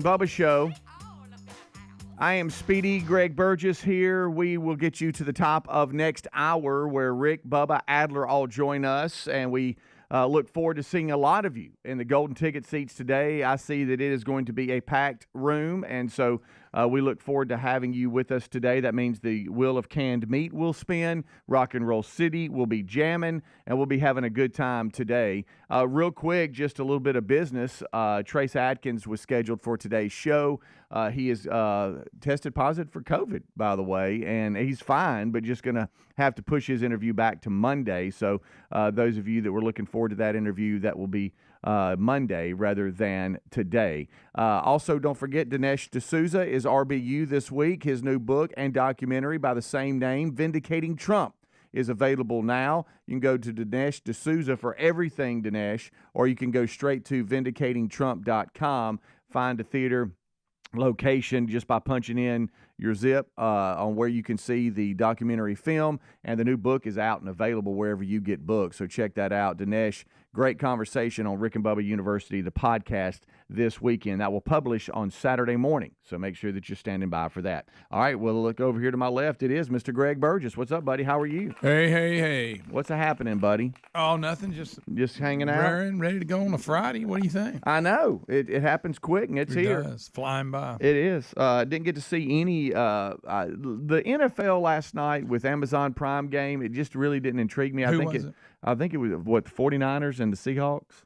Bubba Show. I am Speedy, Greg Burgess here. We will get you to the top of next hour where Rick, Bubba, Adler all join us, and we look forward to seeing a lot of you in the golden ticket seats today. I see that it is going to be a packed room, and so we look forward to having you with us today. That means the wheel of canned meat will spin, Rock and Roll City will be jamming, and we'll be having a good time today. Real quick, just a little bit of business. Trace Adkins was scheduled for today's show. He is tested positive for COVID, by the way, and he's fine, but just going to have to push his interview back to Monday. So those of you that were looking forward to that interview, that will be Monday rather than today. Also, don't forget, Dinesh D'Souza is RBU this week. His new book and documentary by the same name, Vindicating Trump, is available now. You can go to Dinesh D'Souza for everything Dinesh, or you can go straight to vindicatingtrump.com, find a theater location just by punching in your zip on where you can see the documentary film, and the new book is out and available wherever you get books, so check that out. Dinesh, great conversation on Rick and Bubba University, the podcast this weekend. That will publish on Saturday morning, so make sure that you're standing by for that. All right, well, look over here to my left. It is Mr. Greg Burgess. What's up, buddy? How are you? Hey. What's happening, buddy? Oh, nothing. Just hanging out? Raring, ready to go on a Friday. What do you think? I know. It happens quick, and it's here. It does. Flying by. It is. Didn't get to see any. The NFL last night with Amazon Prime game, it just really didn't intrigue me. Who was it? I think it was, the 49ers and the Seahawks.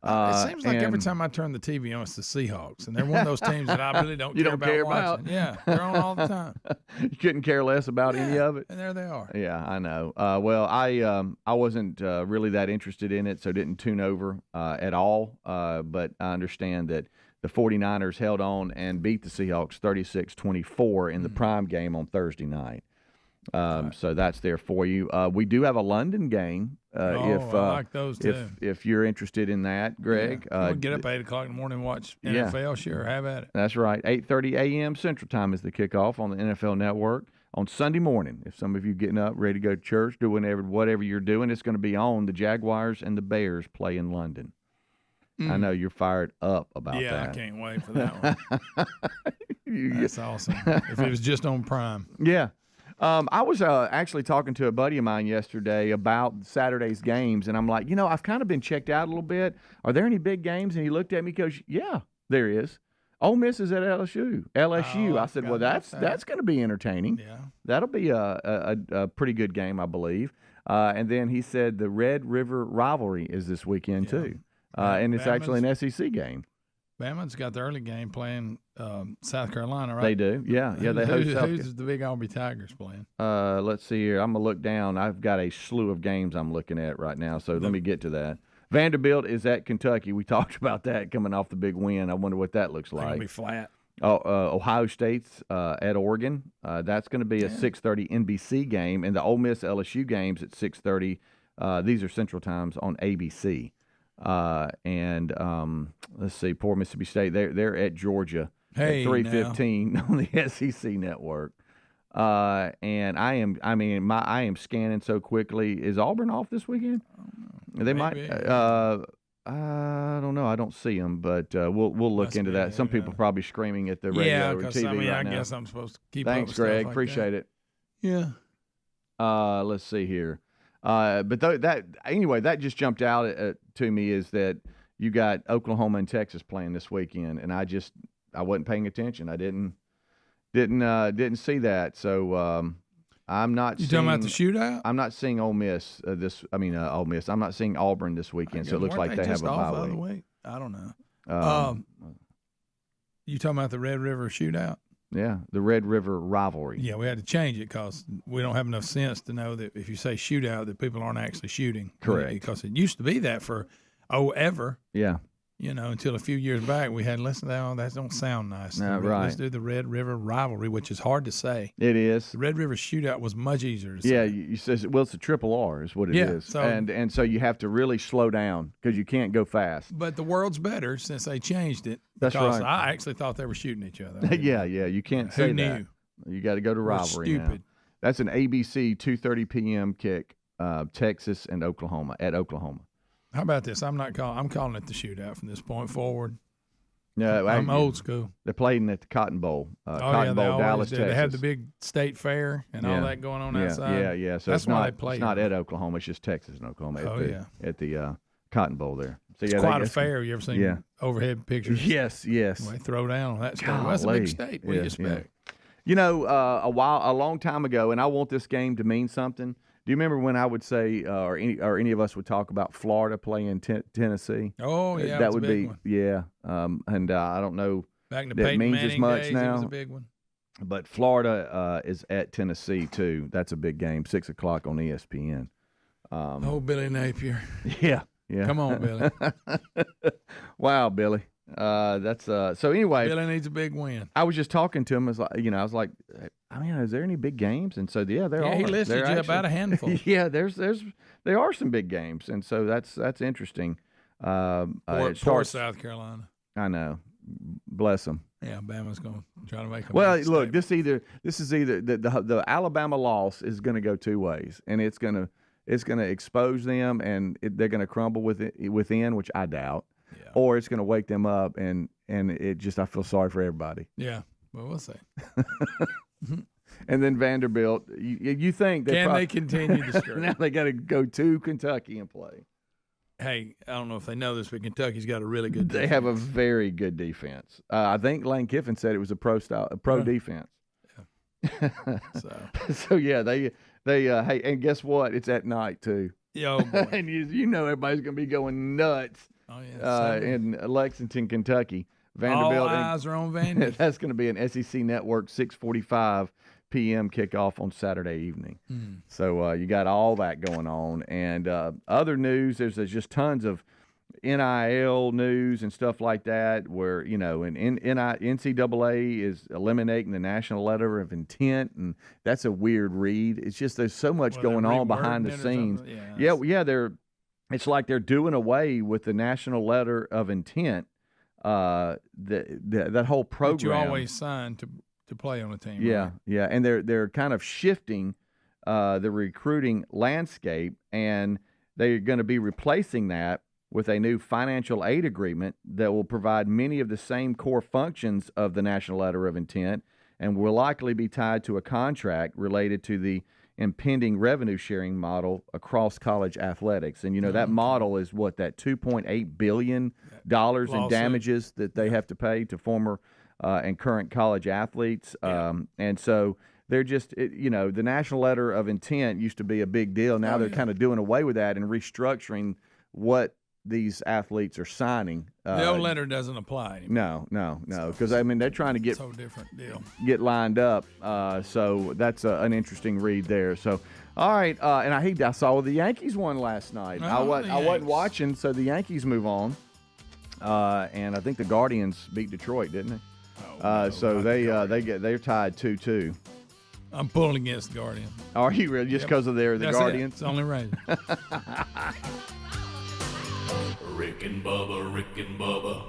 It seems like every time I turn the TV on, it's the Seahawks, and they're one of those teams that I really don't care about watching. Yeah, they're on all the time. You couldn't care less about any of it. And there they are. Yeah, I know. Well, I wasn't really that interested in it, so didn't tune over at all. But I understand that the 49ers held on and beat the Seahawks 36-24 in the Prime game on Thursday night. So that's there for you. We do have a London game. I like those too. If you're interested in that, Greg. Yeah. Get up at 8 o'clock in the morning and watch NFL. Sure, have at it. That's right. 8:30 a.m. Central Time is the kickoff on the NFL Network on Sunday morning. If some of you getting up, ready to go to church, doing whatever you're doing, it's going to be on. The Jaguars and the Bears play in London. I know you're fired up about that. Yeah, I can't wait for that one. That's awesome. If it was just on Prime. Yeah. I was actually talking to a buddy of mine yesterday about Saturday's games, and I'm like, I've kind of been checked out a little bit. Are there any big games? And he looked at me and goes, yeah, there is. Ole Miss is at LSU. I said, well, that's going to be entertaining. Yeah. That'll be a pretty good game, I believe. And then he said the Red River rivalry is this weekend too. And it's actually an SEC game. Bama's got the early game playing South Carolina, right? They do, yeah. They host who's the big Auburn Tigers playing? Let's see here. I'm going to look down. I've got a slew of games I'm looking at right now, so let me get to that. Vanderbilt is at Kentucky. We talked about that coming off the big win. I wonder what that looks like. It's going to be flat. Ohio State's at Oregon. That's going to be a 6:30 NBC game, and the Ole Miss LSU games at 6:30. These are Central Times on ABC. And let's see, poor Mississippi State. They're at Georgia at 3:15 on the SEC network. And I am scanning so quickly. Is Auburn off this weekend? They might. I don't know. I don't see them, but we'll look into that. Some people probably screaming at the radio or TV right now. I guess I'm supposed to keep. Thanks, up with Greg. stuff like Appreciate it. Yeah. Let's see here. But that just jumped out to me is that you got Oklahoma and Texas playing this weekend, and I wasn't paying attention. I didn't see that. So I'm not. You talking about the shootout? I'm not seeing Ole Miss Ole Miss. I'm not seeing Auburn this weekend. So it looks like they have a bye week. I don't know. You talking about the Red River shootout? Yeah, the Red River rivalry. Yeah, we had to change it because we don't have enough sense to know that if you say shootout, that people aren't actually shooting. Correct. Because it used to be that for ever. Yeah. Until a few years back, we had listen. That don't sound nice. Right. Let's do the Red River rivalry, which is hard to say. It is. The Red River shootout was much easier to say. Yeah, you says it's a triple R is what it is. So, and so you have to really slow down because you can't go fast. But the world's better since they changed it. That's because right. I actually thought they were shooting each other. Yeah, you can't say that. Who knew? You got to go to rivalry stupid. now. That's an ABC 2:30 p.m. kick. Texas and Oklahoma at Oklahoma. How about this? I'm calling it the shootout from this point forward. Yeah, I'm old school. They're playing at the Cotton Bowl. Cotton Bowl, Dallas, Texas. They had the big state fair and all that going on outside. Yeah. So that's why they play. It's not at Oklahoma. It's just Texas and Oklahoma. At the Cotton Bowl there. So, it's quite a fair. You ever seen overhead pictures? Yes. Well, they throw down on that state. Well, that's a big state. What do you expect? You know, a long time ago, and I want this game to mean something. Do you remember when I would say, or any of us would talk about Florida playing Tennessee? Oh yeah, that would be one. and I don't know back in the that Peyton means Manning as much days, now. It was a big one. But Florida is at Tennessee too. That's a big game, 6 o'clock on ESPN. Billy Napier. Yeah. Come on, Billy. Wow, Billy. That's so anyway. Billy needs a big win. I was just talking to him. I was like, I mean, is there any big games? And so there are. He listed you about a handful. Yeah, there are some big games, and so that's interesting. Poor South Carolina. I know. Bless them. Yeah, Bama's going to try to make a look, this is either the Alabama loss is going to go two ways, and it's going to expose them, and they're going to crumble within, which I doubt. Yeah. Or it's going to wake them up, and it just, I feel sorry for everybody. Yeah, well, we'll see. And then Vanderbilt, you think they continue to screw? Now they got to go to Kentucky and play. Hey, I don't know if they know this, but Kentucky's got a really good defense. They have a very good defense. I think Lane Kiffin said it was a pro defense. Yeah. So yeah, they hey, and guess what? It's at night too. Oh boy. And you know everybody's going to be going nuts. Oh yeah. In Lexington, Kentucky. Vanderbilt. All eyes are on Vanderbilt. That's going to be an SEC Network 6:45 p.m. kickoff on Saturday evening. So you got all that going on, and other news. There's just tons of NIL news and stuff like that. Where NCAA is eliminating the national letter of intent, and that's a weird read. It's just there's so much going on behind the scenes. Yeah. It's like they're doing away with the national letter of intent. That whole program. But you always sign to play on a team. Yeah, right? Yeah, and they're kind of shifting the recruiting landscape, and they're going to be replacing that with a new financial aid agreement that will provide many of the same core functions of the national letter of intent, and will likely be tied to a contract related to the impending revenue sharing model across college athletics. And that model is what, that $2.8 billion in damages that they have to pay to former and current college athletes. And so they're just the national letter of intent used to be a big deal. Now they're kind of doing away with that and restructuring what these athletes are signing. The old letter doesn't apply anymore. No, because they're trying to get so different deal. Get lined up. So that's an interesting read there. So, all right, and I saw the Yankees won last night. I wasn't watching, so the Yankees move on, and I think the Guardians beat Detroit, didn't they? So they're tied 2-2. I'm pulling against the Guardians. Are you really? Just because of the Guardians? It's only right. Rick and Bubba.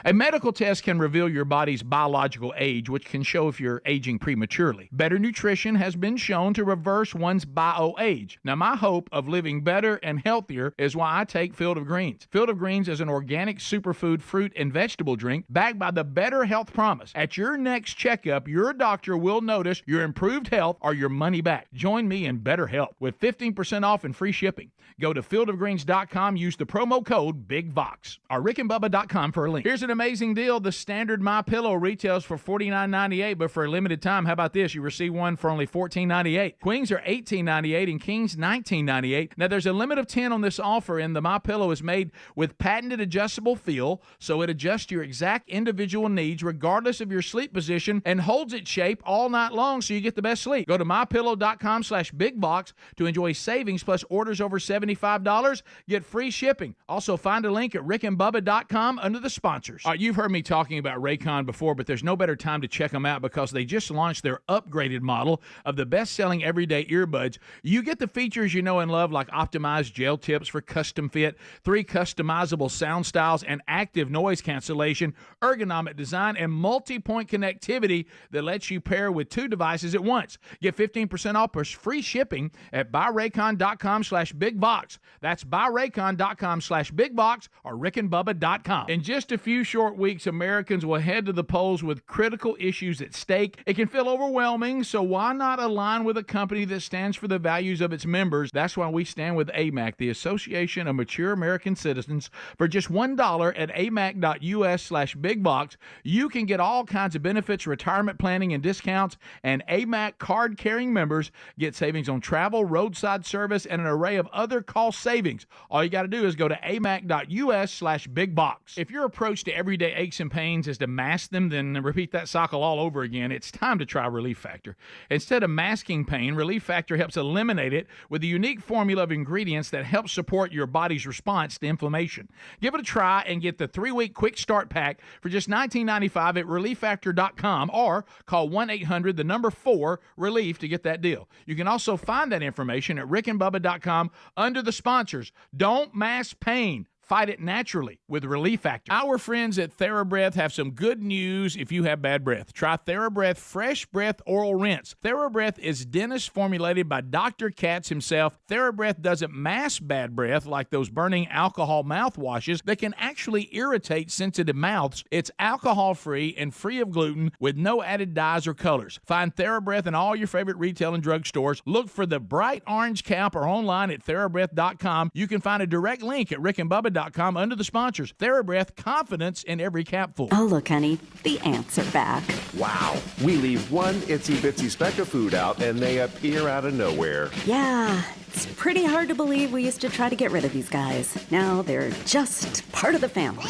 A medical test can reveal your body's biological age, which can show if you're aging prematurely. Better nutrition has been shown to reverse one's bio-age. Now, my hope of living better and healthier is why I take Field of Greens. Field of Greens is an organic superfood fruit and vegetable drink backed by the Better Health Promise. At your next checkup, your doctor will notice your improved health or your money back. Join me in better health with 15% off and free shipping. Go to fieldofgreens.com, use the promo code BIGVOX, or rickandbubba.com for a link. Here's an amazing deal. The standard MyPillow retails for $49.98, but for a limited time, how about this? You receive one for only $14.98. Queens are $18.98 and Kings $19.98. Now, there's a limit of 10 on this offer, and the MyPillow is made with patented adjustable feel, so it adjusts your exact individual needs regardless of your sleep position and holds its shape all night long so you get the best sleep. Go to mypillow.com/bigbox to enjoy savings plus orders over $75. Get free shipping. Also, find a link at rickandbubba.com under the sponsors. You've heard me talking about Raycon before, but there's no better time to check them out because they just launched their upgraded model of the best-selling everyday earbuds. You get the features you know and love, like optimized gel tips for custom fit, 3 customizable sound styles, and active noise cancellation, ergonomic design, and multi-point connectivity that lets you pair with 2 devices at once. Get 15% off plus free shipping at buyraycon.com/bigbox. That's buyraycon.com/bigbox or rickandbubba.com. In just a few short weeks, Americans will head to the polls with critical issues at stake. It can feel overwhelming, so why not align with a company that stands for the values of its members? That's why we stand with AMAC, the Association of Mature American Citizens. For just $1 at amac.us/bigbox, you can get all kinds of benefits, retirement planning, and discounts, and AMAC card-carrying members get savings on travel, roadside service, and an array of other cost savings. All you got to do is go to amac.us/bigbox. If your approach to everyday aches and pains is to mask them, then repeat that cycle all over again. It's time to try Relief Factor. Instead of masking pain, Relief Factor helps eliminate it with a unique formula of ingredients that helps support your body's response to inflammation. Give it a try and get the 3-week quick start pack for just $19.95 at relieffactor.com or call 1-800-4-RELIEF to get that deal. You can also find that information at rickandbubba.com under the sponsors. Don't mask pain. Fight it naturally with Relief Factor. Our friends at TheraBreath have some good news if you have bad breath. Try TheraBreath Fresh Breath Oral Rinse. TheraBreath is dentist formulated by Dr. Katz himself. TheraBreath doesn't mask bad breath like those burning alcohol mouthwashes that can actually irritate sensitive mouths. It's alcohol-free and free of gluten with no added dyes or colors. Find TheraBreath in all your favorite retail and drug stores. Look for the bright orange cap or online at TheraBreath.com. You can find a direct link at rickandbubba.com under the sponsors. TheraBreath, confidence in every capful. Oh, look, honey, the ants are back. Wow. We leave one itsy-bitsy speck of food out, and they appear out of nowhere. Yeah, it's pretty hard to believe we used to try to get rid of these guys. Now they're just part of the family.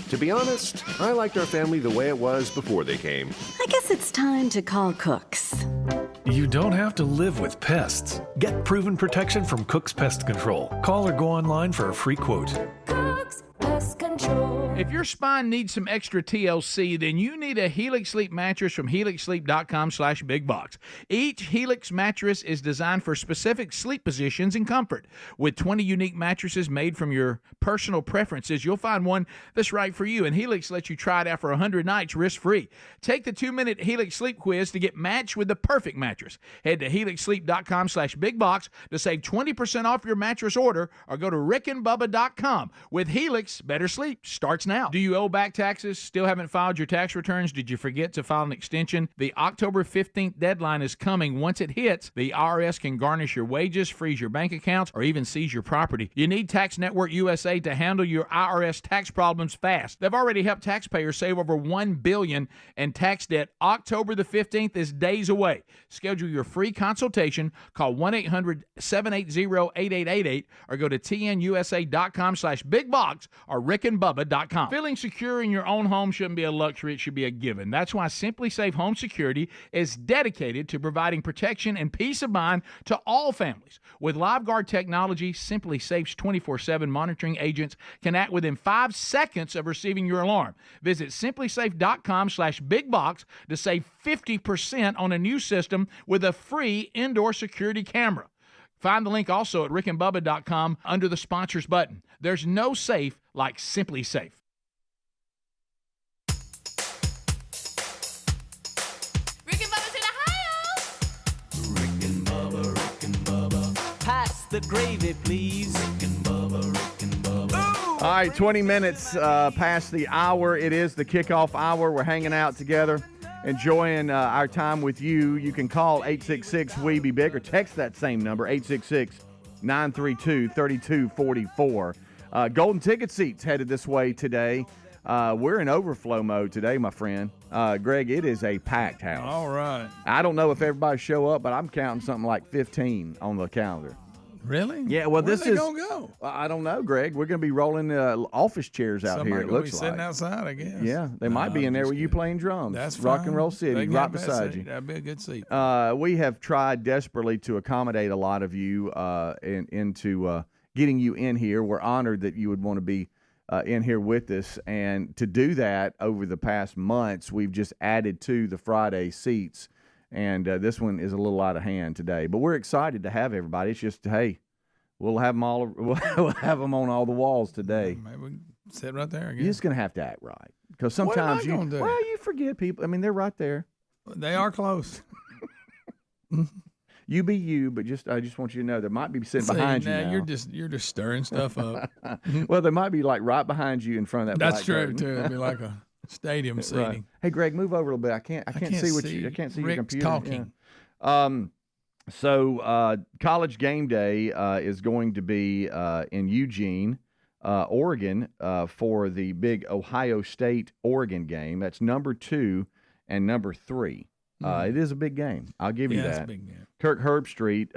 To be honest, I liked our family the way it was before they came. I guess it's time to call Cooks. You don't have to live with pests. Get proven protection from Cook's Pest Control. Call or go online for a free quote. Cook's Pest Control. If your spine needs some extra TLC, then you need a Helix Sleep mattress from helixsleep.com/bigbox. Each Helix mattress is designed for specific sleep positions and comfort. With 20 unique mattresses made from your personal preferences, you'll find one that's right for you, and Helix lets you try it out for 100 nights risk-free. Take the 2-minute Helix Sleep quiz to get matched with the perfect mattress. Head to helixsleep.com/bigbox to save 20% off your mattress order, or go to rickandbubba.com. With Helix, better sleep starts now. Do you owe back taxes? Still haven't filed your tax returns? Did you forget to file an extension? The October 15th deadline is coming. Once it hits, the IRS can garnish your wages, freeze your bank accounts, or even seize your property. You need Tax Network USA to handle your IRS tax problems fast. They've already helped taxpayers save over $1 billion in tax debt. October the 15th is days away. Schedule your free consultation. Call 1-800-780-8888 or go to tnusa.com/bigbox or rickandbubba.com. Feeling secure in your own home shouldn't be a luxury, it should be a given. That's why Simply Safe Home Security is dedicated to providing protection and peace of mind to all families. With LiveGuard technology, Simply Safe's 24/7 monitoring agents can act within 5 seconds of receiving your alarm. Visit simplysafe.com/bigbox to save 50% on a new system with a free indoor security camera. Find the link also at rickandbubba.com under the sponsors button. There's no safe like Simply Safe. Rick and Bubba's in Ohio. Rick and Bubba. Pass the gravy, please. Rick and Bubba. All right, 20 minutes past the hour. It is the kickoff hour. We're hanging out together, enjoying our time with you. You can call 866-WE-BE-BIG or text that same number, 866-932-3244. Golden ticket seats headed this way today. We're in overflow mode today, my friend. Greg, it is a packed house. All right. I don't know if everybody show up, but I'm counting something like 15 on the calendar. Really? Yeah, well, Where this they is. gonna go? I don't know, Greg. We're going to be rolling office chairs out Somebody here. It gonna looks be sitting like. outside, I guess. Yeah, they might be in there with you playing drums. That's Rock fine. and Roll City, They can right have that beside seat. you. That'd be a good seat. We have tried desperately to accommodate a lot of you into getting you in here. We're honored that you would want to be in here with us, and to do that over the past months, we've just added to the Friday seats, and this one is a little out of hand today. But we're excited to have everybody. It's just, hey, we'll have them all. We'll have them on all the walls today. Maybe we can sit right there. I You're guess. just gonna have to act right, because What am I sometimes gonna do? you forget people. I mean, they're right there. They are close. You be you, but I just want you to know there might be sitting behind you now. You're just stirring stuff up. Well, they might be like right behind you in front of that. That's black true curtain. too. It'd be like a stadium seating. Right. Hey, Greg, move over a little bit. I can't see what you. I can't see your computer. Talking. Yeah. So College Game Day is going to be in Eugene, Oregon, for the big Ohio State-Oregon game. That's number 2 and number 3. It is a big game. I'll give you that. It's a big game. Kirk Herbstreit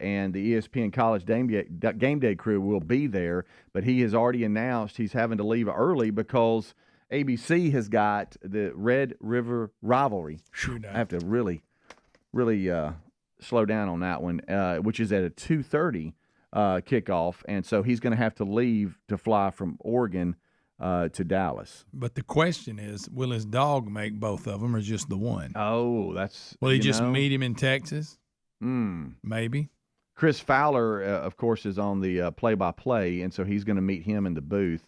and the ESPN College Game Day crew will be there, but he has already announced he's having to leave early because ABC has got the Red River Rivalry. I have to really slow down on that one, which is at a 2:30 kickoff, and so he's going to have to leave to fly from Oregon to Dallas. But the question is, will his dog make both of them or just the one? Oh, that's... Will he just meet him in Texas? Maybe. Chris Fowler, of course, is on the play-by-play, and so he's going to meet him in the booth.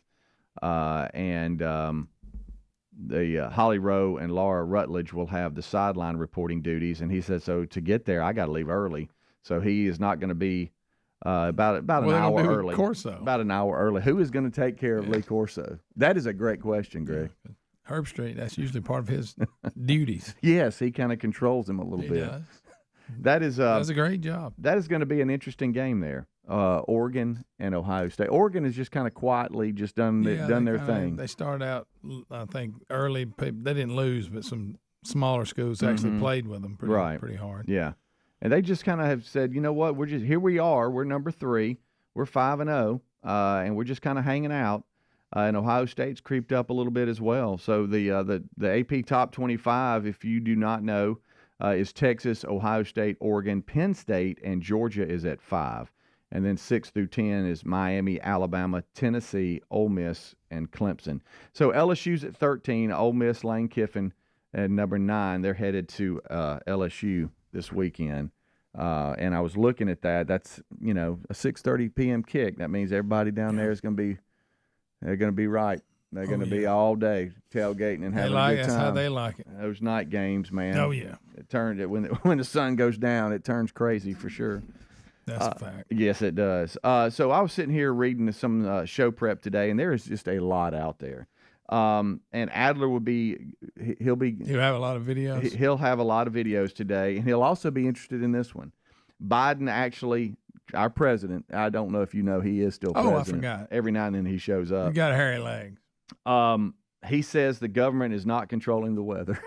And the Holly Rowe and Laura Rutledge will have the sideline reporting duties. And he said, so to get there, I got to leave early. So he is not going to be about an hour early. Corso. About an hour early. Who is going to take care of Lee Corso? That is a great question, Greg. Yeah. Herbstreit, that's usually part of his duties. Yes, he kind of controls him a little bit. Does. That is does a great job. That is going to be an interesting game there. Oregon and Ohio State. Oregon has just kind of quietly just done their thing. They started out, I think, early. They didn't lose, but some smaller schools actually played with them pretty hard. Yeah, and they just kind of have said, you know what, we're just here. We are. We're number 3. We're 5-0, and we're just kind of hanging out. And Ohio State's creeped up a little bit as well. So the AP Top 25, if you do not know, is Texas, Ohio State, Oregon, Penn State, and Georgia is at 5. And then 6 through 10 is Miami, Alabama, Tennessee, Ole Miss, and Clemson. So LSU's at 13, Ole Miss, Lane Kiffin at number 9. They're headed to LSU this weekend. And I was looking at that. That's, a 6:30 p.m. kick. That means everybody down there is going to be, they're going to be right. They're going to be all day tailgating and having a good time. That's how they like it. Those night games, man. Oh, yeah. When the sun goes down, it turns crazy for sure. That's a fact. Yes, it does. So I was sitting here reading some show prep today, and there is just a lot out there. And Adler he'll have a lot of videos. He'll have a lot of videos today, and he'll also be interested in this one. Biden actually, our president, I don't know if you know, he is still president. I forgot. Every now and then he shows up. You got a hairy leg. He says the government is not controlling the weather.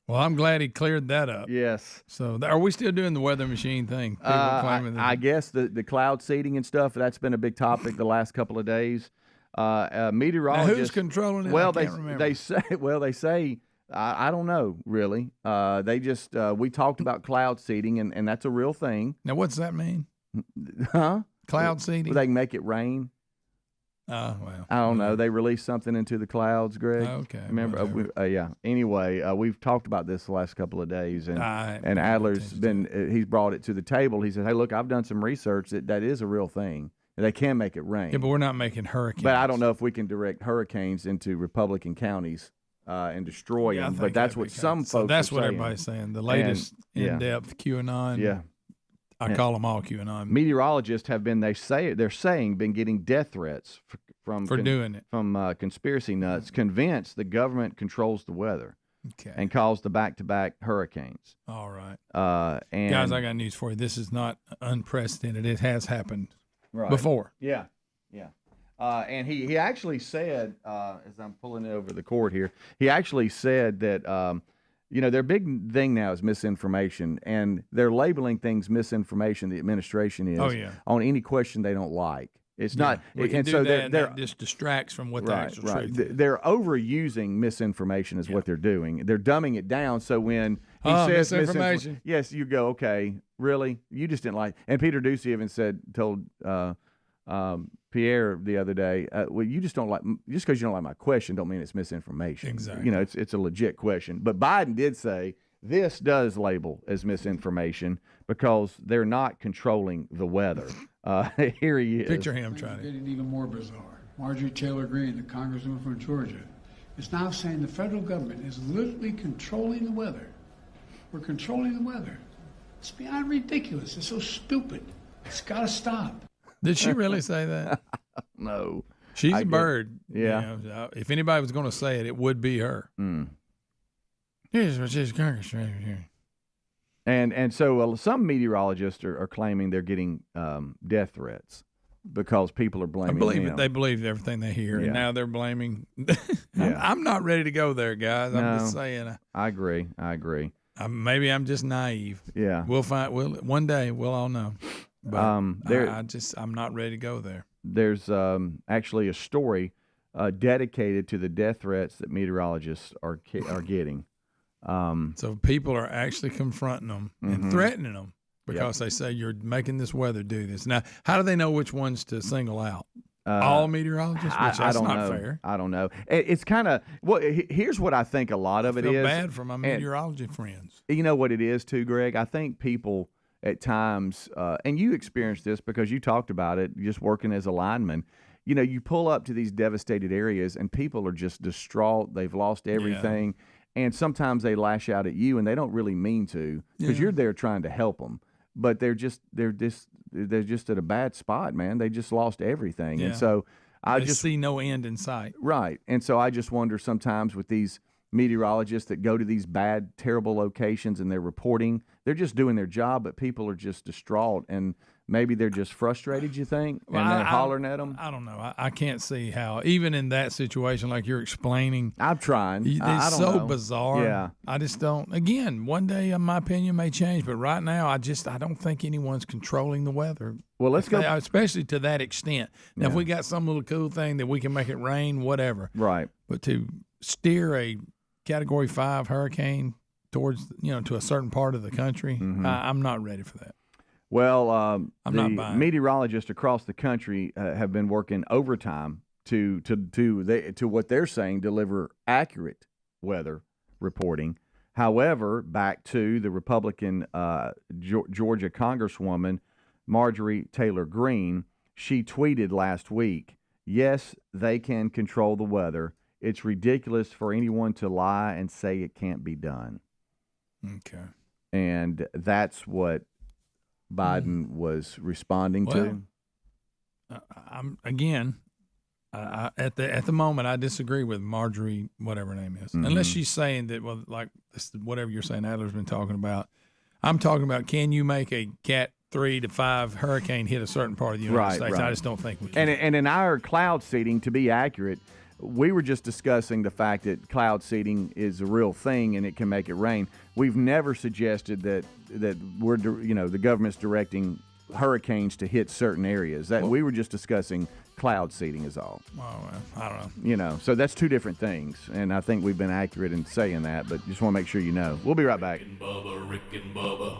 Well, I'm glad he cleared that up. Yes. So are we still doing the weather machine thing? I guess the cloud seeding and stuff, that's been a big topic the last couple of days. Meteorologists. Now who's controlling it? Well, I can't remember. they say, I don't know, really. They just, we talked about cloud seeding, and that's a real thing. Now, what's that mean? Huh? Cloud seeding? They can make it rain. Oh, well. I don't know. They released something into the clouds, Greg. Okay. Remember? Yeah. Anyway, we've talked about this the last couple of days, and Adler's he's brought it to the table. He said, hey, look, I've done some research that is a real thing. They can make it rain. Yeah, but we're not making hurricanes. But I don't know if we can direct hurricanes into Republican counties and destroy them. But that's what some folks are saying. That's what everybody's saying. The latest in-depth QAnon. Yeah. I call them all QAnon. Meteorologists have been, they're saying, been getting death threats from doing it. From conspiracy nuts, convinced the government controls the weather and caused the back-to-back hurricanes. All right. And guys, I got news for you. This is not unprecedented. It has happened before. Yeah. And he actually said, as I'm pulling it over the cord here, he actually said that their big thing now is misinformation, and they're labeling things misinformation. The administration is on any question they don't like. It's not, and so that just distracts from what the actual truth is. They're overusing misinformation is what they're doing. They're dumbing it down. So when he says misinformation, yes, you go, okay, really, you just didn't like. And Peter Ducey even told Pierre the other day, well, you just don't like, just because you don't like my question don't mean it's misinformation. Exactly. It's a legit question. But Biden did say this does label as misinformation because they're not controlling the weather. Here he is. Picture him trying to. It's getting even more bizarre. Marjorie Taylor Greene, the congresswoman from Georgia, is now saying the federal government is literally controlling the weather. We're controlling the weather. It's beyond ridiculous. It's so stupid. It's got to stop. Did she really say that? No. She's a bird. Yeah. You know, if anybody was going to say it, it would be her. Here's what she's And so some meteorologists are claiming they're getting death threats because people are blaming him. They believe everything they hear, and now they're blaming. I'm not ready to go there, guys. I'm just saying. I agree. Maybe I'm just naive. Yeah. We'll find. One day we'll all know. But I'm not ready to go there. There's actually a story dedicated to the death threats that meteorologists are getting. So people are actually confronting them and threatening them because they say you're making this weather do this. Now, how do they know which ones to single out? All meteorologists? That's not fair. I don't know. It's kind of here's what I think a lot of it is. I feel bad for my meteorology friends. You know what it is too, Greg? I think people at times, and you experienced this because you talked about it, just working as a lineman. You know, you pull up to these devastated areas and people are just distraught. They've lost everything. Yeah. And sometimes they lash out at you, and they don't really mean to, because you're there trying to help them. But they're just at a bad spot, man. They just lost everything, and so I just see no end in sight. Right, and so I just wonder sometimes with these meteorologists that go to these bad, terrible locations and they're reporting, they're just doing their job, but people are just distraught and. Maybe they're just frustrated, you think, and they're hollering at them? I don't know. I can't see how, even in that situation like you're explaining. I'm trying. It's so bizarre. Yeah. I just don't. Again, one day my opinion may change, but right now I don't think anyone's controlling the weather. Well, let's go. Especially to that extent. Now, if we got some little cool thing that we can make it rain, whatever. Right. But to steer a Category 5 hurricane towards, to a certain part of the country, I'm not ready for that. Well, the meteorologists across the country have been working overtime to what they're saying deliver accurate weather reporting. However, back to the Republican Georgia Congresswoman Marjorie Taylor Greene, she tweeted last week, "Yes, they can control the weather. It's ridiculous for anyone to lie and say it can't be done." Okay. And that's what Biden was responding to. At the moment, I disagree with Marjorie, whatever her name is, unless she's saying that. Well, like whatever you're saying, Adler's been talking about. I'm talking about, can you make a Cat 3 to 5 hurricane hit a certain part of the United States? I just don't think we can. And in our cloud seeding, to be accurate, we were just discussing the fact that cloud seeding is a real thing and it can make it rain. We've never suggested that we're the government's directing hurricanes to hit certain areas. We were just discussing cloud seeding is all. Oh, I don't know. So that's two different things, and I think we've been accurate in saying that, but just want to make sure you know. We'll be right back. Rick and Bubba, Rick and Bubba.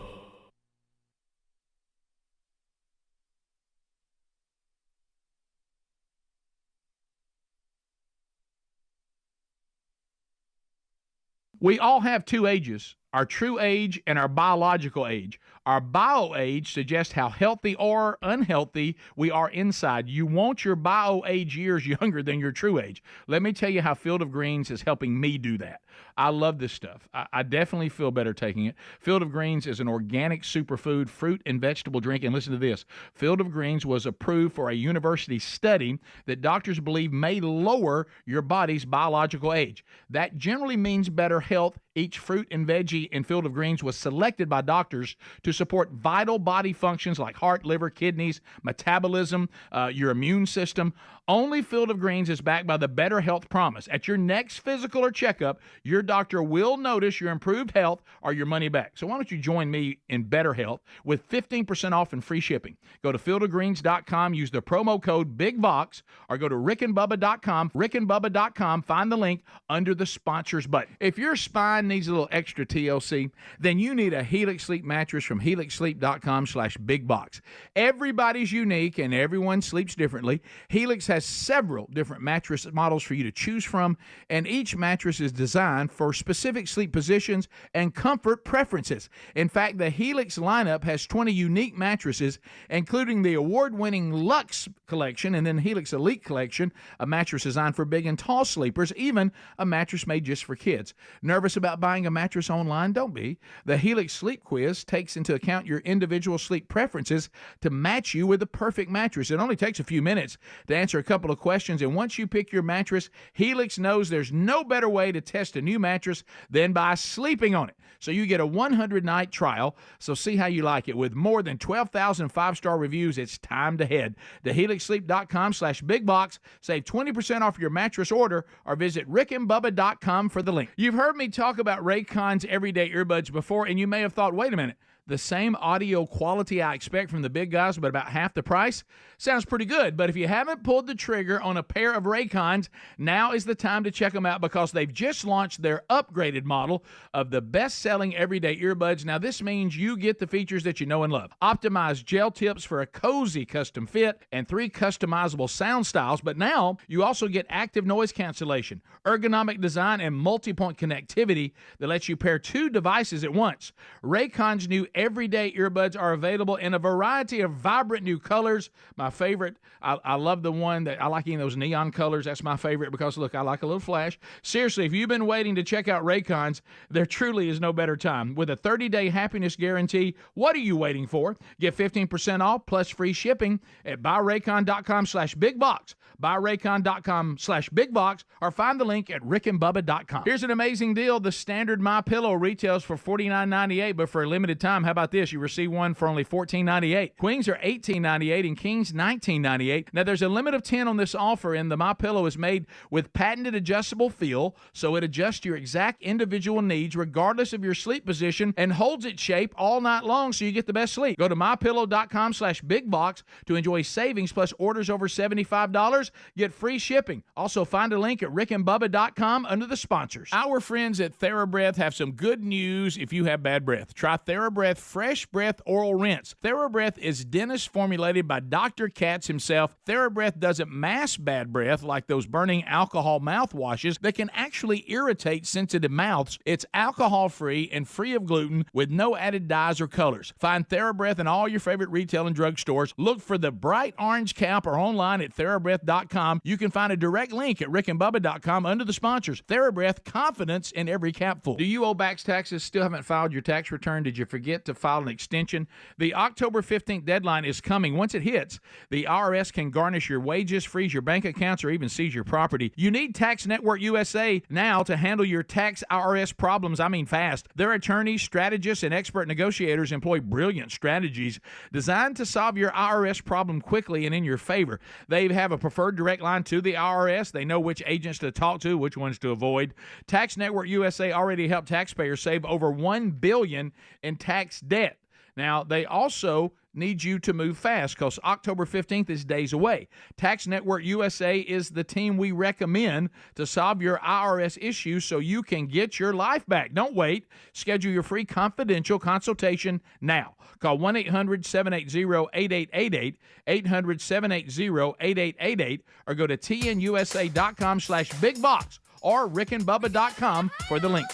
We all have two ages, our true age and our biological age. Our bio age suggests how healthy or unhealthy we are inside. You want your bio age years younger than your true age. Let me tell you how Field of Greens is helping me do that. I love this stuff. I definitely feel better taking it. Field of Greens is an organic superfood, fruit and vegetable drink. And listen to this. Field of Greens was approved for a university study that doctors believe may lower your body's biological age. That generally means better health. Each fruit and veggie in Field of Greens was selected by doctors to support vital body functions like heart, liver, kidneys, metabolism, your immune system. Only Field of Greens is backed by the Better Health Promise. At your next physical or checkup, your doctor will notice your improved health or your money back. So why don't you join me in Better Health with 15% off and free shipping? Go to fieldofgreens.com, use the promo code BIGBOX, or go to rickandbubba.com, rickandbubba.com, find the link under the sponsors button. If your spine needs a little extra TLC, then you need a Helix Sleep mattress from helixsleep.com/bigbox. Everybody's unique and everyone sleeps differently. Helix has several different mattress models for you to choose from, and each mattress is designed for specific sleep positions and comfort preferences. In fact, the Helix lineup has 20 unique mattresses, including the award-winning Luxe collection and then Helix Elite collection, a mattress designed for big and tall sleepers, even a mattress made just for kids. Nervous about buying a mattress online? on, don't be. The Helix Sleep Quiz takes into account your individual sleep preferences to match you with the perfect mattress. It only takes a few minutes to answer a couple of questions, and once you pick your mattress, Helix knows there's no better way to test a new mattress than by sleeping on it. So you get a 100-night trial, so see how you like it. With more than 12,000 five-star reviews, it's time to head to helixsleep.com/bigbox. Save 20% off your mattress order or visit rickandbubba.com for the link. You've heard me talk about Raycon's everyday earbuds before, and you may have thought, wait a minute, the same audio quality I expect from the big guys, but about half the price? Sounds pretty good, but if you haven't pulled the trigger on a pair of Raycons, now is the time to check them out because they've just launched their upgraded model of the best-selling everyday earbuds. Now, this means you get the features that you know and love. Optimized gel tips for a cozy custom fit and 3 customizable sound styles, but now you also get active noise cancellation, ergonomic design, and multi-point connectivity that lets you pair 2 devices at once. Raycon's new everyday earbuds are available in a variety of vibrant new colors. My favorite, I love the one that I like in those neon colors. That's my favorite because, look, I like a little flash. Seriously, if you've been waiting to check out Raycons, there truly is no better time. With a 30-day happiness guarantee, what are you waiting for? Get 15% off plus free shipping at buyraycon.com/bigbox. buyraycon.com/bigbox or find the link at rickandbubba.com. Here's an amazing deal. The standard MyPillow retails for $49.98, but for a limited time, how about this? You receive one for only $14.98. Queens are $18.98 and Kings $19.98. Now, there's a limit of 10 on this offer, and the MyPillow is made with patented adjustable feel, so it adjusts your exact individual needs regardless of your sleep position and holds its shape all night long so you get the best sleep. Go to mypillow.com/bigbox to enjoy savings plus orders over $75. Get free shipping. Also, find a link at rickandbubba.com under the sponsors. Our friends at TheraBreath have some good news if you have bad breath. Try TheraBreath Fresh Breath Oral Rinse. TheraBreath is dentist formulated by Dr. Katz himself. TheraBreath doesn't mask bad breath like those burning alcohol mouthwashes that can actually irritate sensitive mouths. It's alcohol-free and free of gluten with no added dyes or colors. Find TheraBreath in all your favorite retail and drug stores. Look for the bright orange cap or online at TheraBreath.com. You can find a direct link at rickandbubba.com under the sponsors. TheraBreath, confidence in every capful. Do you owe back taxes? Still haven't filed your tax return? Did you forget to file an extension? The October 15th deadline is coming. Once it hits, the IRS can garnish your wages, freeze your bank accounts, or even seize your property. You need Tax Network USA now to handle your tax IRS problems. I mean fast. Their attorneys, strategists, and expert negotiators employ brilliant strategies designed to solve your IRS problem quickly and in your favor. They have a preferred direct line to the IRS. They know which agents to talk to, which ones to avoid. Tax Network USA already helped taxpayers save over $1 billion in tax debt. Now, they also need you to move fast because October 15th is days away. Tax Network USA is the team we recommend to solve your IRS issues so you can get your life back. Don't wait. Schedule your free confidential consultation now. Call 1-800-780-8888, 800-780-8888, or go to tnusa.com/bigbox or rickandbubba.com for the link.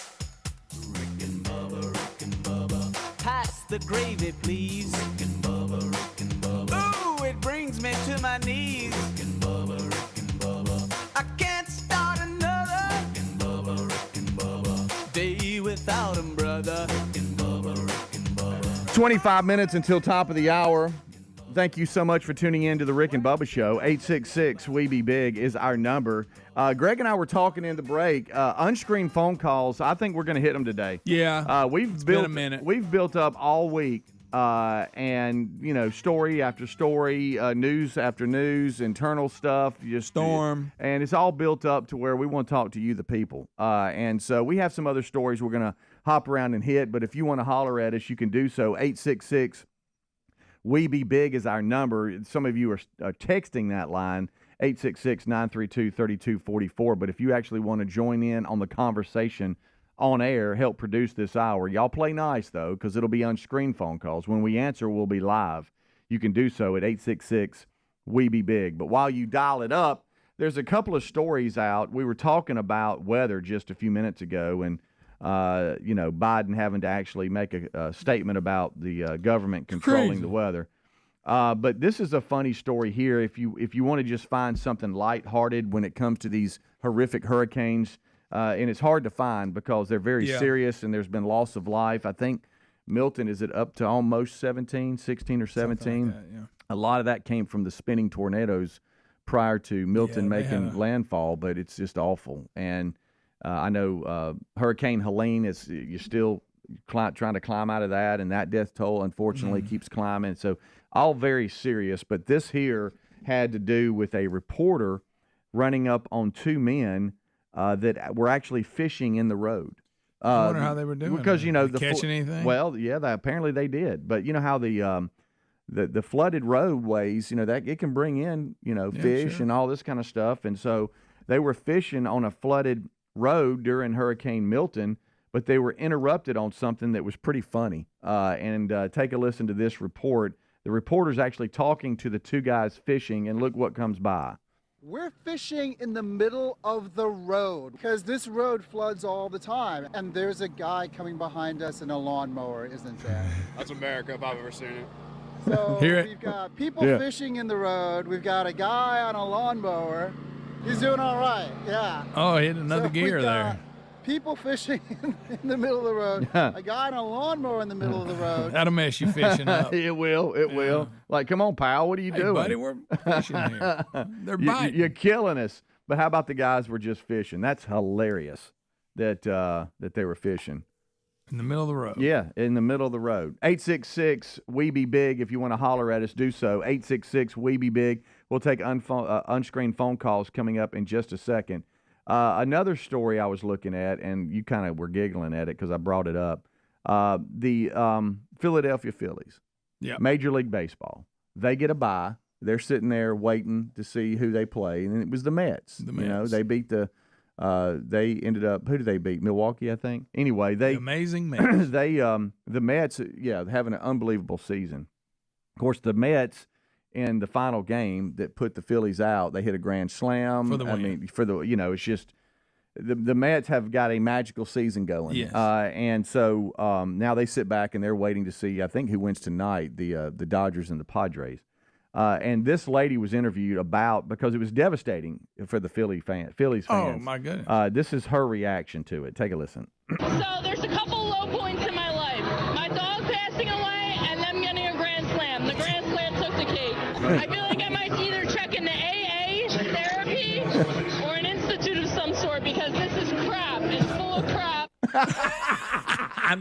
Pass the gravy, please. Rick and Bubba, Rick and Bubba. Ooh, it brings me to my knees. Rick and Bubba, Rick and Bubba. I can't start another. Rick and Bubba, Rick and Bubba. Day without 'em, brother. Rick and Bubba, Rick and Bubba. 25 minutes until top of the hour. Thank you so much for tuning in to the Rick and Bubba Show. 866-WE-BE-BIG is our number. Greg and I were talking in the break. Unscreened phone calls, I think we're going to hit them today. Yeah, it's been a minute. We've built up all week, and, you know, story after story, news after news, internal stuff. Storm. And it's all built up to where we want to talk to you, the people. And so we have some other stories we're going to hop around and hit, but if you want to holler at us, you can do so. 866 We Be Big is our number. Some of you are texting that line, 866-932-3244. But if you actually want to join in on the conversation on air, help produce this hour, y'all play nice, though, because it'll be unscreened phone calls. When we answer, we'll be live. You can do so at 866-WE-BE-BIG. But while you dial it up, there's a couple of stories out. We were talking about weather just a few minutes ago, and you know, Biden having to actually make a statement about the government controlling the weather. But this is a funny story here. If you want to just find something lighthearted when it comes to these horrific hurricanes, and it's hard to find because they're very serious and there's been loss of life. I think Milton, is it up to almost 16 or 17? Like that, yeah. A lot of that came from the spinning tornadoes prior to Milton making landfall, but it's just awful. And I know Hurricane Helene is you're still trying to climb out of that, and that death toll unfortunately keeps climbing. So all very serious. But this here had to do with a reporter running up on two men that were actually fishing in the road. I wonder how they were doing. Because, you know, did they catch anything? Well, yeah, apparently they did. But you know how the flooded roadways, you know, that it can bring in, you know, fish and all this kind of stuff. And so they were fishing on a flooded road during Hurricane Milton, but they were interrupted on something that was pretty funny. And take a listen to this report. The reporter's actually talking to the two guys fishing, and look what comes by. We're fishing in the middle of the road because this road floods all the time. And there's a guy coming behind us in a lawnmower, isn't there? That's America if I've ever seen it. So we've got people fishing in the road. We've got a guy on a lawnmower. He's doing all right, yeah. Oh, he hit another gear there. People fishing in the middle of the road. A guy on a lawnmower in the middle of the road. That'll mess you fishing up. It will. It will. Like, come on, pal. What are you doing? Buddy, we're fishing here. They're biting. You're killing us. But how about the guys were just fishing? That's hilarious that they were fishing. In the middle of the road. Yeah, in the middle of the road. 866-WE-BE-BIG. If you want to holler at us, do so. 866-WE-BE-BIG. We'll take unscreened phone calls coming up in just a second. Another story I was looking at, and you kind of were giggling at it because I brought it up. The Philadelphia Phillies, Major League Baseball, they get a bye. They're sitting there waiting to see who they play, and it was the Mets. You know, they beat they ended up, who did they beat? Milwaukee, I think. Anyway, the amazing Mets. The Mets, having an unbelievable season. Of course, the Mets, in the final game that put the Phillies out, they hit a grand slam. For the win. I mean, it's just the Mets have got a magical season going. Yes. And so now they sit back and they're waiting to see, I think, who wins tonight, the Dodgers and the Padres. And this lady was interviewed because it was devastating for the Phillies fans. Oh, my goodness. This is her reaction to it. Take a listen. So there's a couple low points in my life. My dog passing away and them getting a grand slam. The grand slam took the cake. I feel like I might either check into AA therapy or an institute of some sort because this is crap. It's full of crap.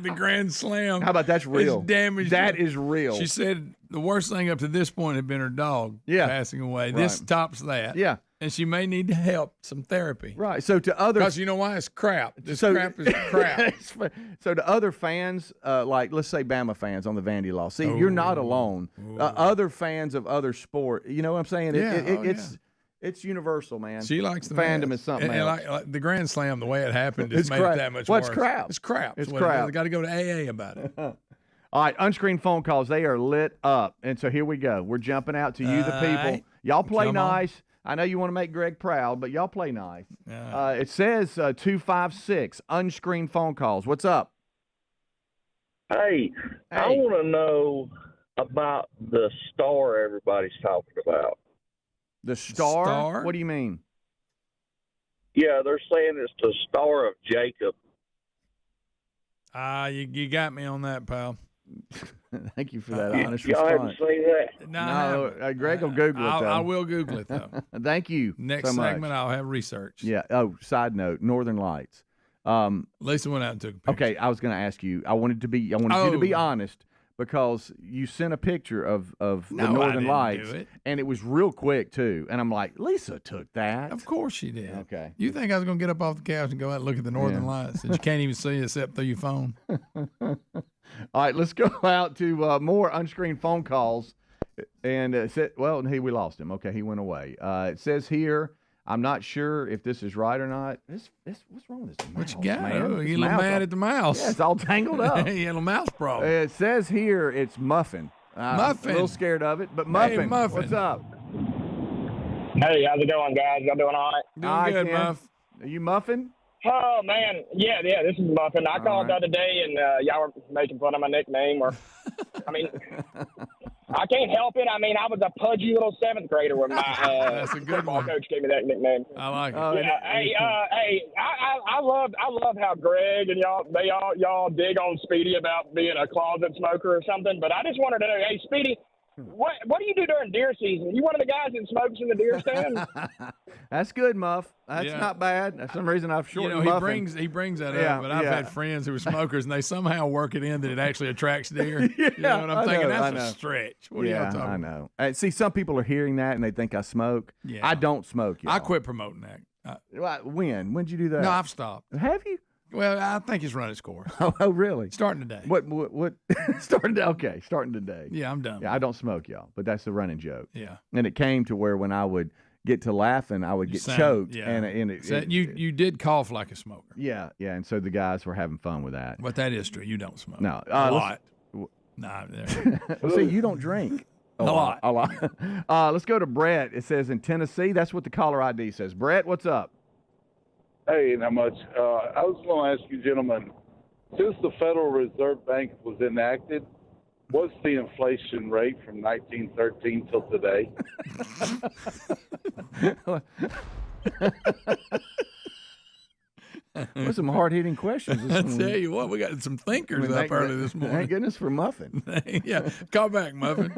The grand slam. How about that's real? Damaged. That is real. She said the worst thing up to this point had been her dog passing away. Right. This tops that. Yeah. And she may need help, some therapy. Right. So to others, because you know why? It's crap. Crap is crap. So to other fans, like let's say Bama fans on the Vandy Law, see, you're not alone. Other fans of other sport, you know what I'm saying? It's universal, man. She likes the fandom is something else. Like the grand slam, the way it happened, just made it that much worse. It's crap. It's crap. It's crap. They got to go to AA about it. All right, unscreened phone calls. They are lit up. And so here we go. We're jumping out to you, the people. Y'all play nice. I know you want to make Greg proud, but y'all play nice. It says 256, unscreened phone calls. What's up? Hey, I want to know about the star everybody's talking about. The star? What do you mean? Yeah, they're saying it's the Star of Jacob. You got me on that, pal. Thank you for that honest y'all response. Y'all haven't seen that? No, Greg will Google it, though. I will Google it, though. Thank you Next so segment, much. I'll have research. Yeah. Oh, side note, Northern Lights. Lisa went out and took a picture. Okay, I was going to ask you. I wanted you to be honest because you sent a picture of the Northern Lights, and it was real quick too. And I'm like, Lisa took that. Of course she did. Okay. You think I was going to get up off the couch and go out and look at the Northern Lights that you can't even see except through your phone? All right, let's go out to more unscreened phone calls. And we lost him. Okay, he went away. It says here, I'm not sure if this is right or not. What's wrong with this mouse, What you got? man? Oh, you a little mad at the mouse. Yeah, it's all tangled up. You had a mouse problem. It says here it's Muffin. Muffin. I'm a little scared of it, but Muffin. Hey, Muffin. What's up? Hey, how's it going, guys? Y'all doing all right? Doing good, Muff. Are you Muffin? Oh, man. Yeah, this is Muffin. I called the other day, and y'all were making fun of my nickname. I can't help it. I mean, I was a pudgy little 7th grader when my That's a good football one. coach gave me that nickname. I like it. I love how Greg and y'all dig on Speedy about being a closet smoker or something. But I just wanted to know, hey, Speedy, what do you do during deer season? You one of the guys that smokes in the deer stand? That's good, Muff. That's not bad. For some reason, I've shortened he brings that up, but I've had friends who are smokers, and they somehow work it in that it actually attracts deer. You know what I'm thinking? That's a stretch. What are y'all talking I know. See, some people are hearing that, and they think I smoke. Yeah. I don't smoke, y'all. I quit promoting that. When? When'd you do that? No, I've stopped. Have you? Well, I think it's run its course. Oh, really? Starting today. What? Starting today. Yeah, I'm done. Yeah, I don't smoke, y'all, but that's a running joke. Yeah. And it came to where when I would get to laughing, I would get choked. Yeah. And you did cough like a smoker. Yeah, and so the guys were having fun with that. But that is true. You don't smoke. No. A lot. Nah. See, you don't drink. A lot. A lot. Let's go to Brett. It says in Tennessee. That's what the caller ID says. Brett, what's up? Hey, not much. I was going to ask you, gentlemen, since the Federal Reserve Bank was enacted, what's the inflation rate from 1913 till today? What's some hard-hitting questions? I tell you what, we got some thinkers up early this morning. Thank goodness for Muffin. Yeah, call back, Muffin.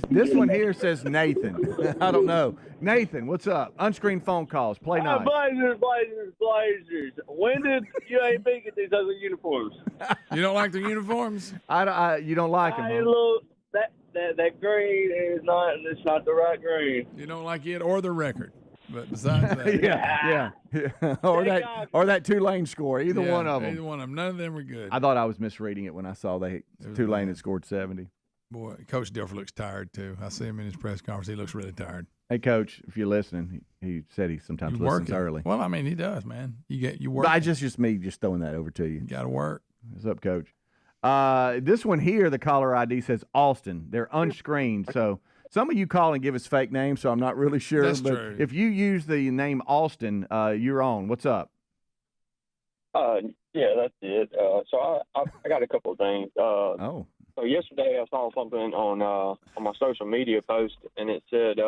This one here says Nathan. I don't know. Nathan, what's up? Unscreened phone calls. Play nice. Blazers. When did UAB get these other uniforms? You don't like the uniforms? You don't like them? Huh? That green is not. It's not the right green. You don't like it or the record. But besides that, yeah. or that Tulane score, either one of them. Either one of them. None of them were good. I thought I was misreading it when I saw Tulane had scored 70. Boy, Coach Dilfer looks tired too. I see him in his press conference. He looks really tired. Hey, Coach, if you're listening, he said he sometimes listens early. Well, I mean, he does, man. You work. But I just me throwing that over to you. You got to work. What's up, Coach? This one here, the caller ID says Austin. They're unscreened, so. Some of you call and give us fake names, so I'm not really sure. That's but true. If you use the name Austin, you're on. What's up? Yeah, that's it. So I got a couple of things. So yesterday I saw something on my social media post, and it said,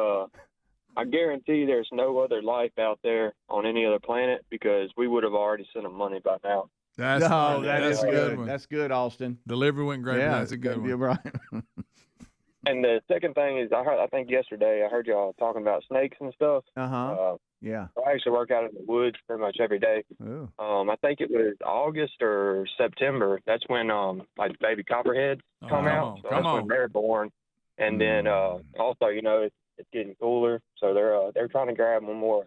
"I guarantee there's no other life out there on any other planet because we would have already sent them money by now." That's a good one. That's good, Austin. Delivery went great. Yeah, That's a good one. You're right. And the second thing is, I think yesterday I heard y'all talking about snakes and stuff. Yeah. I actually work out in the woods pretty much every day. Ooh. I think it was August or September. That's when like baby copperheads come out. So that's when they're born. And then also, it's getting cooler, so they're trying to grab one more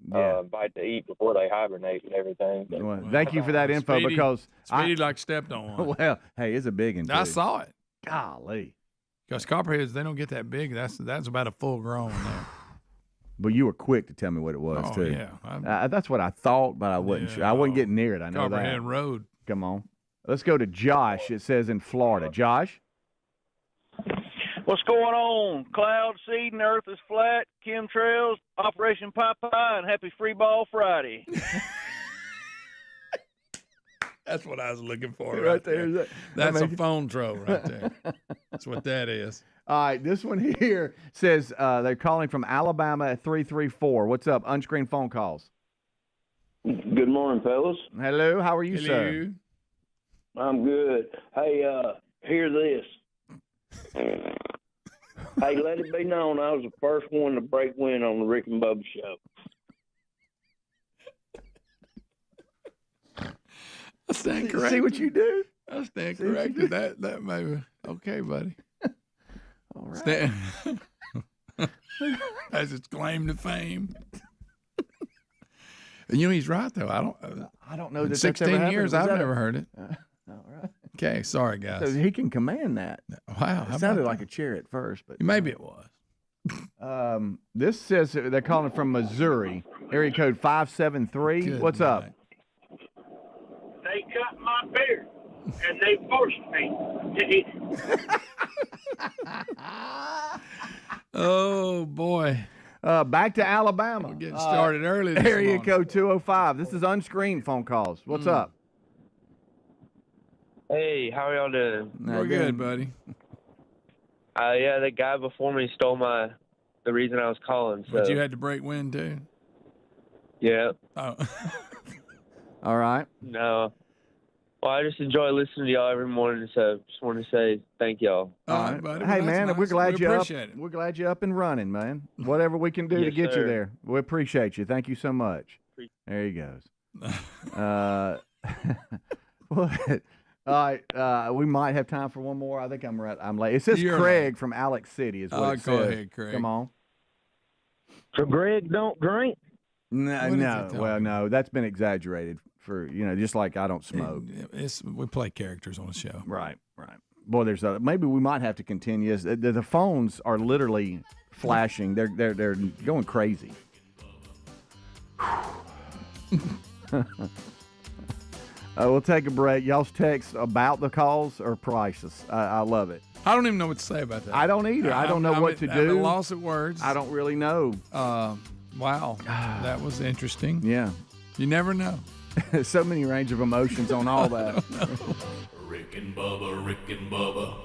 bite to eat before they hibernate and everything. Well, thank you for that info. Speedy, because Speedy like stepped on one. Well, hey, it's a big one. I saw it. Golly. Because copperheads, they don't get that big. That's about a full grown there. But you were quick to tell me what it was, too. Yeah. That's what I thought, but I wasn't sure. I wasn't getting near it. I know Copperhead that. Road. Come on. Let's go to Josh. It says in Florida. Josh? What's going on? Cloud seeding, Earth is flat, chemtrails, Operation Popeye, and Happy Free Ball Friday. That's what I was looking for right there. That's a phone troll right there. That's what that is. All right, this one here says they're calling from Alabama at 334. What's up? Unscreened phone calls. Good morning, fellas. Hello. How are you, sir? I'm good. Hey, hear this. Hey, let it be known I was the first one to break wind on the Rick and Bubba show. I stand corrected. See what you do? I stand corrected. That maybe. Okay, buddy. All right. That's its claim to fame. And he's right though. I don't know. that 16 years, I've never heard it. All right. Okay, sorry guys. So he can command that. Wow, it sounded like a chair at first, but maybe it was. This says they're calling from Missouri, area code 573. Good What's up? They cut my beard, and they forced me to eat it. Oh, boy. Back to Alabama. We're getting started early this Area morning. code 205. This is unscreened phone calls. What's up? Hey, how are y'all doing? We're good, buddy. Yeah, the guy before me stole the reason I was calling. So. But you had to break wind too? Yeah. Oh. All right. No. Well, I just enjoy listening to y'all every morning, so just want to say thank y'all. All right, buddy. Hey, Well, man, that's we're nice. glad We you're up. appreciate it. We're glad you're up and running, man. Whatever we can do to Yes, get you sir. there, we appreciate you. Thank you so much. There he goes. What? All right, we might have time for one more. I think I'm late. It says You're Craig from Alex City is what it go says. ahead, Craig. Come on. So Greg don't drink? No, that's been exaggerated for, just like I don't smoke. We play characters on the show. Right. Boy, there's maybe we might have to continue. The phones are literally flashing. They're going crazy. We'll take a break. Y'all's texts about the calls are priceless. I love it. I don't even know what to say about that. I don't either. I don't know what to do. I'm at a loss of words. I don't really know. Wow, that was interesting. Yeah. You never know. So many range of emotions on all that. Rick and Bubba, Rick and Bubba.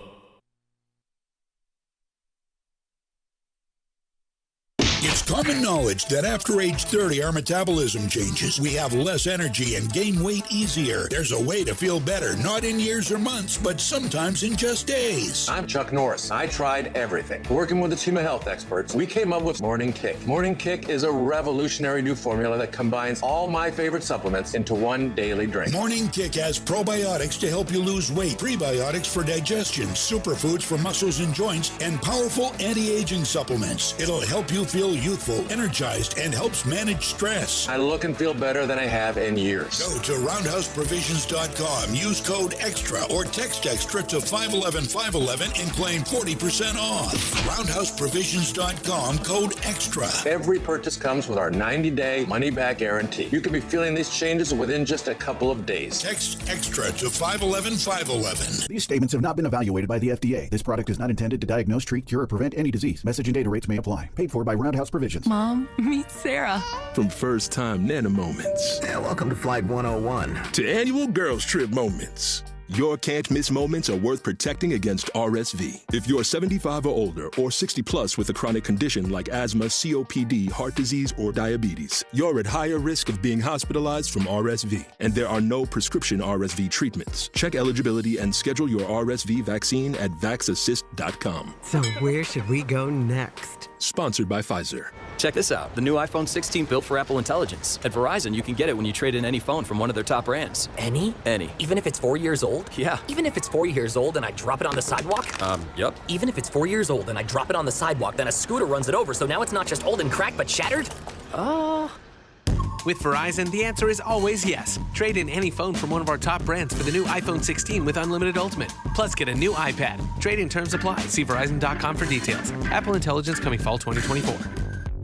It's common knowledge that after age 30, our metabolism changes. We have less energy and gain weight easier. There's a way to feel better, not in years or months, but sometimes in just days. I'm Chuck Norris. I tried everything. Working with a team of health experts, we came up with Morning Kick. Morning Kick is a revolutionary new formula that combines all my favorite supplements into one daily drink. Morning Kick has probiotics to help you lose weight, prebiotics for digestion, superfoods for muscles and joints, and powerful anti-aging supplements. It'll help you feel youthful, energized, and helps manage stress. I look and feel better than I have in years. Go to roundhouseprovisions.com, use code EXTRA or text EXTRA to 511-511 and claim 40% off. Roundhouseprovisions.com, code EXTRA. Every purchase comes with our 90-day money-back guarantee. You can be feeling these changes within just a couple of days. Text EXTRA to 511-511. These statements have not been evaluated by the FDA. This product is not intended to diagnose, treat, cure, or prevent any disease. Message and data rates may apply. Paid for by Roundhouse Provisions. Mom, meet Sarah. From first-time Nana moments. Yeah, welcome to Flight 101. To annual girls trip moments. Your can't-miss moments are worth protecting against RSV. If you're 75 or older or 60 plus with a chronic condition like asthma, COPD, heart disease, or diabetes, you're at higher risk of being hospitalized from RSV. And there are no prescription RSV treatments. Check eligibility and schedule your RSV vaccine at vaxassist.com. So where should we go next? Sponsored by Pfizer. Check this out, the new iPhone 16 built for Apple Intelligence. At Verizon, you can get it when you trade in any phone from one of their top brands. Any? Any. Even if it's 4 years old? Yeah. Even if it's 4 years old and I drop it on the sidewalk? Yep. Even if it's 4 years old and I drop it on the sidewalk, then a scooter runs it over, so now it's not just old and cracked, but shattered? With Verizon, the answer is always yes. Trade in any phone from one of our top brands for the new iPhone 16 with Unlimited Ultimate. Plus, get a new iPad. Trade-in terms apply. See Verizon.com for details. Apple Intelligence coming fall 2024.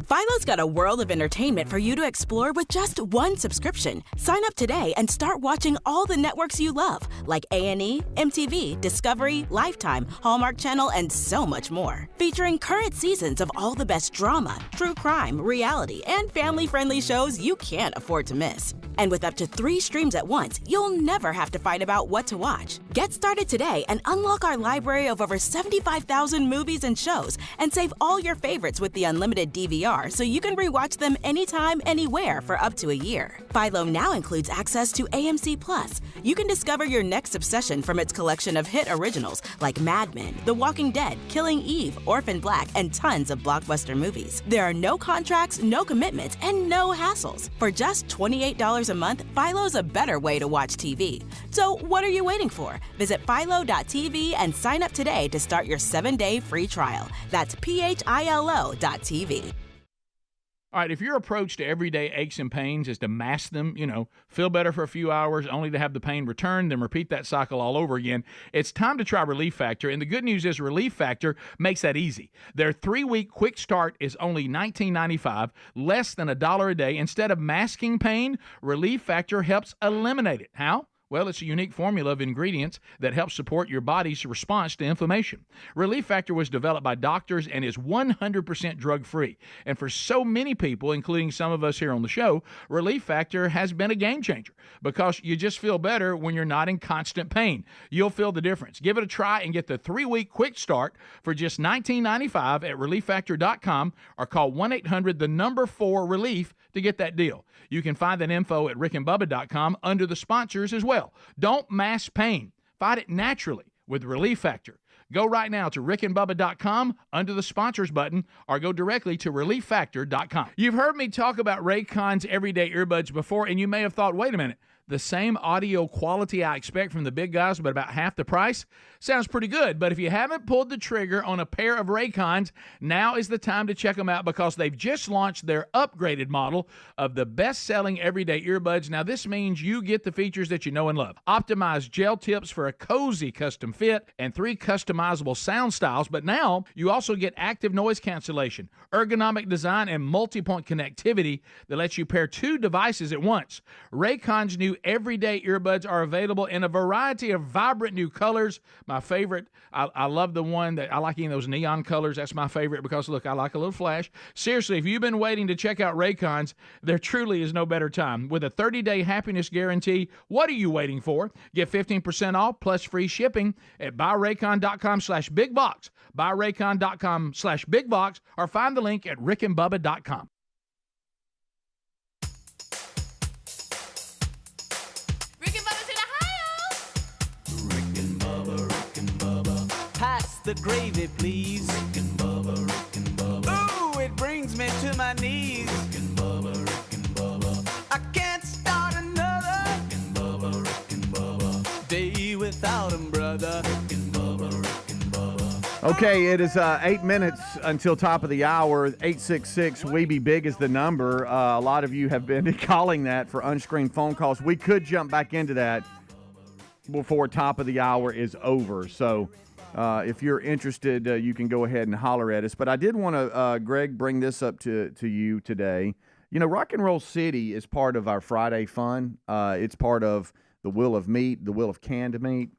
Philo's got a world of entertainment for you to explore with just one subscription. Sign up today and start watching all the networks you love, like A&E, MTV, Discovery, Lifetime, Hallmark Channel, and so much more. Featuring current seasons of all the best drama, true crime, reality, and family-friendly shows you can't afford to miss. And with up to 3 streams at once, you'll never have to fight about what to watch. Get started today and unlock our library of over 75,000 movies and shows, and save all your favorites with the unlimited DVR so you can rewatch them anytime, anywhere for up to a year. Philo now includes access to AMC Plus. You can discover your next obsession from its collection of hit originals like Mad Men, The Walking Dead, Killing Eve, Orphan Black, and tons of blockbuster movies. There are no contracts, no commitments, and no hassles. For just $28 a month, Philo's a better way to watch TV. So what are you waiting for? Visit philo.tv and sign up today to start your 7-day free trial. That's philo.tv. All right, if your approach to everyday aches and pains is to mask them, feel better for a few hours only to have the pain return, then repeat that cycle all over again, it's time to try Relief Factor. And the good news is Relief Factor makes that easy. Their 3-week quick start is only $19.95, less than $1 a day. Instead of masking pain, Relief Factor helps eliminate it. How? Well, it's a unique formula of ingredients that helps support your body's response to inflammation. Relief Factor was developed by doctors and is 100% drug-free. And for so many people, including some of us here on the show, Relief Factor has been a game changer because you just feel better when you're not in constant pain. You'll feel the difference. Give it a try and get the 3-week quick start for just $19.95 at ReliefFactor.com or call 1-800-4-RELIEF to get that deal. You can find that info at rickandbubba.com under the sponsors as well. Don't mask pain. Fight it naturally with Relief Factor. Go right now to rickandbubba.com under the sponsors button or go directly to relieffactor.com. You've heard me talk about Raycon's everyday earbuds before, and you may have thought, wait a minute, the same audio quality I expect from the big guys, but about half the price? Sounds pretty good, but if you haven't pulled the trigger on a pair of Raycons, now is the time to check them out because they've just launched their upgraded model of the best-selling everyday earbuds. Now, this means you get the features that you know and love. Optimized gel tips for a cozy custom fit and 3 customizable sound styles, but now you also get active noise cancellation, ergonomic design, and multi-point connectivity that lets you pair 2 devices at once. Raycon's new everyday earbuds are available in a variety of vibrant new colors. My favorite, I love the one that I like in those neon colors. That's my favorite because, look, I like a little flash. Seriously, if you've been waiting to check out Raycons, there truly is no better time. With a 30-day happiness guarantee, what are you waiting for? Get 15% off plus free shipping at buyraycon.com/bigbox, buyraycon.com/bigbox, or find the link at rickandbubba.com. Pass the gravy, please. Rick and Bubba. Ooh, it brings me to my knees. Rick and Bubba. I can't start another. Rick and Bubba. Day without him, brother. Rick and Bubba. Okay, it is 8 minutes until top of the hour. 866 We Be Big is the number. A lot of you have been calling that for unscreened phone calls. We could jump back into that before top of the hour is over. So if you're interested, you can go ahead and holler at us. But I did want to, Greg, bring this up to you today. You know, Rock and Roll City is part of our Friday fun. It's part of the Wheel of Meat, the Wheel of Canned Meat.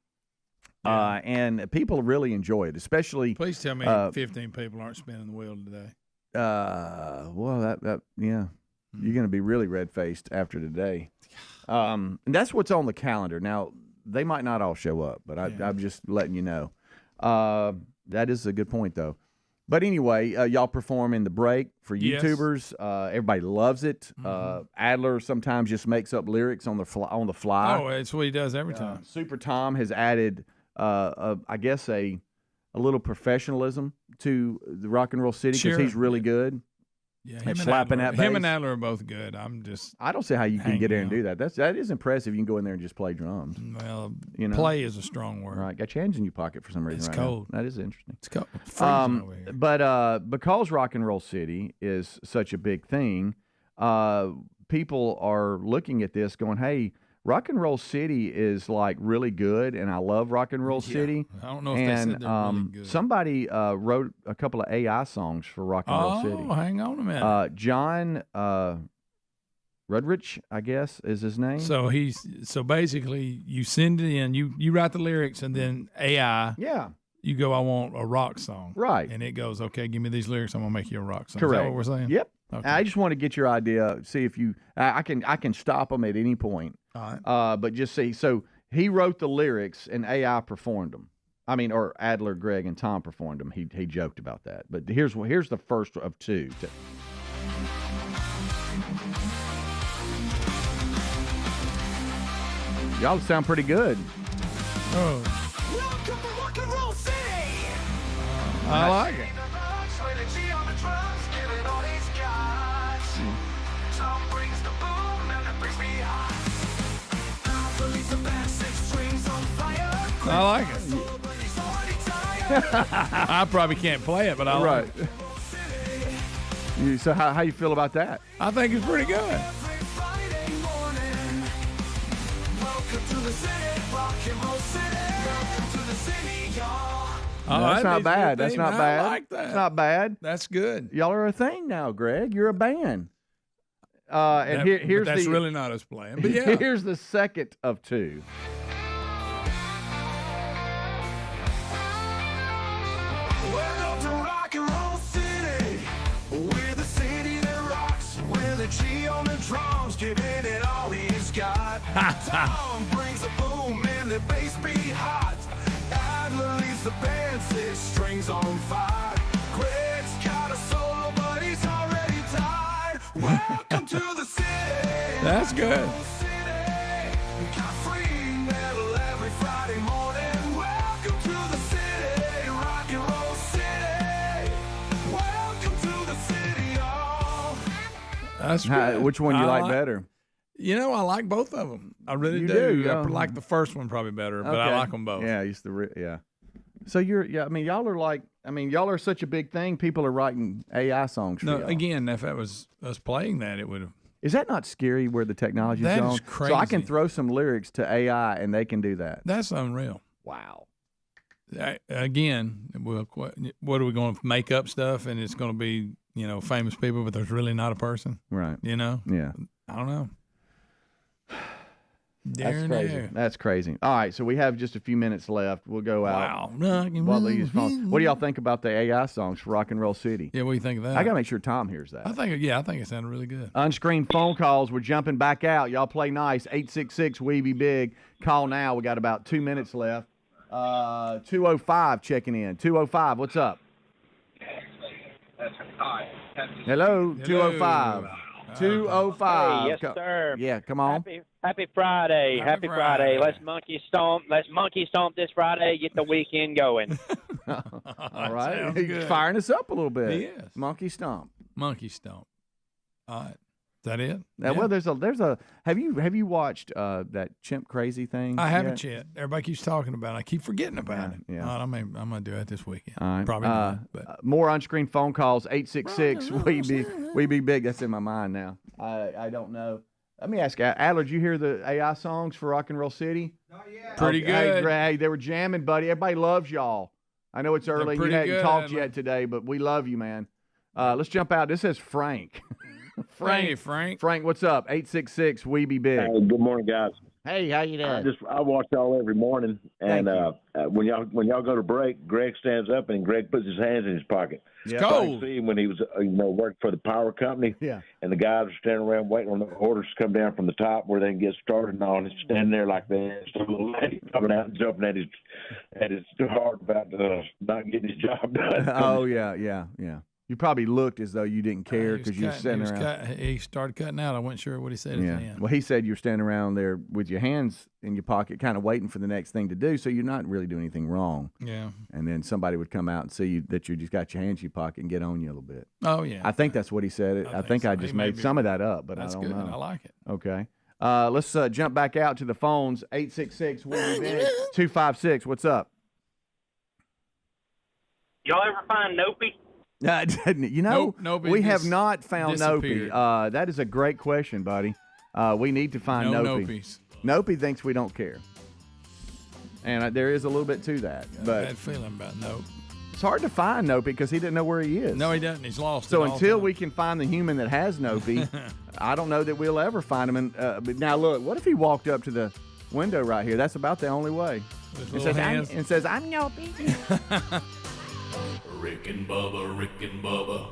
Yeah. And people really enjoy it, especially. Please tell me 15 people aren't spinning the wheel today. Well, yeah. You're going to be really red-faced after today. And that's what's on the calendar. Now, they might not all show up, but I'm just letting you know. That is a good point, though. But anyway, y'all perform in the break for YouTubers. Yes. Everybody loves it. Mm-hmm. Adler sometimes just makes up lyrics on the fly. Oh, it's what he does every time. Super Tom has added, I guess, a little professionalism to the Rock and Roll City because he's really good. Yeah, at slapping that bass. Him and Adler are both good. I don't see how you can get there and do that. That is impressive. You can go in there and just play drums. Well, play is a strong word. Right, got your hands in your pocket for some reason. It's cold. Now. That is interesting. It's cold. Freezing over here. But because Rock and Roll City is such a big thing, people are looking at this, going, "Hey, Rock and Roll City is like really good, and I love Rock and Roll City." I don't know if they said they're really good. Somebody wrote a couple of AI songs for Rock and Roll City. Oh, hang on a minute. John Rudrich, I guess, is his name. So basically you send it in, you write the lyrics, and then AI. Yeah. You go, I want a rock song. Right. And it goes, okay, give me these lyrics, I'm gonna make you a rock song. Correct. Is that what we're saying? Yep. Okay. I just want to get your idea. See if you. I can stop them at any point. All right. But just see. So he wrote the lyrics and AI performed them. I mean, or Adler, Greg, and Tom performed them. He joked about that. But here's the first of two. Y'all sound pretty good. Oh. Welcome to Rock and Roll City. I like it. I like it. I probably can't play it, but I like it. So how you feel about that? I think it's pretty good. No, that's not bad. That's not bad. I like that. It's not bad. That's good. Y'all are a thing now, Greg. You're a band. And here's that's the, really not us playing. But yeah. Here's the second of two. Welcome to rock and roll city. We're the city that rocks. Where the G on the drums, giving it all he's got. Tom brings the boom and the bass beat hot. Adler leads the band, 6 strings on 5. Greg's got a solo, but he's already died. Welcome to the city. That's good. Got free metal every Friday morning. Welcome to the city, rock and roll city. Welcome to the city, y'all. That's good. Which one you like better? You know, I like both of them. I really You do. do, I yeah. like the first one probably better, but I Okay. like them both. Yeah, yeah. So I mean, y'all are like, y'all are such a big thing. People are writing AI songs for No, y'all. again, if that was us playing that, it would have. Is that not scary where the technology's That gone? is So I can crazy. throw some lyrics to AI and they can do that. That's unreal. Wow. Again, what are we going to make up stuff and it's going to be, famous people, but there's really not a person? Right. Yeah. I don't know. That's crazy. That's crazy. All right, so we have just a few minutes left. We'll go out. Wow. While they use phones. What do y'all think about the AI songs for Rock and Roll City? Yeah, what do you think of that? I got to make sure Tom hears that. I think it sounded really good. Unscreened phone calls. We're jumping back out. Y'all play nice. 866-WE-BE-BIG. Call now. We got about 2 minutes left. 205 checking in. 205, what's up? Hello, 205. 205. Hey, yes, sir. Yeah, come on. Happy Friday. Happy Friday. Let's monkey stomp. Let's monkey stomp this Friday. Get the weekend going. All right. Sounds He's good. firing us up a little bit. He is. Monkey stomp. Monkey stomp. All right. Is that it? Well, there's a. Have you watched that chimp crazy thing? I haven't yet? yet. Everybody keeps talking about it. I keep forgetting about it. Yeah. I'm going to do it this weekend. All right. Probably not. But More unscreened phone calls. 866-WE-BE Big. That's in my mind now. I don't know. Let me ask Adler. Did you hear the AI songs for Rock and Roll City? Not yet. Pretty good. Hey, they were jamming, buddy. Everybody loves y'all. I know it's early. You pretty hadn't good, talked Adler. yet today, but we love you, man. Let's jump out. This says Frank. Hey, Frank. Frank, what's up? 866-WE-BE-BIG. Hey, good morning, guys. Hey, how you doing? I watch y'all every morning, and Thank when y'all go to break, Greg stands up and Greg puts his hands in his pocket. It's So I cold. see him when he was working for the power company. Yeah. And the guys are standing around waiting on the orders to come down from the top where they can get started and all. And he's standing there like that. So the lady coming out and jumping at his heart about not getting his job done. Oh, yeah. You probably looked as though you didn't care because you were sitting around. He started cutting out. I wasn't sure what he said at the end. Well, he said you're standing around there with your hands in your pocket, kind of waiting for the next thing to do, so you're not really doing anything wrong. Yeah. And then somebody would come out and see you that you just got your hands in your pocket and get on you a little bit. Oh, yeah. I think that's what he said. I think I just made some of that up, but That's I don't good. know. I like it. Okay. Let's jump back out to the phones. 866-256. What's up? Y'all ever find Nope? Nope, we have just not found Nope. disappeared. That is a great question, buddy. We need to find No Nope. Nopies. Nope thinks we don't care. And there is a little bit to that. But Bad feeling about Nope. it's hard to find Nope because he didn't know where he is. No, he doesn't. He's lost. So it all until the we can find the human that has Nope, I don't know that we'll ever find him. But now, look, what if he walked up to the window right here? That's about the only way. With little hands. It says, I'm Nope. Rick and Bubba, Rick and Bubba.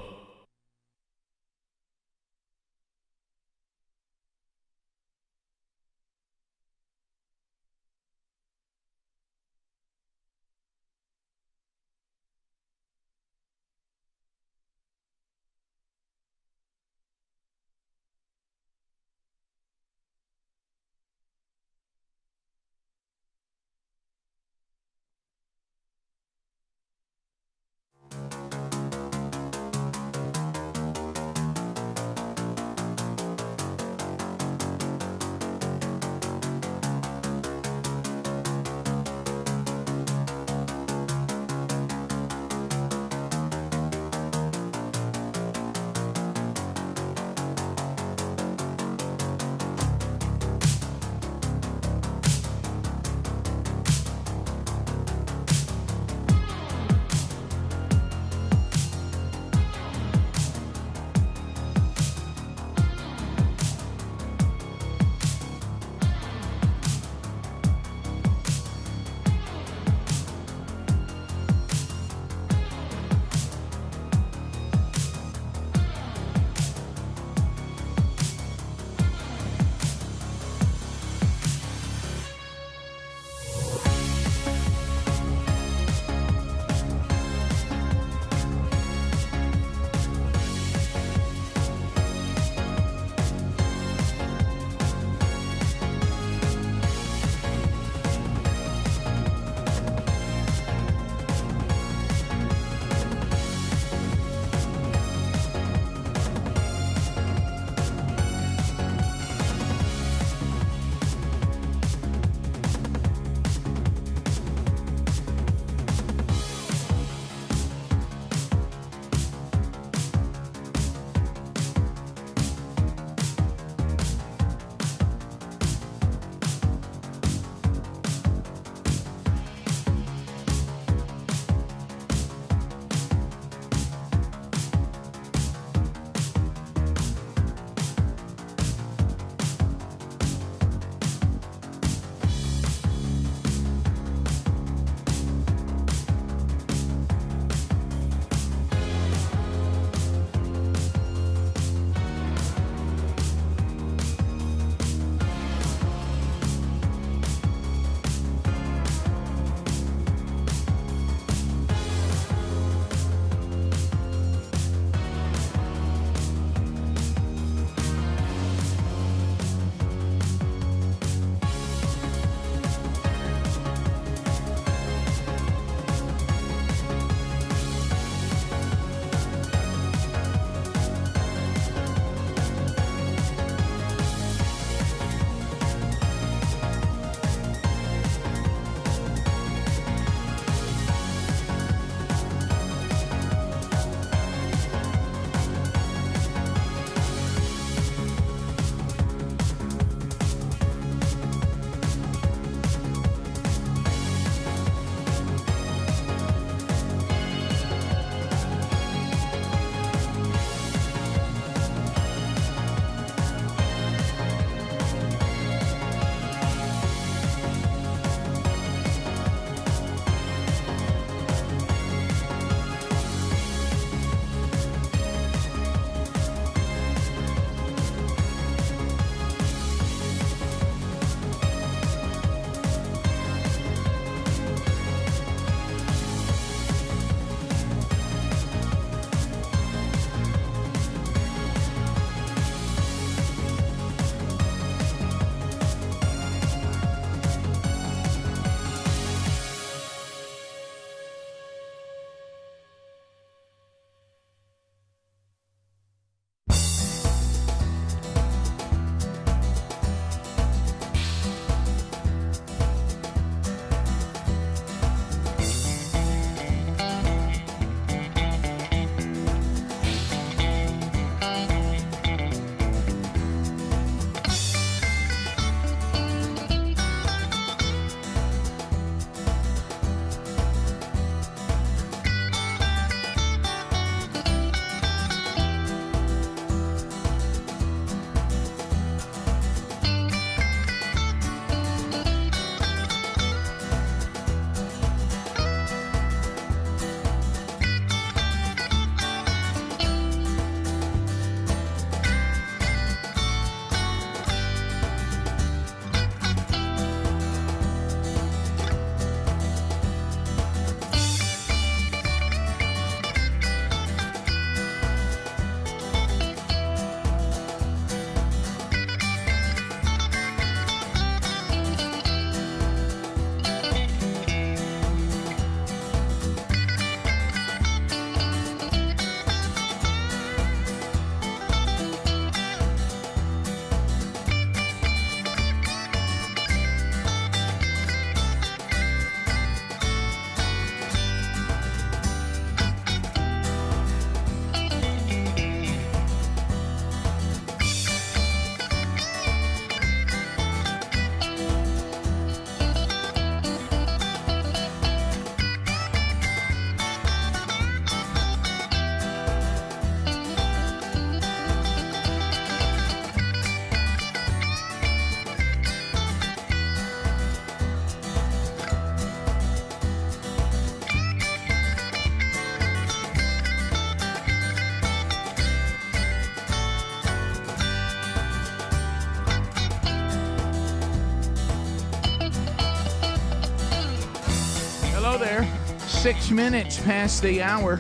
Hello there. 6 minutes past the hour.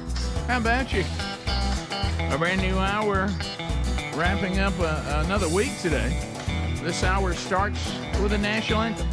How about you? A brand new hour, wrapping up another week today. This hour starts with a national anthem.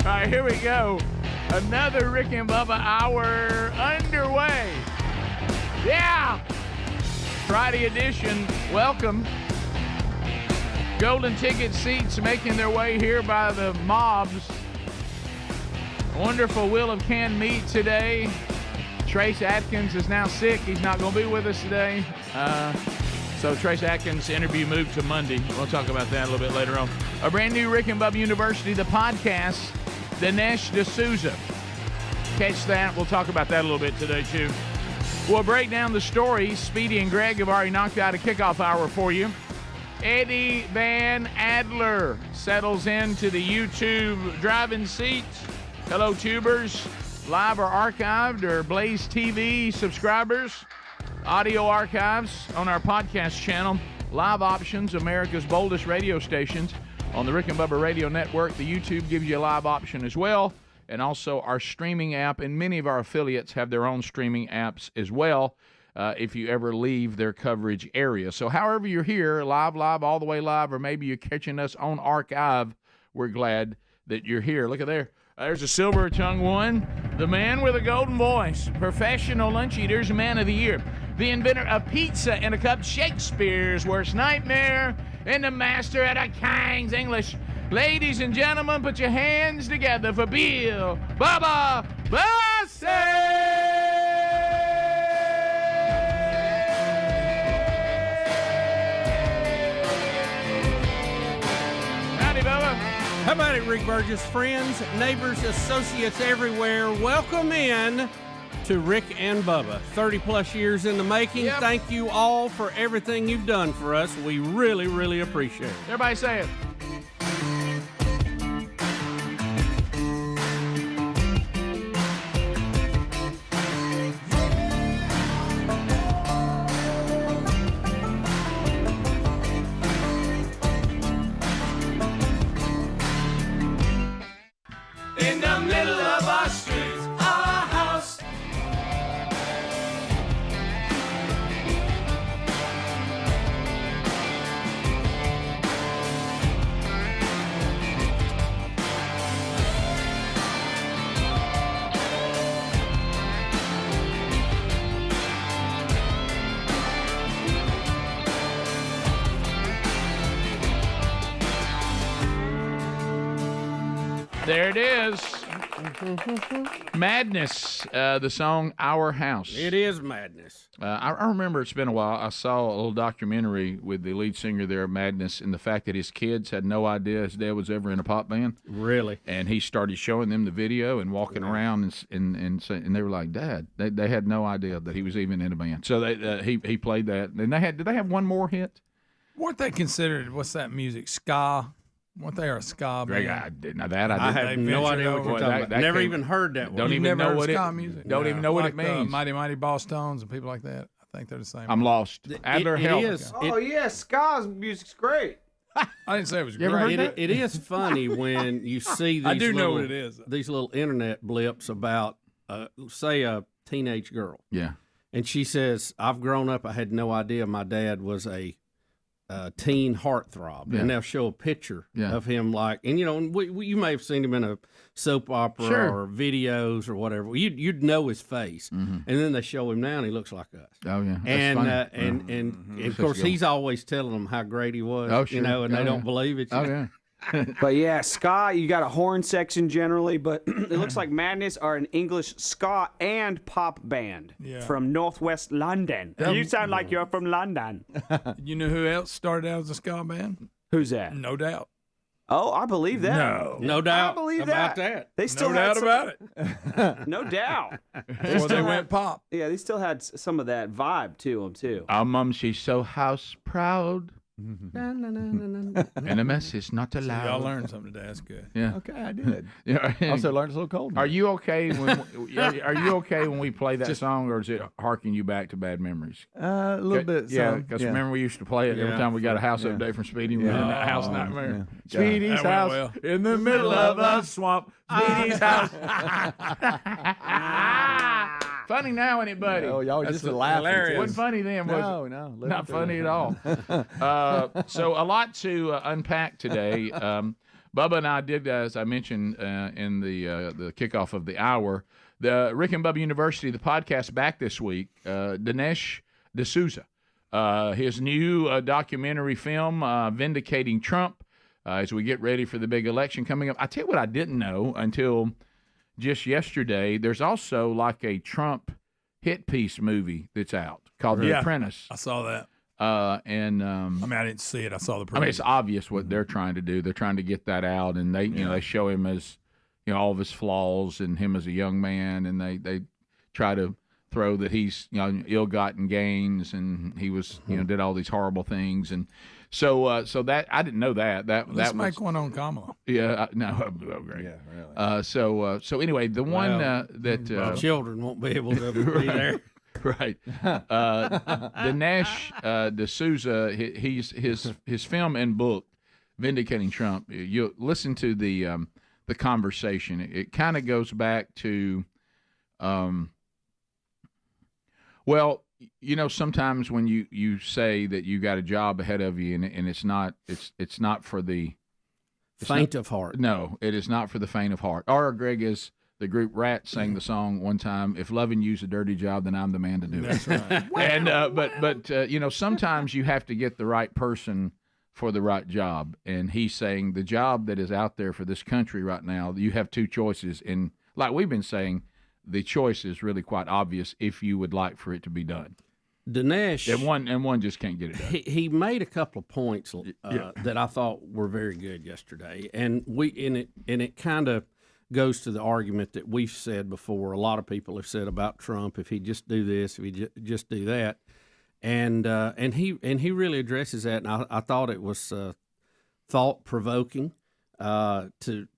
All right, here we go. Another Rick and Bubba hour underway. Yeah! Friday edition. Welcome. Golden ticket seats making their way here by the mobs. Wonderful wheel of canned meat today. Trace Atkins is now sick. He's not going to be with us today. So Trace Atkins' interview moved to Monday. We'll talk about that a little bit later on. A brand new Rick and Bubba University, the podcast, Dinesh D'Souza. Catch that. We'll talk about that a little bit today, too. We'll break down the story. Speedy and Greg have already knocked out a kickoff hour for you. Eddie Van Adler settles into the YouTube driving seat. Hello, tubers. Live or archived or Blaze TV subscribers. Audio archives on our podcast channel. Live options, America's boldest radio stations. On the Rick and Bubba Radio Network, the YouTube gives you a live option as well. And also our streaming app, and many of our affiliates have their own streaming apps as well if you ever leave their coverage area. So however you're here, live, all the way live, or maybe you're catching us on archive, we're glad that you're here. Look at there. There's a silver-tongued one. The man with a golden voice. Professional lunch eaters, man of the year. The inventor of pizza in a cup, Shakespeare's worst nightmare, and the master at a King's English. Ladies and gentlemen, put your hands together for Bill Bubba Bussey! Howdy, Bubba. How about it, Rick Burgess? Friends, neighbors, associates everywhere, welcome in to Rick and Bubba. 30-plus years in the making. Yep. Thank you all for everything you've done for us. We really, really appreciate it. Everybody say it. In the middle of our street, our house. There it is. Madness, the song Our House. It is madness. I remember it's been a while. I saw a little documentary with the lead singer there, Madness, and the fact that his kids had no idea his dad was ever in a pop band. Really? And he started showing them the video and walking around, and they were like, Dad, they had no idea that he was even in a band. So he played that. And did they have one more hit? Weren't they considered, what's that music, ska? Weren't they a ska Greg, band? I have no idea what you're talking about. Never even heard that one. Don't even know what ska music? Don't even know what it means. Mighty Mighty Boss Tones and people like that. I think they're the same. I'm lost. Adler, help. It is. Oh, yeah, ska's music's great. I didn't say it was You ever great. heard that? It is funny when you see these I do know little, what it is. These little internet blips about, say, a teenage girl. Yeah. And she says, I've grown up, I had no idea my dad was a teen heartthrob. Yeah. And they'll show a picture Yeah. of him like, and you may have seen him in a soap opera Sure. or videos or whatever. You'd know his face. And then they show him now and he looks like us. Oh, yeah. That's And funny. and of Such a course good one. he's always telling them how great he was. Oh, sure. And they don't believe it. Oh, yeah. But yeah, ska, you got a horn section generally, but it looks like Madness are an English ska and pop band from Northwest London. You sound like you're from London. You know who else started out as a ska band? Who's that? No Doubt. Oh, I believe that. No doubt I believe about that. They still No had doubt some- about it. No doubt. Before they went pop. Yeah, they still had some of that vibe to them too. Our mum, she's so house proud. And a mess is not allowed. Y'all learned something today. That's good. Yeah. Okay, I did. Yeah. Also learned it's a little cold. Are you okay when are you okay when we play that song, or is it harking you back to bad memories? A little bit. Yeah, some, because remember we used to play it every time we got a house update from Speedy. We were in that house nightmare. Yeah. Speedy's That went house well. in the middle of a swamp. Speedy's house. Funny now, ain't it, buddy? Oh, y'all That's just laughing. hilarious. Wasn't funny then, was No, it? no. Not funny at all. So a lot to unpack today. Bubba and I did, as I mentioned in the kickoff of the hour, the Rick and Bubba University, the podcast back this week, Dinesh D'Souza, his new documentary film, Vindicating Trump, as we get ready for the big election coming up. I tell you what I didn't know until just yesterday. There's also like a Trump hit piece movie that's out called The Apprentice. I saw that. And I mean, I didn't see it. I saw the preview. I mean, it's obvious what they're trying to do. They're trying to get that out, and they, you know, they show him as, you know, all of his flaws and him as a young man, and they try to throw that he's, you know, ill-gotten gains, and he was, you know, did all these horrible things, and so that I didn't know that. Let's That make was, one on Kamala. yeah, no, oh, great. Yeah, really. So anyway, the one that My children won't be able to be there. Right. Dinesh D'Souza, his film and book, Vindicating Trump. You listen to the conversation. It kind of goes back to, well, you know, sometimes when you say that you got a job ahead of you, and it's not for the Faint of heart. No, it is not for the faint of heart. Or Greg, is the group Rat sang the song one time, "If loving you's a dirty job, then I'm the man to do it." That's right. And but you know, sometimes you have to get the right person for the right job. And he's saying the job that is out there for this country right now, you have two choices. And like we've been saying, the choice is really quite obvious if you would like for it to be done. Dinesh, and one just can't get it done. He made a couple of points that I thought were very good yesterday, and it kind of goes to the argument that we've said before. A lot of people have said about Trump, if he just do this, if he just do that, and he really addresses that. And I thought it was thought provoking to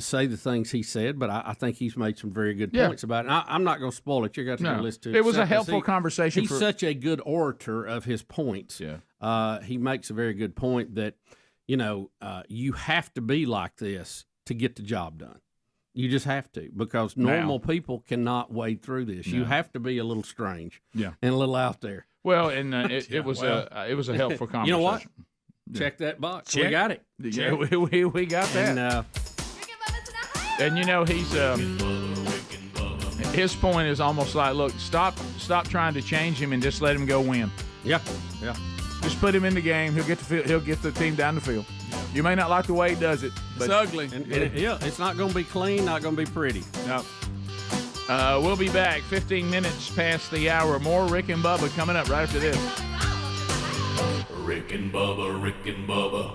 say the things he said, but I think he's made some very good points about it. And I'm not going to spoil it. You're going to go listen to it. It was a helpful conversation. He's such a good orator of his points. Yeah. He makes a very good point that, you know, you have to be like this to get the job done. You just have to, because normal people cannot wade through this. You have to be a little strange, and a little out there. Well, and it was a helpful conversation. You know what? Check that box. Check. We got it. Yeah, we got that. And you know, he's his point is almost like, look, stop trying to change him and just let him go win. Yeah. Just put him in the game. He'll get the team down the field. You may not like the way he does it, but It's ugly. It's not going to be clean, not going to be pretty. No. We'll be back 15 minutes past the hour. More Rick and Bubba coming up right after this. Rick and Bubba, Rick and Bubba.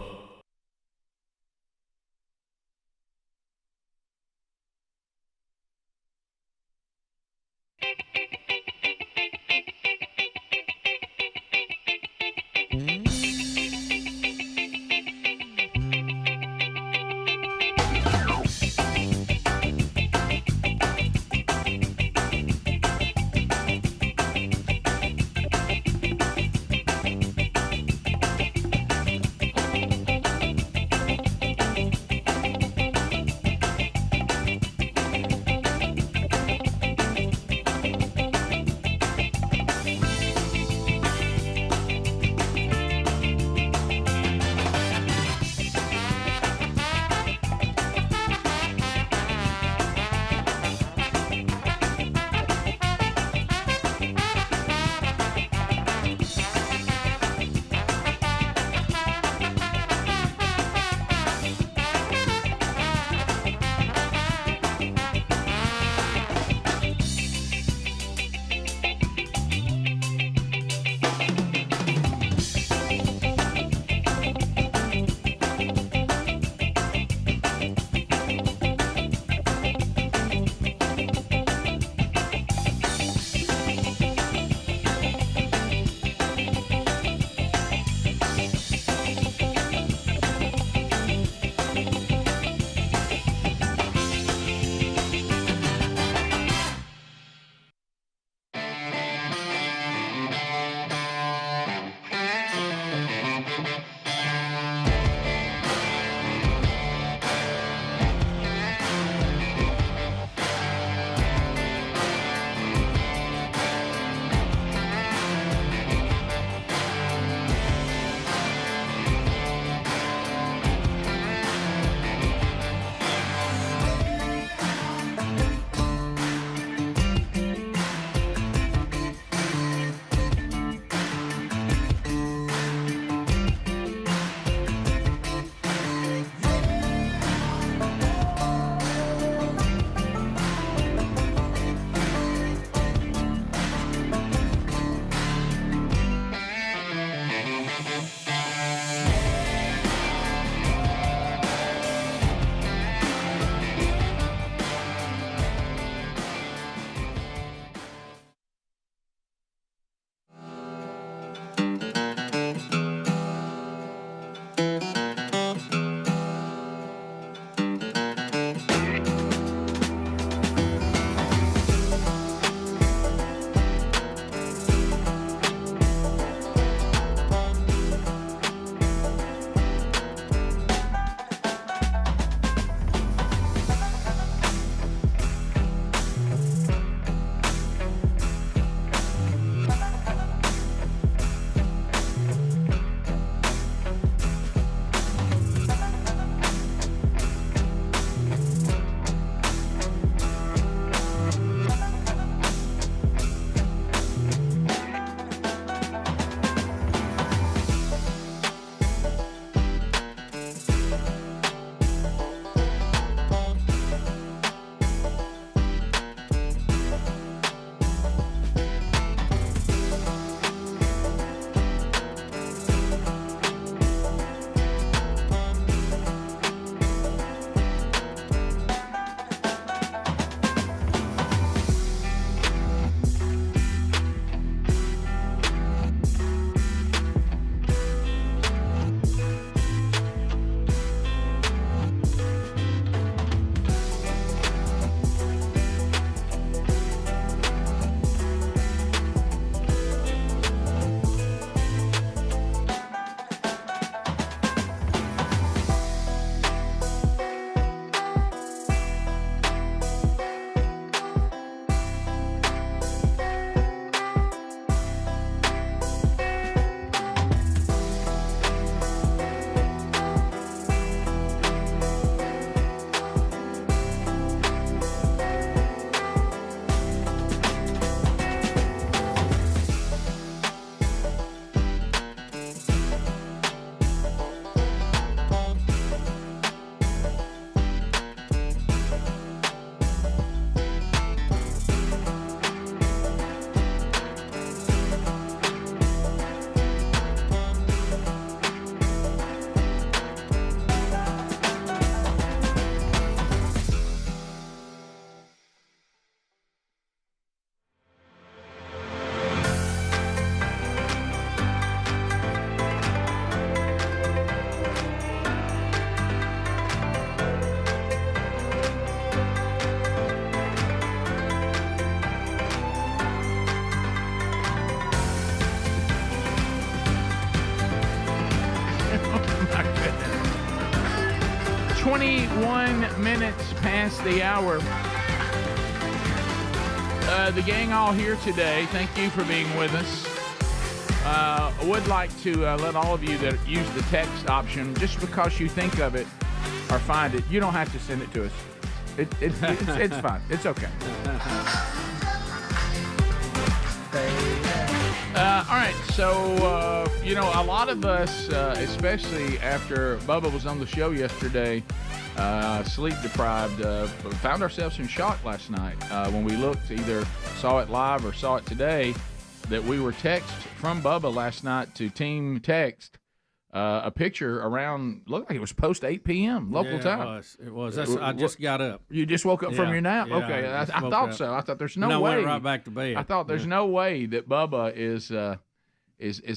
21 minutes past the hour. The gang all here today. Thank you for being with us. I would like to let all of you that use the text option, just because you think of it or find it, you don't have to send it to us. It's fine. It's okay. All right, so, a lot of us, especially after Bubba was on the show yesterday, sleep deprived, found ourselves in shock last night when we looked, either saw it live or saw it today, that we were text from Bubba last night to Team Text, a picture around, looked like it was post 8 p.m. local time. It was. I just got up. You just woke up from your nap? Yeah, okay, I thought so. I thought there's no way. I went right back to bed. I thought there's no way that Bubba is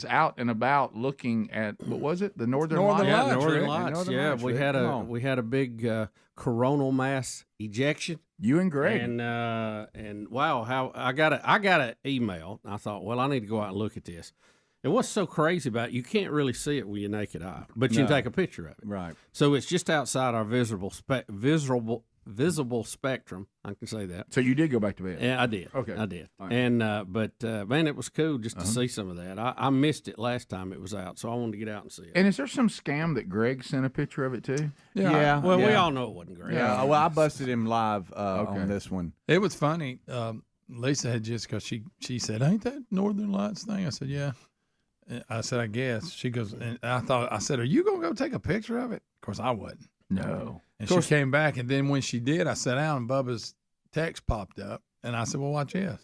out and about looking at, what was it? The Northern Lights? Yeah, Northern Northern Lights. Lights. Northern Lights, we had a big coronal mass ejection. You and Greg. And wow, how I got an email. I thought, well, I need to go out and look at this. And what's so crazy about it, you can't really see it with your naked eye, but you can take a picture of it. Right. So it's just outside our visible spectrum. I can say that. So you did go back to bed? Yeah, I did. Okay. I did. Right. And but man, it was cool just to see some of that. I missed it last time it was out, so I wanted to get out and see it. And is there some scam that Greg sent a picture of it too? Yeah. Well, we all know it wasn't Greg. Yeah. Well, I busted him live on this one. It was funny. Lisa had just, because she said, "Ain't that Northern Lights thing?" I said, "Yeah." I said, "I guess." She goes, and I said, "Are you gonna go take a picture of it?" Of course, I wasn't. No. And she came back, and then when she did, I sat down, and Bubba's text popped up, and I said, "Well, watch this."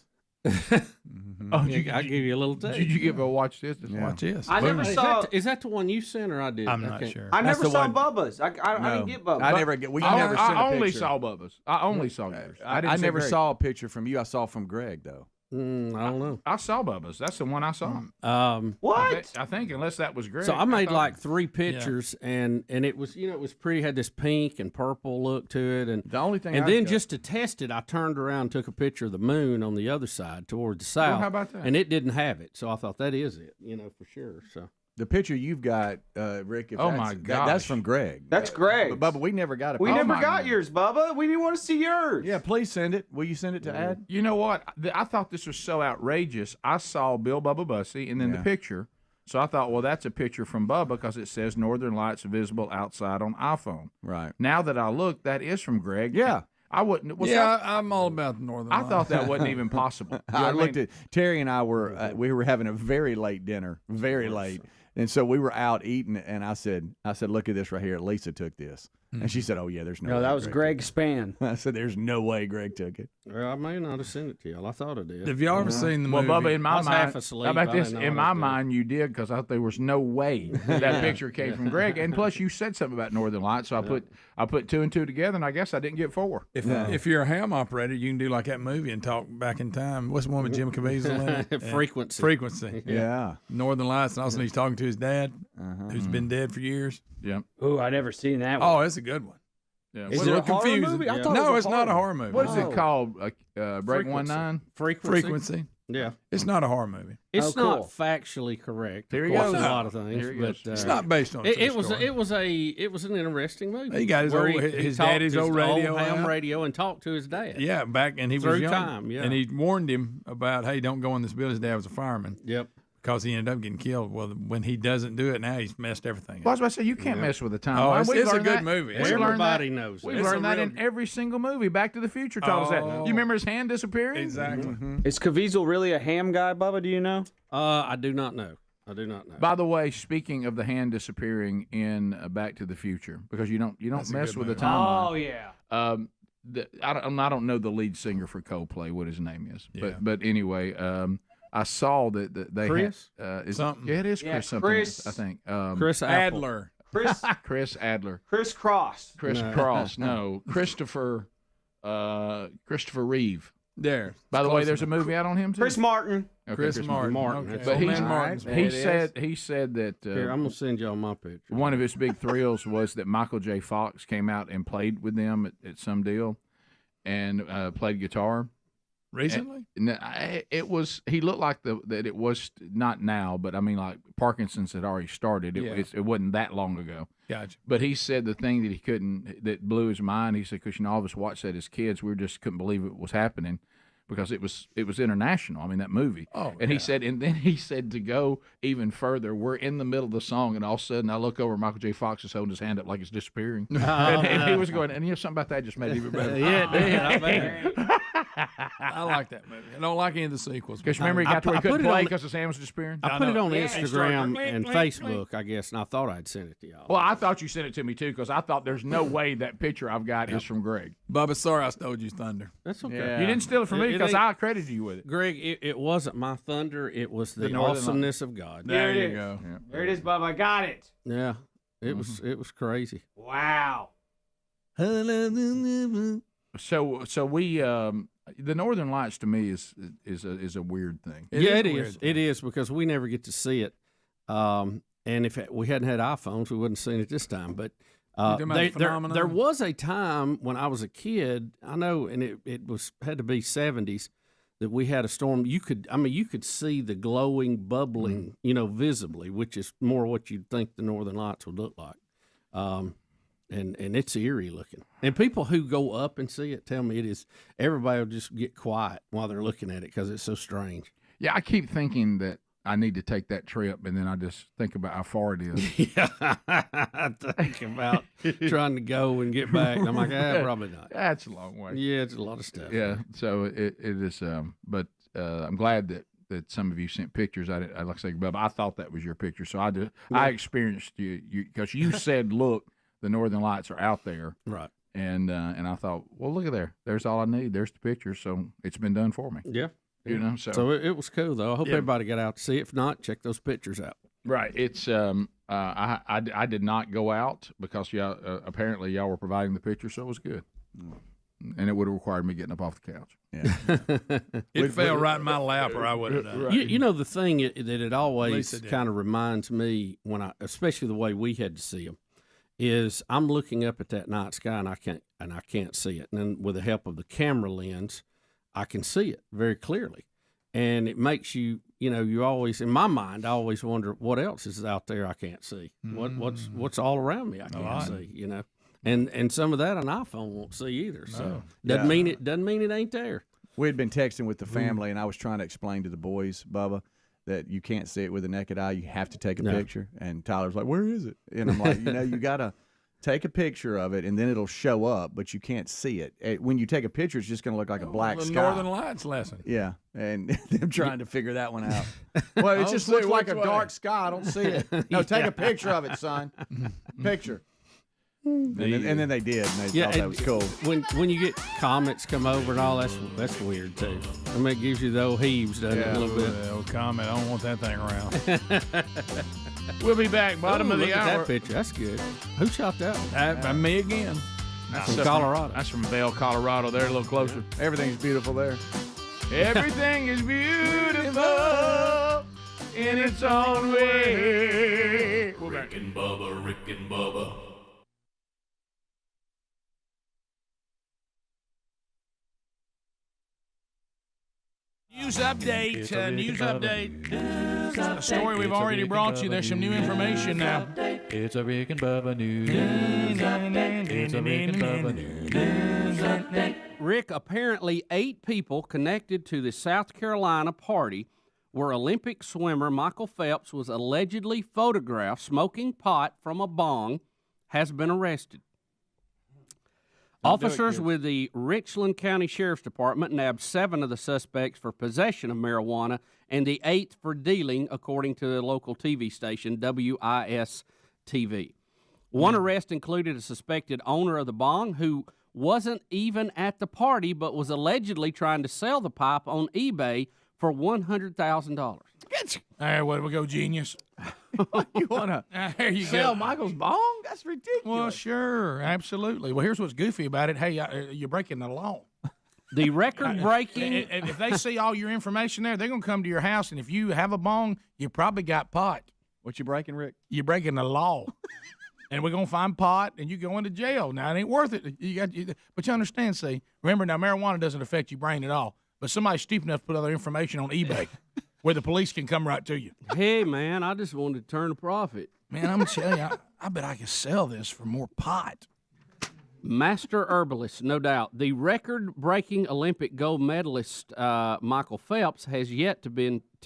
Oh, I gave you a little taste. Did you give a watch this? Watch this. I never saw. Is that the one you sent, or I did? I'm not sure. I never saw Bubba's. I didn't get Bubba's. I never get. We never sent a I only picture. saw Bubba's. I only saw yours. I never saw a picture from you. I saw from Greg though. I don't know. I saw Bubba's. That's the one I saw. What? I think unless that was Greg. So I made like 3 pictures, and it was it was pretty. Had this pink and purple look to it, and the only thing. And then just to test it, I turned around and took a picture of the moon on the other side toward the south. how about that? And it didn't have it, so I thought that is it, for sure. So the picture you've got, Rick. Oh, my gosh. That's from Greg. That's Greg. But Bubba, we never got it. We never got yours, Bubba. We didn't want to see yours. Yeah, please send it. Will you send it to Ad? You know what? I thought this was so outrageous. I saw Bill Bubba Bussy and then the picture. So I thought, well, that's a picture from Bubba because it says Northern Lights visible outside on iPhone. Right. Now that I look, that is from Greg. Yeah. I wouldn't. I'm all about the Northern Lights. I thought that wasn't even possible. You know I what looked mean? at Terry and I were we were having a very late dinner, very late. And so we were out eating, and I said, look at this right here. Lisa took this. And she said, oh, yeah, there's no way. No, that was Greg Span. I said, there's no way Greg took it. Well, I may not have sent it to y'all. I thought I did. Have y'all ever seen the Well, movie? Bubba, in my I was mind, half asleep. how about I this? didn't know In what I my did. mind, you did because I thought there was no way that picture came from Greg. And plus, you said something about Northern Lights, so I put 2 and 2 together, and I guess I didn't get 4. If you're a ham operator, you can do like that movie and talk back in time. What's the one with Jim Caviezel in it? Frequency. Frequency. Yeah. Northern Lights, and also he's talking to his dad, who's been dead for years. Yeah. Ooh, I never seen that one. Oh, it's a good one. Yeah. Is It's it a a little horror confusing. movie? I thought it No, was it's a not a horror horror movie. What is it called? Break 19? Frequency. Yeah. It's not a horror movie. It's cool. not factually correct. Here Of he course, goes. a lot of things, Here he but goes. It's not based on a true it was story. it was an interesting movie. He got his where old- his talked daddy's his old radio ham out. radio and talked to his dad. Yeah, back and he Through was young. time, yeah. And he warned him about, hey, don't go in this building. His dad was a fireman. Yep. Because he ended up getting killed. Well, when he doesn't do it now, he's messed everything up. Well, I was about to say, you can't mess with the timeline. Oh, it's We've a learned good that. movie. We've learned Everybody that. knows We've it. learned that in every single movie. Back to the Future taught us that. Oh. You remember his hand disappearing? Exactly. Is Caviezel really a ham guy, Bubba? Do you know? I do not know. I do not know. By the way, speaking of the hand disappearing in Back to the Future, because you don't That's a mess good with the movie. timeline. Oh yeah. I don't know the lead singer for Coldplay, what his name is, Yeah. but anyway, I saw that they Chris? had, Something. Yeah, it is Yeah, Chris something. Chris- I think Chris Apple. Adler. Chris Chris Adler, Chris Cross. Chris No. Cross, no, Christopher Reeve. There. By the way, Close there's a enough. movie out on him too. Chris Martin. Okay, Chris Martin. Martin. Okay. But Old he's Man Martin's he said that Here, I'm gonna send y'all my picture. one of his big thrills was that Michael J. Fox came out and played with them at some deal and played guitar. Recently? It was. He looked like that. It was not now, but I mean, like Parkinson's had already started. It wasn't that long ago. Gotcha. But he said the thing that he couldn't, that blew his mind. He said, because all of us watched that as kids, we just couldn't believe it was happening. Because it was international. I mean, that movie. Oh, and he said, and then he said to go even further. We're in the middle of the song, and all of a sudden I look over, Michael J. Fox is holding his hand up like it's disappearing, and he was going, and something about that just made it even better. Yeah, it did. I like that movie. I don't like any of the sequels. Because remember, he got to where he couldn't play because his hand was disappearing. I put it on Instagram and Facebook, I guess, and I thought I'd send it to y'all. Well, I thought you sent it to me too, because I thought there's no way that picture I've got is from Greg. Bubba, sorry I stole you thunder. That's okay. Yeah. You didn't steal it from me because I credited you with it. Greg, it wasn't my thunder. It was the awesomeness of God. There you go. Yeah. There it is, Bubba. I got it. Yeah, it was crazy. Wow. So we the Northern Lights to me is a weird thing. It is. It is because we never get to see it. And if we hadn't had iPhones, we wouldn't have seen it this time. But there was a time when I was a kid, I know, and it had to be 70s, that we had a storm. You could see the glowing, bubbling, visibly, which is more what you'd think the Northern Lights would look like. And it's eerie looking. And people who go up and see it tell me it is. Everybody will just get quiet while they're looking at it because it's so strange. Yeah, I keep thinking that I need to take that trip, and then I just think about how far it is. Yeah, I think about trying to go and get back. I'm like, probably not. That's a long way. Yeah, it's a lot of stuff. Yeah, so it is. But I'm glad that some of you sent pictures. I like I say, Bubba, I thought that was your picture, so I experienced you because you said, look, the Northern Lights are out there, right? And I thought, well, look at there. There's all I need. There's the picture. So it's been done for me. Yeah. So it was cool though. I hope everybody got out to see it. If not, check those pictures out. Right. It's I did not go out because y'all apparently y'all were providing the picture, so it was good. And it would have required me getting up off the couch. Yeah. It fell right in my lap, or I would have done. Right. You know the thing that it always kind of reminds me especially the way we had to see them, is I'm looking up at that night sky and I can't see it, and then with the help of the camera lens, I can see it very clearly, and it makes you you always, in my mind, I always wonder what else is out there I can't see. What's all around me I can't see. And some of that an iPhone won't see either. So doesn't mean it ain't there. We had been texting with the family, and I was trying to explain to the boys, Bubba, that you can't see it with the naked eye. You have to take a picture. And Tyler's like, "Where is it?" And I'm like, you gotta take a picture of it, and then it'll show up, but you can't see it. When you take a picture, it's just going to look like a black sky. Northern Lights lesson. Yeah, and them trying to figure that one out. Well, it just looks like a dark sky. I don't see it. No, take a picture of it, son. Picture. And then they did, and they thought that was cool. When you get comments come over and all, that's weird too. I mean, it gives you the old heaves, doesn't it, a little bit? The old comment. I don't want that thing around. We'll be back. Bottom of the look hour. At that picture. That's good. Who shot that? Me again. That's from Colorado. That's from Vail, Colorado. They're a little closer. Everything's beautiful there. Everything is beautiful in its own way. Rick and Bubba, Rick and Bubba. News update. A story we've already brought you. There's some new information now. It's a Rick and Bubba news update. It's a Rick and Bubba news update. Rick, apparently 8 people connected to the South Carolina party where Olympic swimmer Michael Phelps was allegedly photographed smoking pot from a bong has been arrested. Officers with the Richland County Sheriff's Department nabbed 7 of the suspects for possession of marijuana and the 8th for dealing, according to the local TV station WIS-TV. One arrest included a suspected owner of the bong who wasn't even at the party but was allegedly trying to sell the pipe on eBay for $100,000. All right, what do we go, genius? You want to sell Michael's bong? That's ridiculous. Well, sure, absolutely. Well, here's what's goofy about it. Hey, you're breaking the law. The record-breaking... If they see all your information there, they're going to come to your house, and if you have a bong, you probably got pot. What you breaking, Rick? You're breaking the law. And we're going to find pot, and you go into jail. Now, it ain't worth it. But you understand, see, remember, now, marijuana doesn't affect your brain at all. but somebody's stupid enough to put other information on eBay where the police can come right to you. Hey, man, I just wanted to turn a profit. Man, I'm going to tell you, I bet I could sell this for more pot. Master herbalist, no doubt. The record-breaking Olympic gold medalist Michael Phelps has yet to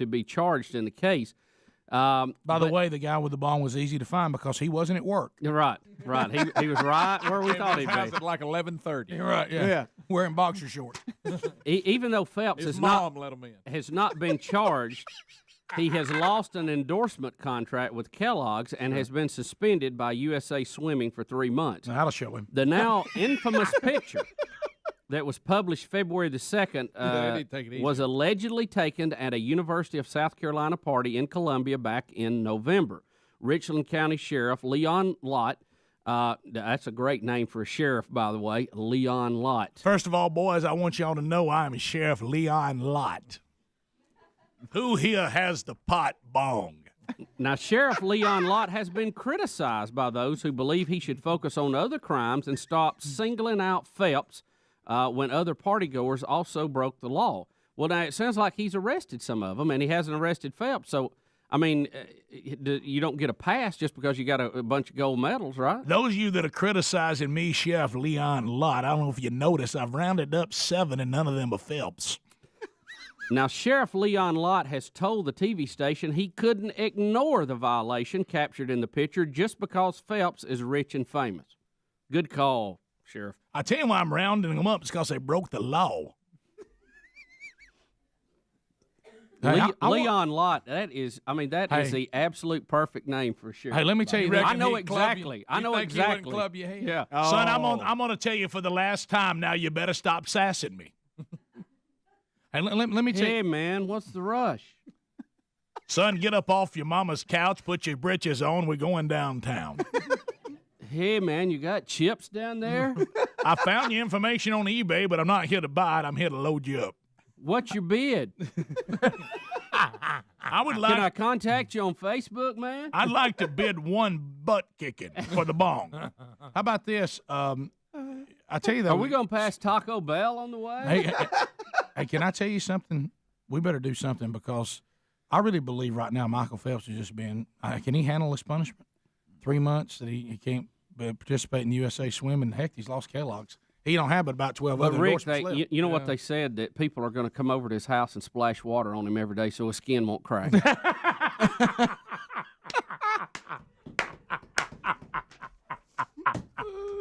be charged in the case. By the way, the guy with the bong was easy to find because he wasn't at work. Right. He was right where we thought he'd be. At like 11:30. You're right. Yeah. Wearing boxer shorts. Even though Phelps His has mom let him in. has not been charged, he has lost an endorsement contract with Kellogg's and has been suspended by USA Swimming for 3 months. Now, that'll show him. The now infamous picture that was published February the 2nd was allegedly taken at a University of South Carolina party in Columbia back in November. Richland County Sheriff Leon Lott, that's a great name for a sheriff, by the way, Leon Lott. First of all, boys, I want y'all to know I'm Sheriff Leon Lott. Who here has the pot bong? Now, Sheriff Leon Lott has been criticized by those who believe he should focus on other crimes and stop singling out Phelps when other partygoers also broke the law. Well, now, it sounds like he's arrested some of them, and he hasn't arrested Phelps. So, I mean, you don't get a pass just because you got a bunch of gold medals, right? Those of you that are criticizing me, Sheriff Leon Lott, I don't know if you noticed, I've rounded up 7, and none of them are Phelps. Now, Sheriff Leon Lott has told the TV station he couldn't ignore the violation captured in the picture just because Phelps is rich and famous. Good call, Sheriff. I tell you why I'm rounding them up. It's because they broke the law. Leon Lott, that is the absolute perfect name for sure. Hey, let me tell you, I know exactly. Club you hate? Yeah. Son, I'm gonna tell you for the last time now, you better stop sassing me. Hey, let me tell you. Hey, man, what's the rush? Son, get up off your mama's couch, put your britches on. We're going downtown. Hey, man, you got chips down there? I found your information on eBay, but I'm not here to buy it. I'm here to load you up. What's your bid? I would like. Can I contact you on Facebook, man? I'd like to bid one butt kicking for the bong. How about this? I tell you that. Are we going to pass Taco Bell on the way? Hey, can I tell you something? We better do something because I really believe right now Michael Phelps has just been. Can he handle this punishment? 3 months that he can't participate in USA Swimming. Heck, he's lost Kellogg's. He don't have but about 12 other endorsements left. You know what they said, that people are going to come over to his house and splash water on him every day so his skin won't crack.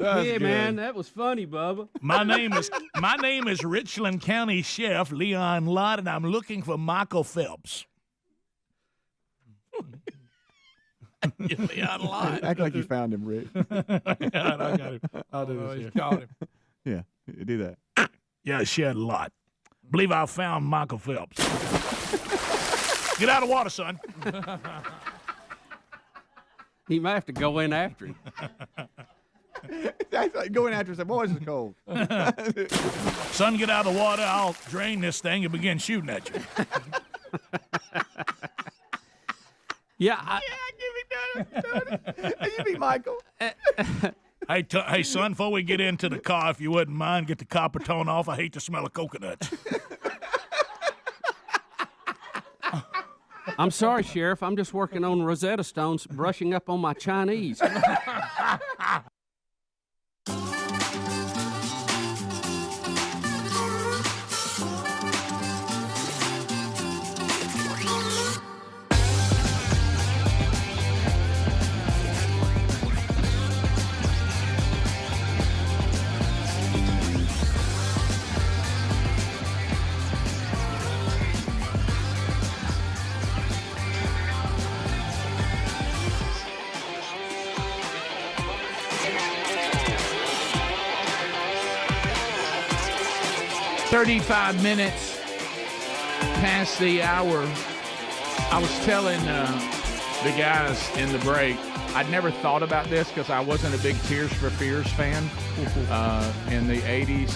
Yeah, man, that was funny, Bubba. My name is Richland County Sheriff Leon Lott, and I'm looking for Michael Phelps. Leon Lott. Act like you found him, Rick. Yeah, I got him. I'll do this. Called him. Yeah, do that. Yeah, Shed Lott. Believe I found Michael Phelps. Get out of the water, son. He might have to go in after him. That's like going after some boys is cold. Son, get out of the water. I'll drain this thing and begin shooting at you. Yeah, give me you be Michael. Hey, son, before we get into the car, if you wouldn't mind, get the copper tone off. I hate the smell of coconuts. I'm sorry, Sheriff. I'm just working on Rosetta Stones, brushing up on my Chinese. $35 minutes past the hour. I was telling the guys in the break, I'd never thought about this because I wasn't a big Tears for Fears fan in the 80s.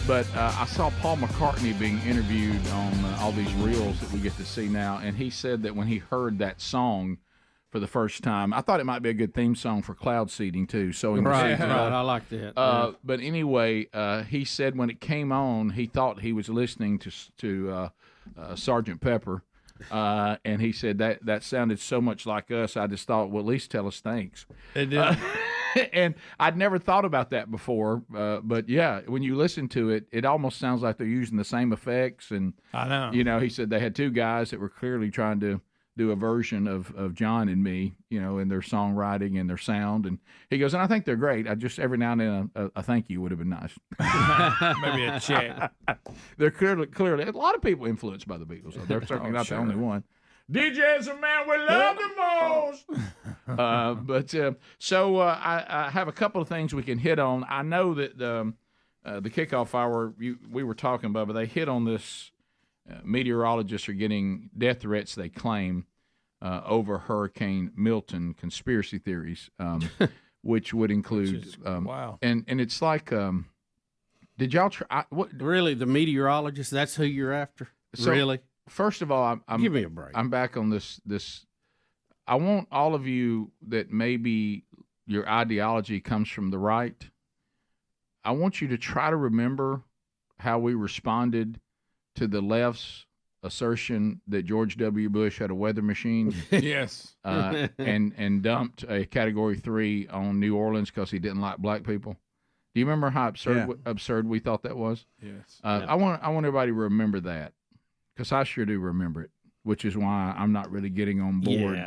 But I saw Paul McCartney being interviewed on all these reels that we get to see now. And he said that when he heard that song for the first time. I thought it might be a good theme song for cloud seeding too. So right, I like that. But anyway, he said when it came on, he thought he was listening to Sergeant Pepper, and he said that sounded so much like us. I just thought, well, at least tell us thanks. It did. And I'd never thought about that before, but yeah, when you listen to it, it almost sounds like they're using the same effects. And I know. You know, he said they had two guys that were clearly trying to do a version of John and me, you know, in their songwriting and their sound. And he goes, and I think they're great. I just every now and then a thank you would have been nice. Maybe a check. They're clearly a lot of people influenced by the Beatles. They're certainly not the only one. DJ's a man we love the most. So I have a couple of things we can hit on. I know that the kickoff hour, we were talking about, but they hit on this. Meteorologists are getting death threats, they claim, over Hurricane Milton conspiracy theories, which would include wow. And it's like, did y'all try? Really, the meteorologist? That's who you're after? So, really? First of all, I'm give me a break. I'm back on this. I want all of you that maybe your ideology comes from the right. I want you to try to remember how we responded to the left's assertion that George W. Bush had a weather machine. Yes. And dumped a Category 3 on New Orleans because he didn't like black people. Do you remember how absurd we thought that was? Yes. I want everybody to remember that, because I sure do remember it, which is why I'm not really getting on board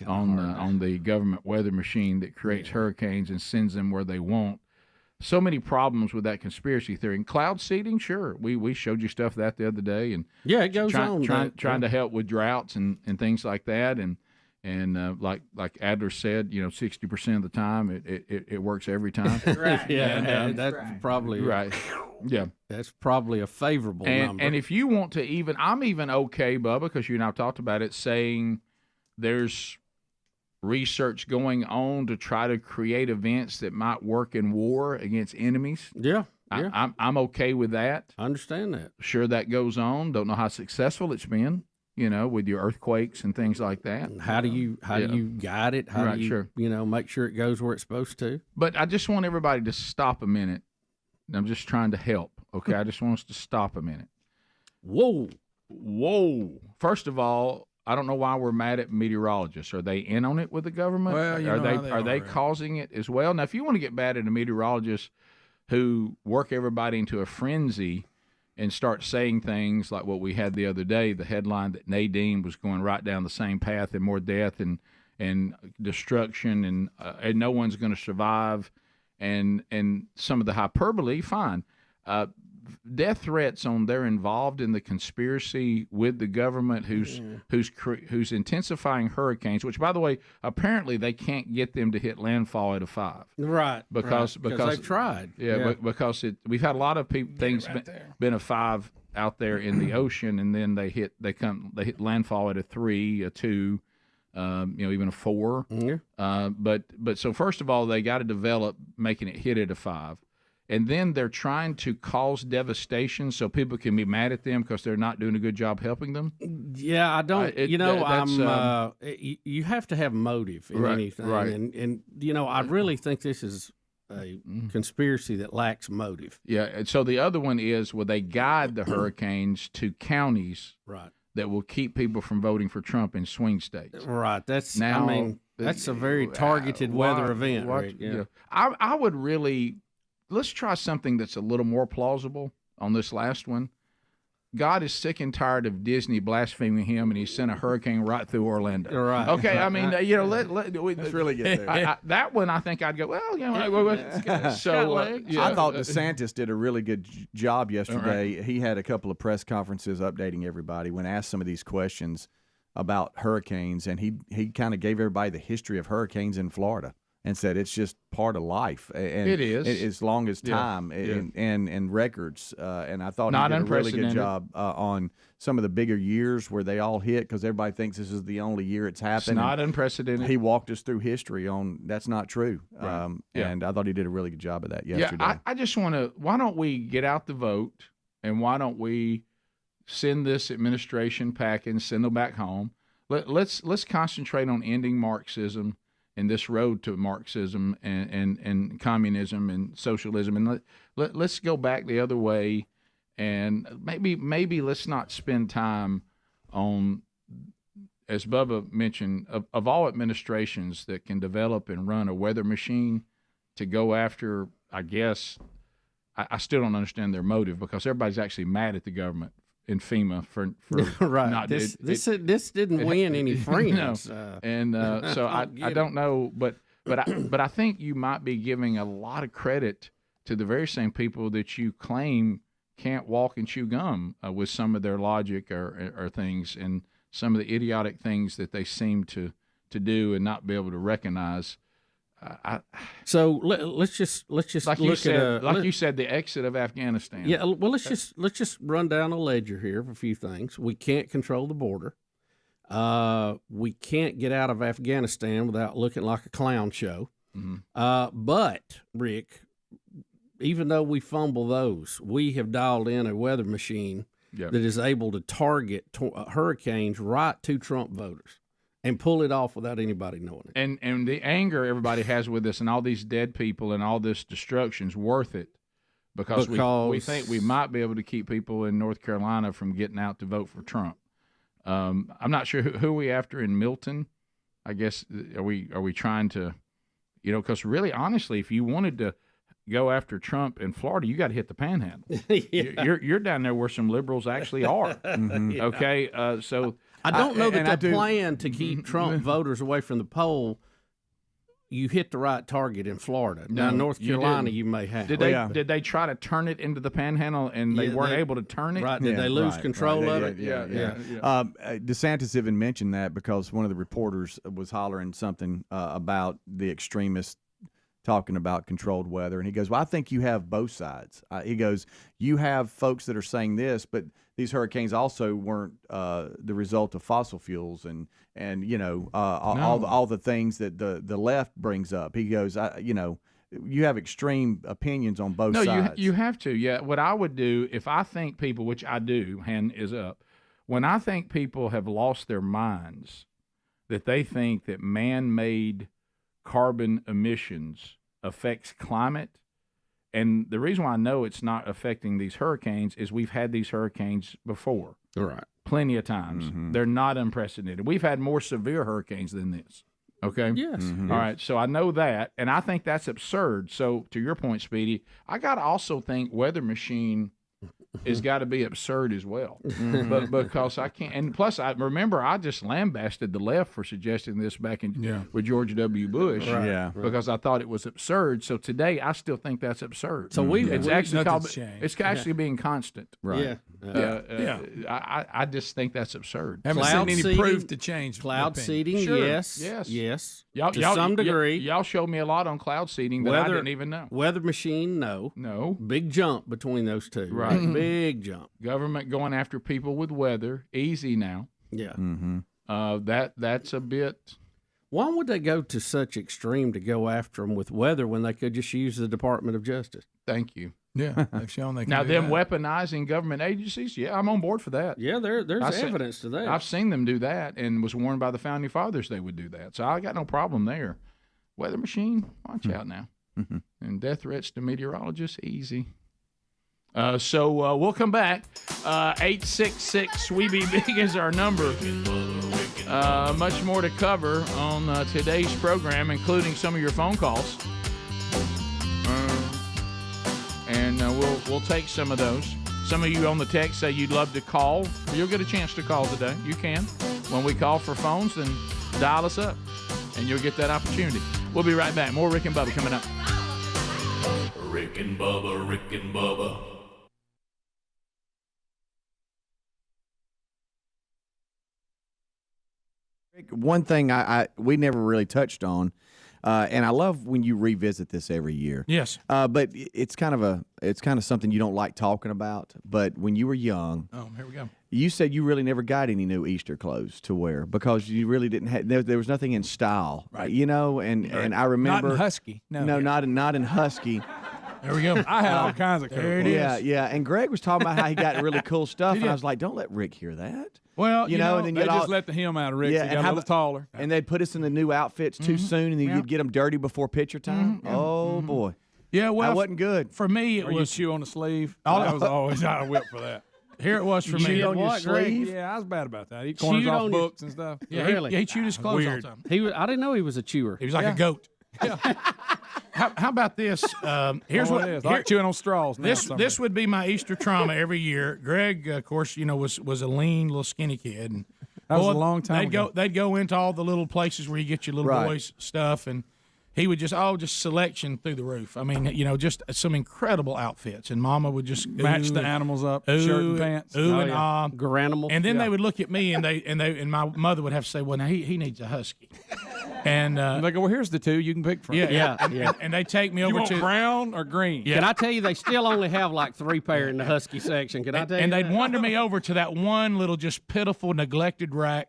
on the government weather machine that creates hurricanes and sends them where they want. So many problems with that conspiracy theory. And cloud seeding, sure. We showed you stuff that the other day, and it goes on. Trying to help with droughts and things like that, and like Adler said, 60% of the time it works every time. Right. That's probably right. Yeah, that's probably a favorable number. And if you want to I'm even okay, Bubba, because you and I talked about it, saying there's research going on to try to create events that might work in war against enemies. Yeah. I'm okay with that. I understand that. Sure, that goes on. Don't know how successful it's been, with your earthquakes and things like that. How do you guide it? How do you make sure it goes where it's supposed to? But I just want everybody to stop a minute. I'm just trying to help, okay? I just want us to stop a minute. Whoa. First of all, I don't know why we're mad at meteorologists. Are they in on it with the government? Well, are they causing it as well? Now, if you want to get bad at a meteorologist who work everybody into a frenzy and start saying things like what we had the other day, the headline that Nadine was going right down the same path and more death and destruction and no one's going to survive, and some of the hyperbole, fine. Death threats on they're involved in the conspiracy with the government who's intensifying hurricanes, which, by the way, apparently they can't get them to hit landfall at a 5. Right. Because they've tried. Because we've had a lot of things been a 5 out there in the ocean, and then they hit landfall at a 3, a 2, even a 4. But so first of all, they got to develop making it hit at a 5. And then they're trying to cause devastation so people can be mad at them because they're not doing a good job helping them. Yeah, I don't. You have to have motive in anything, right? And I really think this is a conspiracy that lacks motive. Yeah. And so the other one is, will they guide the hurricanes to counties, that will keep people from voting for Trump in swing states? Right. That's a very targeted weather event. I would really. Let's try something that's a little more plausible on this last one. God is sick and tired of Disney blaspheming him, and he sent a hurricane right through Orlando. Right. Okay, I mean, let's really get there. That one, I think I'd go, so I thought DeSantis did a really good job yesterday. Right. He had a couple of press conferences updating everybody when asked some of these questions about hurricanes, and he kind of gave everybody the history of hurricanes in Florida. And said it's just part of life. And it is. As long as time and records. And I thought he did a really good job on some of the bigger years where they all hit, because everybody thinks this is the only year it's happened. It's not unprecedented. He walked us through history on that's not true. Right. And I thought he did a really good job of that yesterday. Yeah, I just want to, why don't we get out the vote, and why don't we send this administration packing, send them back home? let's concentrate on ending Marxism and this road to Marxism and communism and socialism, and let's go back the other way, and maybe let's not spend time on, as Bubba mentioned, of all administrations that can develop and run a weather machine to go after, I guess, I still don't understand their motive, because everybody's actually mad at the government in FEMA for right. not, this didn't win any friends. No. And so I don't know, but I think you might be giving a lot of credit to the very same people that you claim can't walk and chew gum with some of their logic or things, and some of the idiotic things that they seem to do and not be able to recognize. So let's just like look you said, the exit of Afghanistan. Yeah, well, let's just run down a ledger here of a few things. We can't control the border. We can't get out of Afghanistan without looking like a clown show. Mm-hmm. But Rick, even though we fumble those, we have dialed in a weather machine that is able to target hurricanes right to Trump voters and pull it off without anybody knowing it. And the anger everybody has with us and all these dead people and all this destruction's worth it, because we think we might be able to keep people in North Carolina from getting out to vote for Trump. I'm not sure who are we after in Milton. I guess are we trying to, because really honestly, if you wanted to go after Trump in Florida, you got to hit the Panhandle. You're down there where some liberals actually are. Mm-hmm. Okay, so. I don't know that the plan to keep Trump voters away from the poll, you hit the right target in Florida. Now, North Carolina, you may have. Did they try to turn it into the Panhandle, and they weren't able to turn it? Right. Did they lose control of it? Yeah. DeSantis even mentioned that, because one of the reporters was hollering something about the extremists talking about controlled weather. And he goes, well, I think you have both sides. He goes, you have folks that are saying this, but these hurricanes also weren't the result of fossil fuels and all the things that the left brings up. He goes, you have extreme opinions on both sides. No, you have to. Yeah. What I would do if I think people, which I do, hand is up, when I think people have lost their minds, that they think that man-made carbon emissions affects climate. And the reason why I know it's not affecting these hurricanes is we've had these hurricanes before. Right. Plenty of times. Mm-hmm. They're not unprecedented. We've had more severe hurricanes than this. Okay? Yes. Mm-hmm. All right. So I know that, and I think that's absurd. So to your point, Speedy, I got to also think weather machine has got to be absurd as well. Mm-hmm. But because I can't, and plus I remember I just lambasted the left for suggesting this back in with George W. Bush, because I thought it was absurd. So today I still think that's absurd. So it's actually being constant. Right. I just think that's absurd. Haven't seen any proof to change cloud seeding. Sure. Yes. Y'all, to some degree. Y'all showed me a lot on cloud seeding that I didn't even know. Weather machine, no. Big jump between those two. Right. Big jump. Government going after people with weather, easy now. Yeah. Mm-hmm. That's a bit. Why would they go to such extreme to go after them with weather when they could just use the Department of Justice? Thank you. Yeah, they've shown they can now do them that. weaponizing government agencies. Yeah, I'm on board for that. Yeah, there's evidence to that. I've seen them do that, and was warned by the founding fathers they would do that. So I got no problem there. Weather machine, watch out now. Mm-hmm. And death threats to meteorologists, easy. So we'll come back. 866 We Be Big is our number. Much more to cover on today's program, including some of your phone calls. And we'll take some of those. Some of you on the text say you'd love to call. You'll get a chance to call today. You can. When we call for phones, then dial us up, and you'll get that opportunity. We'll be right back. More Rick and Bubba coming up. Rick and Bubba, Rick and Bubba. One thing we never really touched on, and I love when you revisit this every year. Yes. But it's kind of something you don't like talking about. But when you were young, here we go. You said you really never got any new Easter clothes to wear because you really didn't have. There was nothing in style, right? And I remember not in Husky. Not in Husky. There we go. I had all kinds of cool There it Yeah, is. yeah. And Greg was talking about how he got really cool stuff, and I was like, don't let Rick hear that. Well, you know, and then they you'd just all, let the hem out of Rick. Yeah, So he and got a how little taller. and they'd put us in the new outfits too soon, and then you'd get them dirty before picture time. Oh boy, Yeah, well, that wasn't good. for me, it Or you was chew on the sleeve. All- I was always out of whip for that. here. It was for me. Chewed on your What, Greg? sleeve? Yeah, I was bad about that. He corners Chewed off on your- books and stuff. Yeah, Really? he chewed his clothes Weird. all the time. I didn't know he was a chewer. He was like a goat. How about this? Here's Oh, what it is. here- Like chewing on straws. Now, this would be my Easter trauma every year. Greg, of course, was a lean, little skinny kid. And That was a long time ago. They'd go into all the little places where you get your little Right. boys stuff, and he would just selection through the roof. I mean, just some incredible outfits, and Mama would just match ooh the and- animals up, ooh, shirt and pants. ooh Oh, and yeah. ah. Garanimal. And then Yeah. they would look at me, and my mother would have to say, "Well, now he needs a husky." And And they go, well, here's the two you can pick from. yeah, Yeah. and they take me You over want to brown or green? Yeah. Can I tell you, they still only have like 3 pair in the husky section. Can I tell you? and they'd that? wander me over to that one little just pitiful neglected rack,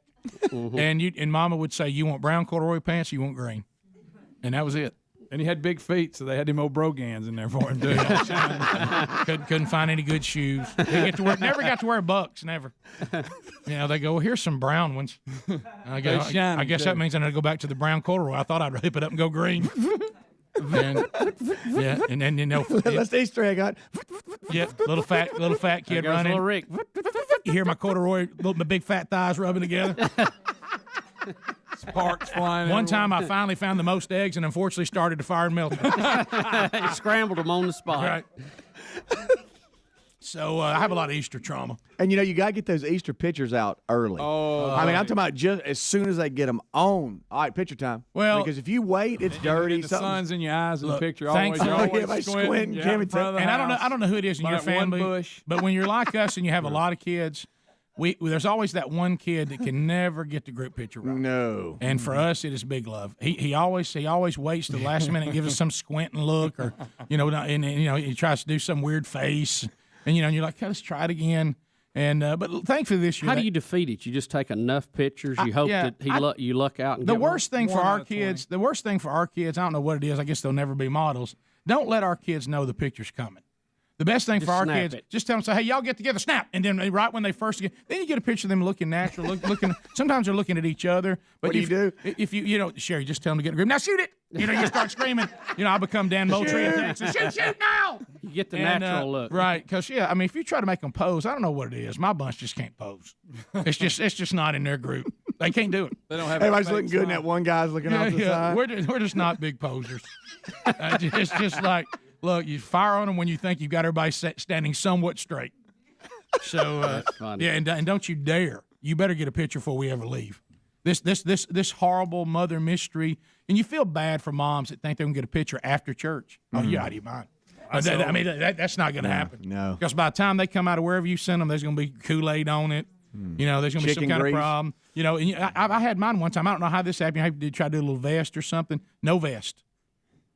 and Mama would say, "You want brown corduroy pants? Or you want green?" And that was it. And he had big feet, so they had them old brogans in there for him, too. couldn't find any good shoes. Never got to wear Bucks. Never. They go, well, here's some brown ones. I guess shiny, too. that means I need to go back to the brown corduroy. I thought I'd rip it up and go green. And then That's the Easter egg hunt. little fat There kid goes running. little Rick. You hear my corduroy, my big fat thighs rubbing together. Sparks flying. One everywhere. time I finally found the most eggs and unfortunately started to fire and melt them. Scrambled them on the spot. Right. So I have a lot of Easter trauma. And you got to get those Easter pictures out early. Oh, I mean, I'm talking about just as soon as they get them on. All right, picture time. Well, because if you wait, it's dirty. The something- sun's in your eyes in the Look, picture. Always, thankfully- you're always Everybody squinting, yeah, Jimmy, in front of the And house. I don't know who it is in By your that one family, bush. but when you're like us and you have a lot of kids, there's always that one kid that can never get the group picture right. No. And for us, it is Big Love. He always waits to the last minute and gives us some squinting look, or and he tries to do some weird face, and you're like, let's try it again. And but thankfully this year, How do you defeat it? You just take enough pictures. You hope that you luck out. And The get one? worst thing for our kids, I don't know what it is. I guess they'll never be models. Don't let our kids know the picture's coming. The best thing Just for our snap kids, it. just tell them, say, hey, y'all get together, snap. And then right when they first get, then you get a picture of them looking natural, looking. Sometimes they're looking at each other. But What do you do? If Sherry, just tell them to get in a group. Now shoot it. You start screaming. I become Dan Moultrie in Texas. Shoot now. You get the And, natural look. Right, because, if you try to make them pose, I don't know what it is. My bunch just can't pose. It's just not in their group. They can't do it. They don't have Everybody's fake looking good, and smile. that one guy's looking off the side. We're just not big posers. It's just like, look, you fire on them when you think you've got everybody standing somewhat straight. So, That's funny. and don't you dare. You better get a picture before we ever leave. This horrible mother mystery, and you feel bad for moms that think they can get a picture after church. Oh, you're out of your mind. That's not going to happen. No. Because by the time they come out of wherever you send them, there's going to be Kool-Aid on it. There's going to be some Chicken kind grease. of problem. I had mine one time. I don't know how this happened. I had to try to do a little vest or something. No vest.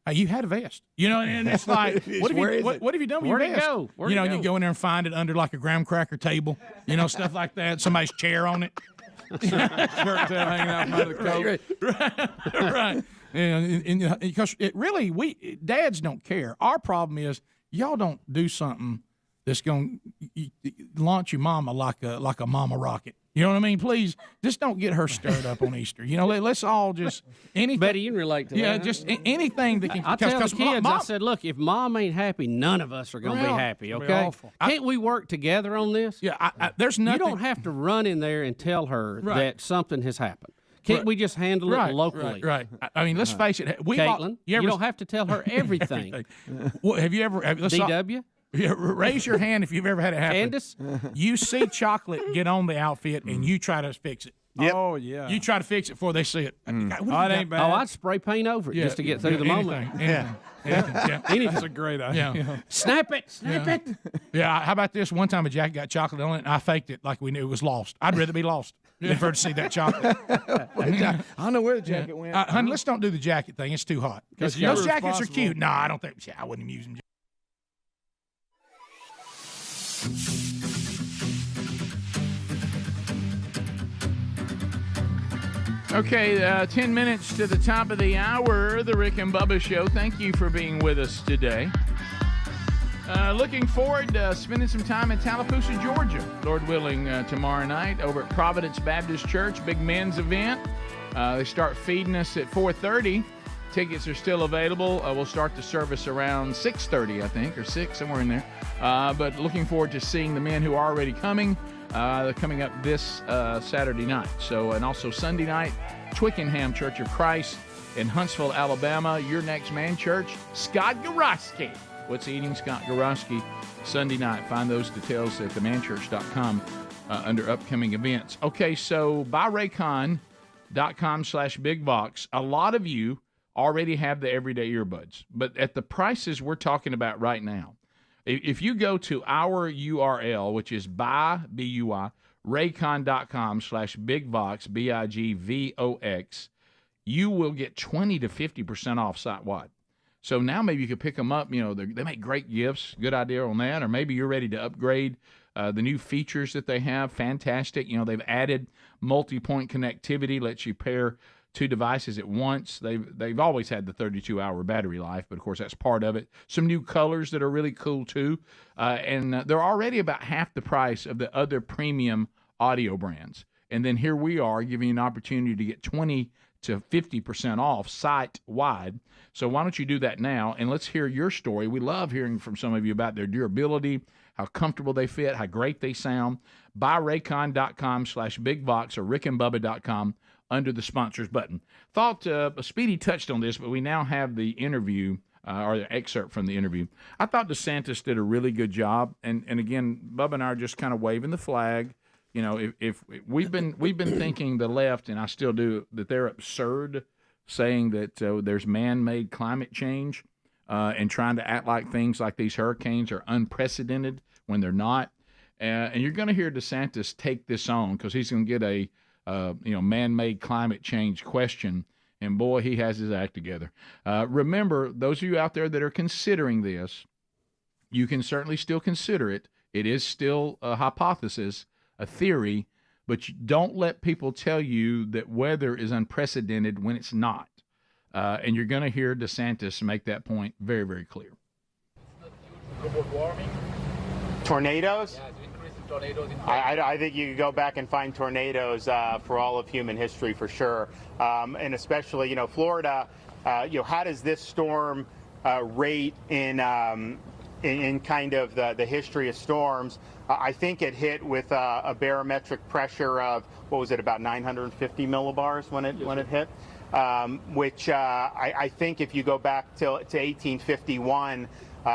You had a vest. And it's like, what have you done with Where'd your it vest? go? Where'd it You go? go in there and find it under like a graham cracker table, stuff like that. Somebody's chair on it. Shirt tail hanging out from under the coat. Right. And because dads don't care. Our problem is y'all don't do something that's going to launch your mama like a mama rocket. You know what I mean? Please, just don't get her stirred up on Easter. Let's all just anything. Betty, you can relate to that. Yeah, just anything that can. I tell the 'cause kids, mom- I said, look, if mom ain't happy, none of us are going to be Well, happy, it'll be okay? awful. Can't we work together on this? Yeah, there's nothing. You don't have to run in there and tell her Right. that something has happened. Can't we just handle it locally? Right. I mean, let's face it. Caitlin, you don't have to tell her everything. Well, have you ever? DW? Yeah, raise your hand if you've ever had it happen. Candace? You see chocolate get on the outfit and you try to fix it. Yep. Oh, yeah. You try to fix it before they see it. Oh, it ain't bad. Oh, I'd spray paint over it just to get through the moment. Anything. That's a great idea. Yeah. Snap it. Yeah. How about this? One time a jacket got chocolate on it, and I faked it like we knew it was lost. I'd rather be lost than for her to see that chocolate. I don't know where the jacket went. Honey, let's don't do the jacket thing. It's too hot. Because Those you're jackets are responsible. cute. No, I don't think. I wouldn't even use them. Okay, 10 minutes to the top of the hour, the Rick and Bubba Show. Thank you for being with us today. Looking forward to spending some time in Tallapoosa, Georgia, Lord willing, tomorrow night over at Providence Baptist Church, big men's event. They start feeding us at 4:30. Tickets are still available. We'll start the service around 6:30, I think, or 6, somewhere in there. But looking forward to seeing the men who are already coming. They're coming up this Saturday night. So, and also Sunday night, Twickenham Church of Christ in Huntsville, Alabama. Your Next Man Church, Scott Gorosky. What's Eating Scott Gorosky Sunday night. Find those details at themanchurch.com under upcoming events. Okay, so buyraycon.com/bigbox. A lot of you already have the everyday earbuds, but at the prices we're talking about right now, if you go to our URL, which is buy, raycon.com/bigvox, BIGVOX, you will get 20 to 50% off site-wide. So now maybe you could pick them up. You know, they make great gifts. Good idea on that. Or maybe you're ready to upgrade the new features that they have. Fantastic. You know, they've added multi-point connectivity, lets you pair two devices at once. They've always had the 32-hour battery life, but of course that's part of it. Some new colors that are really cool too. And they're already about half the price of the other premium audio brands. And then here we are giving you an opportunity to get 20 to 50% off site-wide. So why don't you do that now, and let's hear your story. We love hearing from some of you about their durability, how comfortable they fit, how great they sound. Buyraycon.com/bigvox or rickandbubba.com under the sponsors button. Thought Speedy touched on this, but we now have the interview or the excerpt from the interview. I thought DeSantis did a really good job, and again, Bubba and I are just kind of waving the flag. You know, if we've been thinking the left, and I still do, that they're absurd, saying that there's man-made climate change and trying to act like things like these hurricanes are unprecedented when they're not. And you're going to hear DeSantis take this on because he's going to get a man-made climate change question, and boy, he has his act together. Remember, those of you out there that are considering this, you can certainly still consider it. It is still a hypothesis, a theory, but you don't let people tell you that weather is unprecedented when it's not. And you're going to hear DeSantis make that point very, very clear. Global warming. Tornadoes? Yeah, to increase the tornadoes. I think you could go back and find tornadoes for all of human history for sure. And especially, Florida, how does this storm rate in kind of the history of storms? I think it hit with a barometric pressure of, what was it, about 950 millibars when it hit, which I think if you go back to 1851,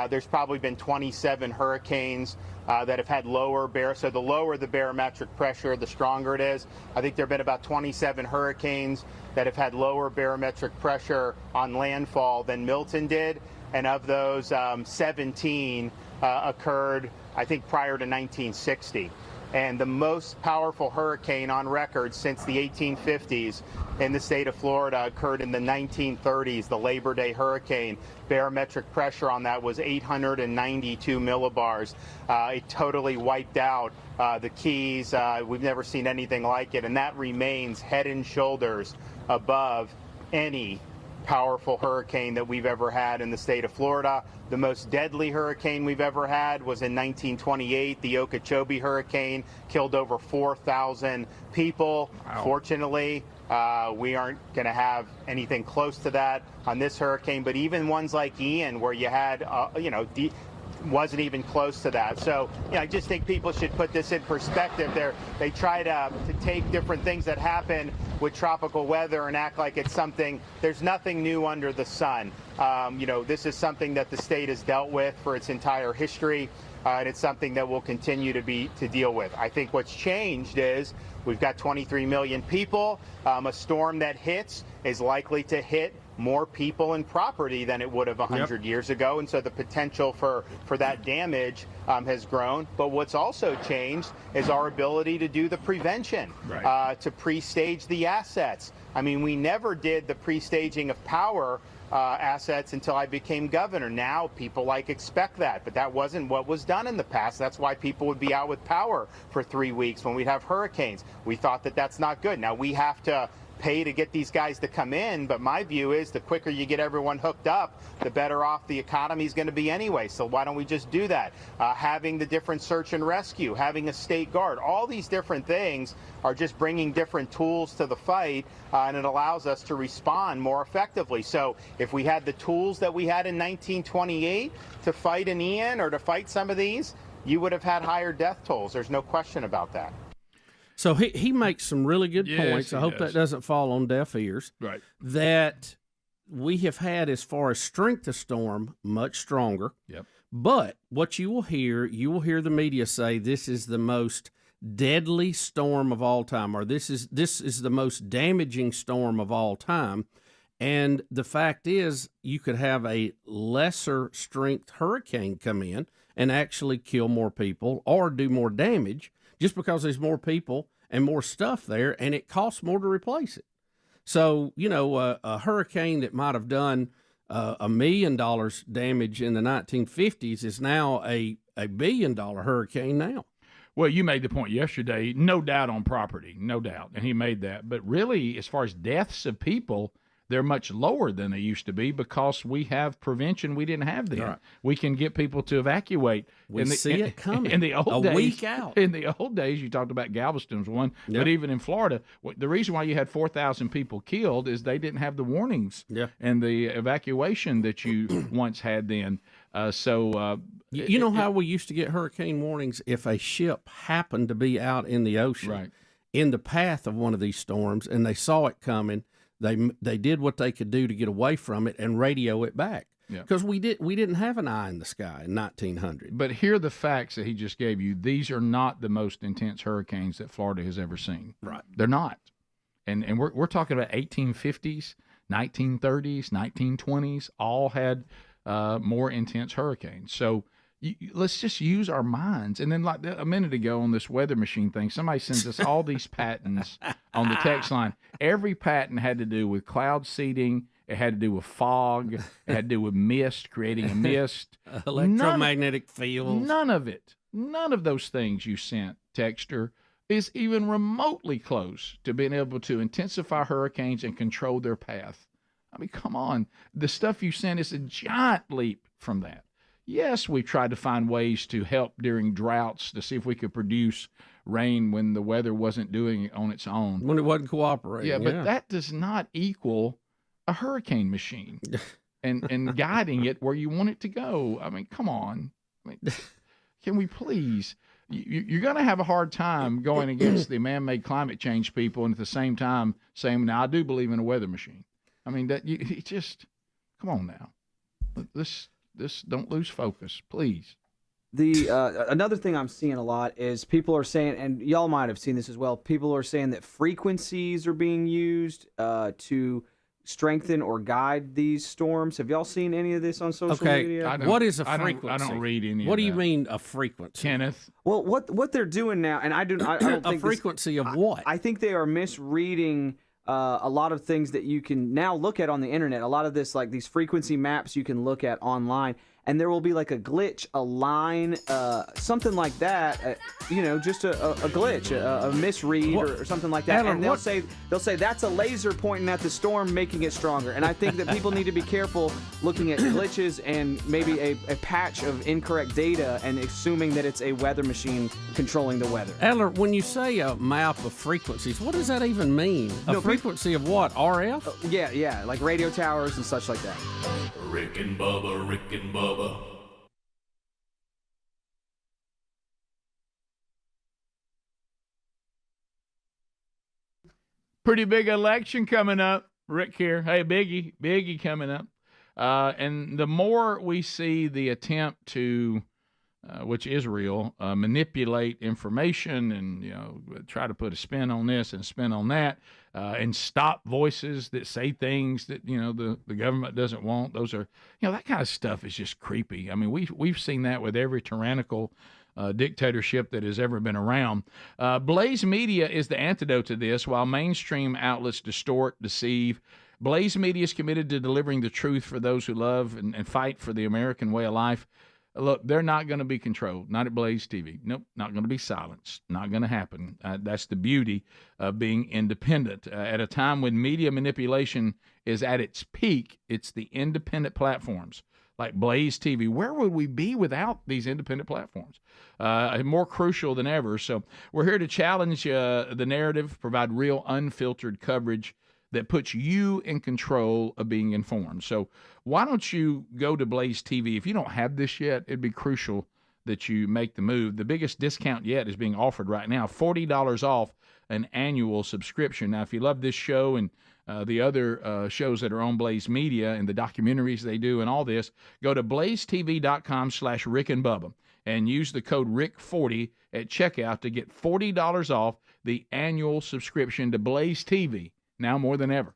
there's probably been 27 hurricanes that have had lower so the lower the barometric pressure, the stronger it is. I think there have been about 27 hurricanes that have had lower barometric pressure on landfall than Milton did. And of those, 17 occurred, I think, prior to 1960. And the most powerful hurricane on record since the 1850s in the state of Florida occurred in the 1930s, the Labor Day hurricane. Barometric pressure on that was 892 millibars. It totally wiped out the Keys. We've never seen anything like it, and that remains head and shoulders above any powerful hurricane that we've ever had in the state of Florida. The most deadly hurricane we've ever had was in 1928, the Okeechobee hurricane, killed over 4,000 people. Wow. Fortunately, we aren't going to have anything close to that on this hurricane, but even ones like Ian, where you had, wasn't even close to that. So, I just think people should put this in perspective. They try to take different things that happen with tropical weather and act like it's something. There's nothing new under the sun. This is something that the state has dealt with for its entire history, and it's something that we'll continue to deal with. I think what's changed is we've got 23 million people. A storm that hits is likely to hit more people and property than it would have 100 years ago, and so the potential for that damage has grown. But what's also changed is our ability to do the prevention, to pre-stage the assets. I mean, we never did the pre-staging of power assets until I became governor. Now people expect that, but that wasn't what was done in the past. That's why people would be out with power for 3 weeks when we'd have hurricanes. We thought that that's not good. Now we have to pay to get these guys to come in, but my view is the quicker you get everyone hooked up, the better off the economy is going to be anyway. So why don't we just do that? Having the different search and rescue, having a state guard, all these different things are just bringing different tools to the fight, and it allows us to respond more effectively. So if we had the tools that we had in 1928 to fight an Ian or to fight some of these, you would have had higher death tolls. There's no question about that. So he makes some really good points. I hope that doesn't fall on deaf ears. Right. That we have had, as far as strength of storm, much stronger. Yep. But what you will hear the media say this is the most deadly storm of all time, or this is the most damaging storm of all time. And the fact is, you could have a lesser strength hurricane come in and actually kill more people or do more damage just because there's more people and more stuff there, and it costs more to replace it. So, a hurricane that might have done $1 million damage in the 1950s is now a $1 billion hurricane now. Well, you made the point yesterday, no doubt on property, no doubt, and he made that. But really, as far as deaths of people, they're much lower than they used to be because we have prevention we didn't have then. Right. We can get people to evacuate. We see it coming. In the old days, week out. In the old days, you talked about Galveston's one, but even in Florida, the reason why you had 4,000 people killed is they didn't have the warnings and the evacuation that you once had then. You know how we used to get hurricane warnings if a ship happened to be out in the ocean in the path of one of these storms and they saw it coming. They did what they could do to get away from it and radio it back because we didn't have an eye in the sky in 1900. But here are the facts that he just gave you. These are not the most intense hurricanes that Florida has ever seen. Right, they're not. And we're talking about 1850s, 1930s, 1920s. All had more intense hurricanes. So let's just use our minds. And then, like a minute ago on this weather machine thing, somebody sends us all these patents on the text line. Every patent had to do with cloud seeding. It had to do with fog. It had to do with mist, creating a mist. Electromagnetic fields. None of it. None of those things you sent, Texter, is even remotely close to being able to intensify hurricanes and control their path. I mean, come on. The stuff you sent is a giant leap from that. Yes, we tried to find ways to help during droughts to see if we could produce rain when the weather wasn't doing it on its own. When it wasn't cooperating. Yeah, but that does not equal a hurricane machine and guiding it where you want it to go. I mean, come on. I mean, can we please? You're going to have a hard time going against the man-made climate change people and at the same time saying, now, I do believe in a weather machine. I mean, come on now. This don't lose focus, please. Another thing I'm seeing a lot is people are saying, and y'all might have seen this as well, people are saying that frequencies are being used to strengthen or guide these storms. Have y'all seen any of this on social media? What is a frequency? I don't read any What of do you that. mean a frequency? Kenneth? Well, what they're doing now, and I don't think a frequency of what? I think they are misreading a lot of things that you can now look at on the internet. A lot of this, like these frequency maps you can look at online, and there will be like a glitch, a line, something like that, just a glitch, a misread or something like that. Alan, and they'll say that's a laser pointing at the storm, making it stronger. And I think that people need to be careful looking at glitches and maybe a patch of incorrect data and assuming that it's a weather machine controlling the weather. Adler, when you say a map of frequencies, what does that even mean? A frequency of what? RF? Yeah, like radio towers and such like that. Rick and Bubba, Rick and Bubba. Pretty big election coming up. Rick here. Hey, Biggie coming up. And the more we see the attempt to, which is real, manipulate information and try to put a spin on this and a spin on that, and stop voices that say things that the government doesn't want. Those are that kind of stuff is just creepy. I mean, we've seen that with every tyrannical dictatorship that has ever been around. Blaze Media is the antidote to this. While mainstream outlets distort, deceive, Blaze Media is committed to delivering the truth for those who love and fight for the American way of life. Look, they're not going to be controlled. Not at Blaze TV. Nope, not going to be silenced. Not going to happen. That's the beauty of being independent. At a time when media manipulation is at its peak, it's the independent platforms like Blaze TV. Where would we be without these independent platforms? More crucial than ever. So we're here to challenge the narrative, provide real unfiltered coverage that puts you in control of being informed. So why don't you go to Blaze TV? If you don't have this yet, it'd be crucial that you make the move. The biggest discount yet is being offered right now, $40 off an annual subscription. Now, if you love this show and the other shows that are on Blaze Media and the documentaries they do and all this, go to blazetv.com/Rick and Bubba and use the code RICK40 at checkout to get $40 off the annual subscription to Blaze TV, now more than ever.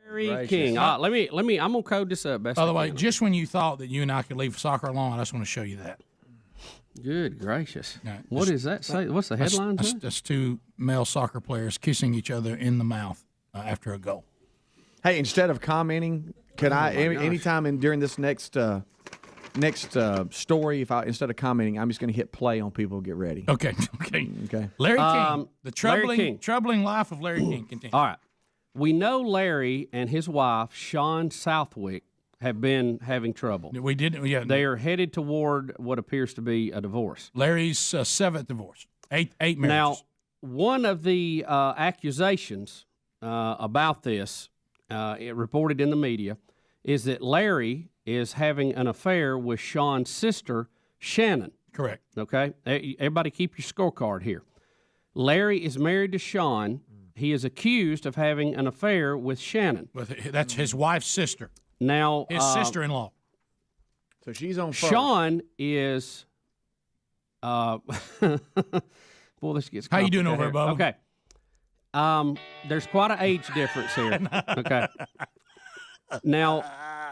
Larry King. Let me. I'm gonna code this up. By the way, just when you thought that you and I could leave soccer alone, I just want to show you that. Good gracious! What does that say? What's the headline? That's two male soccer players kissing each other in the mouth after a goal. Hey, instead of commenting, could anytime during this next story, instead of commenting, I'm just going to hit play on people. Get ready. Okay. Larry King, the troubling life of Larry King continues. All right. We know Larry and his wife, Sean Southwick, have been having trouble. We did. Yeah. They are headed toward what appears to be a divorce. Larry's seventh divorce. Eight marriages. Now, one of the accusations about this, it reported in the media, is that Larry is having an affair with Sean's sister, Shannon. Correct. Okay? Everybody keep your scorecard here. Larry is married to Sean. He is accused of having an affair with Shannon. That's his wife's sister. Now, his sister-in-law. So she's on first. Sean is. Boy, this gets complicated. How you doing over there, Bubba? Okay. There's quite an age difference here. Okay. Now,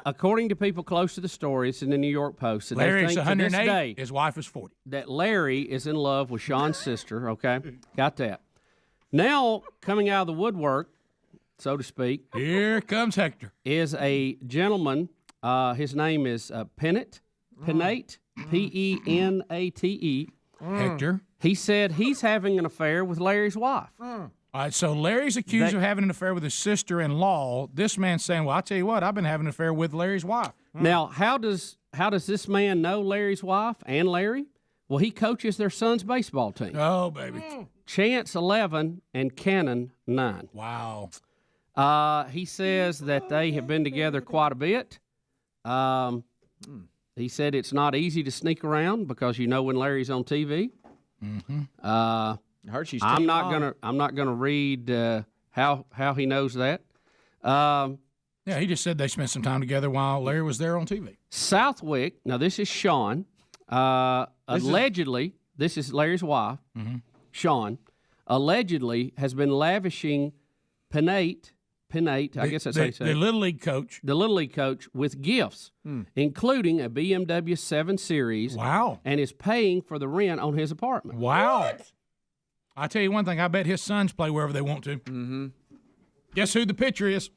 according to people close to the story, it's in the New York Post. And Larry's they think 108. To this day, his wife is 40. that Larry is in love with Sean's sister. Okay, got that. Now, coming out of the woodwork, so to speak, here comes Hector. Is a gentleman. His name is Penate, Penate, Penate. Hector. He said he's having an affair with Larry's wife. All right, so Larry's accused of having an affair with his sister-in-law. This man's saying, well, I'll tell you what, I've been having an affair with Larry's wife. Now, how does this man know Larry's wife and Larry? Well, he coaches their son's baseball team. Oh, baby. Chance 11 and Cannon 9. Wow. He says that they have been together quite a bit. He said it's not easy to sneak around because you know when Larry's on TV. Mm-hmm. I heard she's. I'm not gonna read how he knows that. Yeah, he just said they spent some time together while Larry was there on TV. Southwick. Now this is Sean. Allegedly, this is Larry's wife. Mm-hmm. Sean allegedly has been lavishing Penate, I guess that's how you say it. The Little League coach. The Little League coach with gifts, including a BMW 7 Series. Wow. And is paying for the rent on his apartment. Wow. What? I tell you one thing, I bet his sons play wherever they want to. Mm-hmm. Guess who the pitcher is?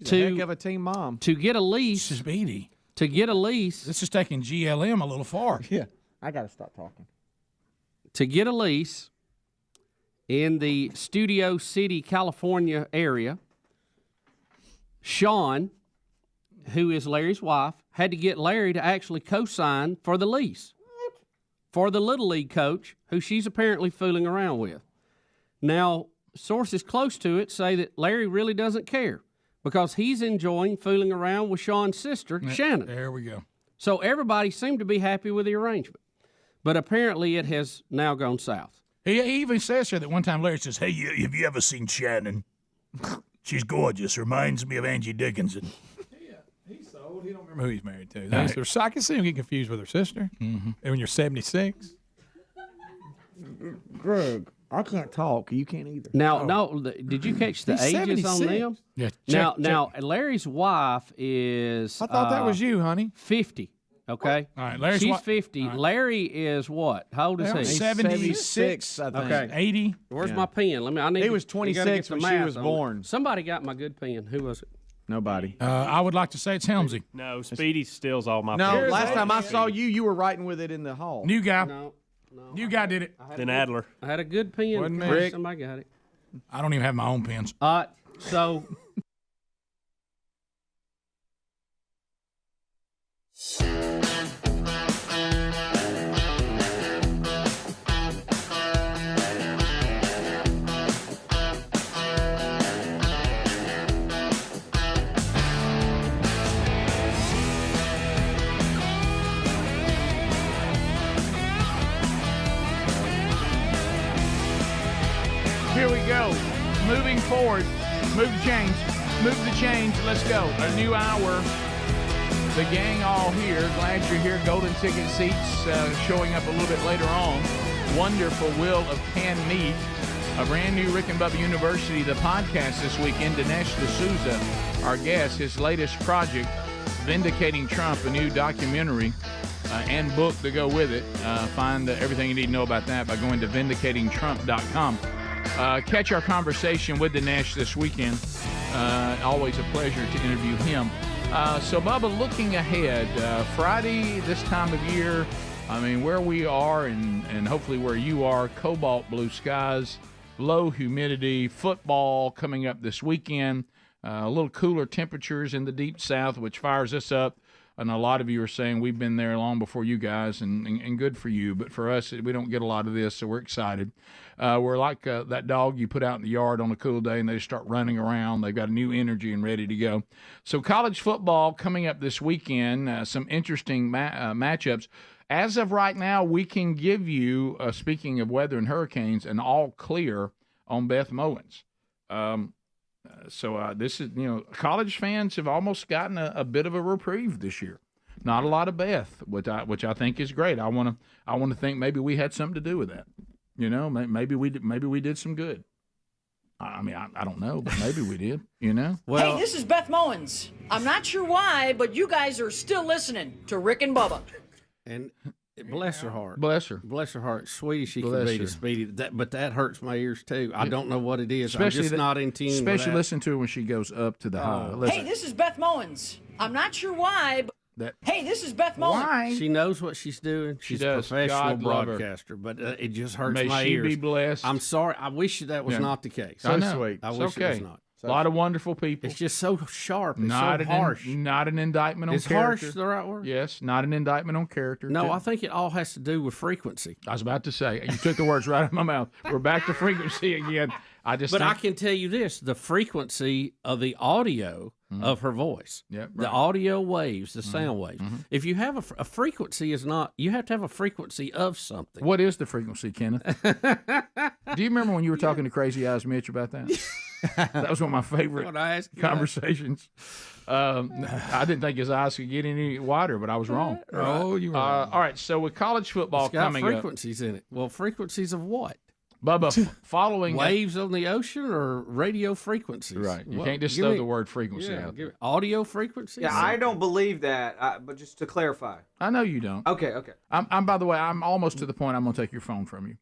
She's a heck of a team mom. To get a lease. Speedy. To get a lease. This is taking GLM a little far. Yeah. I got to stop talking. To get a lease in the Studio City, California area, Sean, who is Larry's wife, had to get Larry to actually co-sign for the lease for the Little League coach, who she's apparently fooling around with. Now, sources close to it say that Larry really doesn't care because he's enjoying fooling around with Sean's sister, Shannon. There we go. So everybody seemed to be happy with the arrangement. But apparently it has now gone south. He even says here that one time Larry says, hey, have you ever seen Shannon? She's gorgeous. Reminds me of Angie Dickinson. He's old. He don't remember who he's married to. So I can see him get confused with her sister. Mm-hmm. And when you're 76. Greg, I can't talk. You can't either. Now, did you catch the He's ages 76. on them? Yeah. Now, Larry's wife is. I thought that was you, honey. 50. Okay. All right, Larry's She's what? 50. All right. Larry is what? How old is he? 76, I think. Okay. 80. Where's my pen? I need. He was we gotta 26 get the when she math was on it. born. Somebody got my good pen. Who was it? Nobody. I would like to say it's Helmsy. No, Speedy steals all my No, pens. last time I saw you, you were writing with it in the hall. New guy. No. New guy did it. Then Adler. I had a good pen. Wasn't me. Rick. Somebody got it. I don't even have my own pens. So. Here we go. Moving forward. Move the change. Let's go. A new hour. The gang all here. Glad you're here. Golden ticket seats showing up a little bit later on. Wonderful Will of Canned Meat. A brand new Rick and Bubba University, the podcast this weekend. Dinesh D'Souza, our guest, his latest project, Vindicating Trump, a new documentary and book to go with it. Find everything you need to know about that by going to vindicatingtrump.com. Catch our conversation with Dinesh this weekend. Always a pleasure to interview him. So, Bubba, looking ahead, Friday, this time of year, I mean, where we are and hopefully where you are, cobalt blue skies, low humidity, football coming up this weekend, a little cooler temperatures in the deep south, which fires us up. And a lot of you are saying we've been there long before you guys, and good for you. But for us, we don't get a lot of this, so we're excited. We're like that dog you put out in the yard on a cool day, and they just start running around. They've got a new energy and ready to go. So college football coming up this weekend, some interesting matchups. As of right now, we can give you, speaking of weather and hurricanes, an all clear on Beth Mowens. So this is, college fans have almost gotten a bit of a reprieve this year. Not a lot of Beth, which I think is great. I want to think maybe we had something to do with that. Maybe we did some good. I mean, I don't know, but maybe we did. Well, hey, this is Beth Mowens. I'm not sure why, but you guys are still listening to Rick and Bubba. And bless her heart. Bless her. Bless her heart. Sweetie, she Bless can be her. the Speedy. But that hurts my ears, too. I don't know what it is. Especially I'm just not in tune with Especially that. listen to her when she goes up to the high. Hey, this is Beth Mowens. I'm not sure why, but hey, this is Beth Mowens. She knows what she's doing. She's a does. professional God love her. broadcaster, but it just hurts May my she ears. be blessed. I'm sorry. I wish that was Yeah. not the case. I know. sweet. I It's wish okay. it was not. A lot of wonderful people. It's just so sharp. It's Not so harsh. Not an indictment on Is character. harsh the right word? Yes, not an indictment on character. No, I think it all has to do with frequency. I was about to say, you took the words right out of my mouth. We're back to frequency again. I can tell you this: the frequency of the audio of her voice, the audio waves, the sound waves. If you have a frequency, is not you have to have a frequency of something. What is the frequency, Kenneth? Do you remember when you were talking to Crazy Eyes Mitch about that? That was one of my favorite conversations. I didn't think his eyes could get any wider, but I was wrong. Oh, you were wrong. All right, so with college football It's got coming up, frequencies in it. Well, frequencies of what? Bubba, following waves on the ocean or radio frequencies? Right. You Well, can't just give throw me- the word frequency yeah, out give there. me- Audio frequencies? Yeah, I don't believe that. But just to clarify. I know you don't. Okay. I'm by the way, I'm almost to the point I'm going to take your phone from you.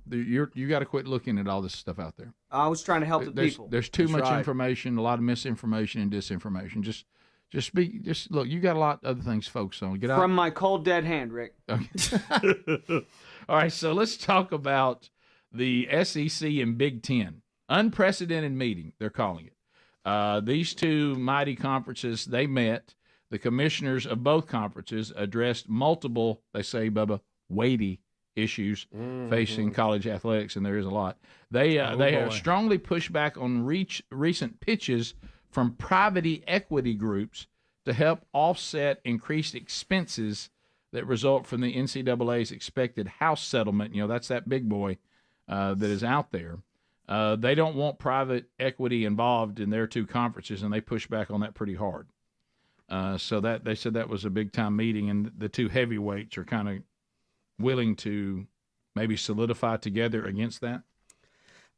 You got to quit looking at all this stuff out there. I was trying to help the people. There's too That's much right. information, a lot of misinformation and disinformation. Just look. You got a lot of other things to focus on. Get out From my cold dead hand, Rick. Okay. All right, so let's talk about the SEC and Big Ten. Unprecedented meeting, they're calling it. These two mighty conferences, they met. The commissioners of both conferences addressed multiple, they say, Bubba, weighty issues facing college athletics, and there is a lot. They have strongly pushed back on recent pitches from private equity groups to help offset increased expenses that result from the NCAA's expected House settlement. That's that big boy that is out there. They don't want private equity involved in their two conferences, and they push back on that pretty hard. So that they said that was a big-time meeting, and the two heavyweights are kind of willing to maybe solidify together against that.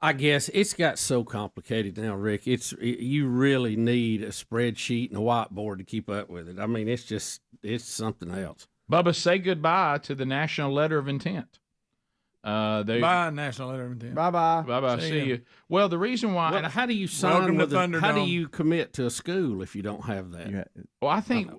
I guess it's got so complicated now, Rick. You really need a spreadsheet and a whiteboard to keep up with it. I mean, it's something else. Bubba, say goodbye to the National Letter of Intent. Bye, National Letter of Intent. Bye-bye. Bye-bye. See you. Well, the reason why... Well, how do you sign with how do you commit to a school if you don't have that? Well, I think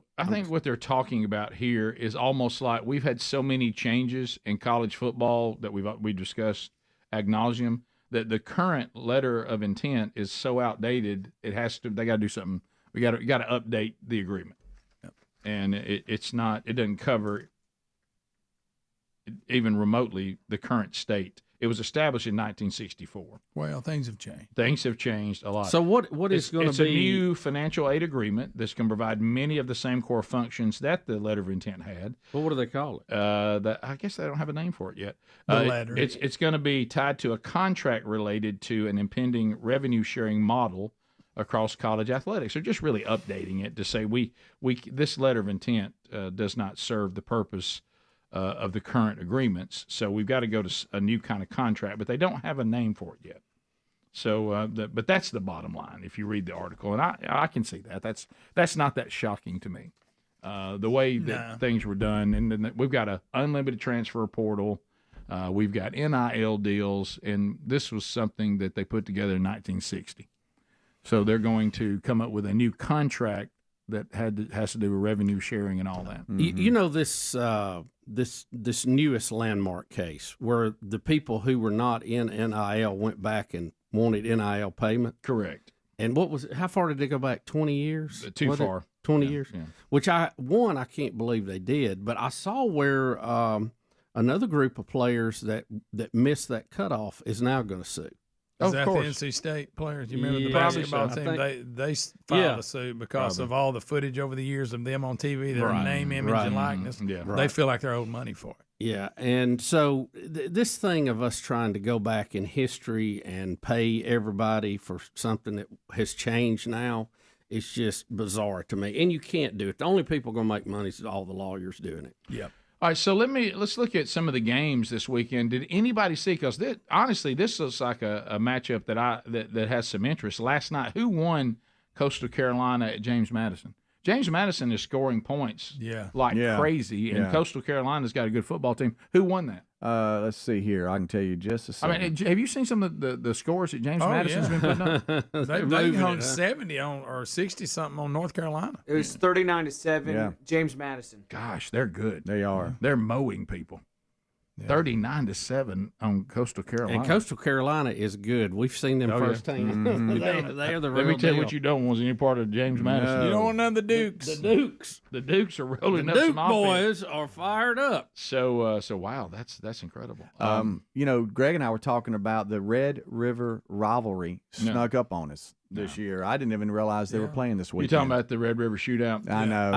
what they're talking about here is almost like we've had so many changes in college football that we discussed ad nauseum, that the current letter of intent is so outdated. They got to do something. We got to update the agreement. Yep. And it doesn't cover even remotely the current state. It was established in 1964. Well, things have changed. Things have changed a lot. So what is going to be? It's a new financial aid agreement that's going to provide many of the same core functions that the letter of intent had. Well, what do they call it? I guess they don't have a name for it yet. The letter. It's going to be tied to a contract related to an impending revenue sharing model across college athletics. They're just really updating it to say this letter of intent does not serve the purpose of the current agreements, so we've got to go to a new kind of contract, but they don't have a name for it yet. So, but that's the bottom line. If you read the article, and I can see that that's not that shocking to me. The way that things were done, and then we've got an unlimited transfer portal, we've got NIL deals, and this was something that they put together in 1960. So they're going to come up with a new contract that has to do with revenue sharing and all that. Mm-hmm. You know this newest landmark case where the people who were not in NIL went back and wanted NIL payment. Correct. And how far did they go back? 20 years? Too far. 20 years. Yeah. Which I can't believe they did, but I saw where another group of players that missed that cutoff is now going to sue. Is that the NC State players? You remember the basketball team? They filed a suit because of all the footage over the years of them on TV, their name, image, and likeness. Yeah. They feel like they're owed money for it. Yeah, and so this thing of us trying to go back in history and pay everybody for something that has changed now is just bizarre to me. And you can't do it. The only people going to make money is all the lawyers doing it. Yep. All right, so let's look at some of the games this weekend. Did anybody see? Because honestly, this looks like a matchup that has some interest. Last night, who won Coastal Carolina at James Madison? James Madison is scoring points crazy, and Coastal Carolina's got a good football team. Who won that? Let's see here. I can tell you just a second. I mean, have you seen some of the scores that James Madison's been putting up? They hung 70 on or 60 something on North Carolina. It was 39-7. James Madison. Gosh, they're good. They are. They're mowing people. 39-7 on Coastal Carolina. And Coastal Carolina is good. We've seen them firsthand. Mm-hmm. they are the real Let me tell you deal. what you don't want is any part of James Madison. You don't want none of the Dukes. The Dukes are rolling up Duke some offense. boys are fired up. So wow, that's incredible. Greg and I were talking about the Red River rivalry snuck up on us this year. I didn't even realize they were playing this weekend. You're talking about the Red River shootout? I know.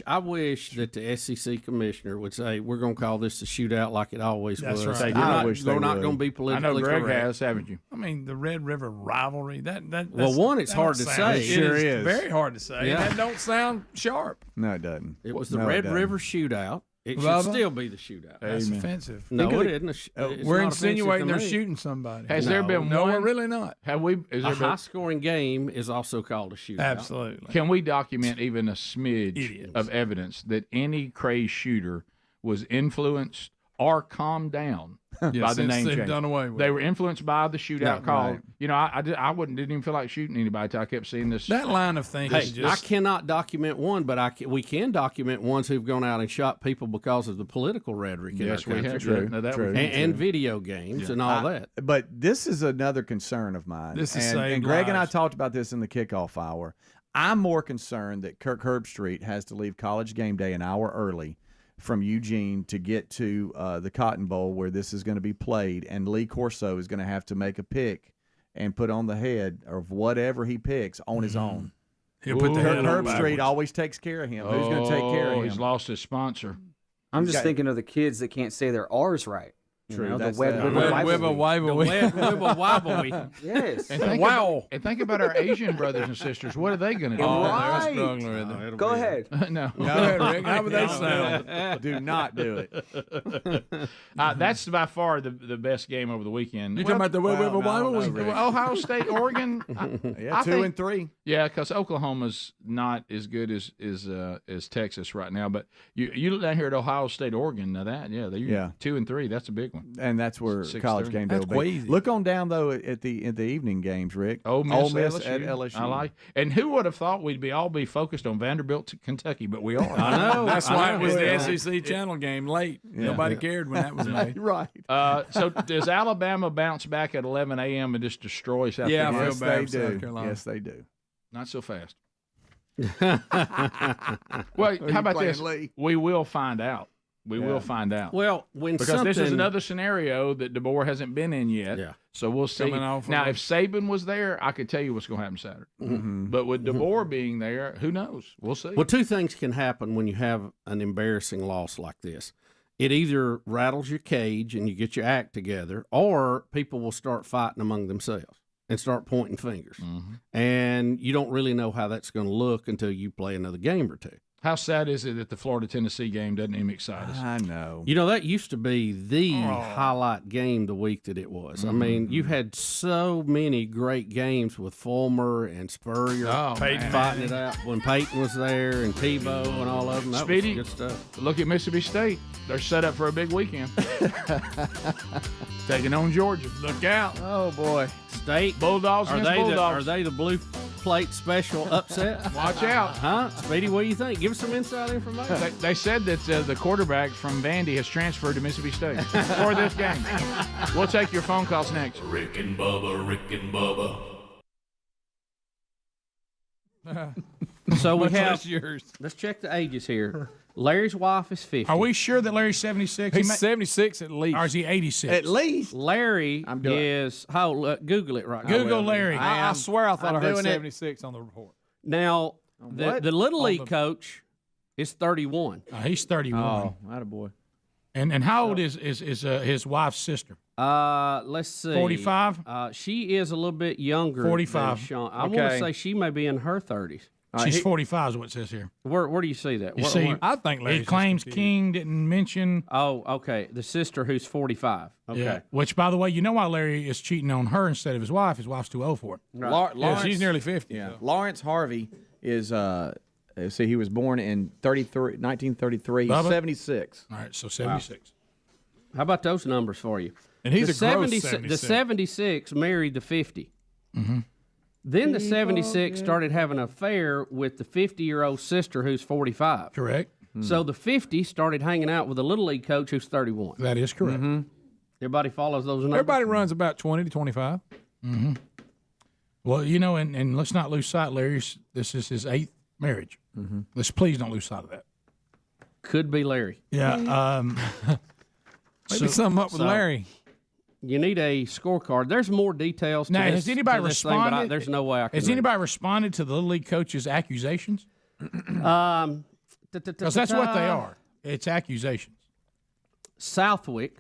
I wish that the SEC commissioner would say we're going to call this a shootout like it always was. Right. They're not going to be politically I know Greg correct. has, haven't you? I mean, the Red River rivalry. It's hard to say. It sure is. Very hard to say. Yeah. That don't sound sharp. No, it doesn't. It was the Red River shootout. It should Bubba? Still be the shootout. That's offensive. No, it isn't. It's We're not insinuating offensive they're to me. shooting somebody. Has there been No, one? we're really not. Have we? Is A there been, high-scoring game is also called a shootout. Absolutely. Can we document even a smidge of evidence that any crazy shooter was influenced or calmed down by the name change? Done away with. They were influenced by the shootout call. Right. You know, I didn't even feel like shooting anybody until I kept seeing this. That line of thinking. I cannot document one, but we can document ones who've gone out and shot people because of the political rhetoric in our Yes, we country. have. True. No, that True. was- And video games and all that. But this is another concern of mine. This is and saved Greg and I lives. talked about this in the kickoff hour. I'm more concerned that Kirk Herbstreit has to leave College Game Day an hour early from Eugene to get to the Cotton Bowl where this is going to be played, and Lee Corso is going to have to make a pick and put on the head of whatever he picks on his own. He'll put the Kirk head on Herbstreit backwards. always takes care of him. Who's going to take care of him? He's lost his sponsor. I'm just thinking of the kids that can't say their R's right. True. The That's web the- Wibba wobbly. Yes. And think about our Asian brothers and sisters. What are they going to do? Oh, Right. they're struggling with it. Go ahead. No. Go ahead, Rick. How would they sound? Do not do it. That's by far the best game over the weekend. You talking about the Ohio State, Oregon? Yeah, 2 and 3. Yeah, because Oklahoma's not as good as Texas right now. But you look down here at Ohio State, Oregon. Now they're 2 and 3. That's a big one. And that's where 6-3. college game day will be. crazy. Look on down though at the evening games, Rick. Ole Miss at LSU. LSU. I like. And who would have thought we'd all be focused on Vanderbilt, Kentucky? But we are. I know. That's why it was Yeah. the SEC channel game late. Yeah. Nobody cared when that was made. Right. So does Alabama bounce back at 11 a.m. and just destroy South Yeah, Carolina? I feel bad They for South do. Carolina. Yes, they do. Not so fast. Well, how about this? Lee? We will find out. We will find out. Well, when because this is another scenario that DeBoer hasn't been in yet. Yeah. So we'll see. Coming off Now, of- if Saban was there, I could tell you what's going to happen Saturday. Mm-hmm. But with DeBoer being there, who knows? We'll see. Well, two things can happen when you have an embarrassing loss like this. It either rattles your cage and you get your act together, or people will start fighting among themselves and start pointing fingers. And you don't really know how that's going to look until you play another game or two. How sad is it that the Florida-Tennessee game doesn't even excite us? I know. You know, that used to be the highlight game the week that it was. I mean, you had so many great games with Fulmer and Spurrier fighting it out when Peyton was there and Tebow and all of them. That Speedy, was good stuff. look at Mississippi State. They're set up for a big weekend. Taking on Georgia. Look out. Oh, boy. State Bulldogs are against they Bulldogs. are they the blue plate special upset? Watch out. Huh? Speedy, what do you think? Give us some inside information. They said that the quarterback from Vandy has transferred to Mississippi State for this game. We'll take your phone calls next. Rick and Bubba, Rick and Bubba. So we Much have less yours. Let's check the ages here. Larry's wife is 50. Are we sure that Larry's 76? He's 76 at least. Or is he 86? At least. Larry I'm doing is Google it right now. Google Larry. I swear I thought I heard doing it. 76 on the report. Now, the Little League coach is 31. He's 31. Oh, attaboy. And how old is his wife's sister? Let's see. 45? She is a little bit younger. 45. Than Sean. I want Okay. to say she may be in her 30s. She's 45 is what it says here. Where do you see that? You Where- see, where- I think Larry's it claims just King didn't mention. Oh, okay. The sister who's 45. Okay. Yeah. Which, by the way, you know why Larry is cheating on her instead of his wife? His wife's too old for it. Lawrence, she's nearly 50. Yeah. Lawrence Harvey is, see, he was born in 1933, Bubba? 76. All right, so 76. How about those numbers for you? And he's the a gross 76 The 76 married the 50. Mm-hmm. Then the 76 started having an affair with the 50-year-old sister who's 45. Correct. So the 50 started hanging out with a Little League coach who's 31. That is correct. Everybody follows those numbers? Everybody runs about 20 to 25. Mm-hmm. Well, you know, and let's not lose sight, Larry. This is his 8th marriage. Let's please don't lose sight of that. Could be Larry. Yeah. Maybe something up with Larry. You need a scorecard. There's more details to Now, this, has anybody to this thing, but responded? there's no way I can Has read. anybody responded to the Little League coach's accusations? Because that's what they are. It's accusations. Southwick,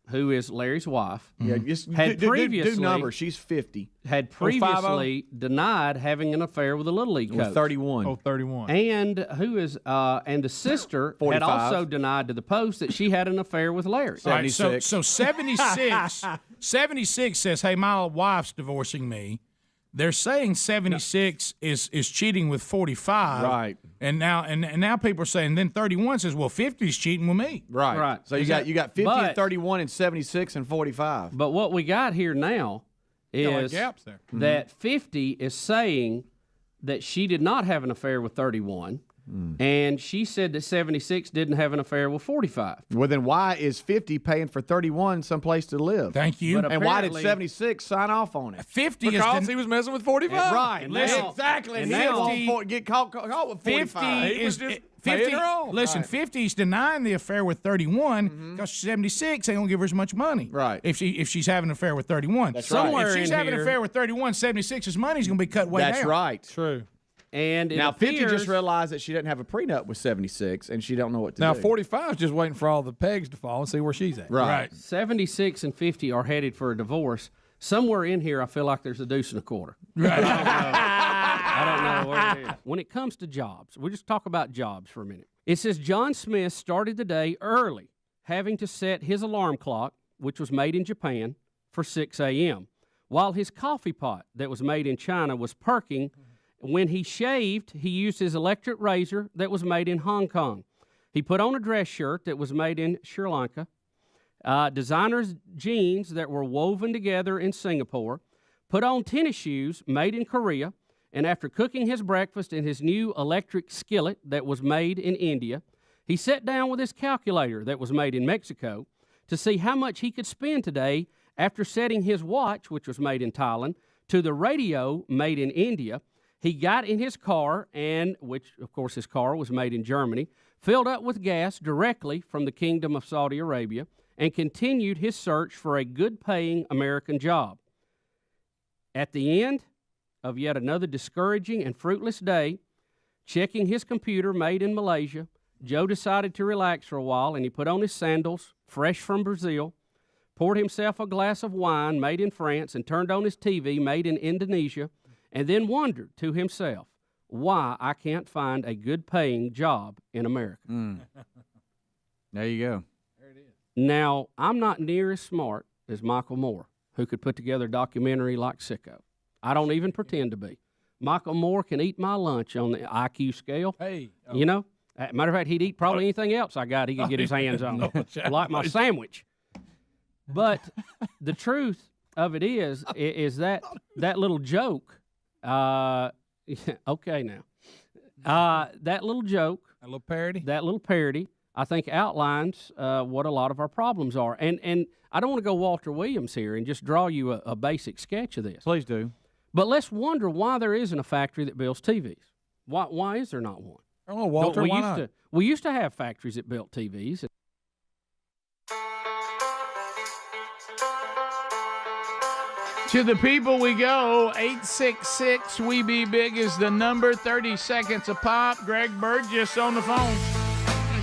who is Larry's wife, Yeah, just had previously do numbers. She's 50. had previously denied having an affair with a Little League coach. 31. Oh, 31. And who is and the sister 45. had also denied to the Post that she had an affair with Larry. All right, 76. so 76 says, hey, my wife's divorcing me. They're saying 76 is cheating with 45. Right. And now people are saying, then 31 says, well, 50 is cheating with me. Right. Right. So you got 50 But- and 31 and 76 and 45. But what we got here now Got is gaps there. that 50 is saying that she did not have an affair with 31, and she said that 76 didn't have an affair with 45. Well, then why is 50 paying for 31 someplace to live? Thank you. But And why did apparently- 76 sign off on it? 50 Because is he was messing with 45. Right. And Listen, now- exactly. and He now- didn't want get caught with 45. 50 He was is just 50. paying her off. Listen, Right. 50 is denying the affair with 31 because 76 ain't gonna give her as much money. Right. If she's having an affair with 31. That's right. Somewhere If she's in having an here- affair with 31, 76's money's gonna be cut way That's down. right. True. And now 50 just realized that she doesn't have a prenup with 76, and she don't know what to Now do. 45 is just waiting for all the pegs to fall and see where she's at. Right. 76 and 50 are headed for a divorce. Somewhere in here, I feel like there's a deuce and a quarter. Right. I don't know where it is. When it comes to jobs, we'll just talk about jobs for a minute. It says John Smith started the day early, having to set his alarm clock, which was made in Japan, for 6 a.m., while his coffee pot that was made in China was perking. When he shaved, he used his electric razor that was made in Hong Kong. He put on a dress shirt that was made in Sri Lanka, designer's jeans that were woven together in Singapore, put on tennis shoes made in Korea, and after cooking his breakfast in his new electric skillet that was made in India, he sat down with his calculator that was made in Mexico to see how much he could spend today after setting his watch, which was made in Thailand, to the radio made in India. He got in his car, and which, of course, his car was made in Germany, filled up with gas directly from the Kingdom of Saudi Arabia, and continued his search for a good-paying American job. At the end of yet another discouraging and fruitless day, checking his computer made in Malaysia, Joe decided to relax for a while, and he put on his sandals, fresh from Brazil, poured himself a glass of wine made in France, and turned on his TV made in Indonesia, and then wondered to himself why I can't find a good-paying job in America. There you go. Now, I'm not near as smart as Michael Moore, who could put together a documentary like Sicko. I don't even pretend to be. Michael Moore can eat my lunch on the IQ scale. Hey. You know? Matter of fact, he'd eat probably anything else I got he could get his hands on, like my sandwich. But the truth of it is that little joke, okay now, that little joke, a little parody, I think outlines what a lot of our problems are. And I don't want to go Walter Williams here and just draw you a basic sketch of this. Please do. But let's wonder why there isn't a factory that builds TVs. Why is there not one? Oh, Walter, why not? We used to have factories that built TVs. To the people we go. 866 We Be Big is the number. 30 seconds a pop. Greg Burgess on the phone.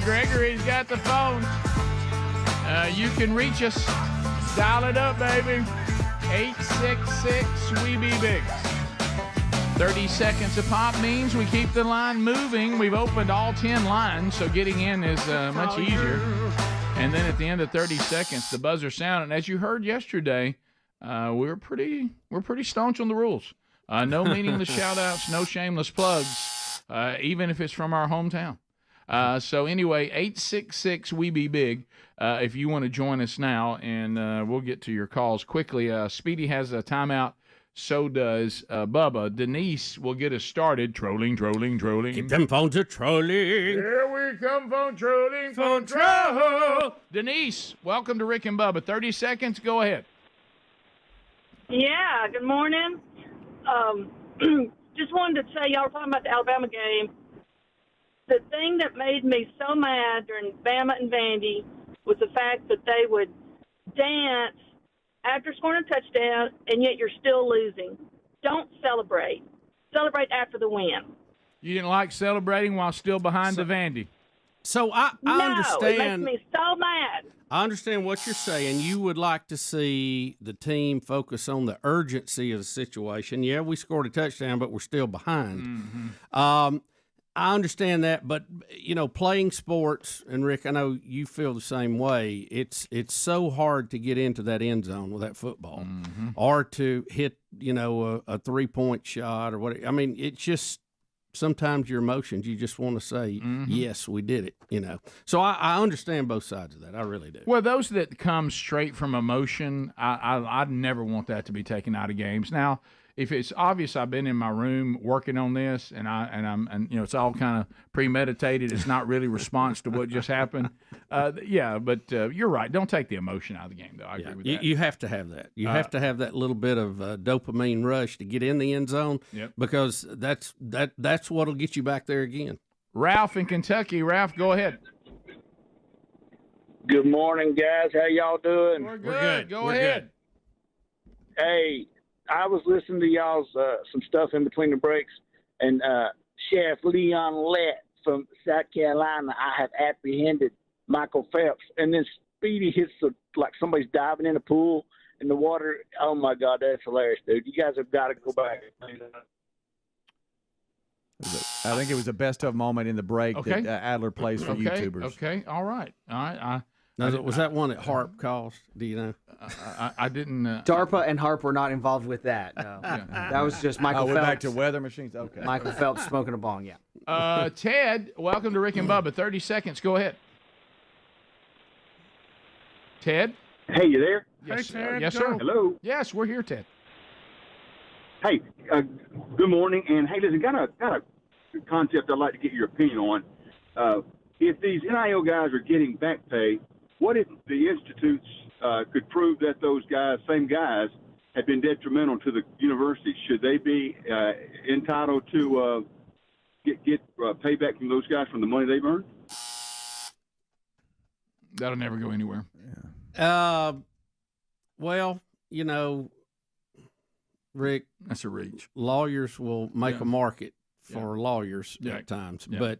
Gregory's got the phone. You can reach us. Dial it up, baby. 866 We Be Big. 30 seconds a pop means we keep the line moving. We've opened all 10 lines, so getting in is much easier. And then at the end of 30 seconds, the buzzer sounded. As you heard yesterday, we're pretty staunch on the rules. No meaningless shout-outs, no shameless plugs, even if it's from our hometown. So anyway, 866 We Be Big if you want to join us now, and we'll get to your calls quickly. Speedy has a timeout. So does Bubba. Denise will get us started. Trolling. Keep them phones a trolling. Here we come, phone trolling, phone troll. Denise, welcome to Rick and Bubba. 30 seconds, go ahead. Yeah, good morning. Just wanted to say, y'all were talking about the Alabama game. The thing that made me so mad during Bama and Vandy was the fact that they would dance after scoring a touchdown, and yet you're still losing. Don't celebrate. Celebrate after the win. You didn't like celebrating while still behind the Vandy. So I understand. It makes me so mad. I understand what you're saying. You would like to see the team focus on the urgency of the situation. Yeah, we scored a touchdown, but we're still behind. Mm-hmm. I understand that, but playing sports, and Rick, I know you feel the same way. It's so hard to get into that end zone with that football, or to hit a 3-point shot or what. I mean, it's just sometimes your emotions. You just want to say, yes, we did it. So I understand both sides of that. I really do. Well, those that come straight from emotion, I'd never want that to be taken out of games. Now, if it's obvious I've been in my room working on this and it's all kind of premeditated, it's not really response to what just happened. But you're right. Don't take the emotion out of the game, though. I agree with that. You have to have that. You have to have that little bit of dopamine rush to get in the end zone, because that's what'll get you back there again. Ralph in Kentucky. Ralph, go ahead. Good morning, guys. How y'all doing? We're good. Go ahead. Hey, I was listening to y'all's some stuff in between the breaks, And Sheriff Leon Lett from South Carolina, I have apprehended Michael Phelps. And then Speedy hits like somebody's diving in a pool in the water. Oh, my God, that's hilarious, dude. You guys have got to go back and play that. I think it was a best of moment in the break that Adler plays for YouTubers. Okay, all right. Was that one that Harp caused? Do you know? I didn't. DARPA and Harp were not involved with that. No. That was just Michael Phelps. We're back to weather machines. Okay. Michael Phelps smoking a bong, yeah. Ted, welcome to Rick and Bubba. 30 seconds. Go ahead. Ted? Hey, you there? Yes, hey, Ted. Yes, sir. Hello. Yes, we're here, Ted. Hey, good morning. And hey, listen, got a concept I'd like to get your opinion on. If these NIL guys are getting back pay, what if the institutes could prove that those same guys, have been detrimental to the university? Should they be entitled to get payback from those guys from the money they've earned? That'll never go anywhere. Well, you know, Rick, that's a reach. Lawyers will make a market for lawyers at times. Yeah. But,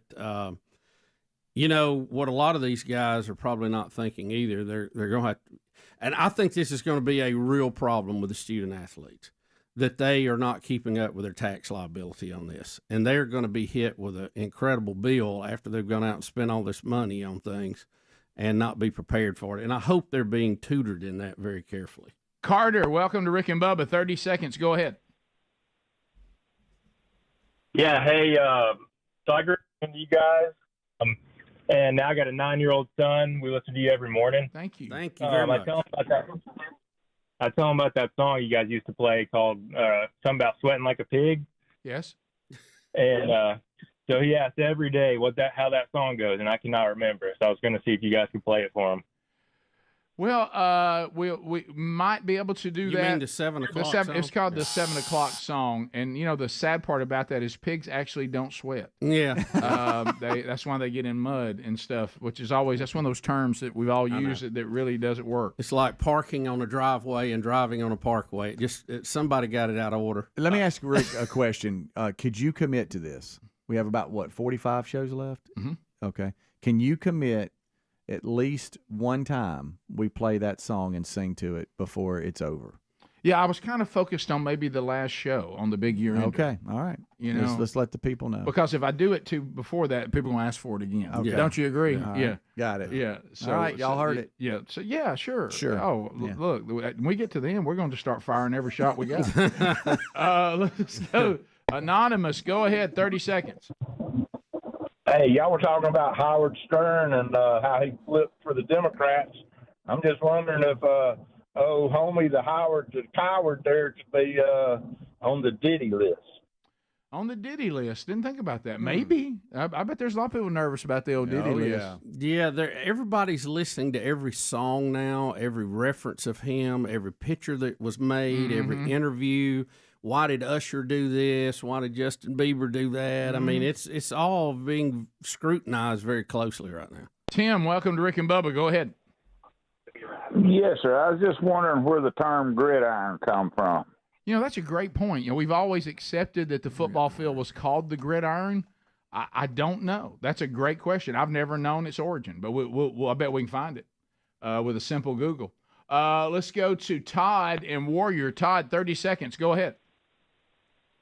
you know, what a lot of these guys are probably not thinking either. They're going to have to, and I think this is going to be a real problem with the student athletes, that they are not keeping up with their tax liability on this. And they're going to be hit with an incredible bill after they've gone out and spent all this money on things and not be prepared for it. And I hope they're being tutored in that very carefully. Carter, welcome to Rick and Bubba. 30 seconds. Go ahead. Yeah, hey, Tiger, and you guys. And now I got a 9-year-old son. We listen to you every morning. Thank you. Thank you very much. I tell him about that song you guys used to play called something about sweating like a pig. Yes. And so he asks every day how that song goes, and I cannot remember. So I was going to see if you guys could play it for him. Well, we might be able to do that. You mean the 7 o'clock song? It's called the 7 o'clock song. And, you know, the sad part about that is pigs actually don't sweat. Yeah. That's why they get in mud and stuff, which is always, that's one of those terms that we've all used that really doesn't work. It's like parking on a driveway and driving on a parkway. Somebody got it out of order. Let me ask Rick a question. Could you commit to this? We have about, 45 shows left? Mm-hmm. Okay. Can you commit at least one time we play that song and sing to it before it's over? Yeah, I was kind of focused on maybe the last show on the big year end. Okay, all right. You know, let's let the people know. Because if I do it before that, people will ask for it again. Okay. Don't you agree? Yeah. Yeah. Got it. Yeah. So, all right, y'all heard it. Yeah. So yeah, sure. Sure. Oh, yeah. Look, when we get to the end, we're going to start firing every shot we got. Let's go. Anonymous, go ahead. 30 seconds. Hey, y'all were talking about Howard Stern and how he flipped for the Democrats. I'm just wondering if, homie, the coward there could be on the Diddy list. On the Diddy list. Didn't think about that. Maybe. I bet there's a lot of people nervous about the old Diddy list. Yeah, everybody's listening to every song now, every reference of him, every picture that was made, every interview. Why did Usher do this? Why did Justin Bieber do that? I mean, it's all being scrutinized very closely right now. Tim, welcome to Rick and Bubba. Go ahead. Yes, sir. I was just wondering where the term gridiron come from. You know, that's a great point. You know, we've always accepted that the football field was called the gridiron. I don't know. That's a great question. I've never known its origin, but I bet we can find it with a simple Google. Let's go to Todd and Warrior. Todd, 30 seconds. Go ahead.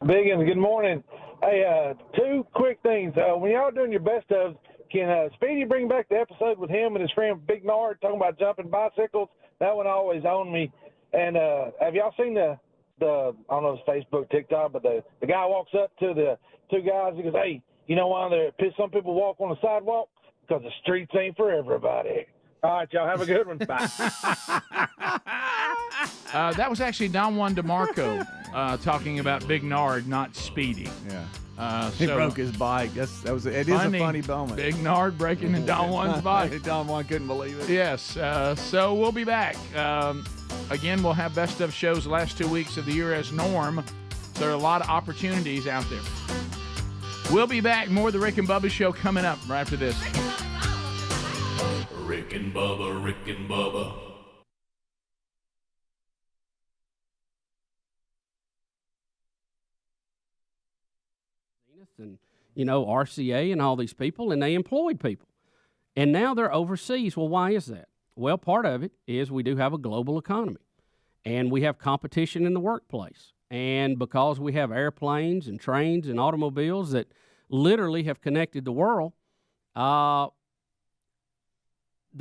Biggins, good morning. Hey, 2 quick things. When y'all doing your best of, can Speedy bring back the episode with him and his friend Big Nard talking about jumping bicycles? That one always owned me. And have y'all seen the I don't know if it's Facebook, TikTok, but the guy walks up to the 2 guys. He goes, "Hey, you know why some people walk on the sidewalk? Because the streets ain't for everybody." All right, y'all have a good one. Bye. That was actually Don Juan DeMarco talking about Big Nard, not Speedy. Yeah. He broke his bike. It is a funny moment. Big Nard breaking in Don Juan's bike. Don Juan couldn't believe it. Yes. So we'll be back. Again, we'll have best of shows the last 2 weeks of the year as norm. So there are a lot of opportunities out there. We'll be back. More of the Rick and Bubba Show coming up right after this. Rick and Bubba, Rick and Bubba. and, RCA and all these people, and they employed people. And now they're overseas. Well, why is that? Well, part of it is we do have a global economy, and we have competition in the workplace. And because we have airplanes and trains and automobiles that literally have connected the world, the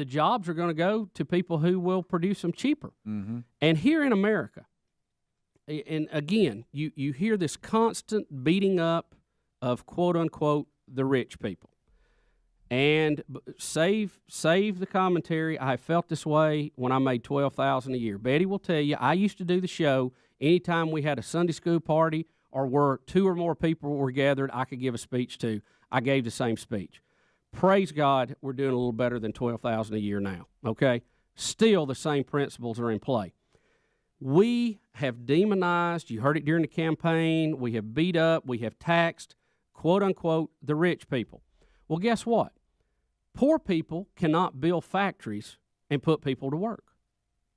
jobs are going to go to people who will produce them cheaper. Mm-hmm. And here in America, and again, you hear this constant beating up of quote-unquote the rich people. And save the commentary. I felt this way when I made $12,000 a year. Betty will tell you, I used to do the show anytime we had a Sunday school party or where 2 or more people were gathered, I could give a speech to. I gave the same speech. Praise God, we're doing a little better than $12,000 a year now, okay? Still, the same principles are in play. We have demonized, you heard it during the campaign, we have beat up, we have taxed, quote-unquote, the rich people. Well, guess what? Poor people cannot build factories and put people to work.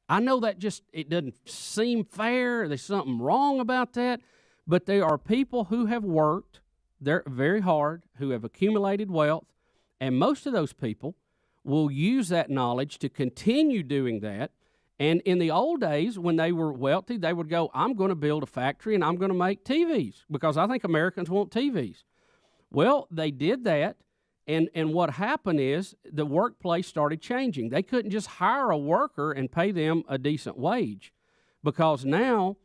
I know that it doesn't seem fair. There's something wrong about that. But there are people who have worked very hard, who have accumulated wealth, and most of those people will use that knowledge to continue doing that. And in the old days, when they were wealthy, they would go, I'm going to build a factory and I'm going to make TVs because I think Americans want TVs. Well, they did that. And what happened is the workplace started changing. They couldn't just hire a worker and pay them a decent wage because now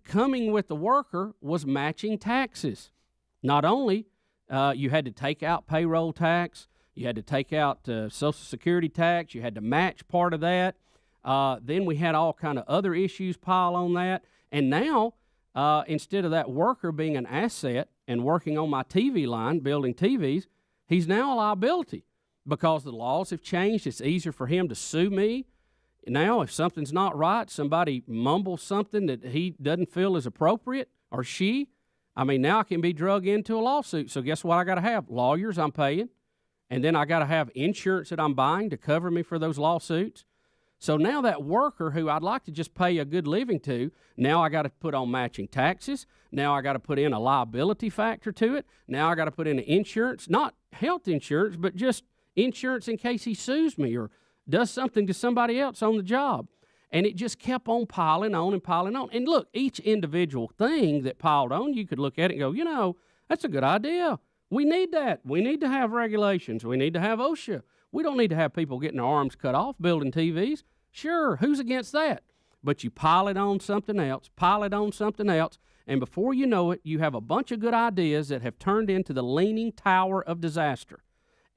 coming with the worker was matching taxes. Not only you had to take out payroll tax, you had to take out Social Security tax, you had to match part of that. Then we had all kind of other issues pile on that. And now, instead of that worker being an asset and working on my TV line, building TVs, he's now a liability because the laws have changed. It's easier for him to sue me. Now, if something's not right, somebody mumbles something that he doesn't feel is appropriate, or she, now I can be drug into a lawsuit. So guess what I got to have? Lawyers I'm paying, and then I got to have insurance that I'm buying to cover me for those lawsuits. So now that worker who I'd like to just pay a good living to, now I got to put on matching taxes. Now I got to put in a liability factor to it. Now I got to put in insurance, not health insurance, but just insurance in case he sues me or does something to somebody else on the job. And it just kept on piling on and piling on. And look, each individual thing that piled on, you could look at it and go, that's a good idea. We need that. We need to have regulations. We need to have OSHA. We don't need to have people getting their arms cut off building TVs. Sure, who's against that? But you pile it on something else, and before you know it, you have a bunch of good ideas that have turned into the leaning tower of disaster.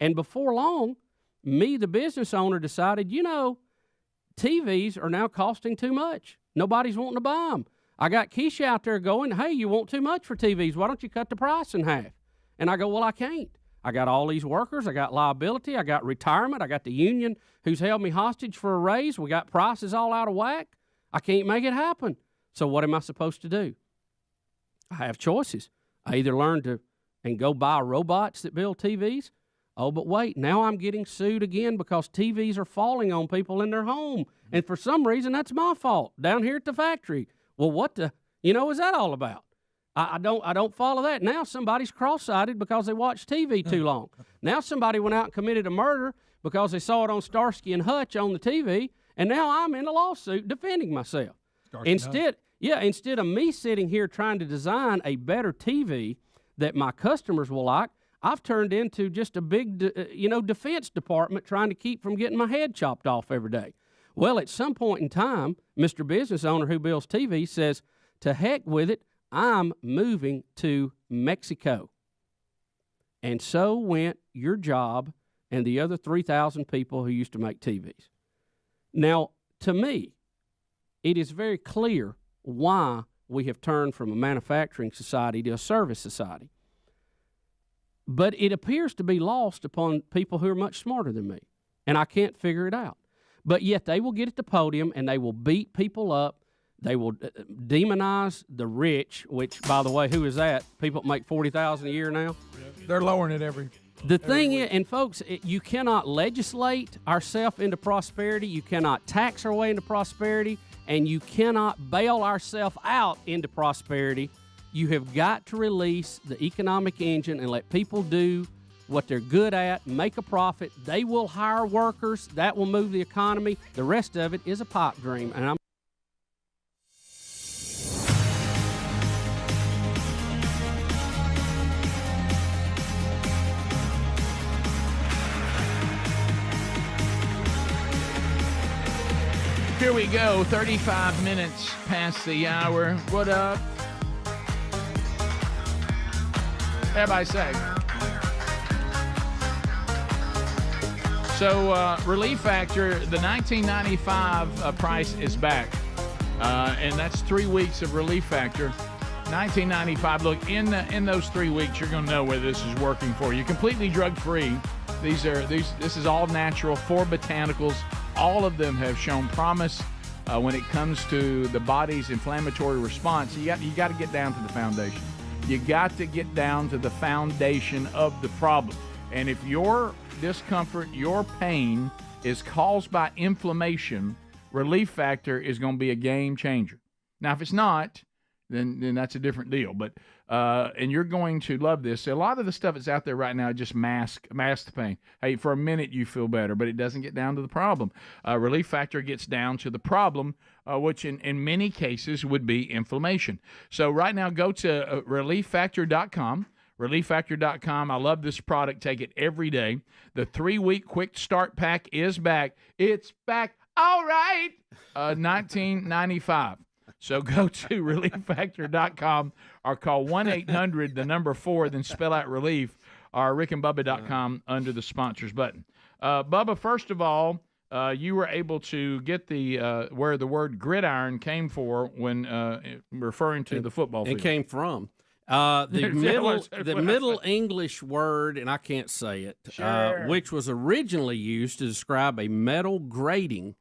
And before long, me, the business owner, decided, TVs are now costing too much. Nobody's wanting to buy them. I got Keisha out there going, hey, you want too much for TVs. Why don't you cut the price in half? And I go, well, I can't. I got all these workers. I got liability. I got retirement. I got the union who's held me hostage for a raise. We got prices all out of whack. I can't make it happen. So what am I supposed to do? I have choices. I either learn to and go buy robots that build TVs. Oh, but wait, now I'm getting sued again because TVs are falling on people in their home. And for some reason, that's my fault down here at the factory. Well, what the, is that all about? I don't follow that. Now somebody's cross-eyed because they watched TV too long. Now somebody went out and committed a murder because they saw it on Starsky and Hutch on the TV, and now I'm in a lawsuit defending myself. Instead of me sitting here trying to design a better TV that my customers will like, I've turned into just a big, defense department trying to keep from getting my head chopped off every day. Well, at some point in time, Mr. Business Owner who builds TV says, to heck with it, I'm moving to Mexico. And so went your job and the other 3,000 people who used to make TVs. Now, to me, it is very clear why we have turned from a manufacturing society to a service society. But it appears to be lost upon people who are much smarter than me, and I can't figure it out. But yet they will get at the podium and they will beat people up. They will demonize the rich, which, by the way, who is that? People that make $40,000 a year now? They're lowering it every The thing is, and folks, you cannot legislate ourselves into prosperity. You cannot tax our way into prosperity. And you cannot bail ourselves out into prosperity. You have got to release the economic engine and let people do what they're good at, make a profit. They will hire workers. That will move the economy. The rest of it is a pipe dream. And I'm Here we go, 35 minutes past the hour. What up? Everybody say. So, Relief Factor, the 1995 price is back. And that's 3 weeks of Relief Factor. 1995. Look, in those 3 weeks, you're going to know whether this is working for you. Completely drug-free. This is all natural, 4 botanicals. All of them have shown promise when it comes to the body's inflammatory response. You got to get down to the foundation. You got to get down to the foundation of the problem. And if your discomfort, your pain is caused by inflammation, Relief Factor is going to be a game changer. Now, if it's not, then that's a different deal. But and you're going to love this. A lot of the stuff that's out there right now just mask the pain. Hey, for a minute you feel better, but it doesn't get down to the problem. Relief Factor gets down to the problem, which in many cases would be inflammation. So right now, go to relieffactor.com. relieffactor.com. I love this product. Take it every day. The 3-week quick start pack is back. It's back. All right. $19.95. So go to relieffactor.com or call 1-800, the number 4, then spell out relief, or rickandbubba.com under the sponsors button. Bubba, first of all, you were able to get the where the word gridiron came for when referring to the football field. It came from. The Middle English word, and I can't say it, Sure. which was originally used to describe a metal grating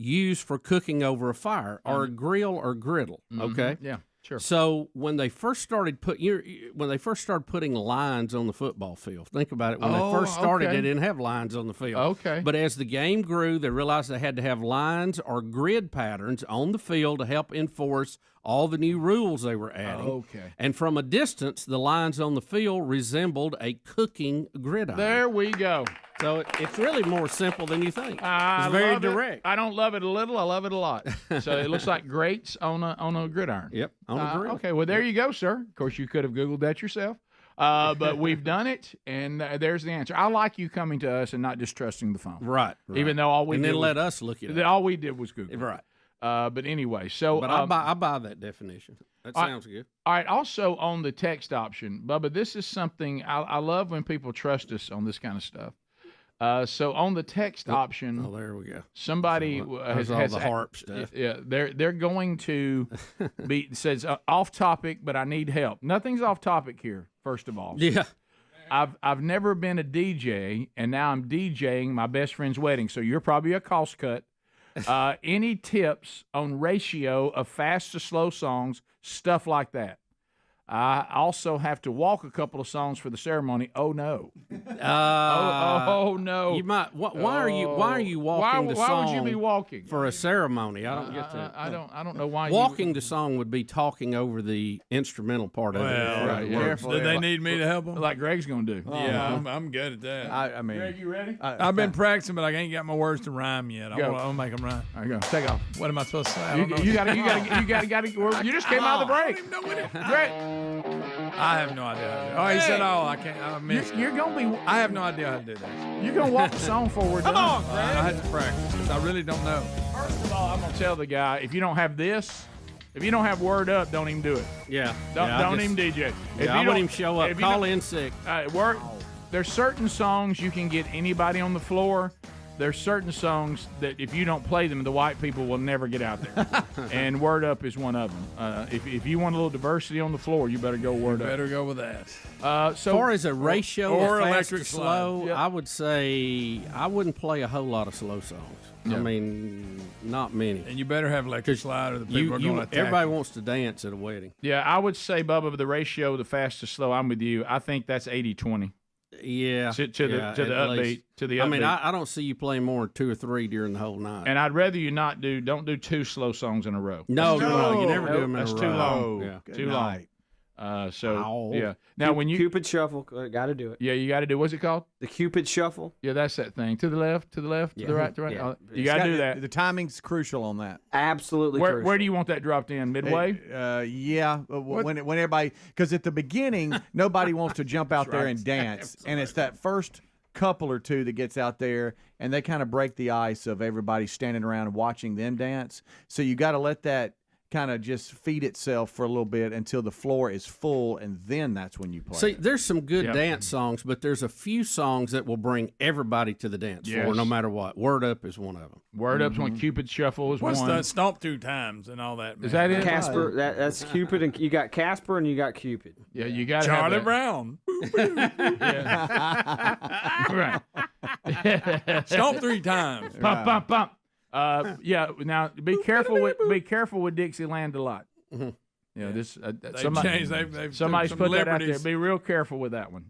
used for cooking over a fire, or a grill or griddle. Okay, Yeah, sure. So when they first started putting lines on the football field, think about it. When they first started, okay. they didn't have lines on the field. Okay. But as the game grew, they realized they had to have lines or grid patterns on the field to help enforce all the new rules they were adding. Okay. And from a distance, the lines on the field resembled a cooking gridiron. There we go. So it's really more simple than you think. I It's very love it. direct. I don't love it a little. I love it a lot. So it looks like grates on a gridiron. Yep, on a grill. Okay, well, there you go, sir. Of course, you could have Googled that yourself. But we've done it, and there's the answer. I like you coming to us and not just trusting the phone. Right. Even though all we and did then was, let us look it up. all we did was Google. Right. But anyway, so. But I buy that definition. That sounds good. All right. Also on the text option, Bubba, this is something I love when people trust us on this kind of stuff. So on the text option, there we go. Somebody has all the harp stuff. Yeah, they're going to be says off topic, but I need help. Nothing's off topic here. First of all, Yeah. I've never been a DJ, and now I'm DJing my best friend's wedding. So you're probably a cost cut. Any tips on ratio of fast to slow songs, stuff like that? I also have to walk a couple of songs for the ceremony. Oh no! Oh no! You might. Why are you walking the song? Why would you be walking for a ceremony? I don't get that. I don't know why. Walking the song would be talking over the instrumental part of it. Right, Careful. Do they need me to help them? Like Greg's going to do. Yeah, I'm good at that. I mean, Greg, you ready? I've been practicing, but I ain't got my words to rhyme yet. Go. I'll make them rhyme. All right, go. Take off. What am I supposed to say? I don't know. You got to. You just came out of the break. I don't even know what it. Greg. I have no idea how to do it. Oh, he said, I can't. I missed. You're going to be. I have no idea how to do that. You're going to walk the song forward. Come on, Greg. I had to practice because I really don't know. First of all, I'm going to tell the guy, if you don't have this, if you don't have word up, don't even do it. Yeah. Don't even DJ. If I you want him to show up. Call in sick. There's certain songs you can get anybody on the floor. There's certain songs that if you don't play them, the white people will never get out there. And Word Up is one of them. If you want a little diversity on the floor, you better go Word Up. Better go with that. So as far as a ratio or of fast electric to slow, slide. I would say I wouldn't play a whole lot of slow songs. Yeah. I mean, not many. And you better have electric slide or the people are going to attack everybody you. wants to dance at a wedding. Yeah, I would say, Bubba, the ratio, the fast to slow, I'm with you. I think that's 80-20. Yeah, to the upbeat. To the upbeat. I mean, I don't see you playing more than 2 or 3 during the whole night. And I'd rather you don't do 2 slow songs in a row. No, you never do them in That's a row. too long. Yeah. Too long. Yeah. Now when you Cupid Shuffle, got to do it. Yeah, you got to do. What's it called? The Cupid Shuffle. Yeah, that's that thing. To the left, to the left, to the right, to the right. Yeah. You got to do that. The timing's crucial on that. Absolutely. Where do you want that dropped in? Midway? Yeah. When everybody, because at the beginning nobody wants to jump out there and dance, and it's that first couple or two that gets out there, and they kind of break the ice of everybody standing around and watching them dance. So you got to let that kind of just feed itself for a little bit until the floor is full, and then that's when you play. See, there's some good dance songs, but there's a few songs that will bring everybody to the dance floor, no matter what. Word Up is one of them. Word Up's one. Cupid Shuffle is What's one. the Stomp 2 Times and all that? Man? Is that it? Casper, that's Cupid, and you got Casper and you got Cupid. Yeah, you got Charlie Brown. Right. Stomp 3 times. Pump, pump, pump. Yeah. Now be careful with Dixieland Delight. Mm-hmm. This somebody's put that out there. Be real careful with that one.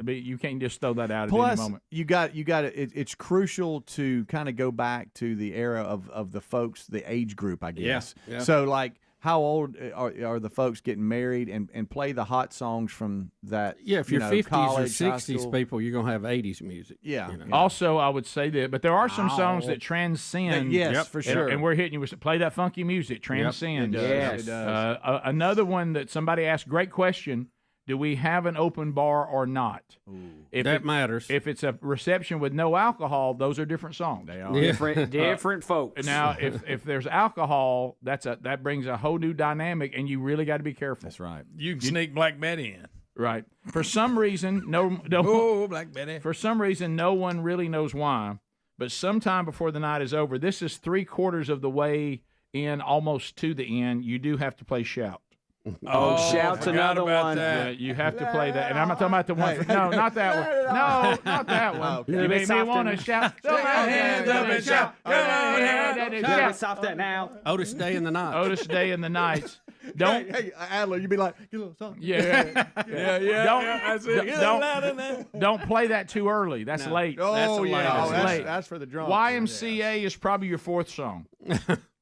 You can't just throw that out Plus, at any moment. you got it's crucial to kind of go back to the era of the folks, the age group, I guess. Yeah. So like, how old are the folks getting married, and play the hot songs from that? Yeah, if you're 50s college, or high 60s school. people, you're going to have 80s music. Yeah. Also, I would say that, but there are some songs that transcend. Yes, for sure. And we're hitting you with play that funky music. Transcend. It does. Yes. It does. Another one that somebody asked, great question. Do we have an open bar or not? If that matters. If it's a reception with no alcohol, those are different songs. They are different folks. Now, if there's alcohol, that brings a whole new dynamic, and you really got to be careful. That's right. You can sneak Black Betty in. Right. For some reason, no. Oh, Black Betty. For some reason, no one really knows why. But sometime before the night is over, this is 3/4 of the way in, almost to the end. You do have to play Shout. Shout's another one. Yeah, you have to play that. And I'm not talking about the one. No, not that one. No, not that one. You made me want to shout. Throw your hands up and shout. Shout. Stop that now. Otis Day in the Night. Otis Day in the Nights. Don't. Hey, Adler, you'd be like, get a little song. Yeah. Don't play that too early. That's late. Oh, That's late. That's for the drunk. YMCA is probably your 4th song.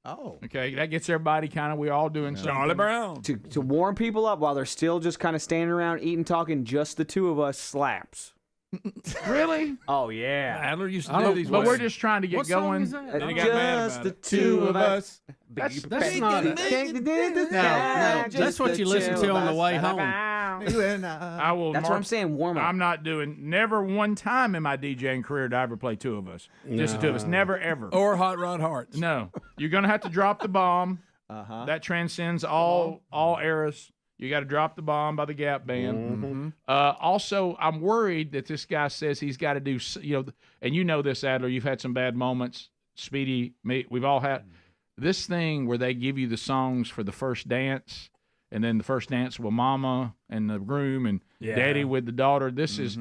Oh. Okay, that gets everybody we all doing something. Charlie Brown. To warm people up while they're still just kind of standing around eating, talking, just the two of us slaps. Really? Oh, yeah. Adler used to do these. But we're just trying to get going. Just the two of us. That's not. No, that's what you listen to on the way home. I will. That's what I'm saying. Warm up. I'm not doing. Never one time in my DJing career did I ever play two of us. Just the two of us. Never ever. Or Hot Rod Hearts. No, you're gonna have to drop the bomb. That transcends all eras. You got to drop the bomb by the Gap Band. Also, I'm worried that this guy says he's got to do. And you know this, Adler. You've had some bad moments. Speedy, me, we've all had this thing where they give you the songs for the first dance. And then the first dance with Mama and the groom and Daddy with the daughter. This is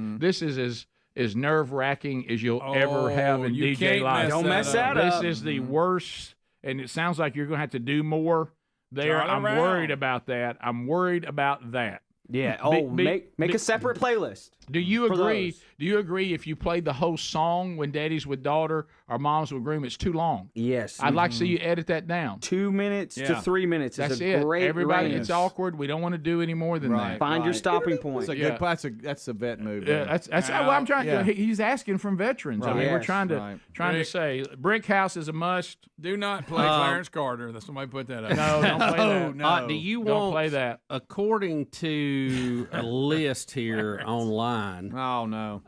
as nerve-wracking as you'll ever have in DJ life. Don't mess that up. This is the worst, and it sounds like you're going to have to do more there. I'm worried about that. Yeah. Make a separate playlist. Do you agree? Do you agree if you played the whole song when Daddy's with daughter or Mom's with groom, it's too long? Yes. I'd like to see you edit that down. 2 minutes to 3 minutes. That's is a great Everybody, range. it's awkward. We don't want to do any more than that. Find your stopping point. That's a vet move. Yeah, that's well, I'm trying to. He's asking from veterans. I mean, we're trying to say Brick House is a must. Do not play Clarence Carter. Somebody put that up. No, don't play that. No. Do you don't play that? According to a list here online. Oh no.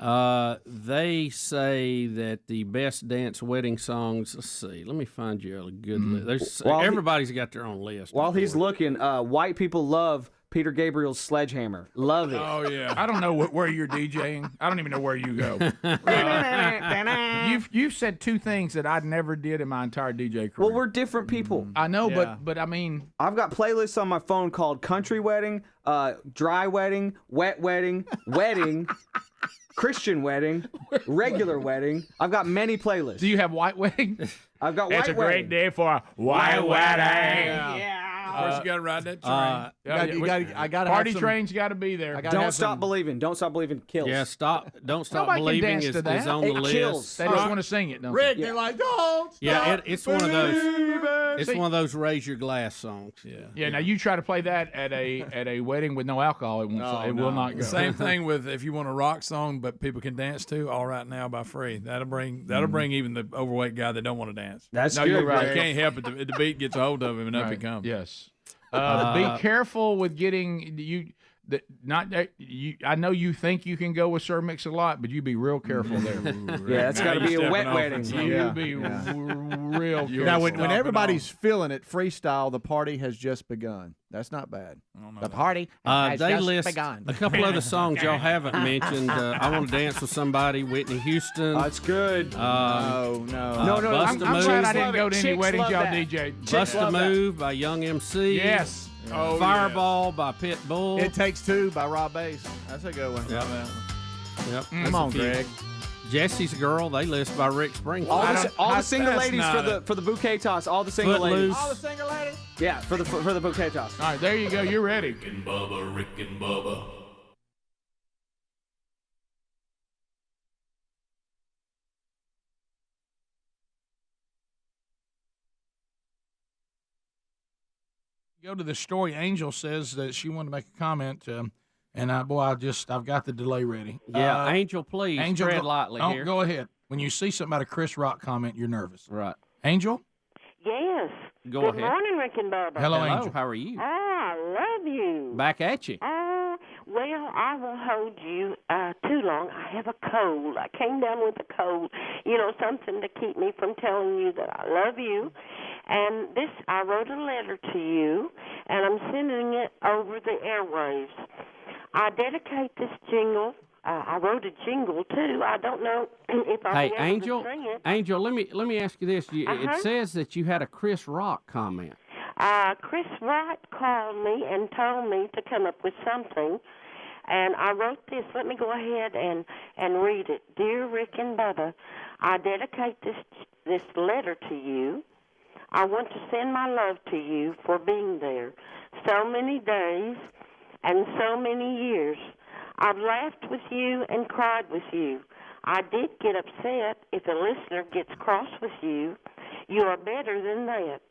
They say that the best dance wedding songs. Let's see. Let me find you a good list. Everybody's got their own list. While he's looking, white people love Peter Gabriel's Sledgehammer. Love it. Oh yeah. I don't know where you're DJing. I don't even know where you go. You've said two things that I never did in my entire DJ career. Well, we're different people. I know, but I mean, I've got playlists on my phone called Country Wedding, Dry Wedding, Wet Wedding, Wedding, Christian Wedding, Regular Wedding. I've got many playlists. Do you have White Wedding? I've got White It's a Wedding. great day for a White Wedding. Yeah. Of course, you got to ride that train. I got party train's got to be there. Don't stop believing. Don't stop believing kills. Yeah, don't stop Nobody believing can dance is to that. on the It list. kills. They just want to sing it, don't Rick, they? they're like, don't. Yeah, it's one of those. It's one of those raise your glass songs. Yeah. Now you try to play that at a wedding with no alcohol, it won't. Will not go. Same thing with if you want a rock song, but people can dance to. All Right Now by Free. That'll bring even the overweight guy that don't want to dance. That's good. You're right. He can't help it. The beat gets a hold of him, and up he comes. Yes. Be careful with getting you. I know you think you can go with Sir Mix-a-Lot, but you be real careful there. That's got to be a wet wedding. You be real careful. Now, when everybody's feeling it, freestyle, the party has just begun. That's not bad. The party has They just list begun. a couple other songs y'all haven't mentioned. I Want to Dance with Somebody, Whitney Houston. That's good. No. I'm glad I didn't go to any weddings y'all DJ. Bust a Move by Young MC. Yes. Oh, Fireball by Pitbull. It Takes Two by Rob Bass. That's a good one. Yep. Come on, Greg. Jesse's Girl, they list by Rick Springfield. All the single ladies for the bouquet toss. All the single ladies. All the single ladies? Yeah, for the bouquet toss. All right, there you go. You're ready. Rick and Bubba. Go to the story. Angel says that she wanted to make a comment, and I've got the delay ready. Yeah, Angel, please tread lightly here. Go ahead. When you see something about a Chris Rock comment, you're nervous. Right. Angel? Yes. Go Good ahead. morning, Rick and Bubba. Hello, Angel. How are you? Oh, I love you. Back at you. Well, I won't hold you too long. I have a cold. I came down with a cold. Something to keep me from telling you that I love you. And I wrote a letter to you, and I'm sending it over the airwaves. I dedicate this jingle. I wrote a jingle too. I don't know if I'll be able to sing it. Angel, let me ask you this. It says that you had a Chris Rock comment. Chris Rock called me and told me to come up with something, and I wrote this. Let me go ahead and read it. Dear Rick and Bubba, I dedicate this letter to you. I want to send my love to you for being there so many days and so many years. I've laughed with you and cried with you. I did get upset if a listener gets cross with you. You are better than that.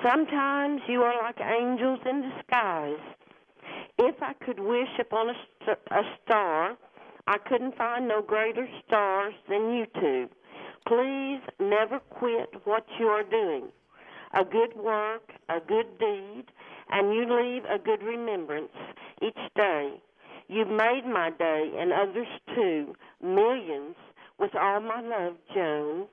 Sometimes you are like angels in disguise. If I could wish upon a star, I couldn't find no greater stars than you two. Please never quit what you are doing. A good work, a good deed, and you leave a good remembrance each day. You've made my day and others too, millions, with all my love, Joan.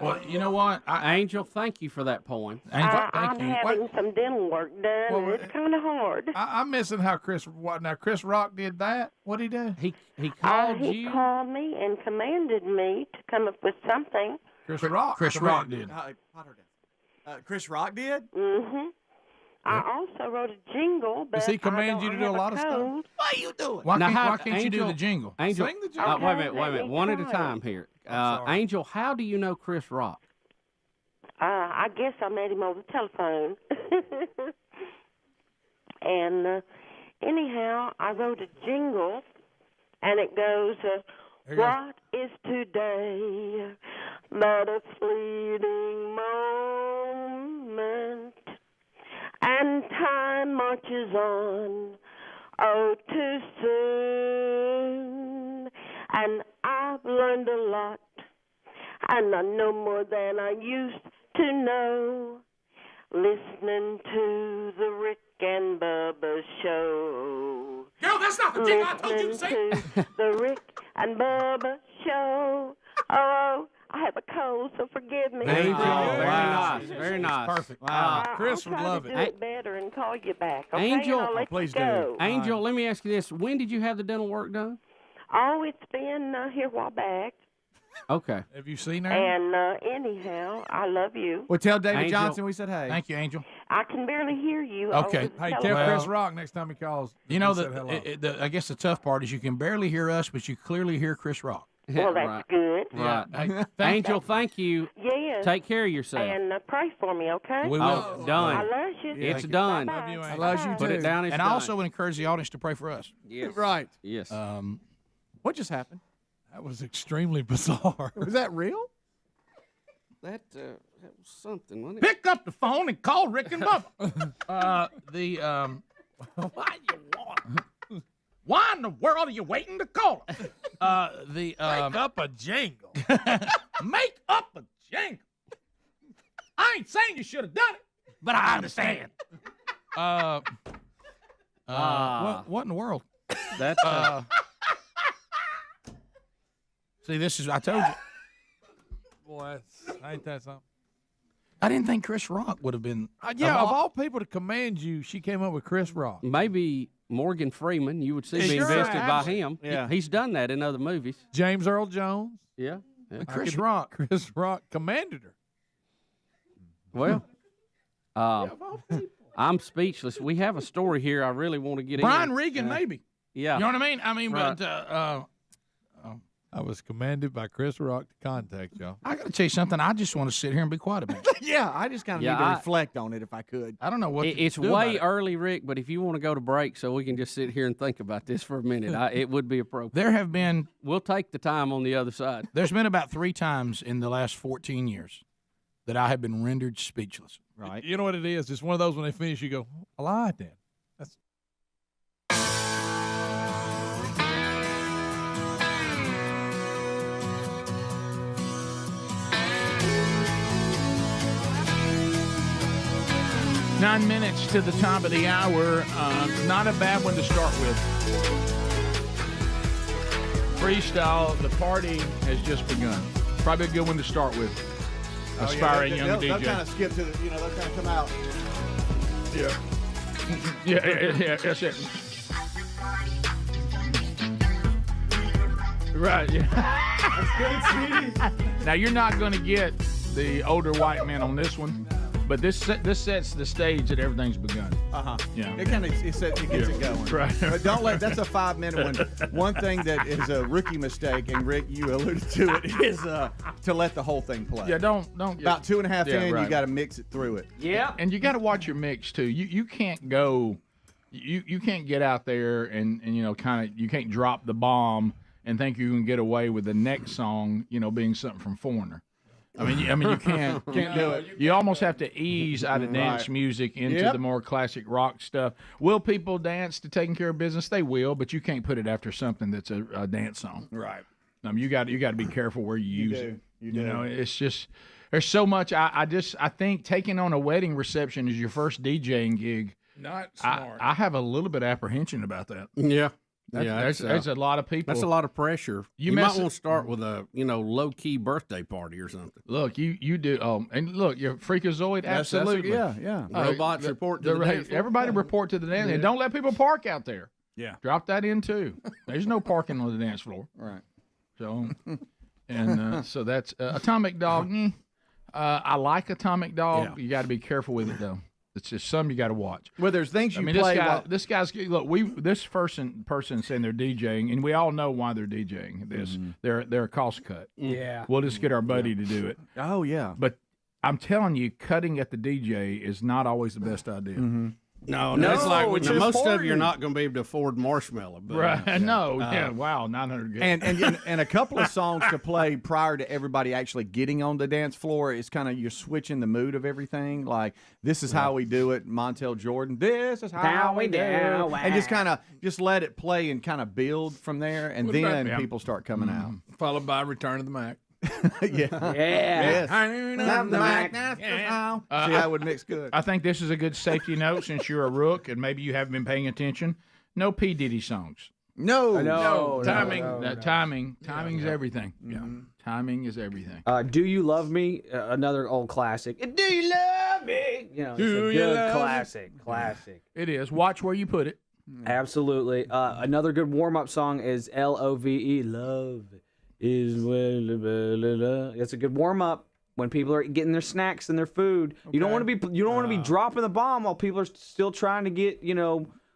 Well, you know what? Angel, thank you for that poem. Angel, I'm having some dental work done, and it's kind of hard. I'm missing how Chris Rock did that. What did he do? He called you. He called me and commanded me to come up with something. Chris Rock did. Chris Rock did? Mm-hmm. I also wrote a jingle, but Does he command you to do a lot of stuff? What are you doing? Why can't you do the jingle? Angel, Sing the jingle. wait a minute. One at a time here. Angel, how do you know Chris Rock? I guess I met him over the telephone. And anyhow, I wrote a jingle, and it goes, what is today but a fleeting moment? And time marches on, oh, too soon. And I've learned a lot, and I know more than I used to know, listening to the Rick and Bubba show. Girl, that's not the jingle I told you to sing. The Rick and Bubba show. Oh, I have a cold, so forgive me. Angel, very nice. Perfect. Chris would love it. I'll try to do it better and call you back. Okay? Angel, I'll let please you go. do. Angel, let me ask you this: when did you have the dental work done? Oh, it's been here a while back. Okay. Have you seen her? And anyhow, I love you. Well, tell David Angel. Johnson we said hey. Thank you, Angel. I can barely hear you. Okay. over the Hey, tell telephone. Chris Rock next time he calls. You know, say hello. I guess the tough part is you can barely hear us, but you clearly hear Chris Rock. Well, that's good. Right. Hey, Angel, thank you. Yes. Take care of yourself. And pray for me, okay? We will. Oh, done. I love you. It's done. Bye-bye. you, I love you Put too. it down. It's And done. I also would encourage the audience to pray for us. Yes. Right. Yes. What just happened? That was extremely bizarre. Was that real? That was something, wasn't it? Pick up the phone and call Rick and Bubba. Why in the world are you waiting to call us? Make up a jingle. Make up a jingle. I ain't saying you should have done it, but I understand. What in the world? That's See, this is, I told you. Boy, ain't that something? I didn't think Chris Rock would have been. Of all people to command you, she came up with Chris Rock. maybe Morgan Freeman. You would see me Sure, invested by absolutely. him. Yeah. He's done that in other movies. James Earl Jones. Yeah. yeah. Chris Rock. Chris Rock commanded her. Well, I'm speechless. We have a story here I really want to get Brian in. Regan, maybe. Yeah. You know what I mean? I mean, Right. but I was commanded by Chris Rock to contact y'all. I got to tell you something. I just want to sit here and be quiet about it. Yeah, I just kind of Yeah, need to I- reflect on it if I could. I don't know what to It's do about way it. early, Rick, but if you want to go to break so we can just sit here and think about this for a minute, it would be appropriate. There have been. We'll take the time on the other side. There's been about 3 times in the last 14 years that I have been rendered speechless. Right. You know what it is? It's one of those when they finish, you go, I lied then. That's 9 minutes to the top of the hour. Not a bad one to start with. Freestyle, the party has just begun. Probably a good one to start with. Aspiring young DJ. They'll kind of skip to the, they'll kind of come out. Yeah, that's it. Right, yeah. That's good, Speedy. Now, you're not going to get the older white man on this one, but this sets the stage that everything's begun. Yeah. It kind of it gets it going. Right. But don't let that's a 5-minute one. One thing that is a rookie mistake, and Rick, you alluded to it, is to let the whole thing play. Yeah, don't. About 2.5 in, right. you got to mix it through it. Yeah. And you got to watch your mix too. You can't go, you can't get out there and kind of you can't drop the bomb and think you can get away with the next song, being something from Foreigner. I mean, you can't do it. You almost have to ease out of dance music into the more classic rock stuff. Will people dance to Taking Care of Business? They will, but you can't put it after something that's a dance song. Right. You got to be careful where you use it. You do. It's just there's so much. I think taking on a wedding reception is your first DJing gig. not smart. I have a little bit of apprehension about that. Yeah. There's a lot of people. That's a lot of pressure. You might want to start with a low key birthday party or something. Look, you do. And look, you're freakazoid. Absolutely, yeah. Robots report to the dance floor. Everybody report to the dance, and don't let people park out there. Yeah, drop that in too. There's no parking on the dance floor. Right. So, and so that's Atomic Dog. I like Atomic Dog. Yeah. You got to be careful with it though. It's just something you got to watch. Well, there's things you play. This guy's look. This person saying they're DJing, and we all know why they're DJing this. Mm-hmm. They're a cost cut. Yeah. We'll just get our buddy to do it. Oh yeah. But I'm telling you, cutting at the DJ is not always the best idea. Mm-hmm. No, it's like most of you are not going to be able to afford marshmallow. But, right? No. Wow. 900. And a couple of songs to play prior to everybody actually getting on the dance floor is kind of you're switching the mood of everything. Like this is how we do it, Montel Jordan. This is how we do it. And just let it play and kind of build from there, and then people start coming out. Followed by Return of the Mac. Yeah. Yes. See, that would mix good. I think this is a good safety note since you're a rook and maybe you haven't been paying attention. No P. Diddy songs. No. Timing. Timing is everything. Yeah. Timing is everything. Do You Love Me? Another old classic. Do you love me? It's a good classic. It is. Watch where you put it. Absolutely. Another good warm-up song is Love. Love is it's a good warm-up when people are getting their snacks and their food. Okay. You don't want to be dropping the bomb while people are still trying to get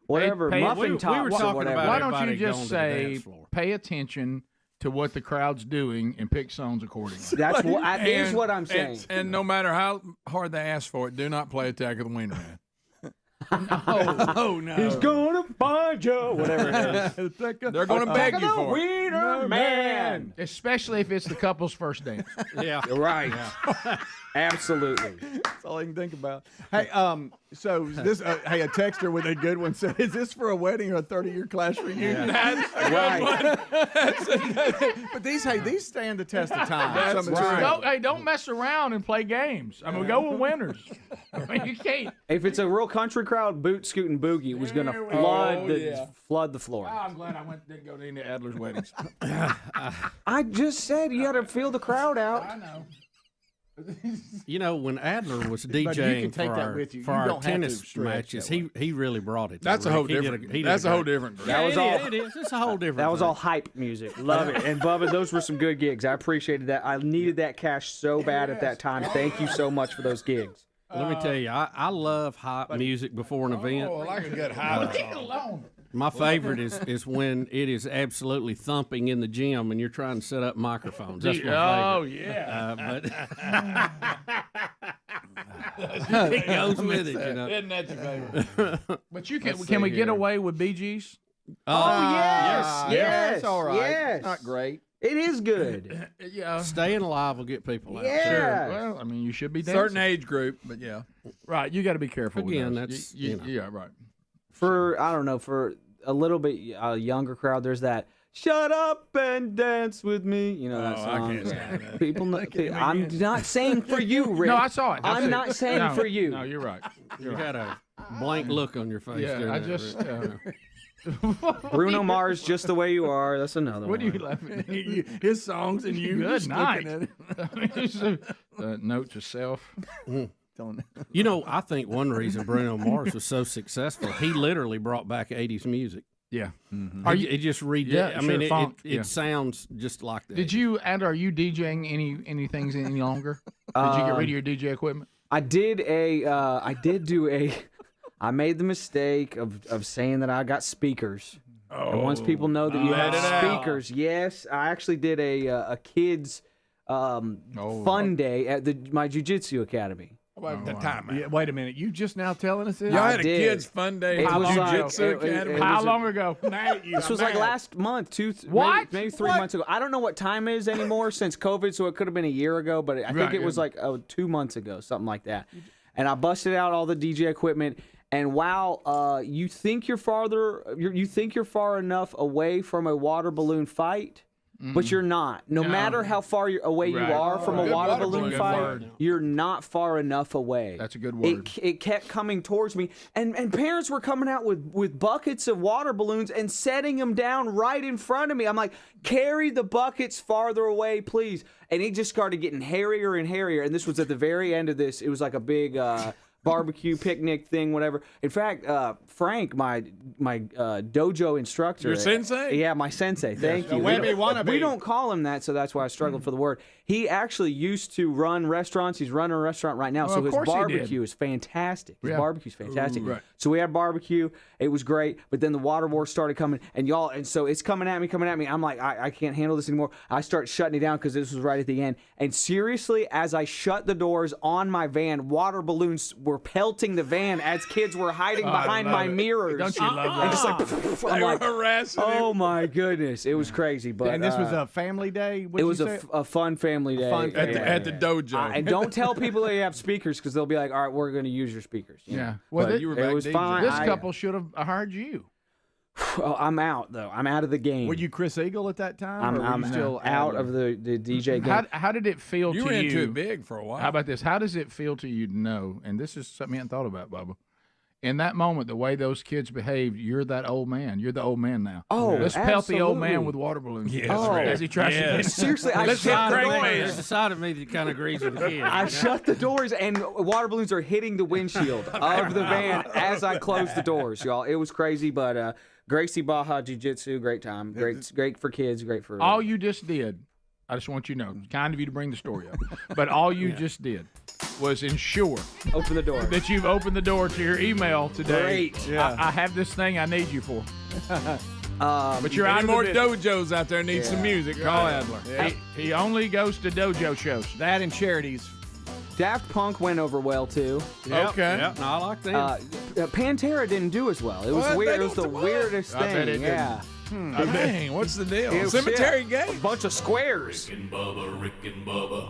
whatever muffin tops. We were talking or whatever. about. Why don't you just say pay attention to what the crowd's doing and pick songs accordingly? That's what I'm saying. And no matter how hard they ask for it, do not play Attack of the Wiener Man. Oh no! He's gonna find you. Whatever it is. They're going to beg you the for it. Wiener Man. Especially if it's the couple's first dance. Yeah. Right. Absolutely. That's all I can think about. Hey, so this, hey, a texter with a good one said, "Is this for a wedding or a 30-year class reunion?" That's right. But these stand the test of time. That's Some of the truth. Hey, don't mess around and play games. I mean, go with winners. I mean, you can't. If it's a real country crowd, Boot, Scoot, and Boogie was going to flood the floor. Oh, I'm glad I didn't go to any of Adler's weddings. I just said you got to feel the crowd out. I know. You know, when Adler was But you can DJing take for that our, with you. for You our don't have to tennis stretch matches, that he really brought it. That's a whole different. That's a whole different. That was all. It is. It's a whole different. That was thing. all hype music. Love it. And Bubba, those were some good gigs. I appreciated that. I needed that cash so bad at that time. Thank you so much for those gigs. Let me tell you, I love hype music before an event. Oh, I like a good hype song. My favorite is when it is absolutely thumping in the gym and you're trying to set up microphones. That's my favorite. Oh, yeah. It goes with it, you know. Isn't that your favorite? But you can we get away with Bee Gees? Oh, yes. Yes. That's all right. Yes. It's not great. It is good. Yeah. Staying alive will get people out. Yeah. Sure. Well, I mean, you should be dancing. Certain age group, but yeah. Right. You got to be careful. Again, with those. that's, you know. Yeah. Right. For, I don't know, for a little bit younger crowd, there's that "Shut Up and Dance with Me." You know that song. I can't stand that. People know, I'm not saying for you, Rick. No, I saw it. I'm not saying for you. No, you're right. You got a blank look on your face. Yeah, during I that, just. Rick. Bruno Mars, "Just the Way You Are." That's another What one. are you laughing at? His songs and you Good just night. looking at it. It's a note to self. You know, I think one reason Bruno Mars was so successful, he literally brought back 80s music. Yeah. Are you? It just redid. Yeah, I mean, sure, funk, it yeah. sounds just like that. Did you and are you DJing any things any longer? Did you get rid of your DJ equipment? I did I made the mistake of saying that I got speakers. And once people know that you have speakers, yes, I actually did a kids fun day at my jiu-jitsu academy. About the time. Yeah, wait a minute. You just now telling us this? Y'all had a did. kids' fun day It at was Jiu-Jitsu like- Academy. How long ago? This was like last month, maybe 3 months ago. I don't know what time it is anymore since COVID, so it could have been a year ago, but I think it was like 2 months ago, something like that. And I busted out all the DJ equipment. And while you think you're far enough away from a water balloon fight, but you're not. No matter how far away you are from a water balloon fight, you're not far enough away. That's a good word. It kept coming towards me, and parents were coming out with buckets of water balloons and setting them down right in front of me. I'm like, carry the buckets farther away, please. And it just started getting hairier and hairier. And this was at the very end of this. It was like a big barbecue picnic thing, whatever. In fact, Frank, my dojo instructor, Your sensei? Yeah, my sensei. Thank you. We don't call him that, so that's why I struggled for the word. He actually used to run restaurants. He's running a restaurant right now, Well, so of his course he barbecue did. is fantastic. His Yeah. barbecue's fantastic. Right. So we had barbecue. It was great, but then the water wars started coming, and so it's coming at me. I'm like, I can't handle this anymore. I start shutting it down because this was right at the end. And seriously, as I shut the doors on my van, water balloons were pelting the van as kids were hiding behind my mirrors. Don't you love And that? just like, I'm They were like, harassing him. oh my goodness, it was crazy. But And this was a family day? it was a fun family day. fun family At the dojo. And don't tell people that you have speakers because they'll be like, all right, we're going to use your speakers. you know. Yeah. Well, But you were it back was DJing. fine. This couple should have hired you. I'm out, though. I'm out of the game. Were you Chris Eagle at that time? or were I'm you still out of the DJ game. How did it feel You to were you? into it big for a while. How about this? How does it feel to you to know? And this is something you hadn't thought about, Bubba. In that moment, the way those kids behaved, you're that old man. You're the old man now. Oh, let's pelt the old man absolutely. with water balloons. Yes, Oh. Rick. As he tries to get Seriously, I Let's shut the Craig doors. Man. There's a side of me that kind of agrees with the kid. I shut the doors, and water balloons are hitting the windshield of the van as I close the doors, y'all. It was crazy, but Gracie Baja Jiu-Jitsu, great time. Great for kids, great for... all you just did. I just want you to know, it's kind of you to bring the story up, but all you just did was ensure Open the door. that you've opened the door to your email today. Great. Yeah. I have this thing I need you for. But you're out Any of more the business. dojos out there need some music? Call Adler. He only goes to dojo shows. that and charities. Daft Punk went over well, too. Yep, Okay. Yep, no, I like that. Pantera didn't do as well. It was What? weird. They It was the don't- weirdest I bet thing. it didn't. Yeah. Dang, what's the deal? It was- Cemetery yeah, Gate? A bunch of squares. Rick and Bubba, Rick and Bubba.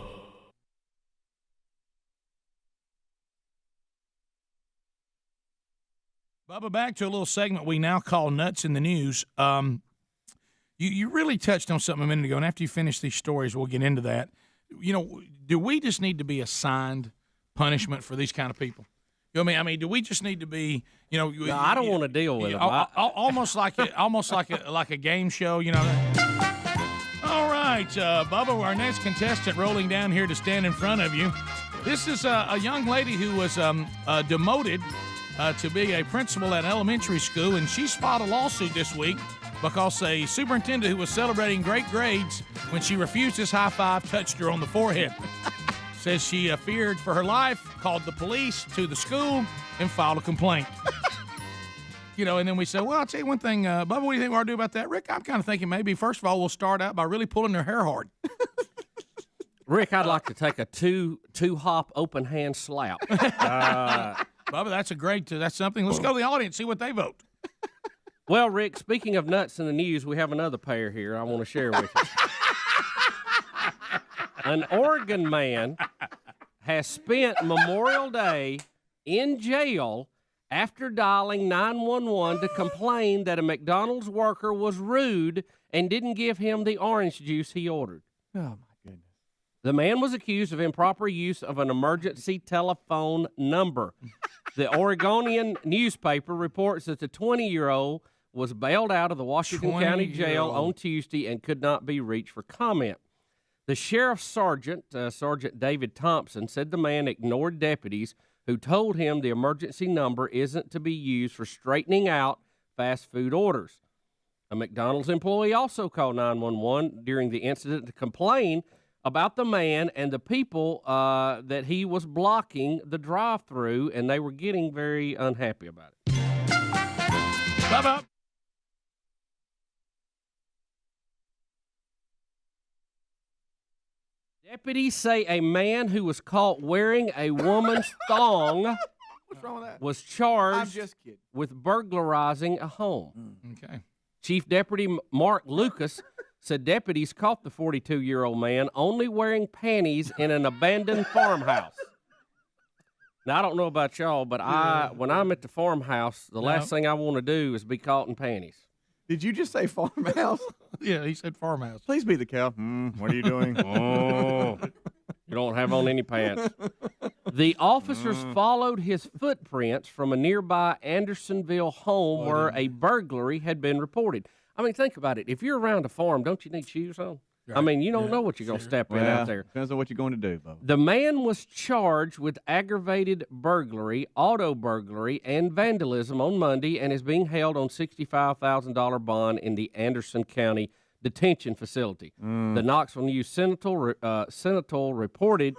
Bubba, back to a little segment we now call Nuts in the News. You really touched on something a minute ago, and after you finish these stories, we'll get into that. Do we just need to be assigned punishment for these kind of people? I mean, do we just need to be, No, I don't want to deal with them. Almost like a game show, All right, Bubba, our next contestant rolling down here to stand in front of you. This is a young lady who was demoted to be a principal at an elementary school, and she's filed a lawsuit this week because a superintendent who was celebrating great grades when she refused his high five touched her on the forehead. Says she feared for her life, called the police to the school, and filed a complaint. And then we said, well, I'll tell you one thing, Bubba, what do you think we ought to do about that? Rick, I'm kind of thinking maybe, first of all, we'll start out by really pulling her hair hard. Rick, I'd like to take a two-hop open hand slap. Bubba, that's something. Let's go to the audience, see what they vote. Well, Rick, speaking of nuts in the news, we have another pair here I want to share with you. An Oregon man has spent Memorial Day in jail after dialing 911 to complain that a McDonald's worker was rude and didn't give him the orange juice he ordered. Oh, my goodness. The man was accused of improper use of an emergency telephone number. The Oregonian newspaper reports that the 20-year-old was bailed out of the Washington County Jail on Tuesday and could not be reached for comment. The sheriff's sergeant, Sergeant David Thompson, said the man ignored deputies who told him the emergency number isn't to be used for straightening out fast food orders. A McDonald's employee also called 911 during the incident to complain about the man and the people that he was blocking the drive-thru, and they were getting very unhappy about it. Bubba. Deputies say a man who was caught wearing a woman's thong What's wrong with that? was charged I'm just kidding. with burglarizing a home. Okay. Chief Deputy Mark Lucas said deputies caught the 42-year-old man only wearing panties in an abandoned farmhouse. Now, I don't know about y'all, but when I'm at the farmhouse, the last thing I want to do is be caught in panties. Did you just say farmhouse? Yeah, he said farmhouse. Please be the cow. What are you doing? Oh, you don't have on any pants. The officers followed his footprints from a nearby Andersonville home where a burglary had been reported. I mean, think about it. If you're around a farm, don't you need shoes on? Right. I mean, you don't know what you're going to step in out there. Depends on what you're going to do, Bubba. The man was charged with aggravated burglary, auto burglary, and vandalism on Monday and is being held on $65,000 bond in the Anderson County detention facility. The Knoxville News Sentinel reported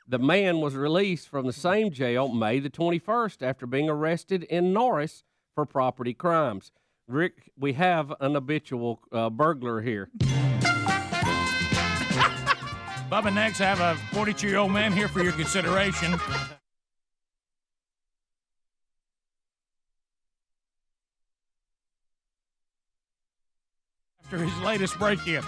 the man was released from the same jail May the 21st after being arrested in Norris for property crimes. Rick, we have an habitual burglar here. Bubba, next, I have a 42-year-old man here for your consideration. After his latest break-in.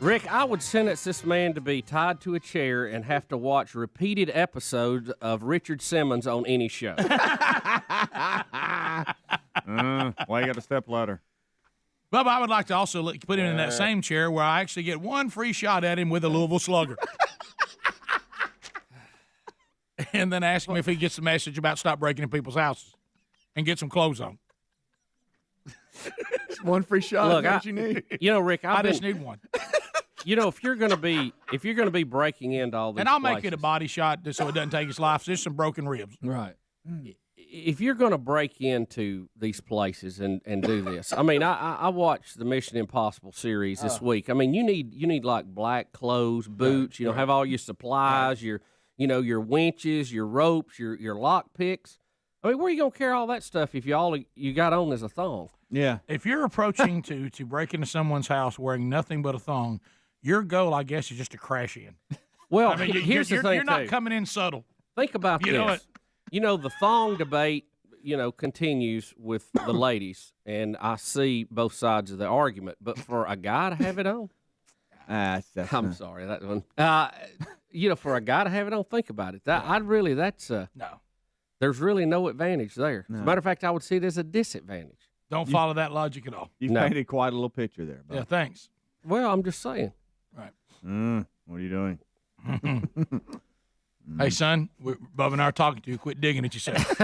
Rick, I would sentence this man to be tied to a chair and have to watch repeated episodes of Richard Simmons on any show. Why you got a step ladder? Bubba, I would like to also put him in that same chair where I actually get one free shot at him with a Louisville Slugger. And then ask him if he gets the message about stop breaking in people's houses and get some clothes on. One free shot. Look, what you need. Rick, I just need one. If you're gonna be breaking into all these and I'll places, make it a body shot just so it doesn't take his life. Just some broken ribs. Right. If you're going to break into these places and do this, I mean, I watched the Mission Impossible series this week. I mean, you need like black clothes, boots, have all your supplies, your winches, your ropes, your lock picks. I mean, where are you going to carry all that stuff if you got on is a thong? Yeah. If you're approaching to break into someone's house wearing nothing but a thong, your goal, I guess, is just to crash in. Well, I mean, here's the thing, you're not coming in subtle. Think about You this. know it. The thong debate continues with the ladies, and I see both sides of the argument. But for a guy to have it on, I'm sorry, that one. For a guy to have it on, think about it. No. There's really no advantage there. No. As a matter of fact, I would see it as a disadvantage. Don't follow that logic at all. You've painted quite a little picture there, Bob. Yeah, thanks. Well, I'm just saying. Right. What are you doing? Hey, son, Bubba and I are talking to you. Quit digging at yourself.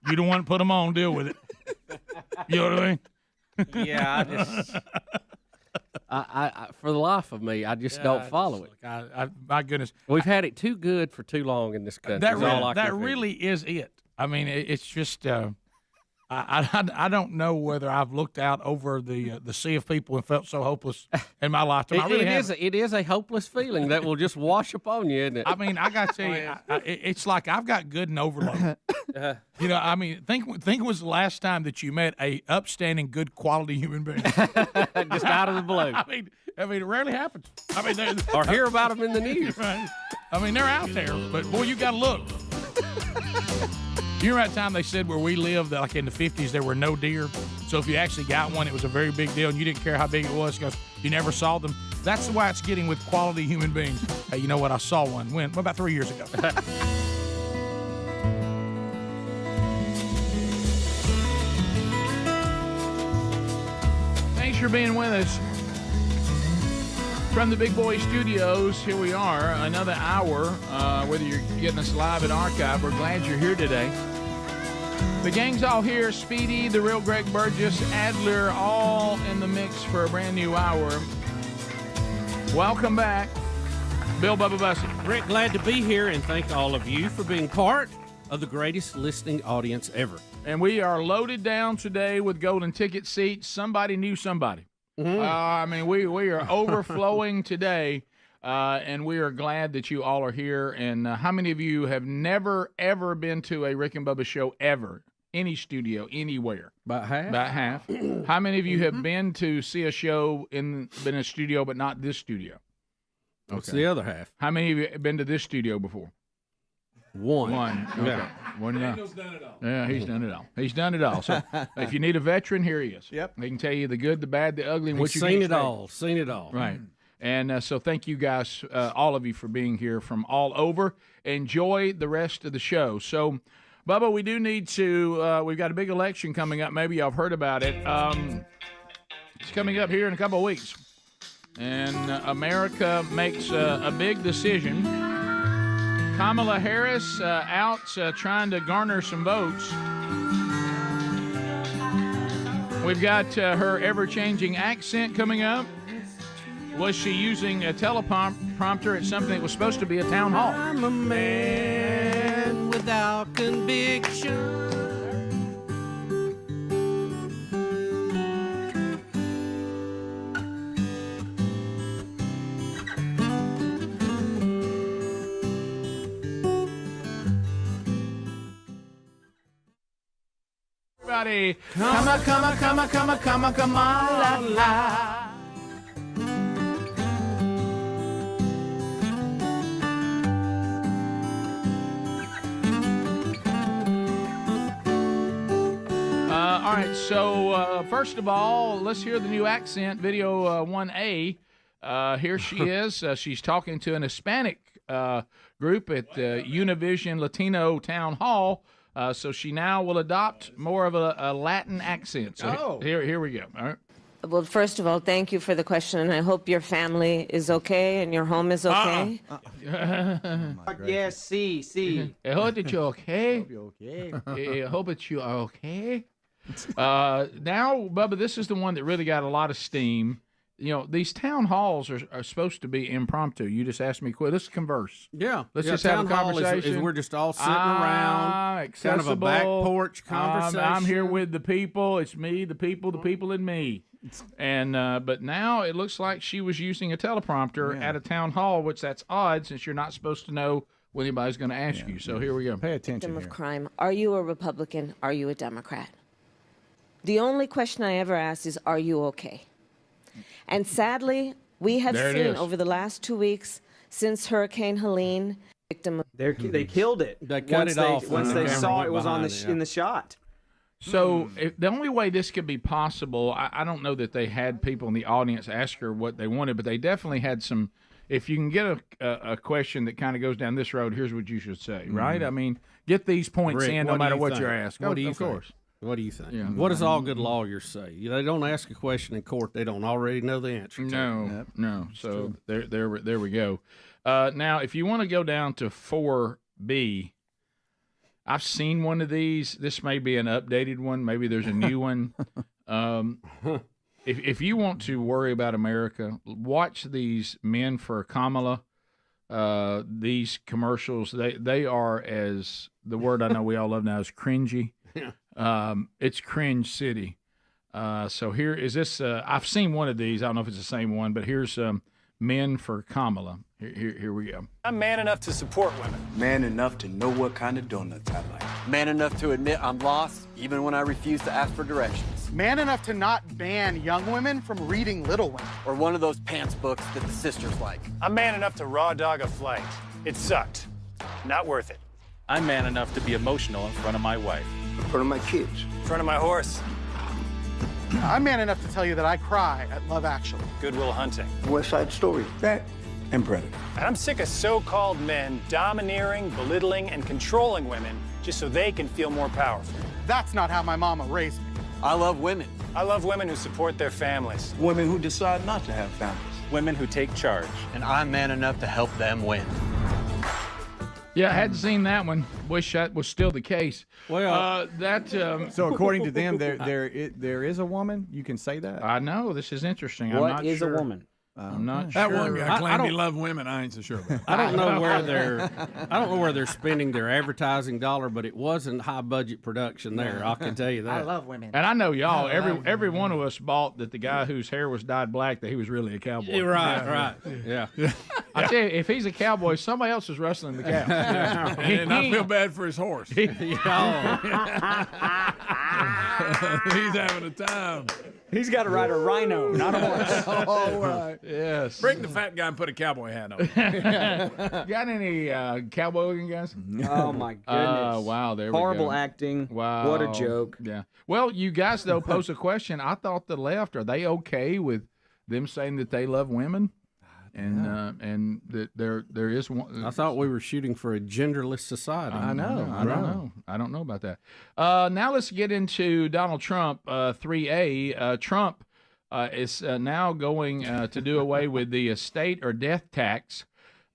You don't want to put them on. Deal with it. You know what I mean? Yeah, I for the life of me, I just don't follow it. My goodness. We've had it too good for too long in this country. That really is it. I mean, it's just I don't know whether I've looked out over the sea of people and felt so hopeless in my lifetime. It is a hopeless feeling that will just wash upon you, isn't it? I mean, I got to tell you, it's like I've got good and overload. I mean, think it was the last time that you met a upstanding, good quality human being. Just out of the blue. I mean, it rarely happens. I mean, or hear about them in the news. Right. I mean, they're out there, but boy, you got to look. You remember that time they said where we lived, that like in the 50s, there were no deer. So if you actually got one, it was a very big deal, and you didn't care how big it was because you never saw them. That's the way it's getting with quality human beings. Hey, you know what? I saw one. When? About 3 years ago. Thanks for being with us. From the Big Boy Studios, here we are, another hour. Whether you're getting us live at Archive, we're glad you're here today. The gang's all here. Speedy, the real Greg Burgess, Adler, all in the mix for a brand new hour. Welcome back, Bill Bubba Bussey. Rick, glad to be here, and thank all of you for being part of the greatest listening audience ever. And we are loaded down today with golden ticket seats. Somebody knew somebody. Mm-hmm. I mean, we are overflowing today, and we are glad that you all are here. And how many of you have never, ever been to a Rick and Bubba show ever? Any studio, anywhere? About half. About half. How many of you have been to see a show been in a studio, but not this studio? What's the other half? How many of you have been to this studio before? One. Okay. Yeah. One enough. Daniel's done it all. Yeah, he's done it all. He's done it all. So if you need a veteran, here he is. Yep. He can tell you the good, the bad, the ugly, and what He's you seen can it all. Seen it all. Right. And so thank you guys, all of you, for being here from all over. Enjoy the rest of the show. So, Bubba, we do need to, we've got a big election coming up. Maybe y'all have heard about it. It's coming up here in a couple of weeks. And America makes a big decision. Kamala Harris out trying to garner some votes. We've got her ever-changing accent coming up. Was she using a teleprompter at something that was supposed to be a town hall? I'm a man without conviction. Everybody, come on, la. All right, so first of all, let's hear the new accent, video 1A. Here she is. She's talking to an Hispanic group at Univision Latino Town Hall. So she now will adopt more of a Latin accent. So here we go. All right. Well, first of all, thank you for the question, and I hope your family is okay and your home is okay. Yes, see. I hope that you're okay. Hope you're okay. I hope that you are okay. Now, Bubba, this is the one that really got a lot of steam. You know, these town halls are supposed to be impromptu. You just asked me, let's converse. Yeah. Let's just have a conversation. We're just all sitting around. Accessible. Kind of a back porch conversation. I'm here with the people. It's me, the people, and me. And but now it looks like she was using a teleprompter at a town hall, which that's odd since you're not supposed to know when anybody's going to ask you. So here we go. Pay attention Victim here. of crime. Are you a Republican? Are you a Democrat? The only question I ever ask is, are you okay? And sadly, we have seen over the last 2 weeks since Hurricane Helene They killed it. They cut it off once when they the camera saw went it was on behind it, in the shot. So the only way this could be possible, I don't know that they had people in the audience ask her what they wanted, but they definitely had some. If you can get a question that kind of goes down this road, here's what you should say, right? I mean, get these points Rick, in no what do matter you what think? you're asked. What do you of think? course. What do you think? Yeah. What does all good lawyers say? They don't ask a question in court they don't already know the answer to. No. So there we go. Now, if you want to go down to 4B, I've seen one of these. This may be an updated one. Maybe there's a new one. If you want to worry about America, watch these Men for Kamala. These commercials, they are, as the word I know we all love now is cringy. It's cringe city. So here is this. I've seen one of these. I don't know if it's the same one, but here's Men for Kamala. Here we go. I'm man enough to support women. Man enough to know what kind of donuts I like. Man enough to admit I'm lost, even when I refuse to ask for directions. Man enough to not ban young women from reading Little Women. Or one of those pants books that the sisters like. I'm man enough to raw dog a flight. It sucked. Not worth it. I'm man enough to be emotional in front of my wife. In front of my kids. In front of my horse. I'm man enough to tell you that I cry at Love Actually. Good Will Hunting. West Side Story. That and Predator. And I'm sick of so-called men domineering, belittling, and controlling women just so they can feel more powerful. That's not how my mama raised me. I love women. I love women who support their families. Women who decide not to have families. Women who take charge. And I'm man enough to help them win. Yeah, I hadn't seen that one. Wish that was still the case. Well, that. So according to them, there is a woman. You can say that. I know this is interesting. What I'm not is sure. a woman? I'm not That sure. one guy claimed he loved women. I ain't so sure about that. I don't know where they're spending their advertising dollar, but it wasn't high budget production there. I can tell you that. I love women. And I know y'all. Every one of us bought that the guy whose hair was dyed black that he was really a cowboy. Yeah, right. Yeah. I tell you, if he's a cowboy, somebody else is wrestling the cow. And I feel bad for his horse. He's having a time. He's got to ride a rhino, not a horse. All right. Yes. Bring the fat guy and put a cowboy hat on. Got any cowboy looking guys? Oh my goodness! Wow, there Horrible we go. Acting. Wow, what a joke. Yeah. Well, you guys though pose a question. I thought the left, are they okay with them saying that they love women? And that there is one. I thought we were shooting for a genderless society. I don't know about that. Now let's get into Donald Trump. 3A. Trump is now going to do away with the estate or death tax,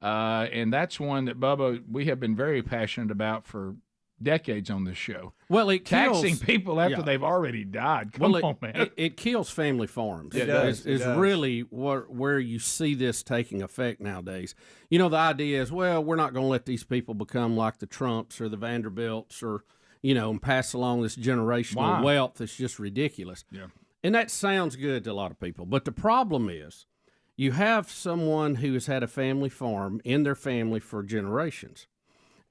and that's one that Bubba we have been very passionate about for decades on this show. Well, it kills, taxing people after they've already died. Come on, man. It kills family farms. It does. Is really where you see this taking effect nowadays. You know, the idea is, well, we're not going to let these people become like the Trumps or the Vanderbilts or, and pass along this generational wealth that's just ridiculous. Yeah. And that sounds good to a lot of people. But the problem is you have someone who has had a family farm in their family for generations,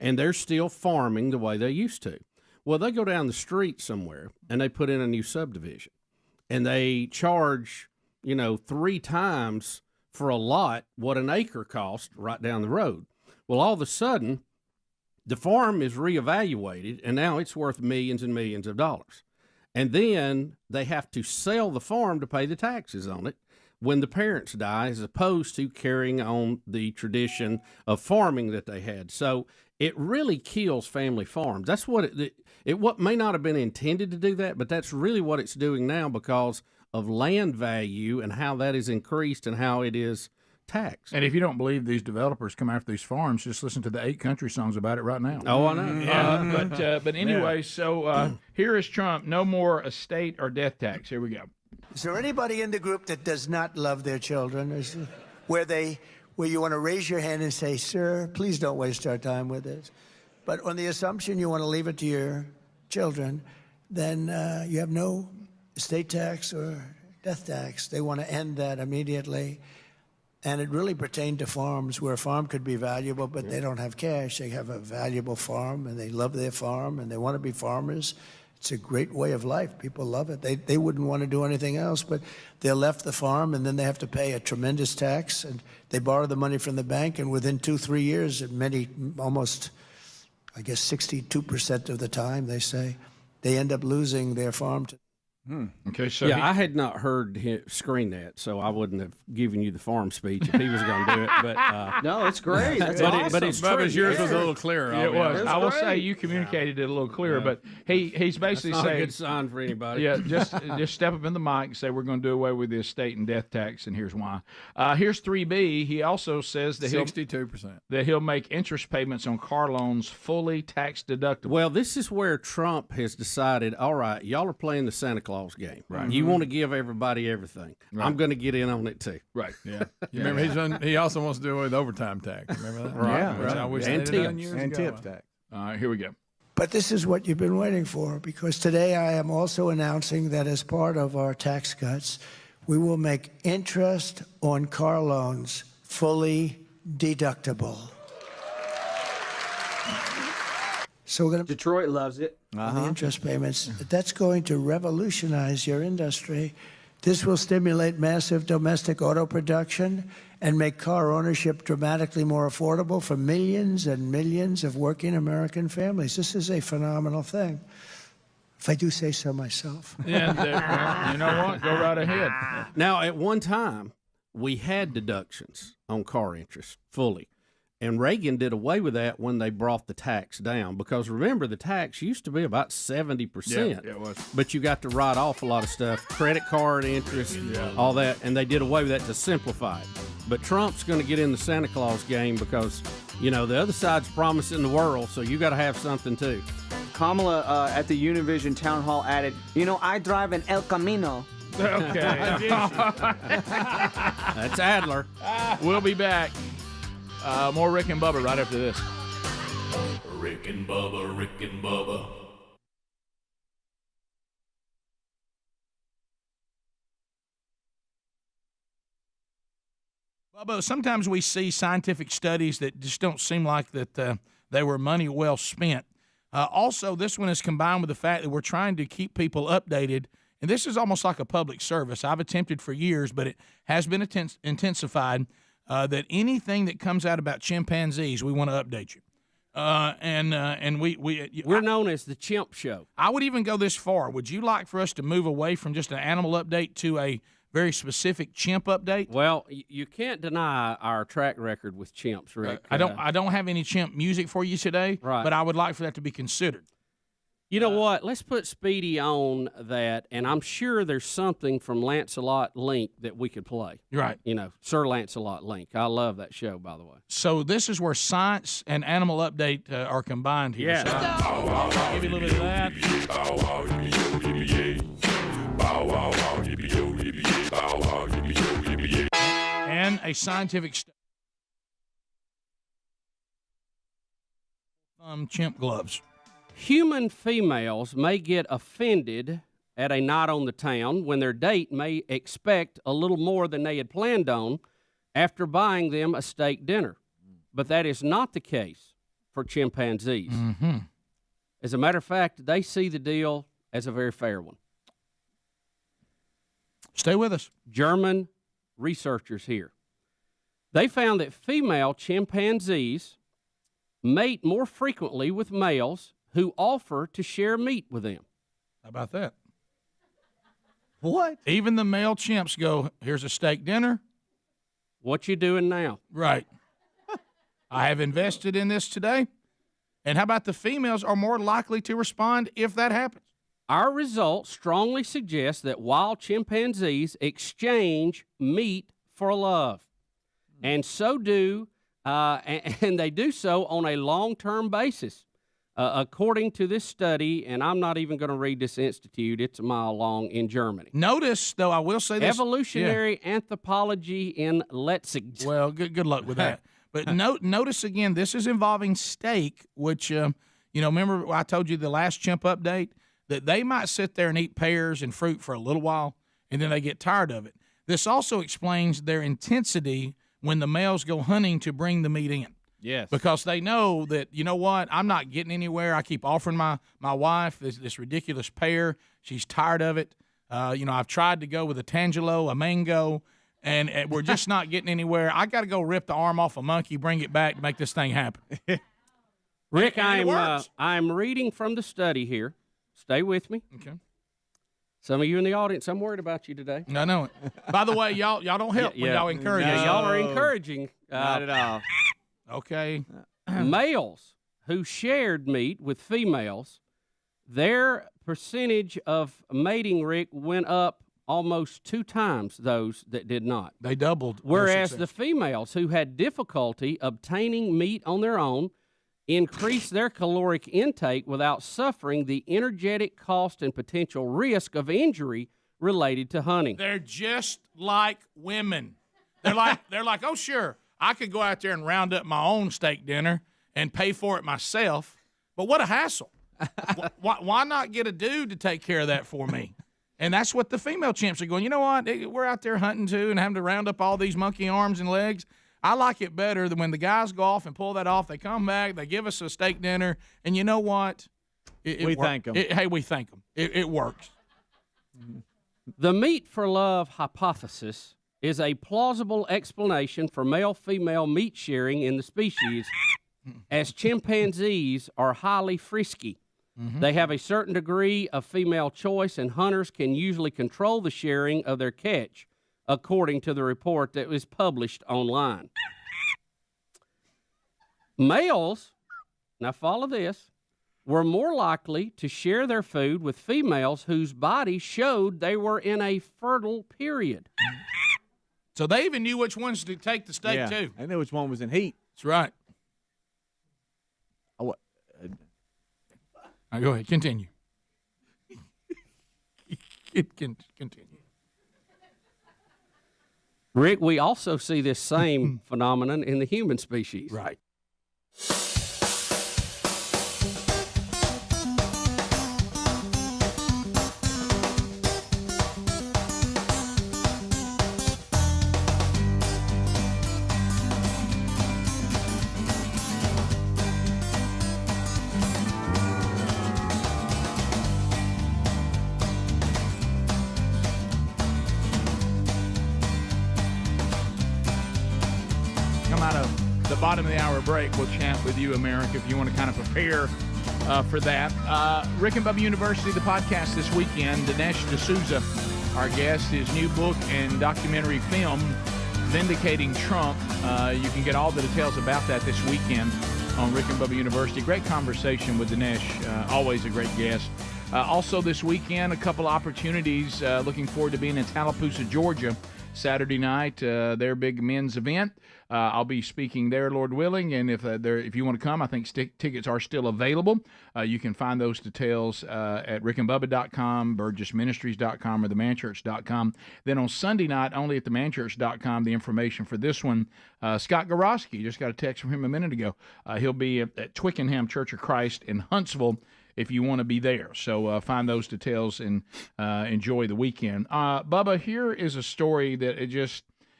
and they're still farming the way they used to. Well, they go down the street somewhere and they put in a new subdivision and they charge, 3 times for a lot what an acre cost right down the road. Well, all of a sudden, the farm is reevaluated and now it's worth millions and millions of dollars. And then they have to sell the farm to pay the taxes on it when the parents die, as opposed to carrying on the tradition of farming that they had. So it really kills family farms. That's what what may not have been intended to do that, but that's really what it's doing now because of land value and how that is increased and how it is taxed. And if you don't believe these developers come after these farms, just listen to the 8 country songs about it right now. Oh, I know. But anyway, so here is Trump. No more estate or death tax. Here we go. Is there anybody in the group that does not love their children? Where you want to raise your hand and say, sir, please don't waste our time with this. But on the assumption you want to leave it to your children, then you have no estate tax or death tax. They want to end that immediately. And it really pertained to farms where a farm could be valuable, but they don't have cash. They have a valuable farm, and they love their farm, and they want to be farmers. It's a great way of life. People love it. They wouldn't want to do anything else, but they left the farm, and then they have to pay a tremendous tax, and they borrow the money from the bank, and within 2-3 years, almost, I guess 62% of the time, they say, they end up losing their farm to. Okay, so I had not heard him screen that, so I wouldn't have given you the farm speech if he was going to do it. But no, it's great. That's but, awesome. but it's true. Bubba's yours was a little clearer. It was. I will great. say you communicated it a little clearer, but he's basically That's not saying a good sign for anybody. Yeah, just step up in the mic and say we're going to do away with the estate and death tax, and here's why. Here's 3B. He also says that 62%. That he'll make interest payments on car loans fully tax deductible. Well, this is where Trump has decided, all right, y'all are playing the Santa Claus game. Right. You want to give everybody everything. Right. I'm going to get in on it too. Right. Yeah. You remember he also wants to do away with overtime tax. Remember that? Right. Which I wish And they'd have done tips. years And ago. tips tax. All right, here we go. But this is what you've been waiting for, because today I am also announcing that as part of our tax cuts, we will make interest on car loans fully deductible. So we're going to Detroit loves it. the interest payments. That's going to revolutionize your industry. This will stimulate massive domestic auto production and make car ownership dramatically more affordable for millions and millions of working American families. This is a phenomenal thing, if I do say so myself. And you know what? Go right ahead. Now, at one time, we had deductions on car interest fully. And Reagan did away with that when they brought the tax down. Because remember, the tax used to be about 70%. Yeah, it was. But you got to write off a lot of stuff, credit card interest, all that. And they did away with that to simplify it. But Trump's going to get in the Santa Claus game because, the other side's promising the world, so you got to have something too. Kamala at the Univision town hall added, I drive an El Camino. Okay. That's Adler. We'll be back. More Rick and Bubba right after this. Rick and Bubba, Rick and Bubba. Bubba, sometimes we see scientific studies that just don't seem like that they were money well spent. Also, this one is combined with the fact that we're trying to keep people updated, and this is almost like a public service. I've attempted for years, but it has been intensified. That anything that comes out about chimpanzees, we want to update you. And we're known as the Chimp Show. I would even go this far. Would you like for us to move away from just an animal update to a very specific chimp update? Well, you can't deny our track record with chimps, Rick. I don't have any chimp music for you today, right. But I would like for that to be considered. You know what? Let's put Speedy on that, and I'm sure there's something from Lancelot Link that we could play. Right. Sir Lancelot Link. I love that show, by the way. So this is where science and animal update are combined here. Yeah. So I'll give you a little bit of that. And a scientific study. Chimp gloves. Human females may get offended at a night on the town when their date may expect a little more than they had planned on after buying them a steak dinner. But that is not the case for chimpanzees. Mm-hmm. As a matter of fact, they see the deal as a very fair one. Stay with us. German researchers here. They found that female chimpanzees mate more frequently with males who offer to share meat with them. How about that? What? Even the male chimps go, here's a steak dinner. What you doing now? Right. I have invested in this today. And how about the females are more likely to respond if that happens? Our results strongly suggest that while chimpanzees exchange meat for love, and so do, and they do so on a long-term basis. According to this study, and I'm not even going to read this institute, it's a mile long in Germany. Notice, though, I will say this. Evolutionary Anthropology in Leipzig. Well, good luck with that. But notice again, this is involving steak, which, remember I told you the last chimp update, that they might sit there and eat pears and fruit for a little while, and then they get tired of it. This also explains their intensity when the males go hunting to bring the meat in. Yes. Because they know that, you know what, I'm not getting anywhere. I keep offering my wife this ridiculous pear. She's tired of it. I've tried to go with a Tangelo, a mango, and we're just not getting anywhere. I got to go rip the arm off a monkey, bring it back to make this thing happen. Rick, I'm reading from the study here. Stay with me. Okay. Some of you in the audience, I'm worried about you today. I know it. By the way, y'all don't help when y'all encourage. Yeah, y'all are encouraging. Not at all. Okay. Males who shared meat with females, their percentage of mating, Rick, went up almost 2 times those that did not. They doubled. Whereas the females who had difficulty obtaining meat on their own increased their caloric intake without suffering the energetic cost and potential risk of injury related to hunting. They're just like women. They're like, oh, sure, I could go out there and round up my own steak dinner and pay for it myself, but what a hassle. Why not get a dude to take care of that for me? And that's what the female chimps are going, you know what, we're out there hunting too and having to round up all these monkey arms and legs. I like it better than when the guys go off and pull that off. They come back, they give us a steak dinner, and you know what? We thank them. Hey, we thank them. It works. The meat for love hypothesis is a plausible explanation for male-female meat sharing in the species, as chimpanzees are highly frisky. They have a certain degree of female choice, and hunters can usually control the sharing of their catch, according to the report that was published online. Males, now follow this, were more likely to share their food with females whose bodies showed they were in a fertile period. So they even knew which ones to take the steak to. I knew which one was in heat. That's right. Oh, Go ahead, continue. Continue. Rick, we also see this same phenomenon in the human species. Right. Bottom of the hour break, we'll chat with you, America, if you want to kind of prepare for that. Rick and Bubba University, the podcast this weekend. Dinesh D'Souza, our guest, his new book and documentary film, Vindicating Trump. You can get all the details about that this weekend on Rick and Bubba University. Great conversation with Dinesh, always a great guest. Also this weekend, a couple opportunities. Looking forward to being in Tallapoosa, Georgia, Saturday night, their big men's event. I'll be speaking there, Lord willing, and if you want to come, I think tickets are still available. You can find those details at rickandbubba.com, burgessministries.com, or themanchurch.com. Then on Sunday night, only at themanchurch.com, the information for this one. Scott Gorosky, just got a text from him a minute ago. He'll be at Twickenham Church of Christ in Huntsville if you want to be there. So find those details and enjoy the weekend. Bubba, here is a story that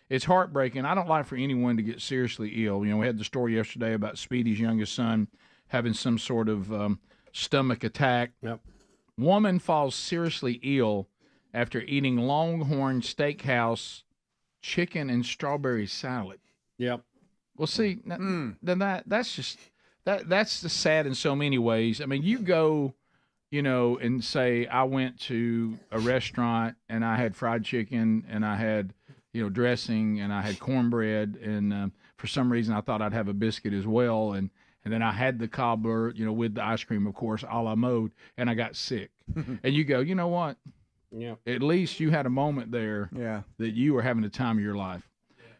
it's heartbreaking. I don't like for anyone to get seriously ill. You know, we had the story yesterday about Speedy's youngest son having some sort of stomach attack. Yep. Woman falls seriously ill after eating Longhorn Steakhouse chicken and strawberry salad. Yep. Well, see, then that's just that's sad in so many ways. I mean, you go, and say I went to a restaurant and I had fried chicken and I had dressing, and I had cornbread, and for some reason I thought I'd have a biscuit as well, and then I had the cobbler, with the ice cream, of course, a la mode, and I got sick. And you go, you know what? Yeah. At least you had a moment there that you were having the time of your life.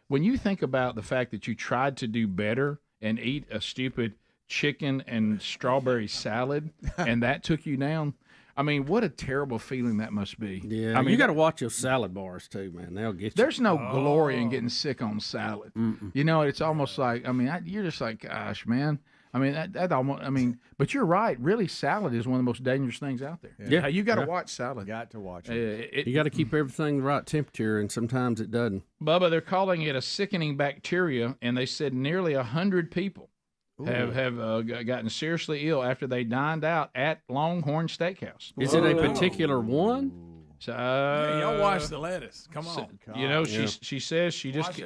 When you think about the fact that you tried to do better and eat a stupid chicken and strawberry salad, and that took you down, I mean, what a terrible feeling that must be. Yeah, I mean, you got to watch your salad bars too, man. They'll get you. There's no glory in getting sick on salad. It's almost like, you're just like, gosh, man, I mean, that almost. I mean, but you're right. Really, salad is one of the most dangerous things out there. Yeah. You got to watch salad. Got to watch it. You got to keep everything the right temperature, and sometimes it doesn't. Bubba, they're calling it a sickening bacteria, and they said nearly 100 people have gotten seriously ill after they dined out at Longhorn Steakhouse. Is it a particular one? So, y'all wash the lettuce. Come on. You know, she says she just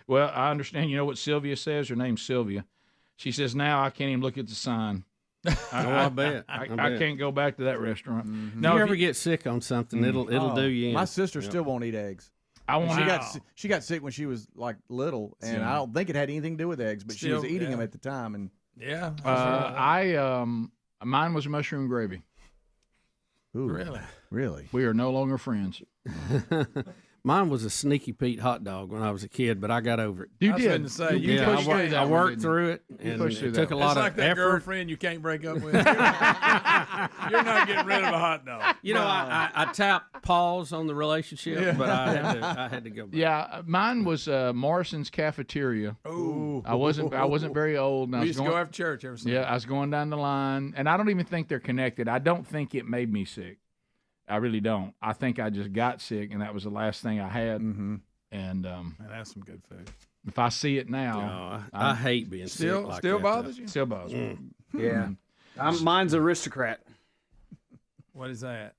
well, I understand. You know what Sylvia says? Her name's Sylvia. She says now I can't even look at the sign. I bet. I can't go back to that restaurant. Mm-hmm. No, if you ever get sick on something, it'll do you in. My sister still won't eat eggs. She got sick when she was like little, and I don't think it had anything to do with eggs, but she was eating them at the time. And mine was mushroom gravy. Ooh, really? Really? We are no longer friends. Mine was a Sneaky Pete hot dog when I was a kid, but I got over it. You did. I worked through it, and it took a lot of like that effort. girlfriend you can't break up with. You're not getting rid of a hot dog. You know, I tapped pause on the relationship, but I had to go back. Yeah, mine was Morrison's Cafeteria. Ooh. I wasn't very old. And We used to go after church every Sunday. Yeah, I was going down the line, and I don't even think they're connected. I don't think it made me sick. I really don't. I think I just got sick, and that was the last thing I had. Mm-hmm. And Man, that's some good food. if I see it now, I hate being sick like still that. bothers you? Still bothers me. Yeah. Mine's Aristocrat. What is that?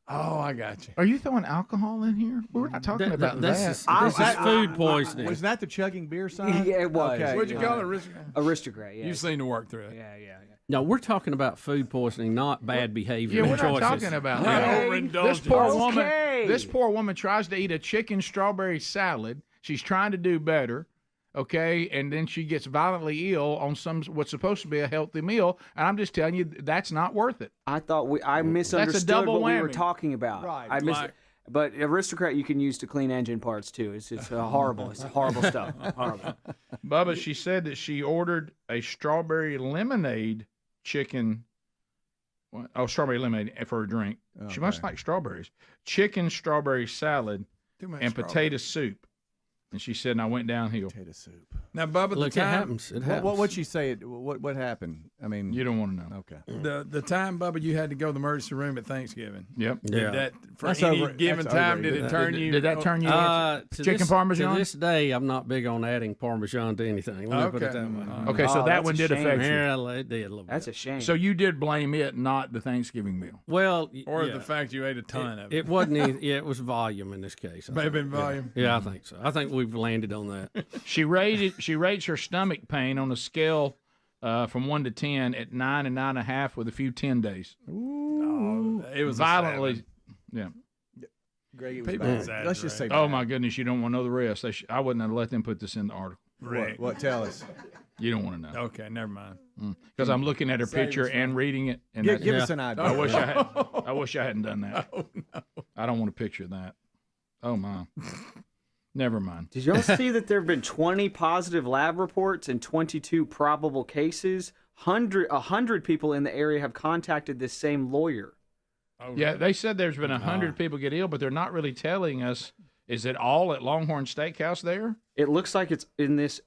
Oh, I got you. Are you throwing alcohol in here? We're not talking about that. This is food poisoning. Was that the chugging beer sign? Yeah, it was. Okay. What'd you call it, Aristocrat? Aristocrat, yeah. You've seen to work through it. Yeah. No, we're talking about food poisoning, not bad behavior. Yeah, we're choices. not talking about Overindulgence. that. This poor woman tries to eat a chicken strawberry salad. She's trying to do better, okay, and then she gets violently ill on what's supposed to be a healthy meal. And I'm just telling you, that's not worth it. I thought I misunderstood double what we were whammy. talking about. Right. But Aristocrat you can use to clean engine parts too. It's horrible. It's horrible stuff. Horrible. Bubba, she said that she ordered a strawberry lemonade chicken. Strawberry lemonade for a drink. She must like strawberries. Chicken strawberry salad and potato soup. And she said, and I went downhill. Potato soup. Now, Bubba, Look, the time, it happens. It happens. What'd she say? What happened? I mean, You don't want to know. okay. the time, Bubba, you had to go to the emergency room at Thanksgiving. Yep. Did that for That's any over- given that's time? over. Did it turn you? Did that turn you into To chicken parmesan? To this day, I'm not big on adding Parmesan to anything. Let me put it that way. Okay, so that that's one a did shame. affect you. Yeah, it did a little That's bit. a shame. So you did blame it, not the Thanksgiving meal. Well, Or yeah. the fact you ate a ton of it. It wasn't. It was volume in this case. I Maybe think. in volume. Yeah, I think so. I think we've landed on that. She rates her stomach pain on a scale from 1 to 10 at 9 and 9.5 with a few 10 days. Oh, it was Violently. A Greg, it was People bad. exaggerate. Let's just say Oh bad. my goodness, you don't want to know the rest. I wouldn't have let them put this in the article. Rick. What? Tell us. You don't want to know Okay, never mind. because I'm looking at her Save picture us from- and reading it. And Give that's- us an idea. I wish I hadn't done that. Oh, no. I don't want to picture that. Oh my. Never mind. Did y'all see that there have been 20 positive lab reports and 22 probable cases? 100 people in the area have contacted this same lawyer. Oh, Yeah, really? they said there's been 100 people get ill, but they're not really telling us. Is it all at Longhorn Steakhouse there? It looks like it's in this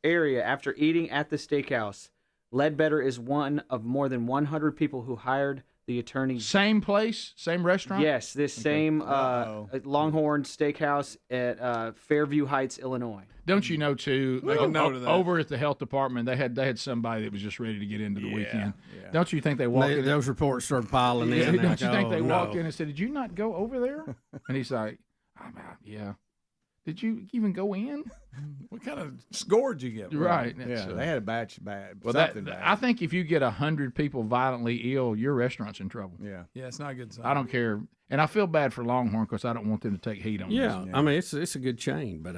area after eating at the steakhouse. Ledbetter is one of more than 100 people who hired the attorney. Same place, same restaurant? Yes, this same Longhorn Steakhouse at Fairview Heights, Illinois. Don't you know too? Make a note of that. Over at the health department, they had somebody that was just ready to get into the weekend. Yeah. Don't you think they walk in? Those reports started piling in. Don't Like, you think they oh, walked no. in and said, "Did you not go over there?" And he's like, "Yeah." Did you even go in? What kind of score did you get? Right. Yeah, they had a batch bad. Well, something bad. I think if you get 100 people violently ill, your restaurant's in trouble. Yeah. Yeah, it's not a good sign. I don't care, and I feel bad for Longhorn because I don't want them to take heat on Yeah, this. I mean it's a good chain, but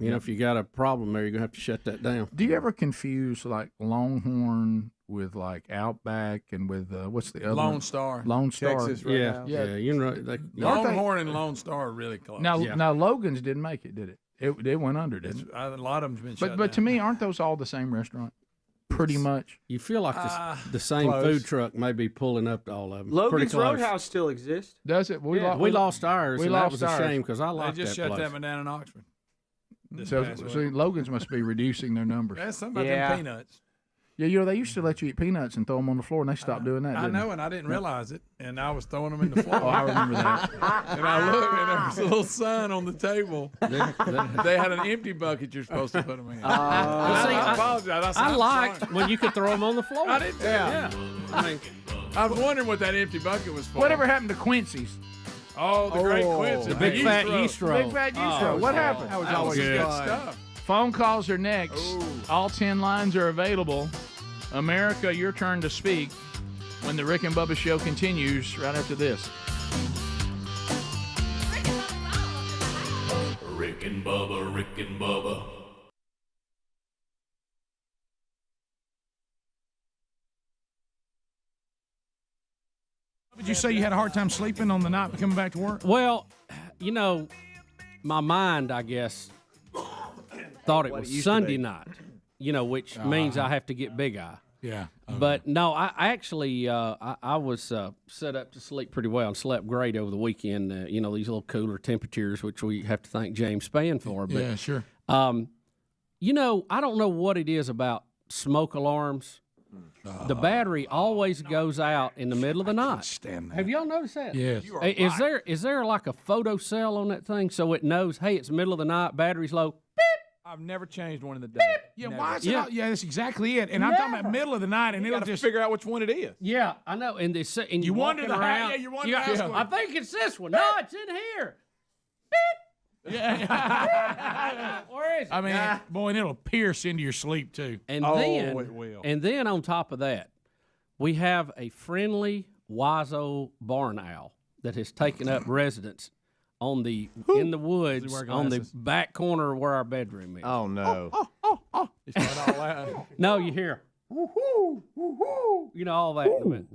you know if you got a problem there, you're gonna have to shut that down. Do you ever confuse like Longhorn with like Outback and with what's the other Lone one? Star. Lone Star. Texas Yeah, Roadhouse. yeah, you know, like, Longhorn and Lone Star are really close. Now Logan's didn't make it, did it? It went under, didn't it? A lot of them's been shut But to down. me, aren't those all the same restaurant? Pretty much. you feel like the same close. food truck may be pulling up to all of them. Pretty Logan's close. Roadhouse still exists. Does it? We lost ours, we and that lost was a ours. shame because I They liked just that shut place. that one down in Oxford. So Logan's must be reducing their numbers. That's something about them peanuts. Yeah, they used to let you eat peanuts and throw them on the floor, and they stopped doing that. I didn't know, they? and I didn't realize it, and I was throwing them in the floor. Oh, I remember that. And I looked, and there was a little sign on the table. They had an empty bucket you're supposed to put them in. I apologize. I liked when you could throw them on the floor. I did too. Yeah. I mean, I was wondering what that empty bucket was for. Whatever happened to Quincy's? Oh, the great Quincy. The big fat yeast roll. Big fat yeast roll. What happened? That was always good stuff. Phone calls are next. All 10 lines are available. America, your turn to speak when the Rick and Bubba show continues right after this. Rick and Bubba, Rick and Bubba. Did you say you had a hard time sleeping on the night coming back to work? Well, you know, my mind, I guess, thought it was Sunday night, you know, which means I have to get big eye. Yeah. Okay. But no, I actually I was set up to sleep pretty well and slept great over the weekend. You know, these little cooler temperatures, which we have to thank James Spann for. But, yeah, sure. You know, I don't know what it is about smoke alarms. The battery always goes out in the middle of the night. Stand that. Have y'all noticed that? Yes. Is there like a photo cell on that thing so it knows, hey, it's the middle of the night, battery's low? I've never changed one in the day. Yeah, Never. why is it? Yeah, that's exactly it. And I'm talking about middle of the night, and You it'll gotta just figure out which one it is. Yeah, I know. And You wonder walking the around. yeah, you wonder the house one. I think it's this one. No, it's in here. Yeah. Where is it? I mean, boy, and it'll pierce into your sleep too. And it will. then on top of that, we have a friendly Wiseau barn owl that has taken up residence in the woods on the back corner where our bedroom is. Oh no! It's not all that. No, you hear, you know all that.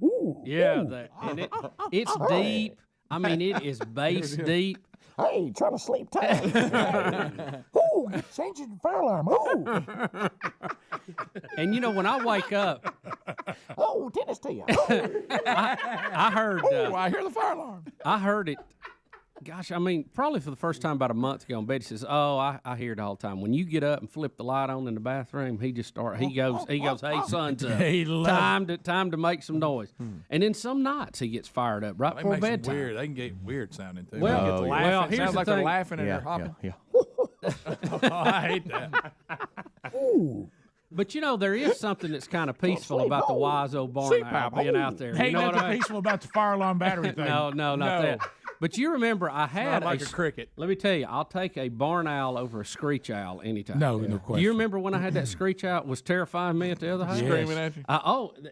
Yeah, that, and it's deep. I mean, it is bass deep. Hey, trying to sleep tight. Ooh, changing the fire alarm. Ooh. And you know, when I wake up, Oh, tennis to you. I heard. I hear the fire alarm. I heard it. Gosh, I mean, probably for the first time about a month ago. And Betty says, "Oh, I hear it all the time. When you get up and flip the light on in the bathroom, he just starts. He goes, "Hey, sun's up. Time to make some noise." And then some nights he gets fired up right before bedtime. Weird. They can get weird sounding too. Well, here's Sounds the like thing. they're laughing and they're hopping. Yeah. I hate that. But you know, there is something that's kind of peaceful about the Wiseau barn owl being out there. Hey, You know what nothing I mean? peaceful about the fire alarm battery thing. No, not that. But you remember, I had Not like a cricket. Let me tell you, I'll take a barn owl over a screech owl anytime. No question. Do you remember when I had that screech owl? It was terrifying me at the other house. Screaming at you.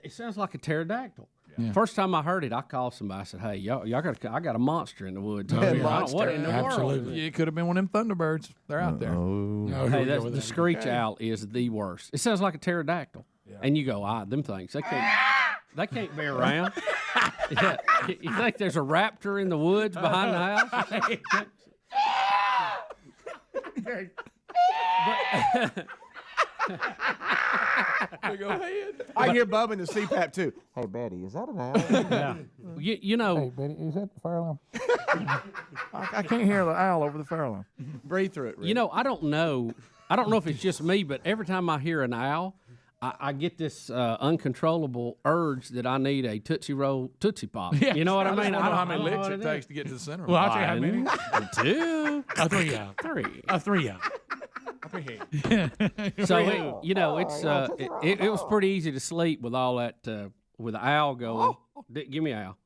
It sounds like a pterodactyl. Yeah. First time I heard it, I called somebody. I said, "Hey, y'all I got a monster in the woods. What in the world?" Absolutely. Yeah, it could have been one of them Thunderbirds. They're out there. No, Hey, here we go with the that. screech owl is the worst. It sounds like a pterodactyl. And you go, them things, they can't be around. Yeah. You think there's a raptor in the woods behind the house? Go ahead. I hear Bubba in the CPAP too. Hey Betty, is that an owl? Yeah. You know. Hey, Betty, is that the fire alarm? I can't hear the owl over the fire alarm. Breathe through it, Rick. You know, I don't know if it's just me, but every time I hear an owl, I get this uncontrollable urge that I need a Tootsie Roll Tootsie Pop. Yeah. You know what I mean? I don't know how many know licks what it takes to get to the center. Well, I'll tell you how many. 2. A 3 out. 3. A 3 out. So it was pretty easy to sleep with all that with the owl going. Give me an owl.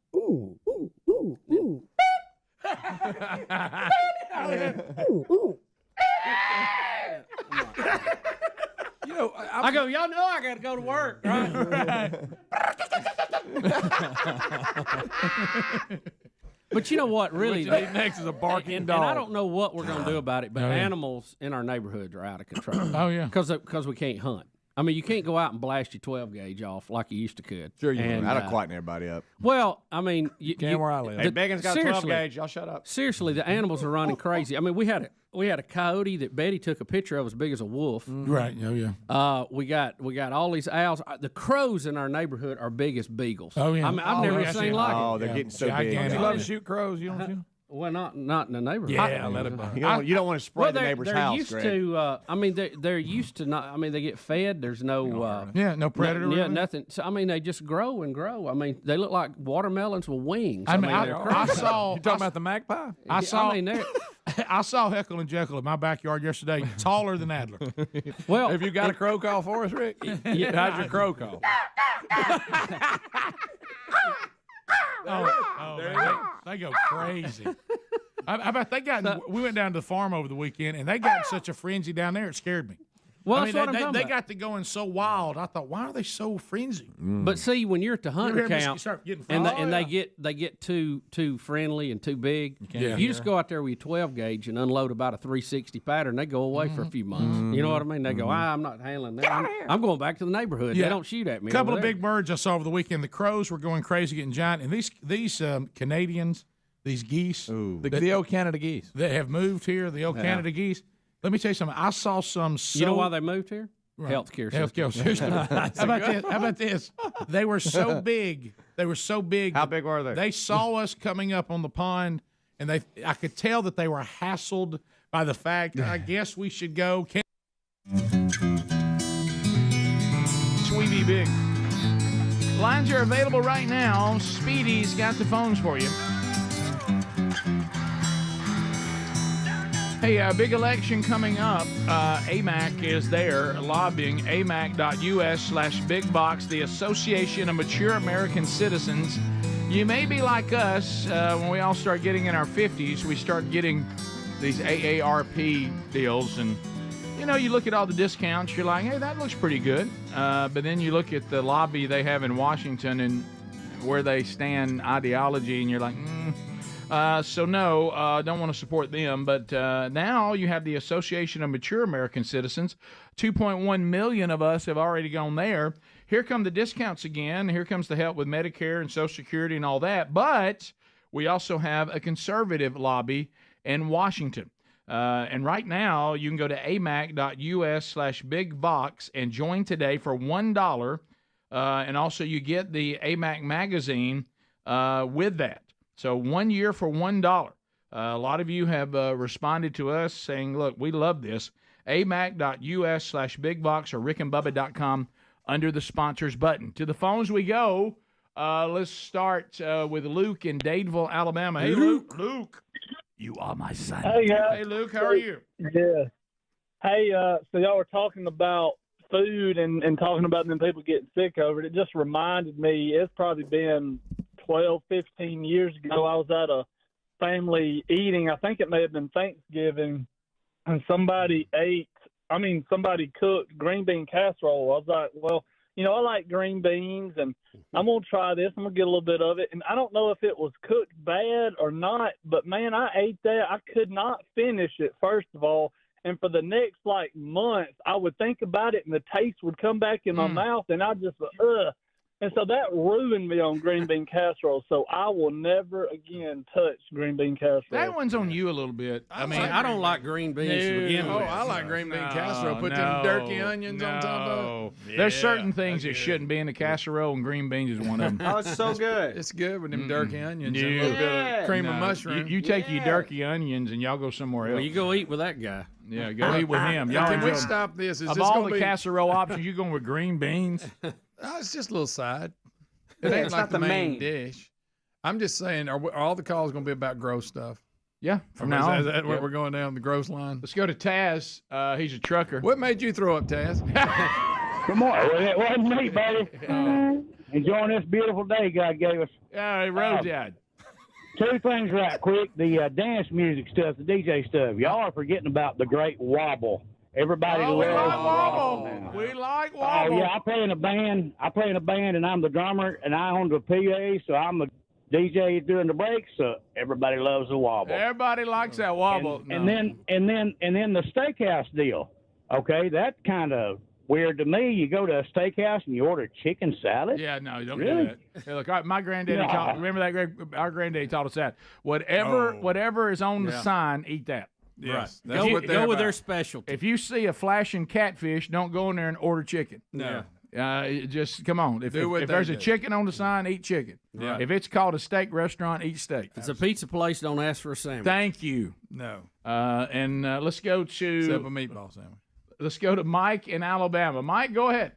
You know, I go, y'all know I got to go to work, right? But you know what, really? What you need next is a barking dog. And I don't know what we're going to do about it, but animals in our neighborhoods are out of control. Oh, yeah. Because we can't hunt. I mean, you can't go out and blast your 12 gauge off like you used to could. Sure you and, can. That'll quieten everybody up. Well, I mean, you can't where I live. Hey, Megan's got a 12 gauge. Y'all shut up. Seriously, the animals are running crazy. I mean, we had a coyote that Betty took a picture of as big as a wolf. Right. Oh yeah. We got all these owls. The crows in our neighborhood are big as beagles. Oh yeah. I mean, I've never seen like it. Oh, they're getting so big. Don't you love to shoot crows? You don't shoot? Well, not in the neighborhood. Yeah, let it burn. You don't want to spray the neighbor's they're house, used Greg. to. I mean, they're used to not. I mean, they get fed. There's no. No predator. Yeah, nothing. So I mean, they just grow and grow. I mean, they look like watermelons with wings. I mean, they're I crazy. saw. You talking about the magpie? I saw. I mean, I saw Heckle and Jekyll in my backyard yesterday, taller than Adler. Well, have you got a crow call for us, Rick? How's your crow call? Man, they go crazy. I bet they got. We went down to the farm over the weekend, and they got such a frenzy down there. It scared me. Well, I mean, that's what I'm talking they about. got to going so wild. I thought, why are they so frenzied? But see, when you're at the hunting hear them camp, start getting and they get too friendly and too big, you just go out there with your 12 gauge and unload about a 360 pattern. They go away for a few months. You know what I mean? They go, I'm not handling that. I'm going back to the neighborhood. Yeah. They don't shoot at me. A couple over of there. big birds I saw over the weekend. The crows were going crazy, getting giant, and these Canadians, these geese, The old Canada geese. that have moved here, the old Canada geese. Let me tell you something. I saw some. You know why they moved here? Right. Healthcare system. How about this? They were so big. How big were they? They saw us coming up on the pond, and I could tell that they were hassled by the fact, I guess we should go. Sweetie Big. Lines are available right now. Speedy's got the phones for you. Hey, big election coming up. AMAC is there lobbying. AMAC.us/big box, the Association of Mature American Citizens. You may be like us. When we all start getting in our 50s, we start getting these AARP deals. And, you look at all the discounts. You're like, hey, that looks pretty good. But then you look at the lobby they have in Washington and where they stand ideology, and you're like, So no, don't want to support them. But now you have the Association of Mature American Citizens. 2.1 million of us have already gone there. Here come the discounts again. Here comes the help with Medicare and Social Security and all that. But we also have a conservative lobby in Washington. And right now, you can go to amac.us/big box and join today for $1. And also you get the AMAC magazine with that. So 1 year for $1. A lot of you have responded to us saying, look, we love this. amac.us/big box or rickandbubba.com under the sponsors button. To the phones we go. Let's start with Luke in Dadeville, Alabama. Hey, Luke. Luke, you are my son. Hey, guys. Hey, Luke, how are you? Yeah. Hey, so y'all were talking about food and talking about them people getting sick over it. It just reminded me, it's probably been 12, 15 years ago, I was at a family eating. I think it may have been Thanksgiving, and somebody cooked green bean casserole. I was like, well, I like green beans, and I'm going to try this. I'm going to get a little bit of it. And I don't know if it was cooked bad or not, but, man, I ate that. I could not finish it, first of all. And for the next, months, I would think about it, and the taste would come back in my mouth, and I just, ugh. And so that ruined me on green bean casserole. So I will never again touch green bean casserole. That one's on you a little bit. I don't like green beans to begin with. I like green bean casserole. Put them dirty onions on top of it. There's certain things that shouldn't be in the casserole, and green beans is one of them. Oh, it's so good. It's good with them dirty onions and a Yeah. little bit of cream of mushroom. You take your dirty onions and y'all go somewhere else. Well, you go eat with that guy. Yeah, go eat with him. Y'all Can we enjoy- stop this? Is Of this all gonna the be... casserole options, you going with green beans? It's just a little side. It Yeah, ain't it's like not the the main main. dish. I'm just saying, are all the calls going to be about gross stuff? Yeah, from Is now on. that where we're going down the gross line? Let's go to Taz. He's a trucker. What made you throw up, Taz? Good morning. Well, it wasn't me, buddy. Enjoying this beautiful day God gave us. Yeah, road dad. Two things right quick. The dance music stuff, the DJ stuff. Y'all are forgetting about the great wobble. Everybody we loves like the wobble. now. We like Oh wobble. yeah, I play in a band, and I'm the drummer, and I own the PA, so I'm the DJ during the breaks. So everybody loves the wobble. Everybody likes that wobble. And then the steakhouse deal. Okay, that's kind of weird to me. You go to a steakhouse and you order chicken salad. Yeah, no, don't Really? do that. Hey, look, my granddaddy No. taught. Remember that, Greg? Our granddaddy taught us that. Whatever is on the Yeah. sign, eat that. Yes, Go with their specialty. If you see a flashing catfish, don't go in there and order chicken. No. Just come on. If there's a chicken on the sign, eat chicken. Right. If it's called a steak restaurant, eat steak. If it's a pizza place, don't ask for a sandwich. Thank you. No. And let's go to Except a meatball sandwich. Let's go to Mike in Alabama. Mike, go ahead.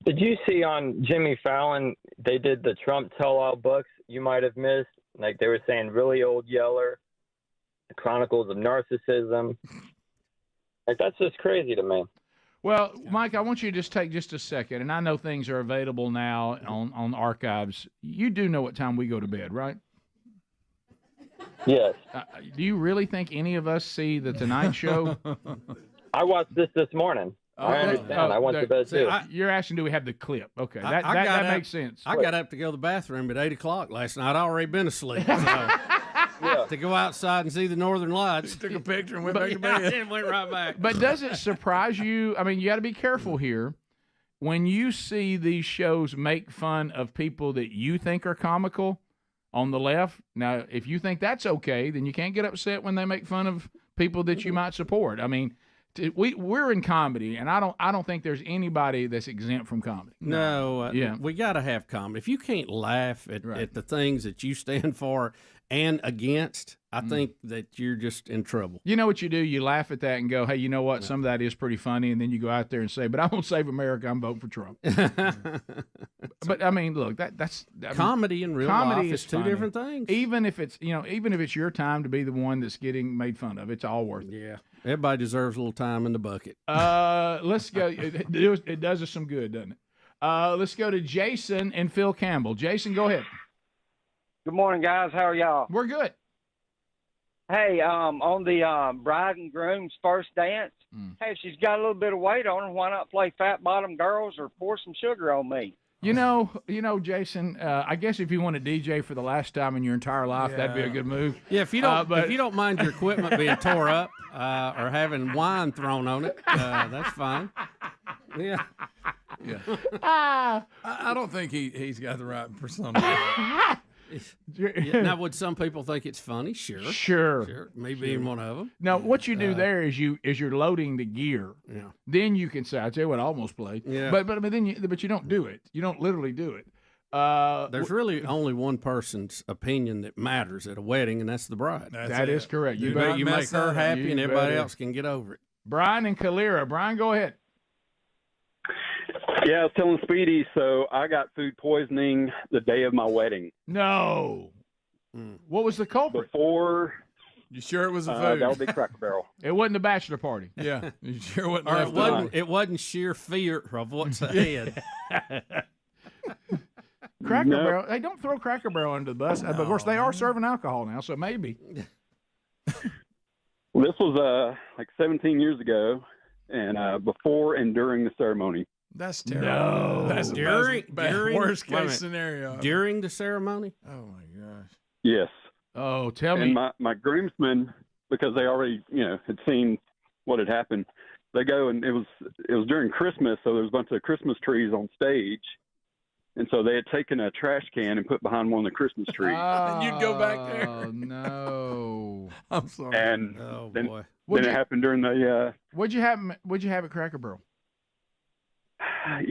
Did you see on Jimmy Fallon, they did the Trump tell-all books you might have missed? Like they were saying Really Old Yeller, The Chronicles of Narcissism. Like that's just crazy to me. Well, Mike, I want you to just take just a second, and I know things are available now on archives. You do know what time we go to bed, right? Yes. Do you really think any of us see the Tonight Show? I watched this morning. I understand. I went to bed too. You're asking, do we have the clip? Okay, that makes sense. I got up to go to the bathroom at 8 o'clock last night. I'd already been asleep. So to go outside and see the northern lights. Took a picture and went back to bed. And went right back. But does it surprise you? I mean, you got to be careful here. When you see these shows make fun of people that you think are comical on the left, now, if you think that's okay, then you can't get upset when they make fun of people that you might support. I mean, we're in comedy, and I don't think there's anybody that's exempt from comedy. No, we got to have comedy. If you can't laugh at the things that you stand for and against, I think that you're just in trouble. You know what you do? You laugh at that and go, hey, you know what? Some of that is pretty funny. And then you go out there and say, but I won't save America. I'm voting for Trump. But, I mean, look, that's comedy and real life is two different things. Even if it's, even if it's your time to be the one that's getting made fun of, it's all worth it. Yeah. Everybody deserves a little time in the bucket. Let's go. It does us some good, doesn't it? Let's go to Jason and Phil Campbell. Jason, go ahead. Good morning, guys. How are y'all? We're good. Hey, on the bride and groom's first dance, hey, if she's got a little bit of weight on her, why not play Fat Bottom Girls or Pour Some Sugar on Me? You know, Jason. I guess if you want to DJ for the last time in your entire life, that'd be a good move. Yeah, if you don't mind your equipment being tore up or having wine thrown on it, that's fine. Yeah. I don't think he's got the right persona. Now, would some people think it's funny? Sure. Me being one of them. Now, what you do there is you're loading the gear. Yeah. Then you can say, I tell you what, I almost played. Yeah. But you don't do it. You don't literally do it. There's really only one person's opinion that matters at a wedding, and that's the bride. That is correct. You make her happy, and everybody else can get over it. Brian and Calera. Brian, go ahead. Yeah, I was telling Speedy, so I got food poisoning the day of my wedding. No. What was the culprit? Before. You sure it was a food? That would be Cracker Barrel. It wasn't a bachelor party. Yeah. You sure wasn't? Or it wasn't sheer fear of what's ahead. Cracker Barrel. They don't throw Cracker Barrel under the bus. But of course, they are serving alcohol now, so maybe. Well, this was like 17 years ago, and before and during the ceremony. That's terrible. No. That's during worst case scenario. During the ceremony? Oh my gosh. Yes. Oh, tell me. And my groomsmen, because they already had seen what had happened, they go, and it was during Christmas, so there was a bunch of Christmas trees on stage, and so they had taken a trash can and put behind one of the Christmas trees. And you'd go back there. Oh no. I'm sorry. And then boy. it happened during the. What'd you have at Cracker Barrel? I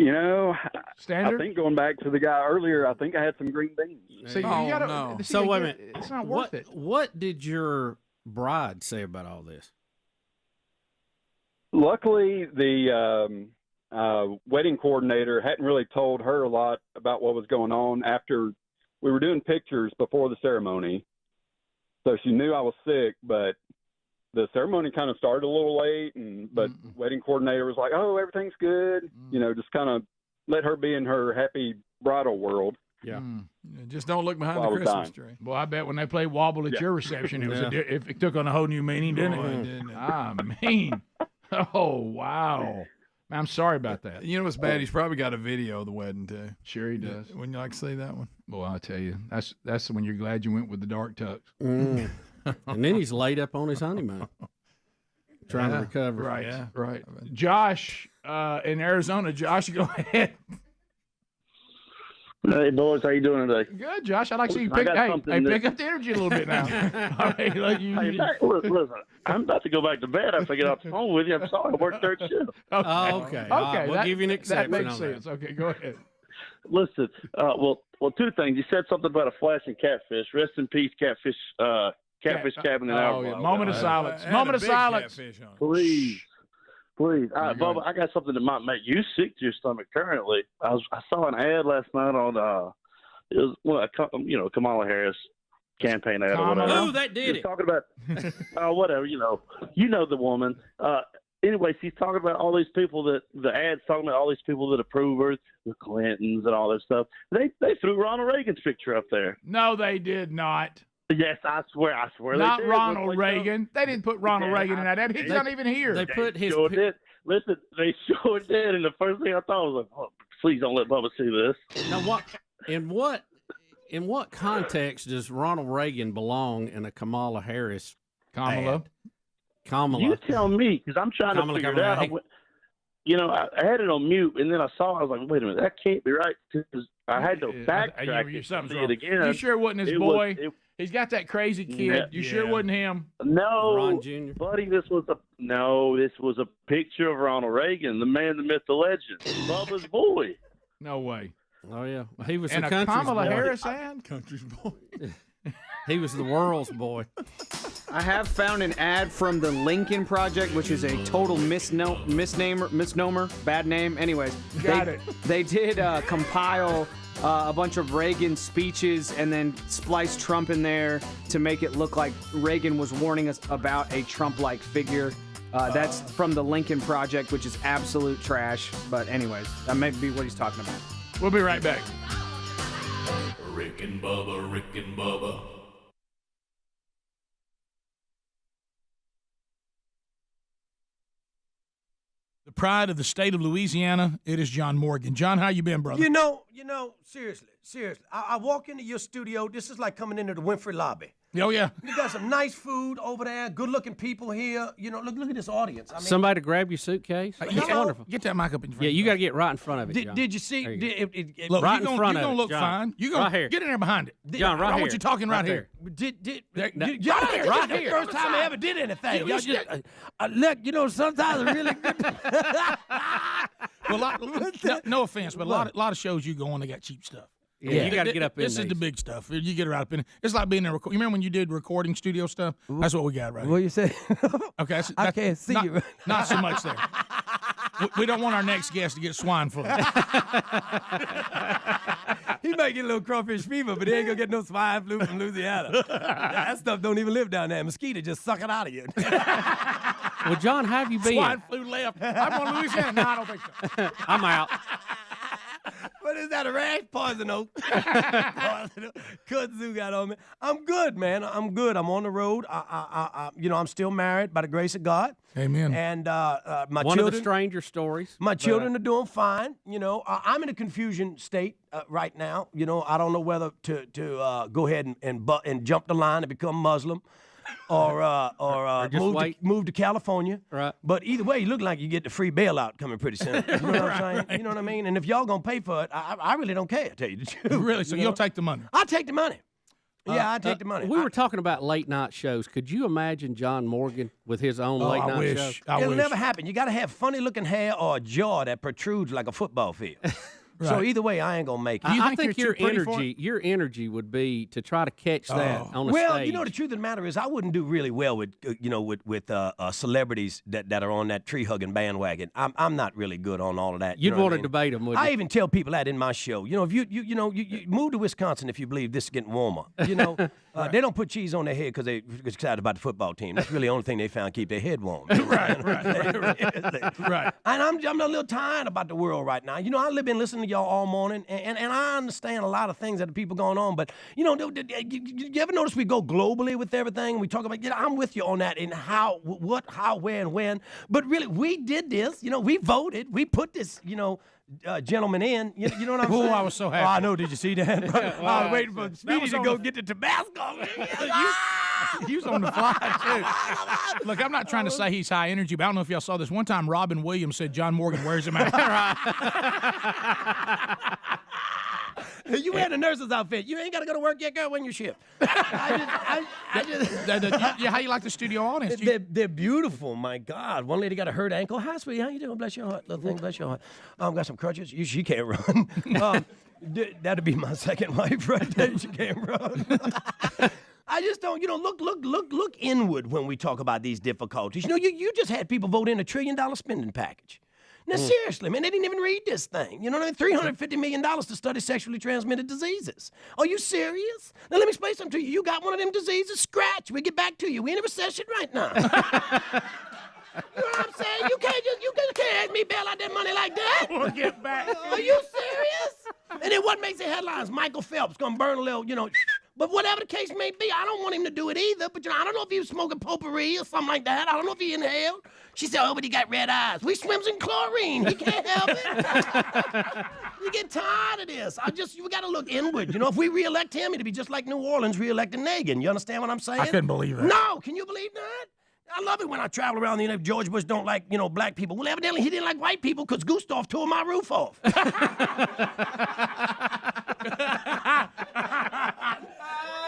Standard? think going back to the guy earlier, I think I had some green beans. So So wait a minute. It's not worth it. What did your bride say about all this? Luckily, the wedding coordinator hadn't really told her a lot about what was going on after we were doing pictures before the ceremony. So she knew I was sick, but the ceremony kind of started a little late, but wedding coordinator was like, "Oh, everything's good," just kind of let her be in her happy bridal world. Yeah, just don't look behind the Christmas tree. Well, I bet when they played Wobble at your reception, it took on a whole new meaning, didn't it? I mean, oh wow. I'm sorry about that. You know what's bad? He's probably got a video of the wedding too. Sure, he does. Wouldn't you like to see that one? Well, I'll tell you, that's when you're glad you went with the dark tux. And then he's laid up on his honeymoon, trying to recover. Right, right. Josh in Arizona. Josh, go ahead. Hey, boys, how you doing today? Good, Josh. I'd like to see you pick up the energy a little bit now. Hey, listen, I'm about to go back to bed after I get off the phone with you. I'm sorry, I worked third shift. Okay. We'll give you an exception. That makes sense. Okay, go ahead. Listen, well, two things. You said something about a flashing catfish. Rest in peace, catfish cabin in Alabama. Yeah. Moment of silence. Moment of silence. Please. Please, Bubba, I got something that might make you sick to your stomach. Currently, I saw an ad last night on it was Kamala Harris campaign ad or whatever. Oh, that did it. Talking about whatever, you know the woman. Anyway, she's talking about all these people that the ad's talking about all these people that approve her, the Clintons and all that stuff. They threw Ronald Reagan's picture up there. No, they did not. Yes, I swear not they did. Ronald Reagan. They didn't put Ronald Reagan in that ad. He's not even here. They sure did. Listen, they sure did. And the first thing I thought was like, oh, please don't let Bubba see this. Now, in what context does Ronald Reagan belong in a Kamala Harris? Kamala. You tell me, because I'm trying to figure it out. I had it on mute, and then I saw it. I was like, wait a minute, that can't be right. Because I had to backtrack something's see wrong. it again. You sure it wasn't his boy? He's got that crazy kid. You sure it wasn't him? No, Ron Jr. buddy, this was a picture of Ronald Reagan, the man, the myth, the legend, Bubba's boy. No way. Oh yeah, he was and the a country's Kamala boy. Harris ad. Country's boy. He was the world's boy. I have found an ad from the Lincoln Project, which is a total misnomer, bad name. Anyways, they did compile a bunch of Reagan speeches and then splice Trump in there to make it look like Reagan was warning us about a Trump-like figure. That's from the Lincoln Project, which is absolute trash. But anyways, that may be what he's talking about. We'll be right back. Rick and Bubba, Rick and Bubba. The pride of the state of Louisiana, it is John Morgan. John, how you been, brother? You know, seriously. I walk into your studio. This is like coming into the Winfrey lobby. Oh, yeah. You got some nice food over there, good-looking people here. You know, look at this audience. I mean, Somebody to grab your suitcase. That's wonderful. Get that mic up in front. Yeah, you got to get right in front of it, John. Did you see? Look, right in front of it, you're going to look John. fine. You're going right here. Get in there behind it. John, right here. I want you talking right here. Right here. First time I ever did anything. Y'all just, sometimes I really Well, no offense, but a lot of shows you go on, they got cheap stuff. Yeah, you got to get up in This is the big stuff. You get right up in it. It's like being in you remember when you did recording studio stuff? That's what we got right What you say? Okay. I can't see you. Not so much there. We don't want our next guest to get swine flu. He might get a little crawfish fever, but he ain't going to get no swine flu from Louisiana. That stuff don't even live down there. Mosquito just suck it out of you. Well, John, how have you been? Swine flu left. I'm going to Louisiana. No, I don't think so. I'm out. What is that, a rash? Poison oak. Kudzu got on me. I'm good, man. I'm good. I'm on the road. I'm still married by the grace of God. Amen. And my One children. of the stranger stories. My children are doing fine. I'm in a confusion state right now. I don't know whether to go ahead and jump the line and become Muslim. Or move to California. Right. But either way, you look like you get the free bailout coming pretty soon. You know what I'm saying? You know what I mean? And if y'all gonna pay for it, I really don't care, to tell you the truth. Really? So you'll take the money? I'll take the money. Yeah, I take the money. We were talking about late night shows. Could you imagine John Morgan with his own late night show? It'll never happen. You got to have funny looking hair or a jaw that protrudes like a football field. Right. So either way, I ain't gonna make it. I think your energy would be to try to catch that on the stage. The truth of the matter is, I wouldn't do really well with celebrities that are on that tree hugging bandwagon. I'm not really good on all of that. You'd want to debate them, wouldn't you? I even tell people that in my show. If you move to Wisconsin if you believe this is getting warmer. Right. They don't put cheese on their head because they're excited about the football team. That's really the only thing they found keep their head warm. Right. And I'm a little tired about the world right now. I've been listening to y'all all morning, and I understand a lot of things that the people going on, but you ever notice we go globally with everything? We talk about, I'm with you on that, and how, where, and when. But really, we did this. We voted. We put this, gentleman in. You know what I'm saying? Oh, I was so happy. Oh, I know. Did you see that? I was waiting for Speedy to go get the Tabasco. He was on the fly, too. Look, I'm not trying to say he's high energy, but I don't know if y'all saw this. One time, Robin Williams said John Morgan wears him out. You wear the nurse's outfit. You ain't got to go to work yet, girl. When you shift. I just Yeah, how you like the studio audience? They're beautiful. My God. One lady got a hurt ankle. Hi, sweetie. How you doing? Bless your heart. Little thing. Bless your heart. Got some crutches. She can't run. That'd be my second wife right there. She can't run. I just don't, look inward when we talk about these difficulties. You just had people vote in $1 trillion spending package. Now, seriously, man, they didn't even read this thing. You know what I mean? $350 million to study sexually transmitted diseases. Are you serious? Now, let me explain something to you. You got one of them diseases, scratch. We get back to you. We in a recession right now. You know what I'm saying? You can't ask me bail out that money like that. We'll get back. Are you serious? And then what makes the headlines? Michael Phelps gonna burn a little, But whatever the case may be, I don't want him to do it either. But I don't know if he was smoking potpourri or something like that. I don't know if he inhaled. She said, but he got red eyes. We swims in chlorine. He can't help it. You get tired of this. We got to look inward. If we reelect him, it'd be just like New Orleans reelecting Nagin. You understand what I'm saying? I couldn't believe that. No, can you believe that? I love it when I travel around. George Bush don't like, black people. Well, evidently he didn't like white people because Gustav tore my roof off.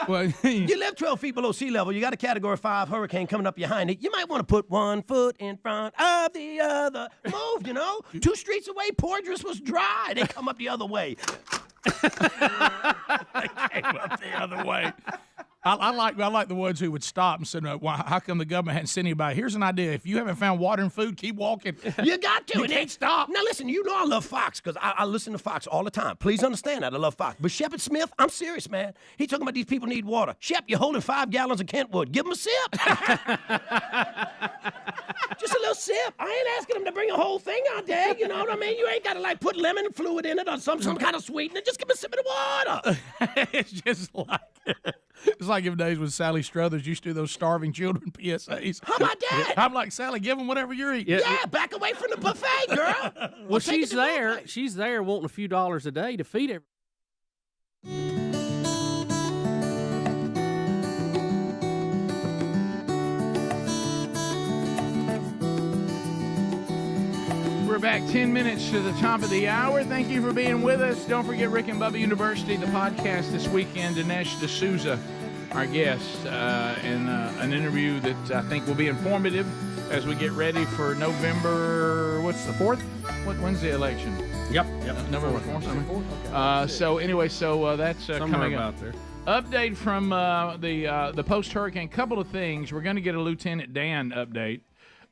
Well, you live 12 feet below sea level. You got a Category 5 hurricane coming up behind it. You might want to put one foot in front of the other. Move, 2 streets away, Porgess was dry. They come up the other way. They came up the other way. I like the ones who would stop and say, how come the government hadn't sent anybody? Here's an idea. If you haven't found water and food, keep walking. You got to. You can't stop. Now, listen, I love Fox because I listen to Fox all the time. Please understand that. I love Fox. But Shepard Smith, I'm serious, man. He's talking about these people need water. Shep, you're holding 5 gallons of Kentwood. Give him a sip. Just a little sip. I ain't asking him to bring a whole thing out there. You know what I mean? You ain't got to, put lemon fluid in it or some kind of sweetener. Just give him a sip of the water. It's just like... It's like in days when Sally Struthers used to do those starving children PSAs. How about that? I'm like, Sally, give them whatever you're eating. Yeah, back away from the buffet, girl. Well, she's there. She's there wanting a few dollars a day to feed everybody. We're back 10 minutes to the top of the hour. Thank you for being with us. Don't forget Rick and Bubba University, the podcast this weekend. Dinesh D'Souza, our guest, and an interview that I think will be informative as we get ready for November, what's the 4th? When's the election? Yep. November 4th. So that's coming up. There. Update from the post-hurricane. Couple of things. We're going to get a Lieutenant Dan update.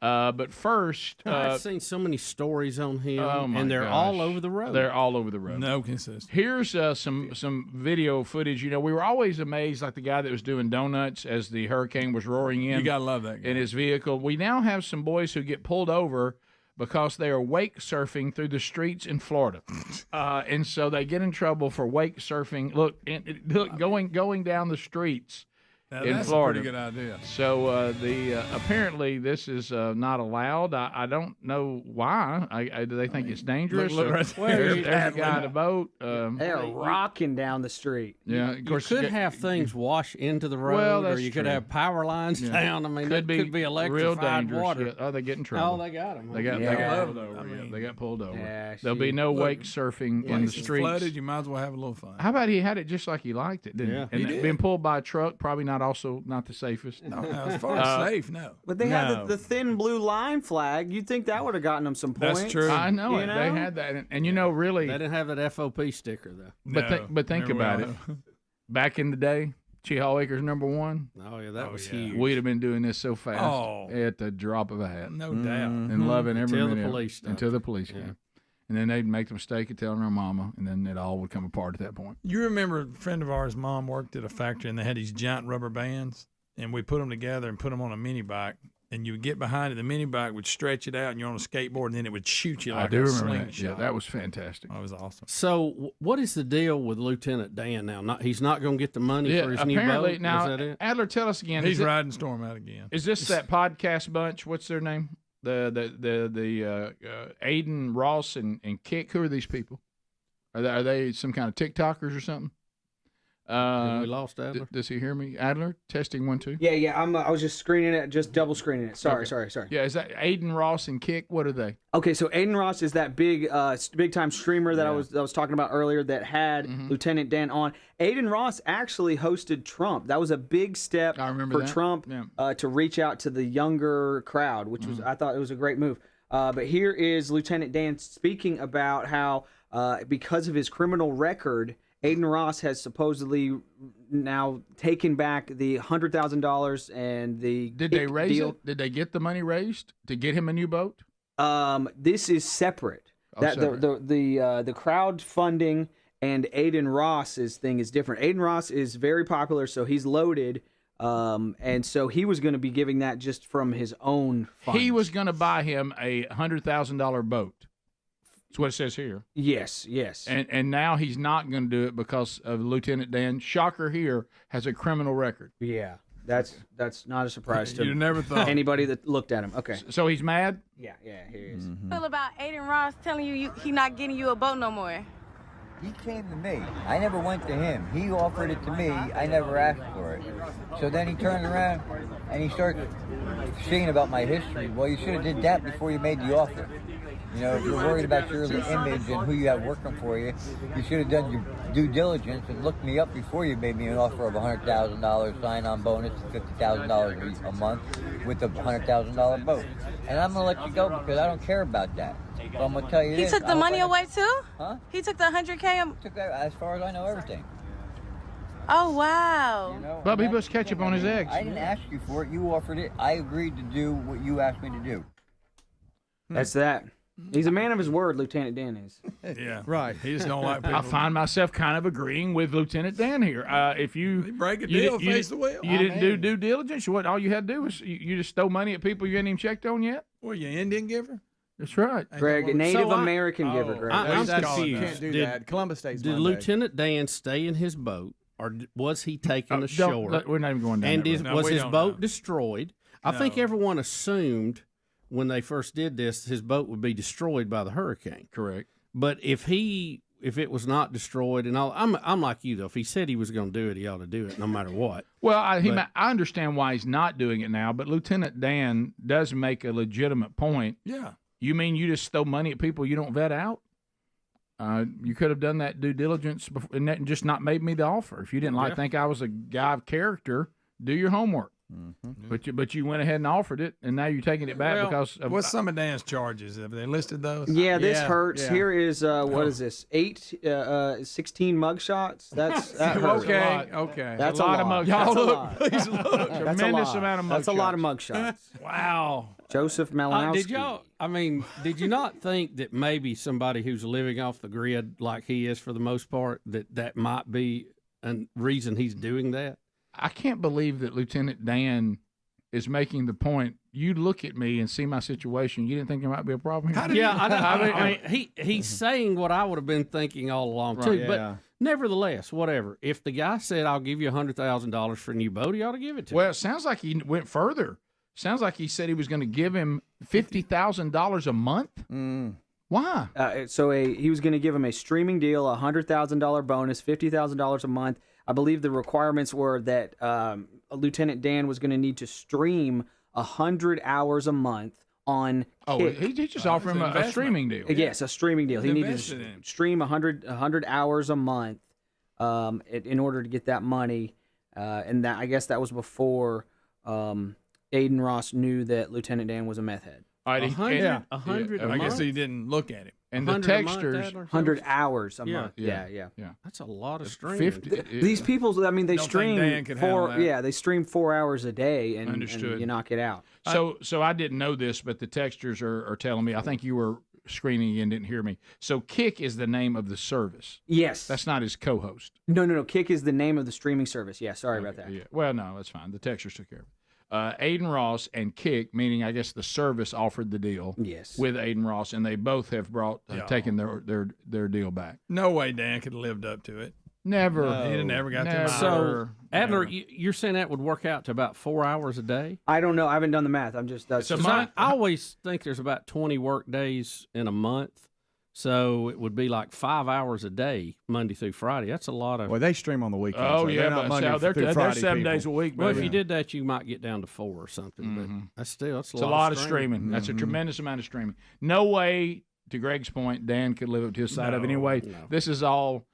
But first... I've seen so many stories on him, and they're all over the road. They're all over the road. No consistency. Here's some video footage. We were always amazed, like the guy that was doing donuts as the hurricane was roaring in. You got to love that guy. In his vehicle. We now have some boys who get pulled over because they are wake surfing through the streets in Florida. And so they get in trouble for wake surfing. Look, going down the streets. Now, in that's Florida. a pretty good idea. So apparently this is not allowed. I don't know why. Do they think it's dangerous? Look right there. There's a guy in a boat. They are rocking down the street. Yeah, of course. You could have things wash into the road, or you could have power lines down. I mean, could be electrified real dangerous. water. Yeah. Oh, they get in trouble. Oh, they got them. They got pulled over. They got pulled over. Yeah, there'll be no wake surfing in the streets. Flooded, you might as well have a little fun. How about he had it just like he liked it, didn't he? And being pulled by a truck, probably not the safest. No, as far as safe, no. But they had the thin blue line flag. You'd think that would have gotten them some points. That's true. I know it. They had that, and really, they didn't have that FOP sticker though. But think about it. Back in the day, Cheehaw Acres #1. Oh yeah, that was huge. We'd have been doing this so fast at the drop of a hat. No doubt. And loving every minute until the police came. And then they'd make the mistake of telling her mama, and then it all would come apart at that point. You remember a friend of ours' mom worked at a factory, and they had these giant rubber bands, and we put them together and put them on a mini bike, and you would get behind it. The mini bike would stretch it out, and you're on a skateboard, and then it would shoot you like a slingshot. Yeah, that was fantastic. That was awesome. So, what is the deal with Lieutenant Dan now? He's not going to get the money for his new boat? Now, is that it? Adler, tell us again. He's riding Storm out again. Is this that podcast bunch? What's their name? The Aiden, Ross, and Kick. Who are these people? Are they some kind of TikTokers or something? we lost Adler. Does he hear me? Adler, testing 1 2. Yeah. I was just screening it, just double screening it. Sorry. Yeah, is that Aiden Ross and Kick? What are they? Okay, so Aiden Ross is that big time streamer that I was talking about earlier that had Lieutenant Dan on. Aiden Ross actually hosted Trump. That was a big step for Trump to reach out to the younger crowd, which was I thought it was a great move. But here is Lieutenant Dan speaking about how because of his criminal record, Aiden Ross has supposedly now taken back the $100,000 and the Did they raise deal. it? Did they get the money raised to get him a new boat? This is separate. Separate. The crowdfunding and Aiden Ross's thing is different. Aiden Ross is very popular, so he's loaded, and so he was going to be giving that just from his own funds. He was going to buy him a $100,000 boat. That's what it says here. Yes. And now he's not going to do it because of Lieutenant Dan. Shocker here, has a criminal record. Yeah, that's not a surprise to You never thought. anybody that looked at him. Okay. So he's mad? Yeah, here he is. Feel about Aiden Ross telling you he not getting you a boat no more? He came to me. I never went to him. He offered it to me. I never asked for it. So then he turned around and he starts singing about my history. Well, you should have did that before you made the offer. You know, if you're worried about your image and who you have working for you, you should have done your due diligence and looked me up before you made me an offer of $100,000 sign-on bonus and $50,000 a month with a $100,000 boat. And I'm going to let you go because I don't care about that. But I'm going to tell you this. He took the money away too? Huh? He took the $100K? Took that, as far as I know, everything. Oh, wow. You know, Bubba, he puts ketchup on his eggs. I didn't ask you for it. You offered it. I agreed to do what you asked me to do. That's that. He's a man of his word, Lieutenant Dan is. Yeah, right. He just don't like people. I find myself kind of agreeing with Lieutenant Dan here. If you break a deal, face the wheel. You didn't do due diligence. What all you had to do was you just stole money at people you hadn't even checked on yet. Were you Indian giver? That's right, Greg, a Native American giver. Greg, I'm You confused. can't do that. Columbus Day's Did Monday. Lieutenant Dan stay in his boat, or was he taken ashore? We're not even going down. And that road. was his boat destroyed? I think No. everyone assumed when they first did this, his boat would be destroyed by the hurricane. Correct. But if it was not destroyed, and all, I'm like you though. If he said he was going to do it, he ought to do it no matter what. Well, I understand why he's not doing it now, but Lieutenant Dan does make a legitimate point. Yeah. You mean you just throw money at people you don't vet out? You could have done that due diligence before, and just not made me the offer. If you didn't think I was a guy of character, do your homework. Mm-hmm. But you went ahead and offered it, and now you're taking it back because of what's some of Dan's charges? Have they listed those? Yeah, this hurts. Yeah. Here is what is this? 16 mugshots. That hurts. Okay. That's a lot of mugshots. That's a Y'all lot. look, please look. That's Tremendous a lot. amount of mugshots. That's a lot of mugshots. Wow. Joseph Malinowski. Did you not think that maybe somebody who's living off the grid like he is for the most part, that might be a reason he's doing that? I can't believe that Lieutenant Dan is making the point. You look at me and see my situation. You didn't think there might be a problem here? I mean, he's saying what I would have been thinking all along too. Right, But nevertheless, whatever. If the guy said, "I'll give you $100,000 for a new boat," he ought to give it to him. Well, it sounds like he went further. Sounds like he said he was going to give him $50,000 a month. Why? He was going to give him a streaming deal, a $100,000 bonus, $50,000 a month. I believe the requirements were that Lieutenant Dan was going to need to stream 100 hours a month on. He just offered him a streaming deal. Yes, a streaming deal. He needed invested to in him. stream 100 hours a month in order to get that money, and that I guess that was before Aiden Ross knew that Lieutenant Dan was a meth head. All right, 100 I guess he didn't look at him. And the texters, 100 hours a month. Yeah. That's a lot of streaming. These people, I mean, they Don't think stream Dan could handle that. they stream 4 hours a day, and Understood. you knock it out. So I didn't know this, but the texters are telling me. I think you were screening and didn't hear me. So Kick is the name of the service. Yes. That's not his co-host. No. Kick is the name of the streaming service. Yeah, sorry about that. Yeah. Well, no, that's fine. The texters took care of it. Aiden Ross and Kick, meaning I guess the service offered the deal. Yes. With Aiden Ross, and they both have taken their deal back. No way Dan could have lived up to it. Never. He never got Never. to. So Adler, you're saying that would work out to about 4 hours a day? I don't know. I haven't done the math. I'm just. I always think there's about 20 work days in a month. So it would be like 5 hours a day, Monday through Friday. That's a lot of. Well, they stream on the weekends. Oh, so yeah, they're not but Monday they're through Friday 7 people. days a week. Well, if baby. you did that, you might get down to 4 or something. But that's still It's a lot of streaming. That's a tremendous amount of streaming. No way, to Greg's point, Dan could live up to his side of it anyway. This is all.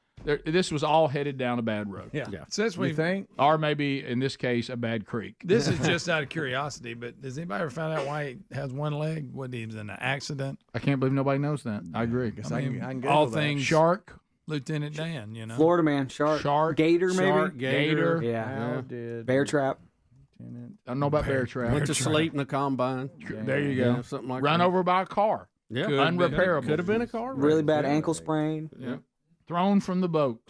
This was all headed down a bad road. Yeah. Since we think, or maybe in this case, a bad creek. This is just out of curiosity, but has anybody ever found out why he has one leg? What, he was in an accident? I can't believe nobody knows that. I agree. I mean, I can all Google that. things Shark, Lieutenant Dan, you know. Florida man, shark, gator, maybe. Shark, gator. Yeah. Did Bear trap. I don't know about bear trap. Went to sleep in the combine. There you go. Yeah, something like Run that. over by a car. Yeah, Unrepairable. Could have been a car. Really wreck. bad ankle sprain. Yeah. Thrown from the boat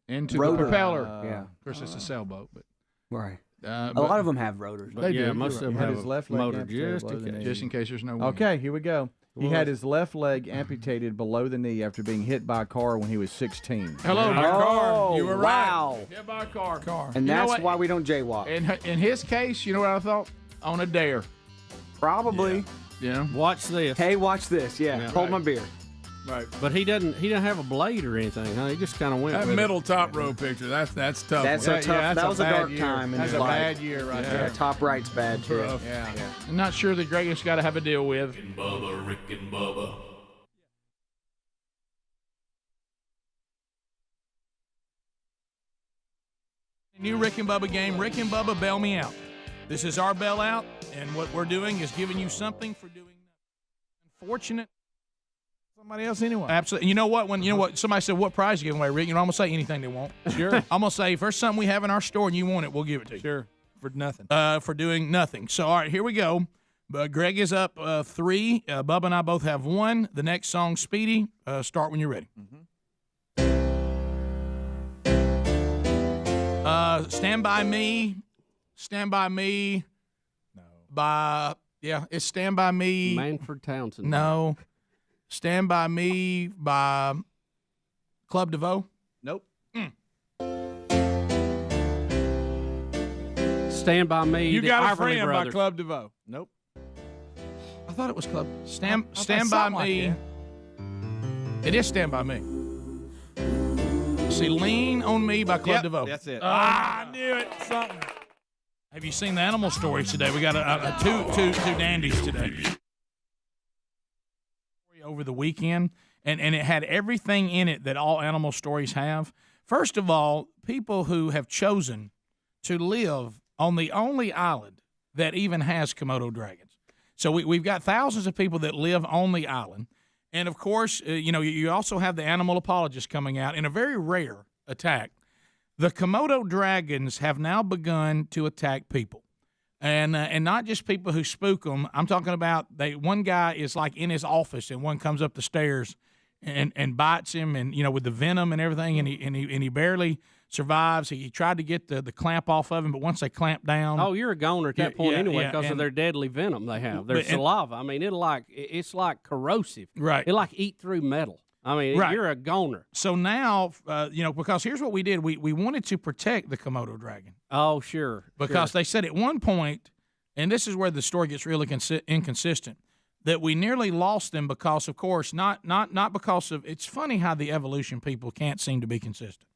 into Rotor. the propeller. Yeah. Of course, it's a sailboat, but Right. a A lot of them have rotors. But yeah, do. most of them Had have his a left leg motor amputated just below in the case. knee. just in case there's no wind. Okay, here we go. He had his left leg amputated below the knee after being hit by a car when he was 16. Hello, By a Jack. car. You were wow. right. Hit by a car. And You know that's what? why we don't jaywalk. In his case, you know what I thought? On a dare. Probably. Yeah. Watch this. Hey, watch this. Yeah. Hold my beer. Right. But he doesn't have a blade or anything, huh? He just kind of went That with middle top row picture, that's tough. That's one. a tough. That was a bad dark year. time in That's his a life. bad year right Yeah, there. top right's bad too. Yeah. I'm not sure that Greg has got to have a deal with. Rick and Bubba, Rick and Bubba. New Rick and Bubba game. Rick and Bubba, bail me out. This is our bailout, and what we're doing is giving you something for doing nothing. Unfortunate. Somebody else anyway. Absolutely. You know what? Somebody said, "What prize you giving away, Rick?" You know, I'm gonna say anything they want. Sure. I'm gonna say if there's something we have in our store and you want it, we'll give it to you. Sure. For nothing. For doing nothing. So all right, here we go. Greg is up 3. Bubba and I both have 1. The next song, Speedy. Start when you're ready. Stand by Me. Stand by Me. No. It's Stand by Me. Manford Townsend. No. Stand by Me by Club DeVoe. Nope. Stand by Me. You the Got a Iverly Friend by Brothers. Club DeVoe. Nope. I thought it was Club. Stand by something like Me. It is Stand by Me. See, Lean on Me by Club DeVoe. That's it. I knew it. Something. Have you seen the animal stories today? We got two dandies today. Over the weekend, and it had everything in it that all animal stories have. First of all, people who have chosen to live on the only island that even has Komodo dragons. So we've got thousands of people that live on the island. And, of course, you also have the animal apologists coming out in a very rare attack. The Komodo dragons have now begun to attack people. And not just people who spook them. I'm talking about one guy is like in his office and one comes up the stairs and bites him and with the venom and everything and he barely survives. He tried to get the clamp off of him, but once they clamp down, Oh, you're a goner at that point anyway because and- of their deadly venom they have. Their saliva. I mean, it's like corrosive. Right. It like eat through metal. I mean, Right. you're a goner. So now, because here's what we did. We wanted to protect the Komodo dragon. Oh, sure. Because they said at one point, and this is where the story gets really inconsistent, that we nearly lost them because, of course, not because of. It's funny how the evolution people can't seem to be consistent.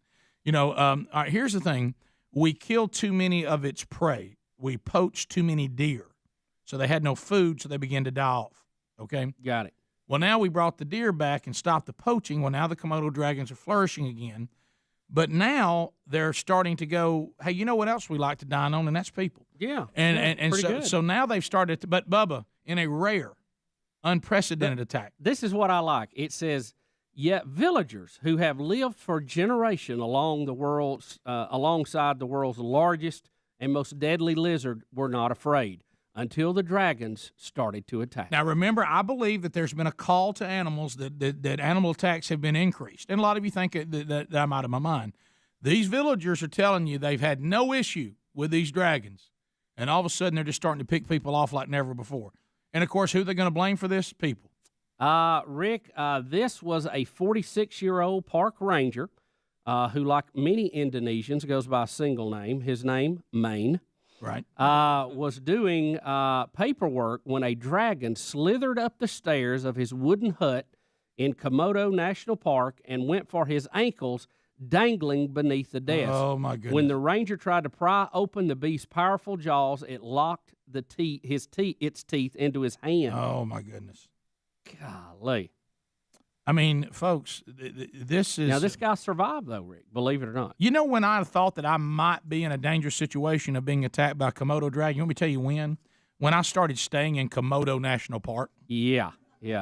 All right, here's the thing: we killed too many of its prey. We poached too many deer, so they had no food, so they began to die off. Okay, got it. Well, now we brought the deer back and stopped the poaching. Well, now the Komodo dragons are flourishing again. But now they're starting to go, hey, you know what else we like to dine on, and that's people. Yeah. And pretty good. so now they've started to, but Bubba, in a rare, unprecedented attack. This is what I like. It says, yet villagers who have lived for generations alongside the world's largest and most deadly lizard were not afraid until the dragons started to attack. Now, remember, I believe that there's been a call to animals that animal attacks have been increased. And a lot of you think that I'm out of my mind. These villagers are telling you they've had no issue with these dragons. And all of a sudden, they're just starting to pick people off like never before. And, of course, who are they going to blame for this? People. Rick, this was a 46-year-old park ranger who, like many Indonesians, goes by a single name. His name, Maine. Right. Was doing paperwork when a dragon slithered up the stairs of his wooden hut in Komodo National Park and went for his ankles dangling beneath the desk. Oh, my goodness. When the ranger tried to pry open the beast's powerful jaws, it locked its teeth into his hand. Oh, my goodness. Golly. I mean, folks, this is... Now, this guy survived, though, Rick, believe it or not. You know when I thought that I might be in a dangerous situation of being attacked by a Komodo dragon? You want me to tell you when? When I started staying in Komodo National Park. Yeah.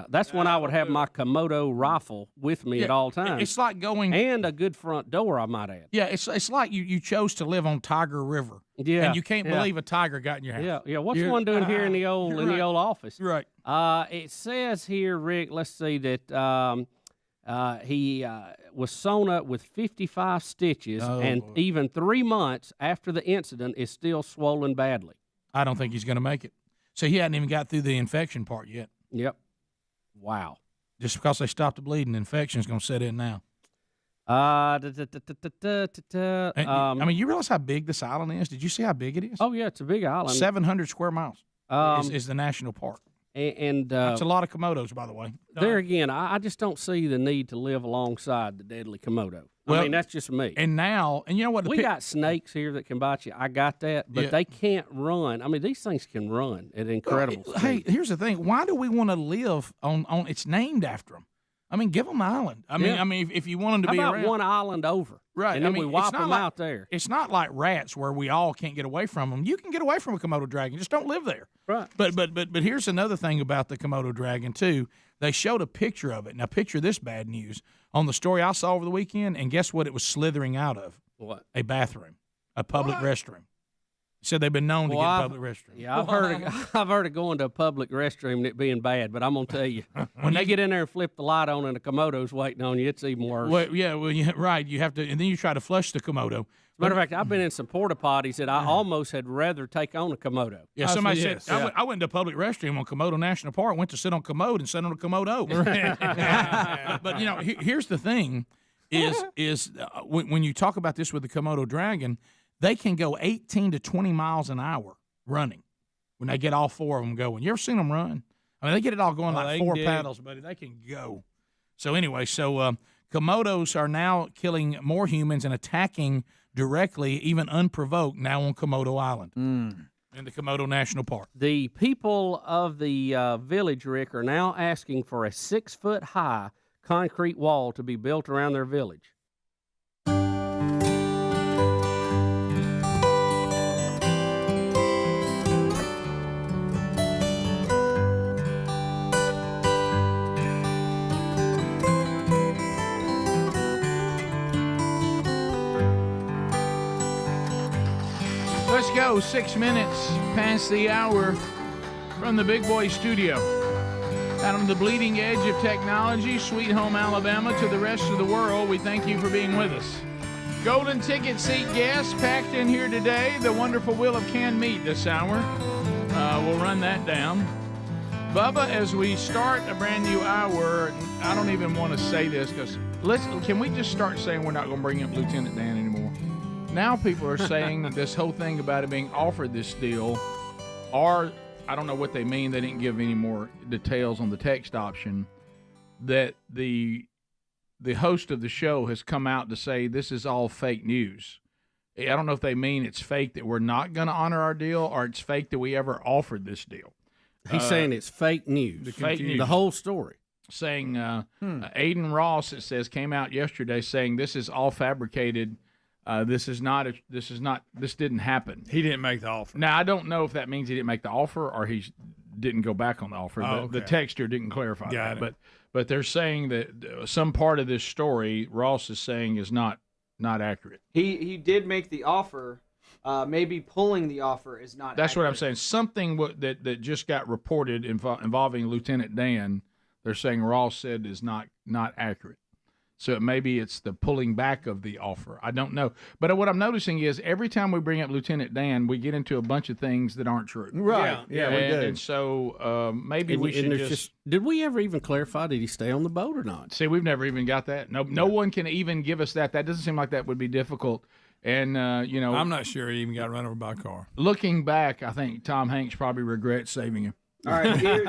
That's when I would have my Komodo rifle with me at all times. It's like going... And a good front door, I might add. Yeah, it's like you chose to live on Tiger River. Yeah. And you can't believe a tiger got in your house. Yeah. What's one doing here in the old office? Right. It says here, Rick, let's see, that he was sewn up with 55 stitches, and even 3 months after the incident is still swollen badly. I don't think he's going to make it. So he hadn't even got through the infection part yet. Yep. Wow. Just because they stopped the bleeding, the infection's going to set in now. I mean, you realize how big this island is? Did you see how big it is? Oh, yeah, it's a big island. 700 square miles is the national park. And that's a lot of Komodos, by the way. There again, I just don't see the need to live alongside the deadly Komodo. Well, I mean, that's just me. And you know what? We got snakes here that can bite you. I got that, but they can't run. I mean, these things can run at incredible speed. Hey, here's the thing. Why do we want to live on? It's named after them. I mean, give them an island. I mean, if you want them to be about around, one island over, right? And then we wipe them out there. It's not like rats where we all can't get away from them. You can get away from a Komodo dragon, just don't live there. Right. But here's another thing about the Komodo dragon too. They showed a picture of it. Now, picture this bad news on the story I saw over the weekend, and guess what? It was slithering out of what? A bathroom, a public restroom. Said they've been known to get in public restrooms. Yeah, I've heard of going to a public restroom and it being bad, but I'm gonna tell you, when they get in there and flip the light on and the Komodo's waiting on you, it's even worse. Well, right. You have to, and then you try to flush the Komodo. As a matter of fact, I've been in some porta potties that I almost had rather take on a Komodo. Yeah, somebody said I went to a public restroom on Komodo National Park. Went to sit on commode and sit on a Komodo. But you know, here's the thing: is when you talk about this with the Komodo dragon. They can go 18 to 20 miles an hour running when they get all four of them going. You ever seen them run? I mean, they get it all going like four paddles, buddy. They can go. So anyway, Komodos are now killing more humans and attacking directly, even unprovoked, now on Komodo Island in the Komodo National Park. The people of the village, Rick, are now asking for a 6-foot-high concrete wall to be built around their village. Let's go. 6 minutes past the hour from the Big Boy Studio. Out on the bleeding edge of technology, Sweet Home Alabama, to the rest of the world, we thank you for being with us. Golden ticket seat guests packed in here today. The wonderful Wheel of Canned Meat this hour. We'll run that down. Bubba, as we start a brand new hour, I don't even want to say this because can we just start saying we're not going to bring up Lieutenant Dan anymore? Now people are saying this whole thing about it being offered this deal, or I don't know what they mean. They didn't give any more details on the text option. That the host of the show has come out to say this is all fake news. I don't know if they mean it's fake that we're not going to honor our deal, or it's fake that we ever offered this deal. He's saying it's fake news. Fake news. The whole story. Saying Aiden Ross, it says, came out yesterday saying this is all fabricated. This didn't happen. He didn't make the offer. Now, I don't know if that means he didn't make the offer or he didn't go back on the offer. The texter didn't clarify that. But they're saying that some part of this story, Ross is saying, is not accurate. He did make the offer. Maybe pulling the offer is not That's accurate. what I'm saying. Something that just got reported involving Lieutenant Dan, they're saying Ross said is not accurate. So maybe it's the pulling back of the offer. I don't know. But what I'm noticing is every time we bring up Lieutenant Dan, we get into a bunch of things that aren't true. Right. Yeah, we do. And so maybe we should just... Did we ever even clarify, did he stay on the boat or not? See, we've never even got that. No one can even give us that. That doesn't seem like that would be difficult. And, I'm not sure he even got run over by a car. Looking back, I think Tom Hanks probably regrets saving him. All right, here's,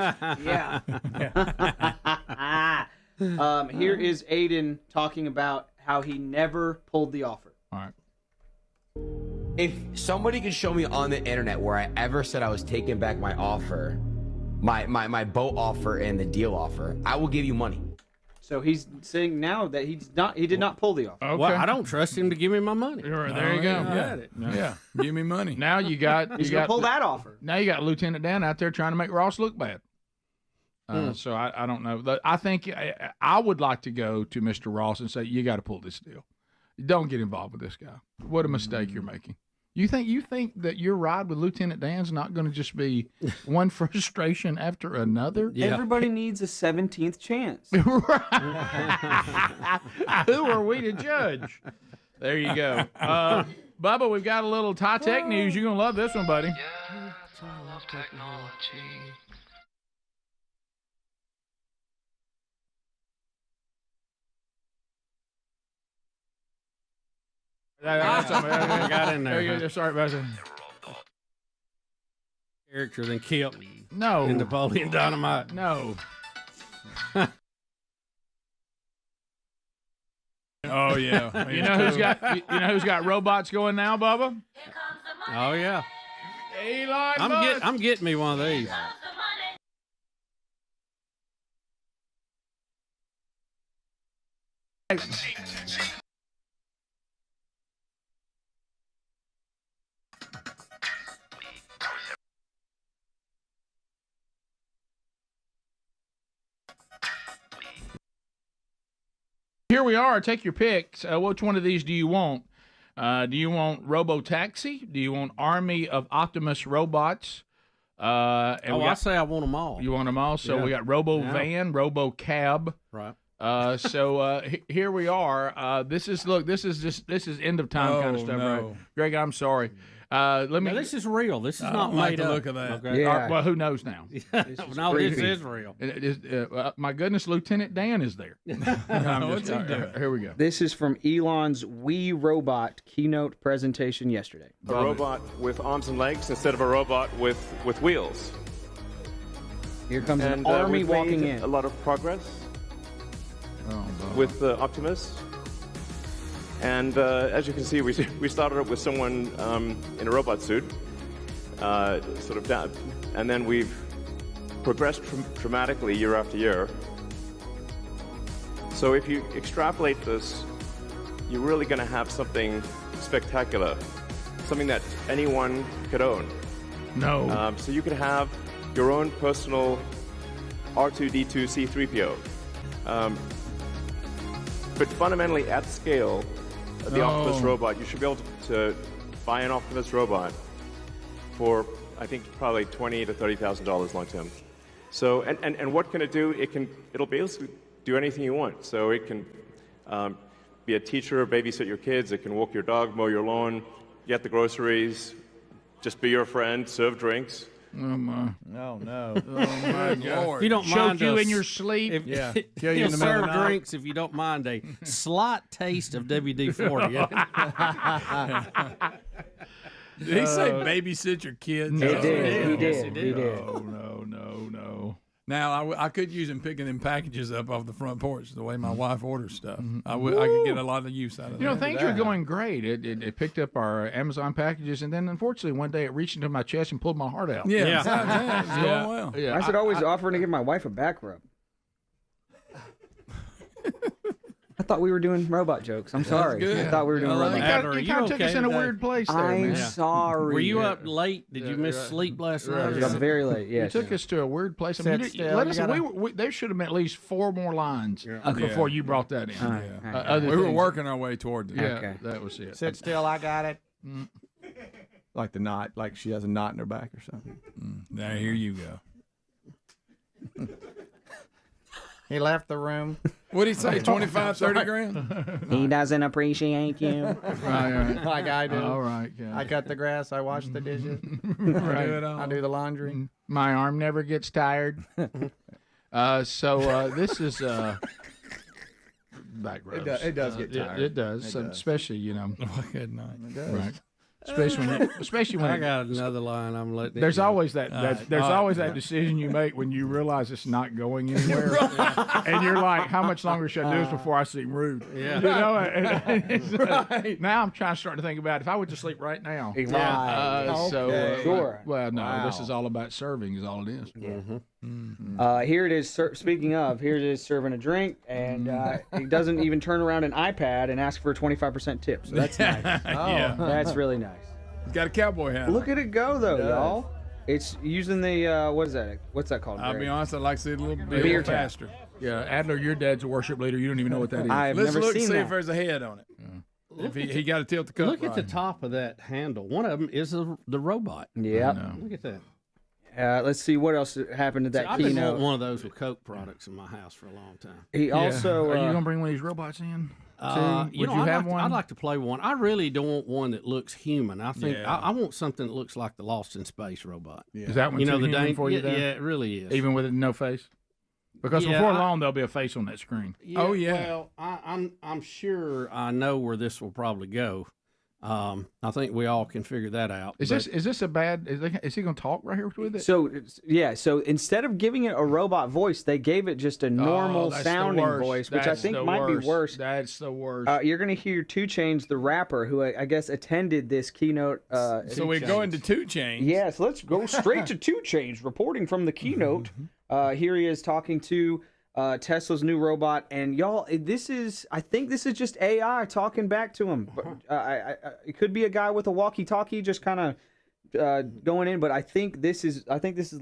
Here is Aiden talking about how he never pulled the offer. All right. If somebody could show me on the internet where I ever said I was taking back my offer, my boat offer and the deal offer, I will give you money. So he's saying now that he did not pull the offer. Okay. Well, I don't trust him to give me my money. There you go. Yeah. Give me money. Now you got He's gonna pull that offer. Now you got Lieutenant Dan out there trying to make Ross look bad. So I don't know. But I think I would like to go to Mr. Ross and say, you got to pull this deal. Don't get involved with this guy. What a mistake you're making. You think that your ride with Lieutenant Dan's not going to just be one frustration after another? Yeah. Everybody needs a 17th chance. Who are we to judge? There you go. Bubba, we've got a little high-tech news. You're going to love this one, buddy. Yeah, I love technology. Got in there. Huh? Sorry about that. Character than Kip. No. In Napoleon Dynamite. No. Oh yeah. You know who's got robots going now, Bubba? Oh yeah. Elon Musk. I'm getting me one of these. Here we are. Take your picks. Which one of these do you want? Do you want Robo Taxi? Do you want Army of Optimus robots? I say I want them all. You want them all? So we got Robovan, Robocab. Right. Here we are. This is end of time kind of stuff, right? Greg, I'm sorry. This is real. This is not made up. Look at that. Okay. Yeah. Well, who knows now? This is real. My goodness, Lieutenant Dan is there. What's he doing? Here we go. This is from Elon's We Robot keynote presentation yesterday. A robot with arms and legs instead of a robot with wheels. Here comes an army we've walking made in. a lot of progress with Optimus. And as you can see, we started up with someone in a robot suit, sort of down, and then we've progressed dramatically year after year. So if you extrapolate this, you're really going to have something spectacular, something that anyone could own. No. So you could have your own personal R2-D2 C-3PO. But fundamentally, at scale, the Optimus robot, you should be able to buy an Optimus robot for, I think, probably $20,000 to $30,000 long term. So, and what can it do? It'll be able to do anything you want. So it can be a teacher, babysit your kids. It can walk your dog, mow your lawn, get the groceries, just be your friend, serve drinks. Oh my! No, no! Oh my Lord! If you don't Choke mind you us, in your sleep. Yeah, He'll serve drinks if you don't mind a slight taste of WD-40. Did he say babysit your kids? He did. Yes, he did. No. Now I could use him picking them packages up off the front porch the way my wife orders stuff. I could get a lot of use out of that. You know, things are going great. It picked up our Amazon packages, and then unfortunately one day it reached into my chest and pulled my heart out. Yeah. It's going well. Yeah, I should always offer to give my wife a back rub. I thought we were doing robot jokes. I'm sorry. good. I thought we were doing robot jokes. You kind of took us in a weird place there, I'm man. sorry. Were you up late? Did you miss sleep last night? I got very late. You Yes. took us to a weird place. I Sit mean, still, there should have been at least 4 more lines before you brought that in. Okay. We were working our way toward it. Yeah, Okay. that was it. Sit still, I got it. Like the knot, like she has a knot in her back or something. Now here you go. He left the room. What'd he say? 25, 30 grand? He doesn't appreciate you. Right. Like I do. All right. I cut the grass. I wash the dishes. Right. I do the laundry. My arm never gets tired. So this is back rows. It does get tired. It does, It does. especially Good night. It does. right. especially when I got another line. I'm letting. There's it go. always that decision you make when you realize it's not going anywhere, and you're like, how much longer should I do this before I seem rude? Yeah. You know. Right. Now I'm trying to start to think about if I went to sleep right now. Sure. Well, no, this is all about serving. Is all it is. Here it is. Speaking of, here it is serving a drink, and he doesn't even turn around an iPad and ask for a 25% tip. So that's nice. Yeah. That's really nice. He's got a cowboy hat. Look at it go, though, y'all. It's using the what is that? What's that called? I'll Greg? be honest, I'd like to see it a little bit Beer tap. faster. Yeah, Adler, your dad's a worship leader. You don't even know what that is. Let's look and see if there's a head on it. If he got to tilt the cup. Look at the top of that handle. One of them is the robot. Yeah. Look at that. Let's see what else happened at that I've been keynote. wanting one of those with Coke products in my house for a long time. He also. Are you gonna bring one of these robots in? Would you I'd have like one? I'd like to play one. I really don't want one that looks human. I think I want something that looks like the Lost in Space robot. Yeah. Is that one too human for you? Yeah, it really is. Even with no face. Because before long there'll be a face on that screen. Yeah, Well, I'm sure I know where this will probably go. I think we all can figure that out. Is this a bad? Is he going to talk right here with it? So So instead of giving it a robot voice, they gave it just a normal sounding voice, which I think might be worse. That's the worst. You're going to hear 2 Chainz, the rapper, who I guess attended this keynote. So we're going to 2 Chainz. Yes, let's go straight to 2 Chainz, reporting from the keynote. Here he is talking to Tesla's new robot, and y'all, I think this is just AI talking back to him. It could be a guy with a walkie-talkie just kind of going in, but I think this is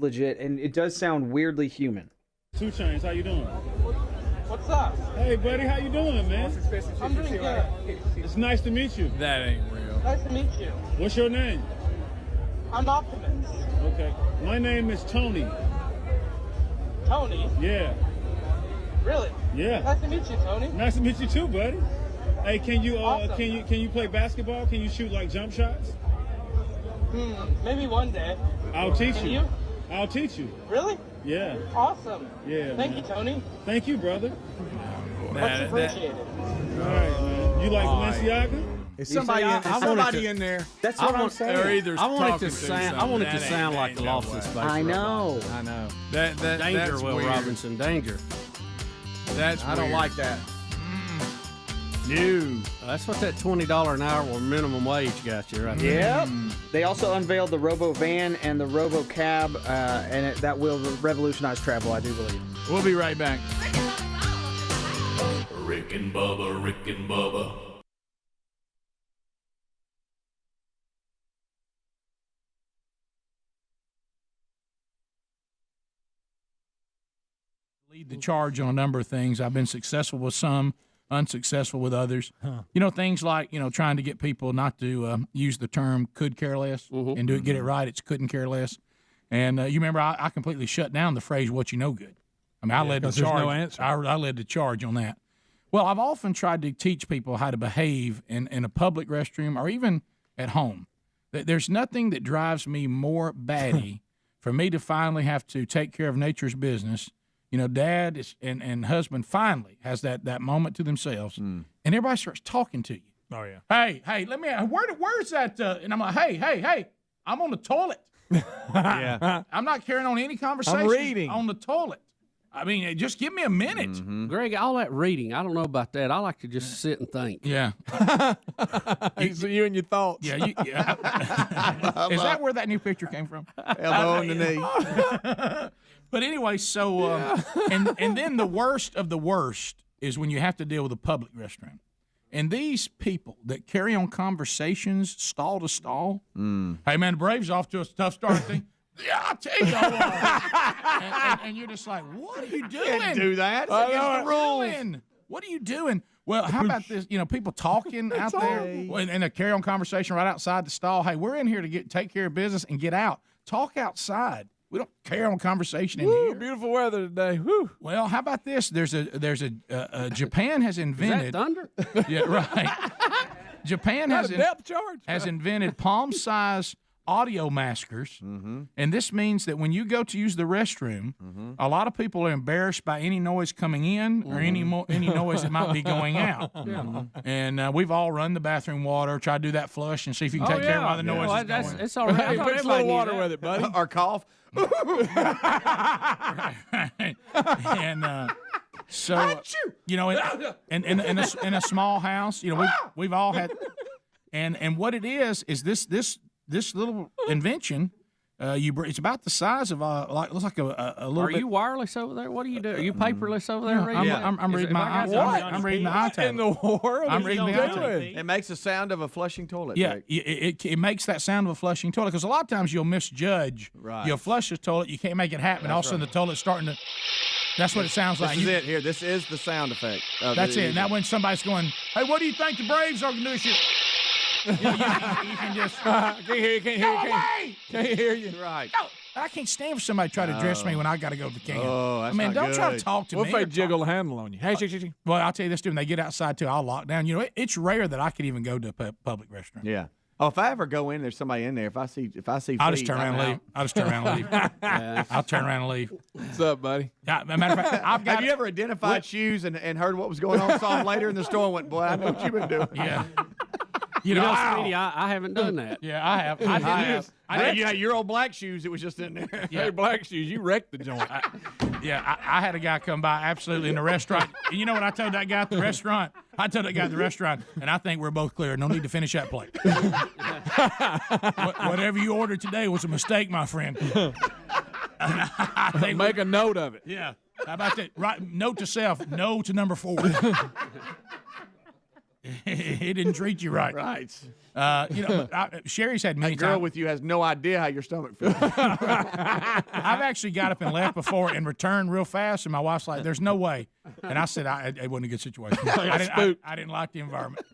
legit, and it does sound weirdly human. 2 Chainz, how you doing? What's up? Hey, buddy, how you doing, man? I'm doing good. It's nice to meet you. That ain't real. Nice to meet you. What's your name? I'm Optimus. Okay. My name is Tony. Tony? Yeah. Really? Yeah. Nice to meet you, Tony. Nice to meet you too, buddy. Hey, can you Awesome. can you play basketball? Can you shoot like jump shots? Maybe one day. I'll teach Can you. you? I'll teach you. Really? Yeah. Awesome. Yeah. Thank you, Tony. Thank you, brother. Much appreciated. All right, man. You like Balenciaga? Is somebody in there? That's what I'm saying. I want it to sound like the Lost in Space. I know. I know. Danger, that's Will weird. Robinson, danger. I don't like that. No. That's what that $20 an hour minimum wage got you right Yep. there. They also unveiled the Robovan and the Robocab, and that will revolutionize travel, I do believe. We'll be right back. Rick and Bubba, Rick and Bubba. Lead the charge on a number of things. I've been successful with some, unsuccessful with others. You know, things like, trying to get people not to use the term could care less and get it right. It's couldn't care less. And you remember I completely shut down the phrase "what you know good." I mean, I led the charge. No answer. I led the charge on that. Well, I've often tried to teach people how to behave in a public restroom or even at home. There's nothing that drives me more batty for me to finally have to take care of nature's business. Dad and husband finally has that moment to themselves, and everybody starts talking to you. Oh yeah. Hey, let me. Where's that? And I'm like, hey, I'm on the toilet. Yeah. I'm not carrying on any conversation. I'm reading on the toilet. I mean, just give me a minute. Greg, all that reading, I don't know about that. I like to just sit and think. Yeah. So you and your thoughts. Yeah. Is that where that new picture came from? Elbow in the knee. But anyway, so and then the worst of the worst is when you have to deal with a public restroom, and these people that carry on conversations stall to stall. Hey man, the Braves off to a tough start. Yeah, I'll tell you all. and you're just like, what are you doing? Can't do that. It's against the rules. What are you doing? Well, how about this? People talking out there and a carry on conversation right outside the stall. Hey, we're in here to take care of business and get out. Talk outside. We don't carry on conversation in here. Beautiful weather today. Woo. Well, how about this? There's a Japan has invented. Is that thunder? Yeah, right. Japan has invented palm-size audio maskers, and this means that when you go to use the restroom, a lot of people are embarrassed by any noise coming in or any noise that might be going out. And we've all run the bathroom water, try to do that flush, and see if you can take care of all the noises. Well, going. it's all right. Mix a little water with it, buddy. Or cough. And so you know, in a small house, you know, we've all had, and what it is this little invention. It's about the size of looks like a little. Are bit. you wireless over there? What do you do? Are you paperless over there? I'm reading my I'm reading the iTable. In the world? I'm reading the iTable. It makes the sound of a flushing toilet. Yeah, Rick. it makes that sound of a flushing toilet because a lot of times you'll misjudge. Right. You'll flush the toilet, you can't make it happen. All of a sudden the toilet's starting to. That's what it sounds like. This is it here. This is the sound effect. That's it. Now when somebody's going, hey, what do you think the Braves are going to do this year? You can just can't hear you. Right. No, I can't stand for somebody to try to dress me when I got to go to the game. Oh, that's not don't try to good. talk to me. What if they jiggle the handle on you? Hey, well, I'll tell you this too. When they get outside too, I'll lock down. You know, it's rare that I could even go to a public restroom. Yeah. Oh, if I ever go in, there's somebody in there. If I see, I'll just turn around and leave. I'll just turn around and leave. I'll turn around and leave. What's up, buddy? Yeah, matter of fact, Have you ever identified shoes and heard what was going on? Saw them later in the store and went, boy, I know what you've been doing. Yeah. You know, Speedy, I haven't done that. Yeah, I have. I have. Yeah, your old black shoes. It was just in there. Yeah, black shoes. You wrecked the joint. I had a guy come by absolutely in the restaurant. And you know what I told that guy at the restaurant? I told that guy at the restaurant, and I think we're both clear. No need to finish that plate. Whatever you ordered today was a mistake, my friend. I think Make a note of it. Yeah. How about that? Right. Note to self. No to number 4. He didn't treat you right. Right. You know, Sherry's had many That girl times. with you has no idea how your stomach feels. I've actually got up and left before and returned real fast, and my wife's like, "There's no way." And I said, "It wasn't a good situation. I didn't like the environment.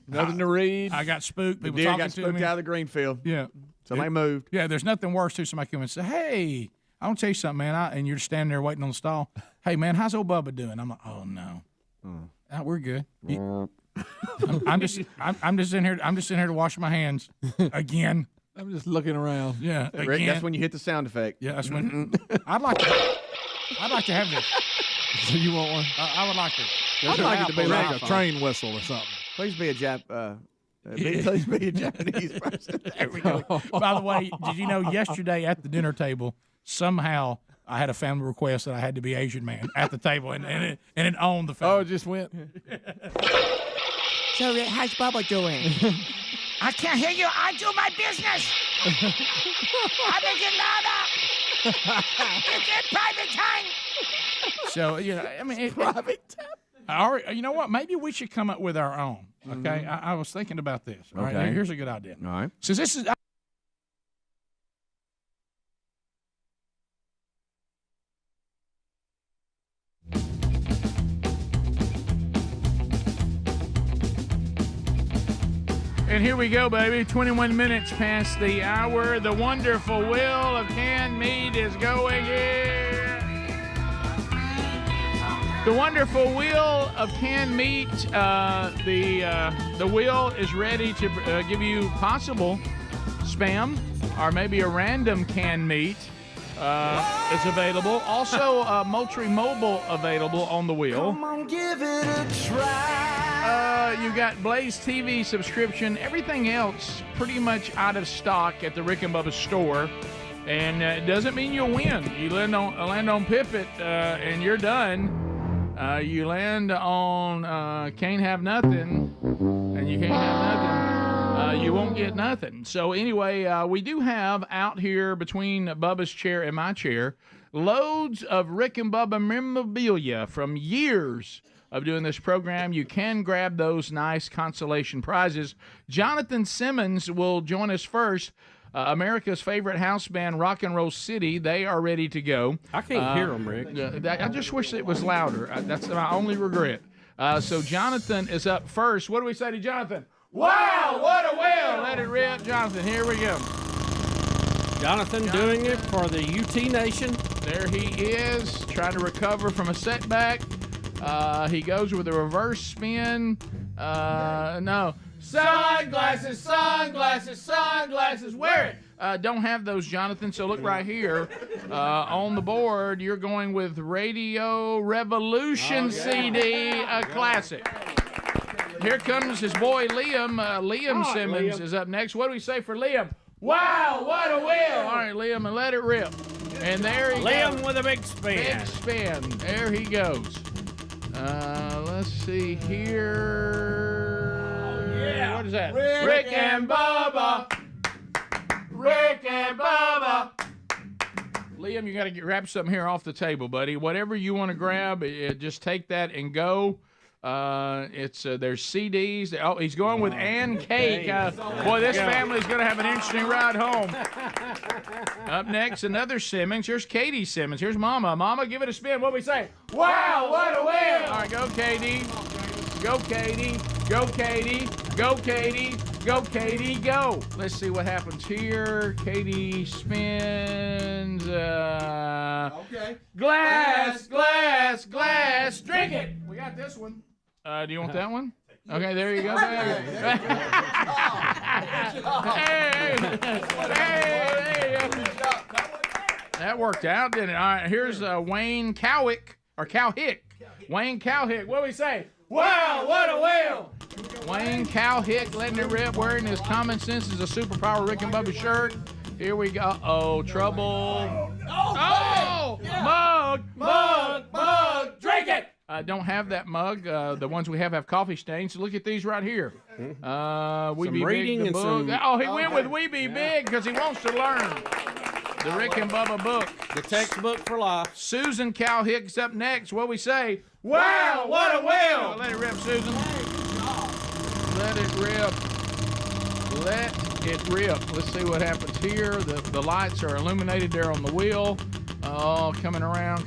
Nothing to read. I got spooked. People Deer talking got to spooked me. out of the green field. Yeah. Somebody moved. Yeah. There's nothing worse too. Somebody come and say, "Hey, I want to tell you something, man." And you're just standing there waiting on the stall. Hey, man, how's old Bubba doing? I'm like, "Oh no, we're good." I'm just in here. I'm just in here to wash my hands again. I'm just looking around. Yeah, Rick, again. that's when you hit the sound effect. Yeah, that's when. I'd like to have this. So you want one? I would like to. I'd like it to be like a train whistle or something. Please be a please be a Japanese person. There we go. By the way, did you know yesterday at the dinner table somehow I had a family request that I had to be Asian man at the table, and it owned the family. Oh, it just went. So how's Bubba doing? I can't hear you. I do my business. I make it louder. It's in private time. So I mean, private time. You know what? Maybe we should come up with our own. Okay, I was thinking about this. All right, Okay. here's a good idea. All right. Since this is. And here we go, baby. 21 minutes past the hour. The wonderful wheel of canned meat is going here. The wonderful wheel of canned meat. The wheel is ready to give you possible spam or maybe a random canned meat. It's available. Also, Moultrie Mobile available on the wheel. Come on, give it a try. You got Blaze TV subscription. Everything else pretty much out of stock at the Rick and Bubba store. And it doesn't mean you'll win. You land on Pipit and you're done. You land on Can't Have Nothing and you can't have nothing. You won't get nothing. So anyway, we do have out here between Bubba's chair and my chair loads of Rick and Bubba memorabilia from years of doing this program. You can grab those nice consolation prizes. Jonathan Simmons will join us first. America's favorite house band, Rock and Roll City, they are ready to go. I can't hear them, Rick. I just wish it was louder. That's my only regret. So Jonathan is up first. What do we say to Jonathan? Wow, what a whale! Let it rip, Jonathan. Here we go. Jonathan doing it for the UT Nation. There he is, trying to recover from a setback. He goes with a reverse spin. No. Sunglasses, sunglasses, sunglasses. Wear it. Don't have those, Jonathan. So look right here on the board. You're going with Radio Revolution CD, a classic. Here comes his boy Liam. Liam Simmons is up next. What do we say for Liam? Wow, what a wheel! All right, Liam, and let it rip. And there he goes. Liam with a big spin. Big spin. There he goes. Let's see here. What is that? Rick and Bubba. Rick and Bubba. Liam, you got to grab something here off the table, buddy. Whatever you want to grab, just take that and go. There's CDs. Oh, he's going with Ann Cake. Boy, this family's going to have an interesting ride home. Up next, another Simmons. Here's Katie Simmons. Here's Mama. Mama, give it a spin. What do we say? Wow, what a wheel! All right, go, Katie. Go, Katie. Go, Katie. Go, Katie. Go, Katie. Go. Let's see what happens here. Katie spins. Okay. Glass, glass, glass. Drink it. We got this one. Do you want that one? Okay, there you go. That worked out, didn't it? All right, here's Wayne Cowick, or Cowhick. Wayne Cowhick. What do we say? Wow, what a whale! Wayne Cowhick letting it rip, wearing his Common Sense is a Superpower Rick and Bubba shirt. Here we go. Uh-oh, trouble. Oh! Mug! Drink it! I don't have that mug. The ones we have coffee stains. So look at these right here. We Be reading Big, the and book. some. Oh, he went with We Be Big because he wants to learn. The Rick and Bubba book. The textbook for life. Susan Cowhick's up next. What we say? Wow, what a whale! Let it rip, Susan. Let it rip. Let it rip. Let's see what happens here. The lights are illuminated there on the wheel. Oh, coming around.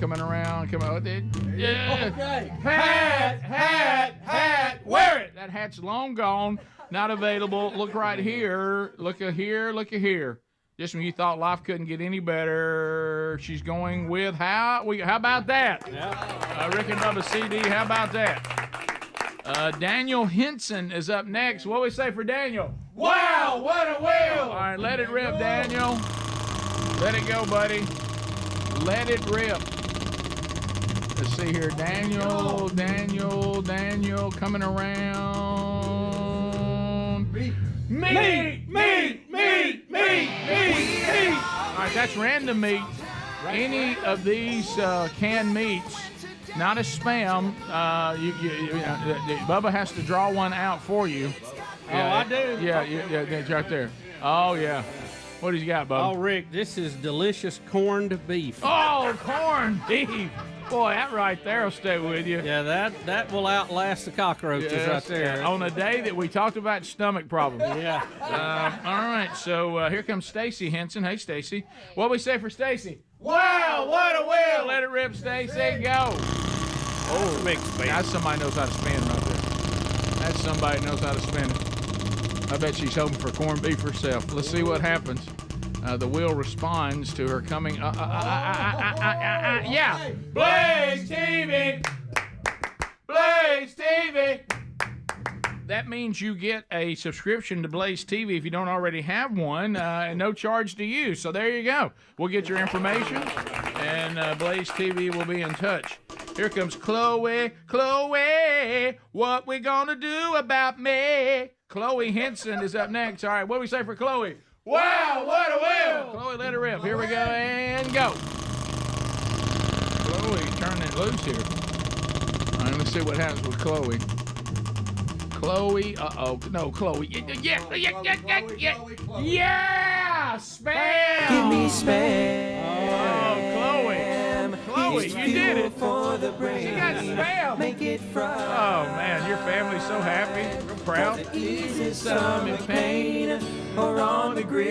Yeah. Okay. Hat. Wear it. That hat's long gone. Not available. Look right here. Look at here. Just when you thought life couldn't get any better, she's going with how about that? Yeah. Rick and Bubba CD, how about that? Daniel Henson is up next. What do we say for Daniel? Wow, what a wheel! All right, let it rip, Daniel. Let it go, buddy. Let it rip. Let's see here. Daniel, coming around. Meat! All right, that's random meat. Any of these canned meats, not a spam. Bubba has to draw one out for you. I do. Yeah, it's right there. Oh, yeah. What has he got, Bubba? Oh, Rick, this is delicious corned beef. Oh, corned beef. Boy, that right there will stay with you. Yeah, that will outlast the cockroaches right there. On a day that we talked about stomach problems. Yeah. All right, so here comes Stacy Henson. Hey, Stacy. What do we say for Stacy? Wow, what a wheel! Let it rip, Stacy. Go. Oh, big spin. That's somebody knows how to spin right there. That's somebody knows how to spin it. I bet she's hoping for corned beef herself. Let's see what happens. The wheel responds to her coming. Yeah. Blaze TV. Blaze TV. That means you get a subscription to Blaze TV if you don't already have one, and no charge to you. So there you go. We'll get your information, and Blaze TV will be in touch. Here comes Chloe. Chloe, what we gonna do about me? Chloe Henson is up next. All right, what do we say for Chloe? Wow, what a wheel! Chloe, let it rip. Here we go, and go. Chloe, turning it loose here. All right, let's see what happens with Chloe. Chloe, no, Chloe. Yeah, spam! Give me spam. Oh, Chloe. Chloe, you did it. For the brain. She got spam. Make it fry. Oh, man, your family's so happy. Real proud. Easy stomach pain or on the grill.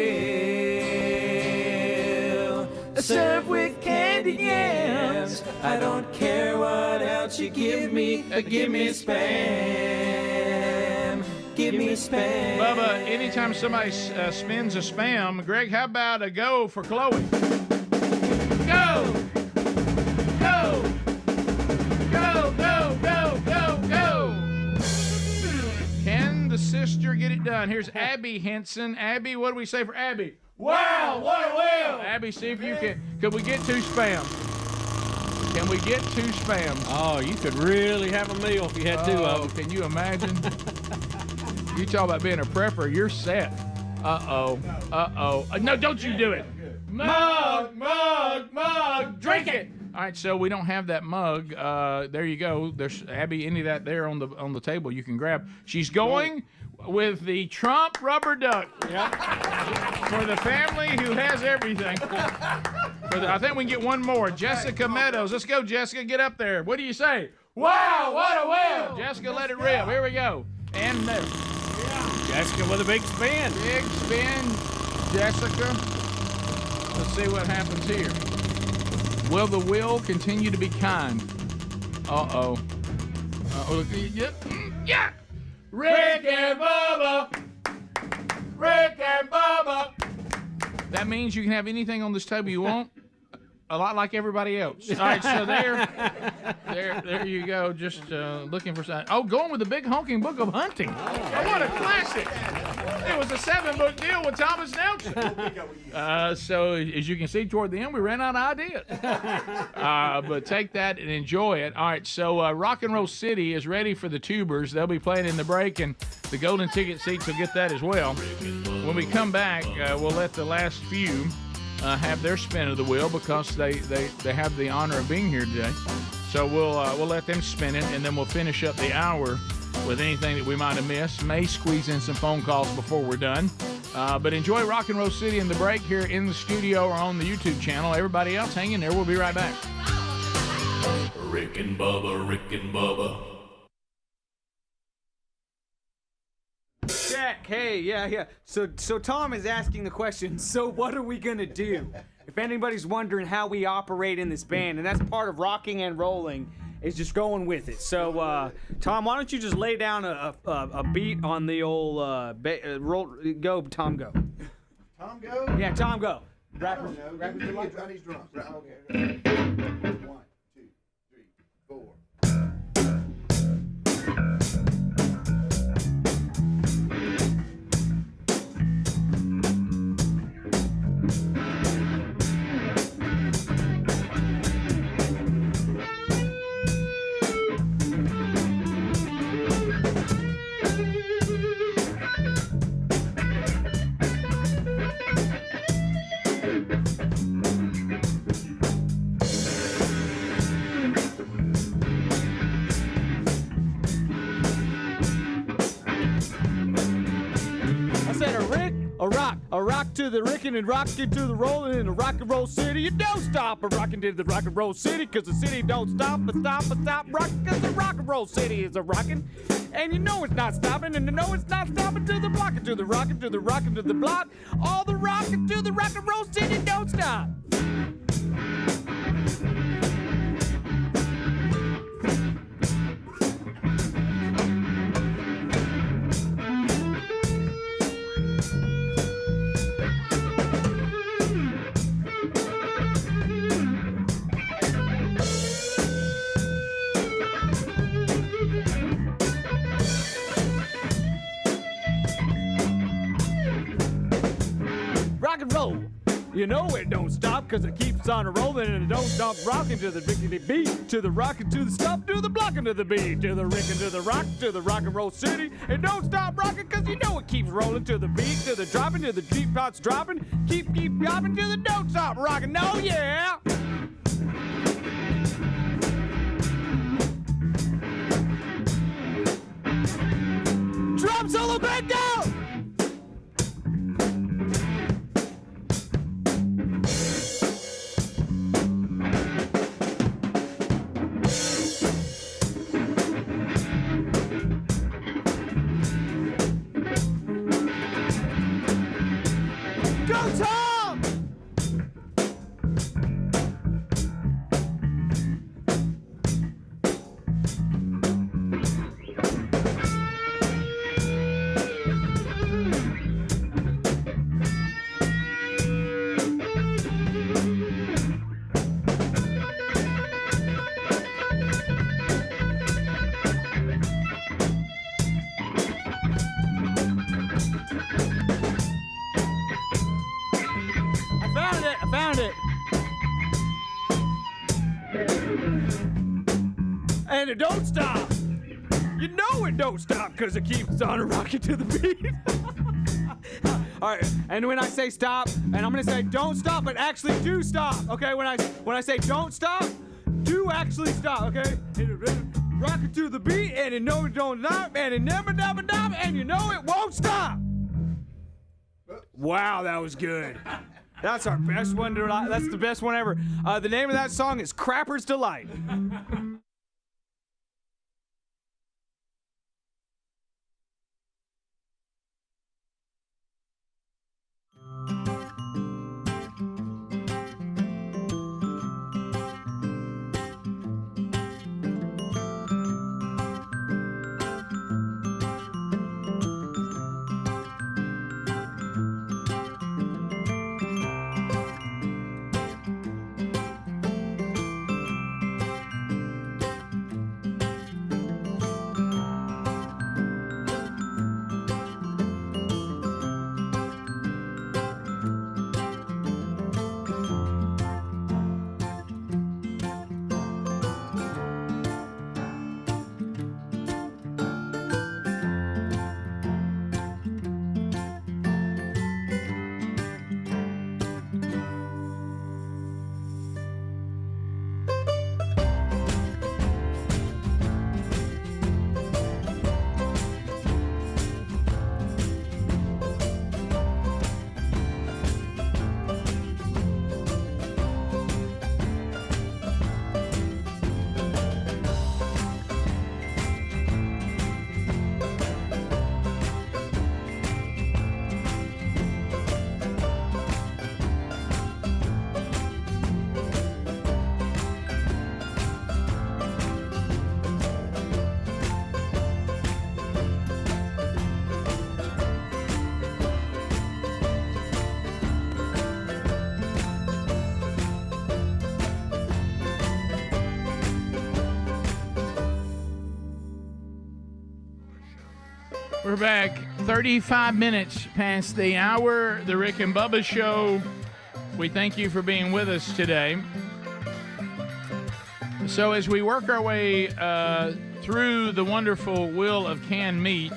Served with candied yams. I don't care what else you give me. Give me spam. Give me spam. Bubba, anytime somebody spins a spam, Greg, how about a go for Chloe? Go! Go! Go, go, go, go, go! Can the sister get it done? Here's Abby Henson. Abby, what do we say for Abby? Wow, what a wheel! Abby, see if you can. Could we get 2 spams? Can we get 2 spams? Oh, you could really have a meal if you had 2 of them. Can you imagine? You talk about being a prepper, you're set. Uh-oh. No, don't you do it. Mug, drink it. All right, so we don't have that mug. There you go. There's Abby, any of that there on the table you can grab. She's going with the Trump rubber duck. Yep. For the family who has everything. I think we can get one more. Jessica Meadows. Let's go, Jessica. Get up there. What do you say? Wow, what a wheel. Jessica, let it rip. Here we go. And there. Jessica with a big spin. Big spin, Jessica. Let's see what happens here. Will the wheel continue to be kind? Uh-oh. Look, yeah. Rick and Bubba. Rick and Bubba. That means you can have anything on this table you want. A lot like everybody else. All right, so there you go. Just looking for something. Oh, going with the big honking book of hunting. Oh, what a classic! It was a 7-book deal with Thomas Nelson. So as you can see, toward the end, we ran out of ideas. But take that and enjoy it. All right, so Rock and Roll City is ready for the tubers. They'll be playing in the break, and the golden ticket seats will get that as well. When we come back, we'll let the last few have their spin of the wheel because they have the honor of being here today. So we'll let them spin it, and then we'll finish up the hour with anything that we might have missed. May squeeze in some phone calls before we're done. But enjoy Rock and Roll City in the break here in the studio or on the YouTube channel. Everybody else, hang in there. We'll be right back. Rick and Bubba, Rick and Bubba. Jack, hey, yeah. So Tom is asking the question, so what are we going to do? If anybody's wondering how we operate in this band, and that's part of rocking and rolling, is just going with it. So, Tom, why don't you just lay down a beat on the old roll? Go, Tom, go. Tom, go? Yeah, Tom, go. Rappers delight. I need drums. Okay. 1, 2, 3, 4. A rock to the rickin' and rockin' to the rollin' in the rock and roll city. You don't stop a rockin' to the rock and roll city, cause the city don't stop rockin', cause the rock and roll city is a rockin'. And you know it's not stoppin', and you know it's not stoppin' to the blockin', to the rockin', to the rockin', to the block. All the rockin' to the rock and roll city don't stop. Rock and roll. You know it don't stop, cause it keeps on rolling and it don't stop rocking to the rickety beat, to the rockin' to the stop, to the blockin' to the beat, to the rickin' to the rock and roll city. It don't stop rocking cause you know it keeps rolling to the beat, to the dropping, to the deep pots dropping, keep dropping to the don't stop rocking. Oh yeah! Drum solo back down! and it don't stop. You know it don't stop because it keeps on rocking to the beat. All right, and when I say stop, and I'm gonna say don't stop, but actually do stop. Okay, when I say don't stop, do actually stop. Okay, rocking to the beat, and you know it don't stop, and it never stop, and you know it won't stop. Wow, that was good. That's our best one. That's the best one ever. The name of that song is Crapper's Delight. We're back 35 minutes past the hour, the Rick and Bubba Show. We thank you for being with us today. So as we work our way through the wonderful wheel of canned meat,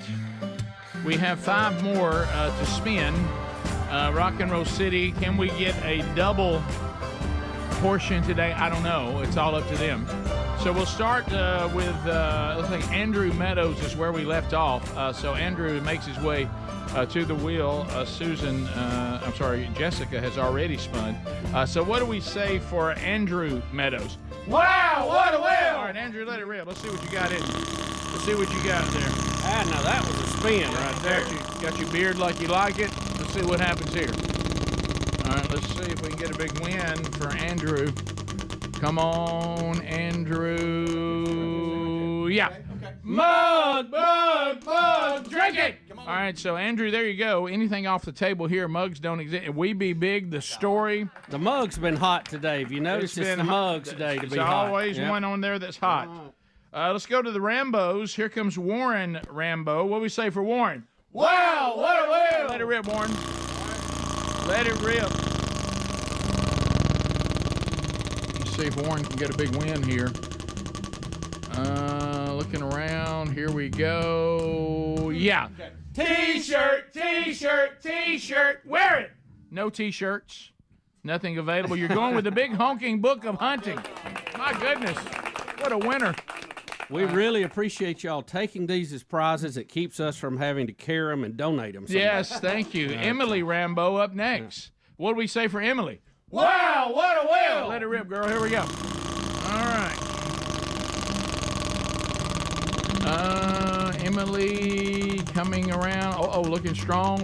we have 5 more to spin. Rock and Roll City, can we get a double portion today? I don't know. It's all up to them. So we'll start with, let's think Andrew Meadows is where we left off. So Andrew makes his way to the wheel. Jessica has already spun. So what do we say for Andrew Meadows? Wow, what a wheel! All right, Andrew, let it rip. Let's see what you got in. Let's see what you got there. Ah, now that was a spin right there. Got your beard like you like it. Let's see what happens here. All right, let's see if we can get a big win for Andrew. Come on, Andrew. Yeah. Okay. Mug, drink it. All right, so Andrew, there you go. Anything off the table here, mugs don't exist. We Be Big, the story. The mug's been hot today. If you notice, it's the mug's day to be hot. There's always one on there that's hot. Let's go to the Rambos. Here comes Warren Rambo. What do we say for Warren? Wow, what a wheel! Let it rip, Warren. Let it rip. See if Warren can get a big win here. Looking around. Here we go. Yeah. T-shirt. Wear it. No T-shirts. Nothing available. You're going with the big honking book of hunting. My goodness. What a winner. We really appreciate y'all taking these as prizes. It keeps us from having to carry them and donate them someday. Yes, thank you. Emily Rambo up next. What do we say for Emily? Wow, what a wheel! Let it rip, girl. Here we go. All right. Emily coming around. Oh, looking strong.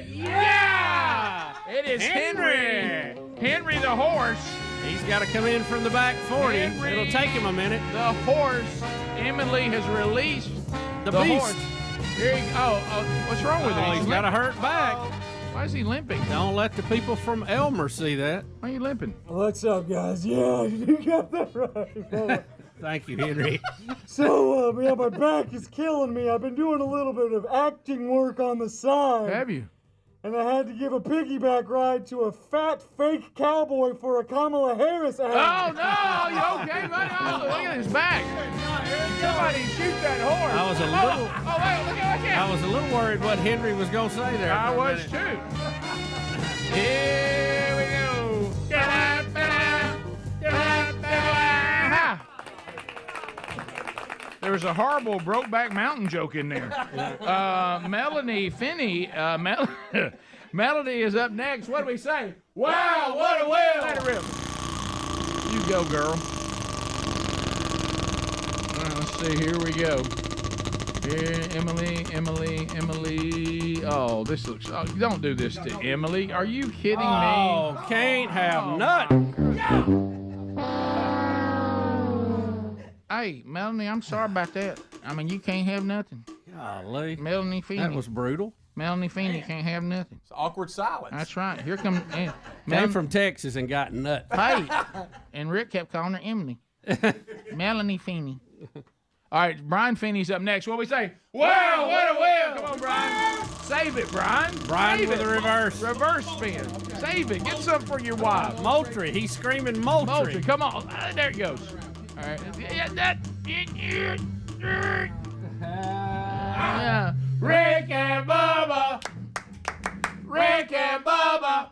Yeah! It is Henry. Henry the horse. He's got to come in from the back 40. It'll take him a minute. The horse. Emily has released the beast. Horse. Here he go. What's wrong with him? He's got a hurt back. Why is he limping? Don't let the people from Elmer see that. Why are you limping? What's up, guys? Yeah, you got that right. Thank you, Henry. So, my back is killing me. I've been doing a little bit of acting work on the side. Have you? and I had to give a piggyback ride to a fat fake cowboy for a Kamala Harris ad. Oh, no! You okay, buddy? Oh, look at his back. Somebody shoot that horse. I was a little. Oh, wait, look at I was a little worried what Henry was going to say there. I was too. Here we go. There was a horrible Brokeback Mountain joke in there. Melanie Finney, Melody is up next. What do we say? Wow, what a whale! Let it rip. You go, girl. Let's see. Here we go. Here, Emily. Oh, this looks. Oh, don't do this to Emily. Are you kidding me? Oh, can't have nothing. Hey, Melanie, I'm sorry about that. I mean, you can't have nothing. Golly. Melanie Feeney. That was brutal. Melanie Feeney can't have nothing. It's awkward silence. That's right. Here comes. Came from Texas and got nut. Hey, and Rick kept calling her Emily. Melanie Feeney. All right, Brian Feeney's up next. What we say? Wow, what a whale! Come on, Brian. Save it, Brian. Brian Save with it. a reverse. Reverse spin. Save it. Get something for your wife. Moultrie. He's screaming Moultrie. Moultrie. Come on. There it goes. All right. Yeah. Rick and Bubba. Rick and Bubba.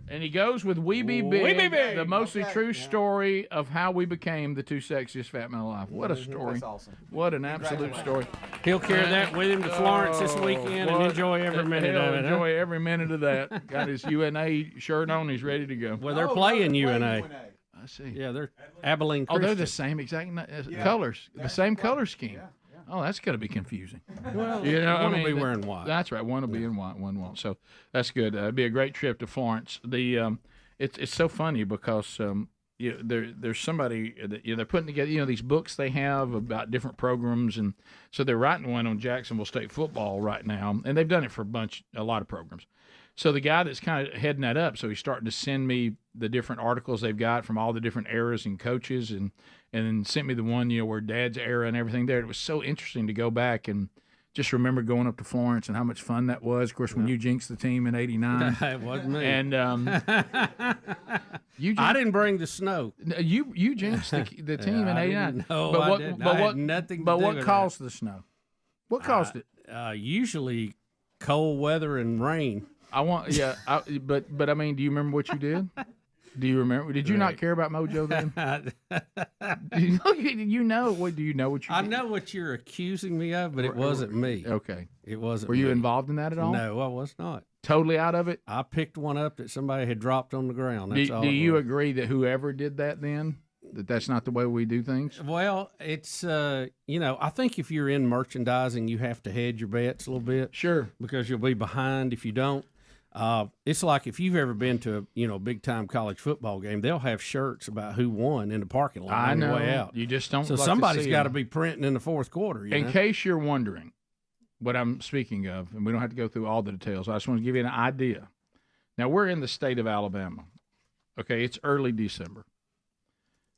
And he goes with We Be Big, We Be Big. the mostly true story of how we became the two sexiest fat men alive. What a story. That's awesome. What an absolute story. He'll carry that with him to Florence this weekend and enjoy every minute He'll of it. enjoy every minute of that. Got his UNA shirt on. He's ready to go. Well, they're playing UNA. I see. Yeah, they're Abilene Oh, Christian. they're the same exact colors. The same color scheme. Oh, that's going to be confusing. Well, You know, one I will be mean, wearing white. That's right. One will be in white, one won't. So that's good. It'd be a great trip to Florence. It's so funny because there's somebody that they're putting together. These books they have about different programs, and so they're writing one on Jacksonville State football right now, and they've done it for a lot of programs. So the guy that's kind of heading that up, so he's starting to send me the different articles they've got from all the different eras and coaches, and then sent me the one where Dad's era and everything there. It was so interesting to go back and just remember going up to Florence and how much fun that was. Of course, when you jinxed the team in '89, It wasn't me. and I didn't bring the snow. you jinxed the team in '89. No, but I what, didn't. But I what, had nothing to But do what with caused the snow? What caused it? Usually cold weather and rain. But I mean, do you remember what you did? Do you remember? Did you not care about Mojo then? Do you know what you I did? know what you're accusing me of, but it wasn't me. Okay. It wasn't Were you me. involved in that at all? No, I was not. Totally out of it? I picked one up that somebody had dropped on the ground. That's all Do it you was. agree that whoever did that then, that's not the way we do things? Well, it's I think if you're in merchandising, you have to hedge your bets a little bit. Sure. Because you'll be behind if you don't. It's like if you've ever been to a big time college football game, they'll have shirts about who won in the parking lot I on know. the way out. You just don't. So like to somebody's see got to them. be printing in the fourth quarter. In case you're wondering what I'm speaking of, and we don't have to go through all the details, I just want to give you an idea. Now, we're in the state of Alabama. Okay, it's early December.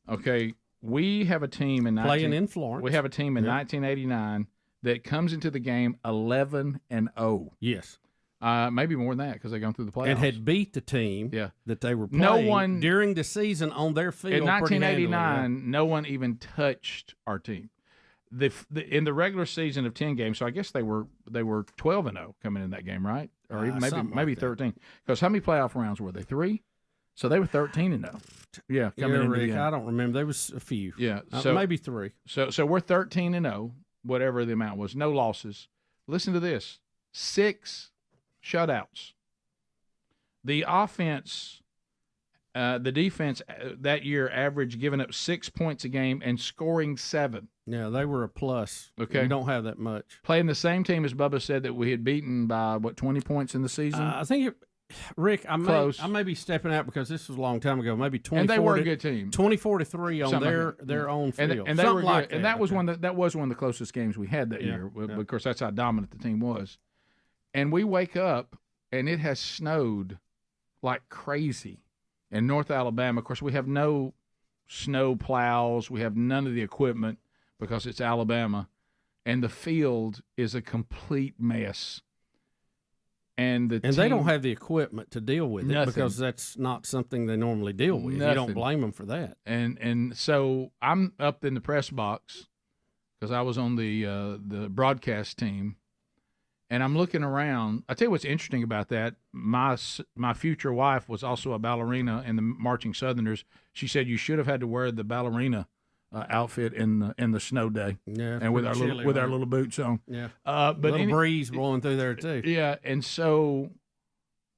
Okay, we have a team Playing in Florence. We have a team in 1989 that comes into the game 11-0. Yes. Maybe more than that because they've gone through the playoffs. And had beat the team that they were playing No one- during the season on their field. In pretty handily, 1989, no one even touched our team. In the regular season of 10 games, so I guess they were 12-0 coming in that game, right? Or even maybe 13. Because how many playoff rounds were they? 3? So they were 13-0. Yeah, coming in. Rick, I don't remember. There was a few. Yeah, maybe 3. So we're 13-0, whatever the amount was. No losses. Listen to this: 6 shutouts. The offense, the defense that year averaged giving up 6 points a game and scoring 7. Yeah, they were a plus. Okay. We don't have that much. Playing the same team as Bubba said that we had beaten by, 20 points in the season? I think Rick, I may be stepping out because this was a long time ago. Maybe 24. And they were a good team. 24-3 on Something their own field. And they were like good. And that was one of the closest games we had that year. yeah. Of course, that's how dominant the team was. And we wake up, and it has snowed like crazy in North Alabama. Of course, we have no snow plows. We have none of the equipment because it's Alabama. And the field is a complete mess. And they don't have the equipment to deal with it because that's not something they normally deal with. You don't blame them for that. And so I'm up in the press box because I was on the broadcast team, and I'm looking around. I tell you what's interesting about that. My future wife was also a ballerina in the Marching Southerners. She said you should have had to wear the ballerina outfit in the snow day, and with our little boots on. Yeah, but little breeze blowing through there too. Yeah, and so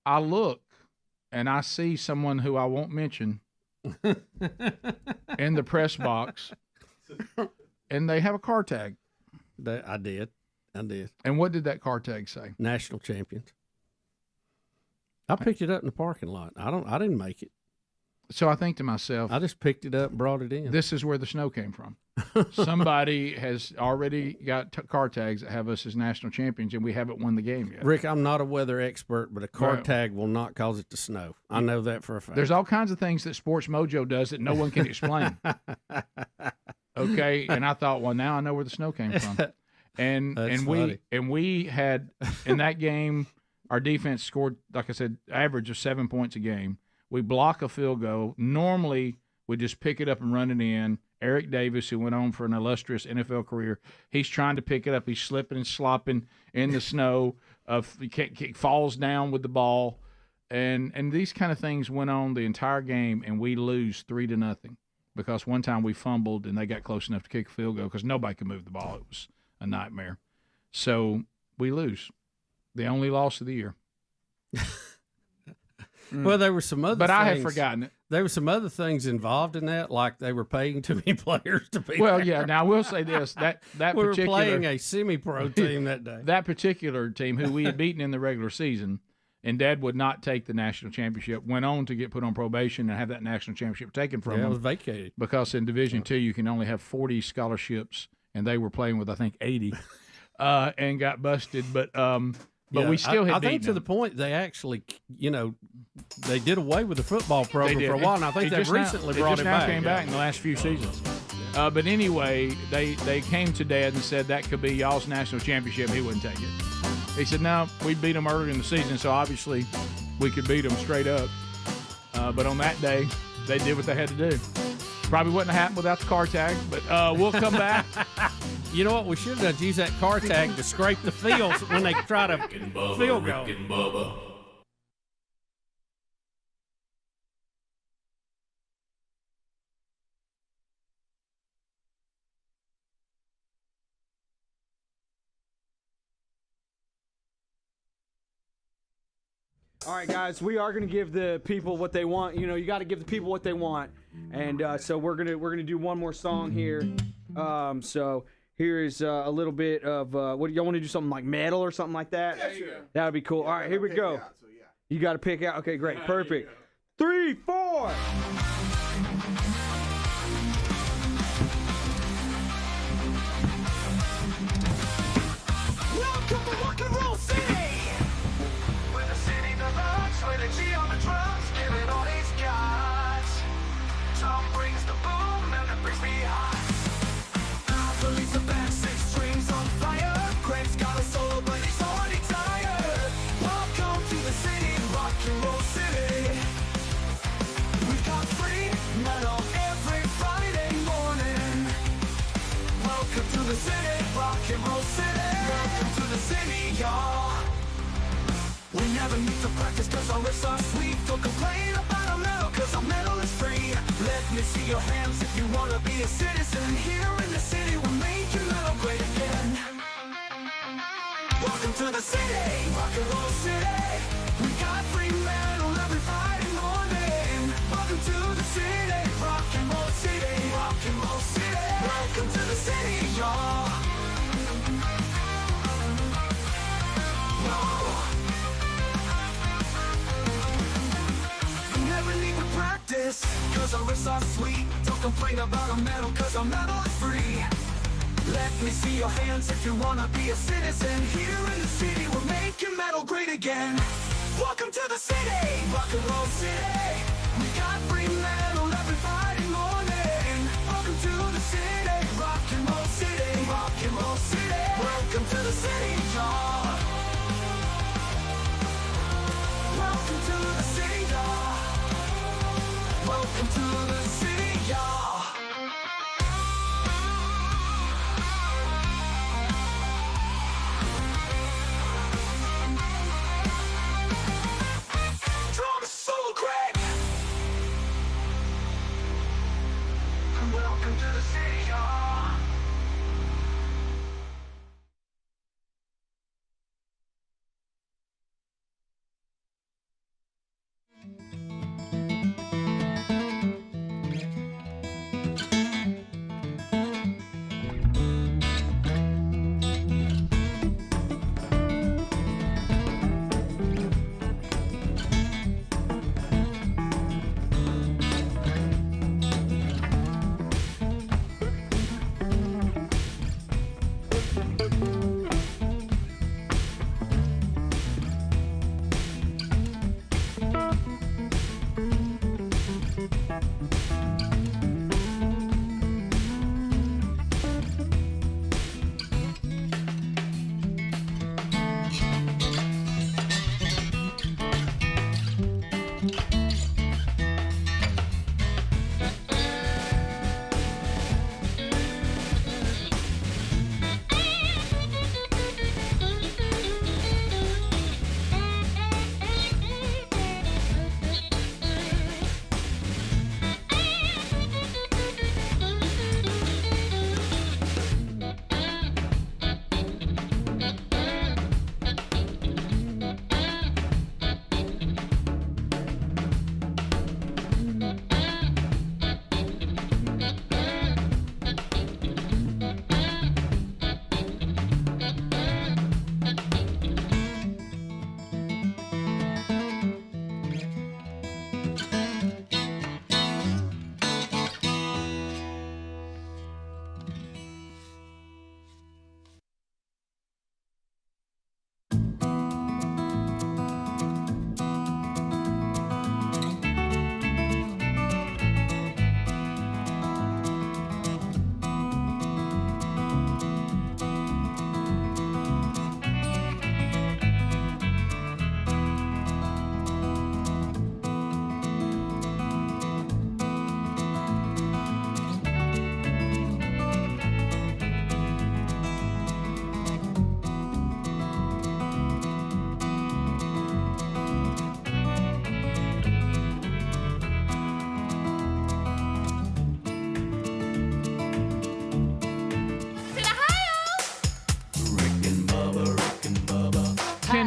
I look, and I see someone who I won't mention in the press box, and they have a car tag. I did. And what did that car tag say? National champions. I picked it up in the parking lot. I didn't make it. So I think to myself, I just picked it up and brought it in. This is where the snow came from. Somebody has already got car tags that have us as national champions, and we haven't won the game yet. Rick, I'm not a weather expert, but a car tag will not cause it to snow. I know that for a fact. There's all kinds of things that Sports Mojo does that no one can explain. Okay, and I thought, well, now I know where the snow came from. And we had in that game, our defense scored, like I said, average of 7 points a game. We block a field goal. Normally, we just pick it up and run it in. Eric Davis, who went on for an illustrious NFL career, he's trying to pick it up. He's slipping and slopping in the snow. He falls down with the ball. And these kind of things went on the entire game, and we lose 3-0 because one time we fumbled, and they got close enough to kick a field goal because nobody could move the ball. It was a nightmare. So we lose. The only loss of the year. Well, there were some other things. But I have forgotten it. There were some other things involved in that, like they were paying too many players to be Well, there. yeah. Now, I will say this. That we particular, were playing a semi-pro team that day. That particular team, who we had beaten in the regular season, and Dad would not take the national championship, went on to get put on probation and have that national championship taken from him. It was vacated. Because in Division II, you can only have 40 scholarships, and they were playing with, I think, 80, and got busted. But we still had I think beaten to the them. point they actually, they did away with the football program for a while, and I think they've recently brought it back. It came back in the last few seasons. But anyway, they came to Dad and said that could be y'all's national championship. He wouldn't take it. He said, no, we beat them earlier in the season, so obviously we could beat them straight up. But on that day, they did what they had to do. Probably wouldn't have happened without the car tag, but we'll come back. You know what? We should have used that car tag to scrape the fields when they try to field goal. Rick and Bubba. All right, guys, we are going to give the people what they want. You know, you got to give the people what they want, and so we're gonna do one more song here. So here is a little bit of what do y'all want to do? Something like metal or something like that? Yeah, sure. That would be cool. All right, here we go. You got to pick out. Okay, great, perfect. 3, 4. Welcome to Rock and Roll City. Where the city belongs, where the G on the drums, give it all he's got. Tom brings the boom and it brings me hot. I believe the band 6 strings on fire. Craig's got a solo, but he's already tired. Welcome to the city, Rock and Roll City. We've got free metal every Friday morning. Welcome to the city, Rock and Roll City. Welcome to the city, y'all. We never need to practice cause our riffs are sweet. Don't complain about our metal cause our metal is free. Let me see your hands if you wanna be a citizen. Here in the city we'll make your metal great again. Welcome to the city, Rock and Roll City. We got free metal every Friday morning. Welcome to the city, Rock and Roll City. Rock and Roll City. Welcome to the city, y'all. Never need to practice, cause our riffs are sweet. Don't complain about our metal, cause our metal is free. Let me see your hands if you wanna be a citizen. Here in the city, we're making metal great again. Welcome to the city, Rock and Roll City. We got free metal every Friday morning. Welcome to the city, Rock and Roll City. Rock and Roll City. Welcome to the city, y'all.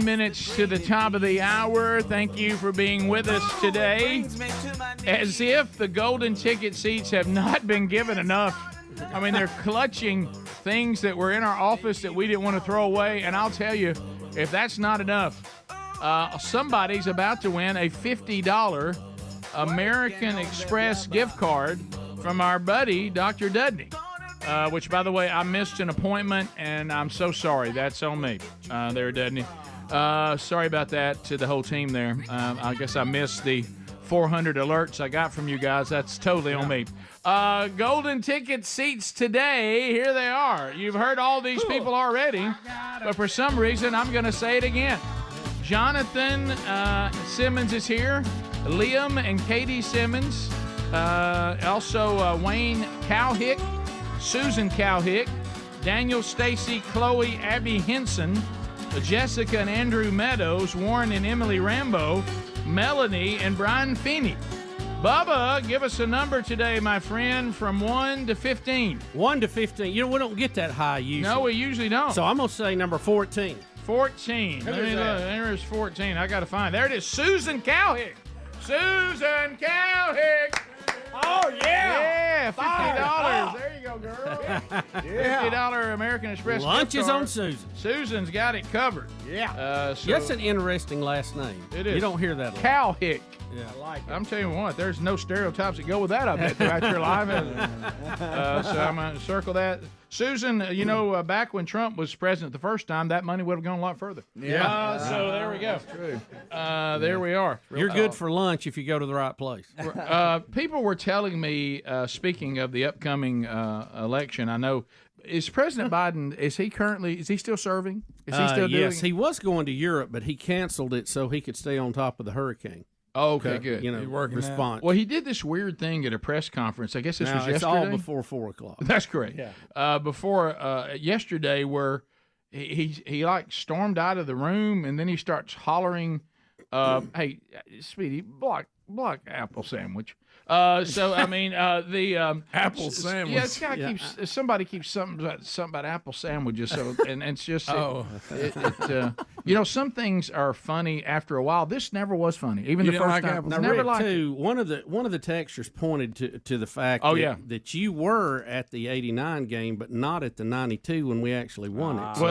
10 minutes to the top of the hour. Thank you for being with us today. As if the golden ticket seats have not been given enough. I mean, they're clutching things that were in our office that we didn't want to throw away. And I'll tell you, if that's not enough, somebody's about to win a $50 American Express gift card from our buddy, Dr. Dudney. Which, by the way, I missed an appointment, and I'm so sorry. That's on me there, Dudney. Sorry about that to the whole team there. I guess I missed the 400 alerts I got from you guys. That's totally on me. Golden ticket seats today. Here they are. You've heard all these people already, but for some reason, I'm going to say it again. Jonathan Simmons is here. Liam and Katie Simmons. Also, Wayne Cowhick. Susan Cowhick, Daniel, Stacy, Chloe, Abby Henson, Jessica and Andrew Meadows, Warren and Emily Rambo, Melanie and Brian Feeney. Bubba, give us a number today, my friend, from 1 to 15. 1 to 15. You know, we don't get that high usually. No, we usually don't. So I'm going to say number 14. 14. Let me look. There's 14. I got to find. There it is. Susan Cowhick. Susan Cowhick. Oh, yeah. $50. There you go, girl. $50 American Express Lunch gift is card. on Susan. Susan's got it covered. Yeah. So That's an interesting last name. It is. You don't hear that a lot. Cowhick. Yeah, I like it. I'm telling you what, there's no stereotypes that go with that, I bet, throughout your life. So I'm going to circle that. Susan, you know, back when Trump was president the first time, that money would have gone a lot further. Yeah. So there we go. That's true. There we are. You're good for lunch if you go to the right place. People were telling me, speaking of the upcoming election, I know, is President Biden, is he still serving? Is he still doing Yes, he was going to Europe, but he canceled it so he could stay on top of the hurricane. Oh, okay, good. You know, response. Well, he did this weird thing at a press conference. I guess this was yesterday. It's all before 4 o'clock. That's correct. Yeah. Before yesterday, where he like stormed out of the room and then he starts hollering, "Hey, Speedy, block apple sandwich." So I mean, the apple sandwich. Yeah, it's got keeps somebody keeps something about apple sandwiches. So and it's just you know, some things are funny after a while. This never was funny. Even the first time. Now, never Rick, liked too, one of the texters pointed to the fact that you were at the '89 game, but not at the '92 when we actually won it. So.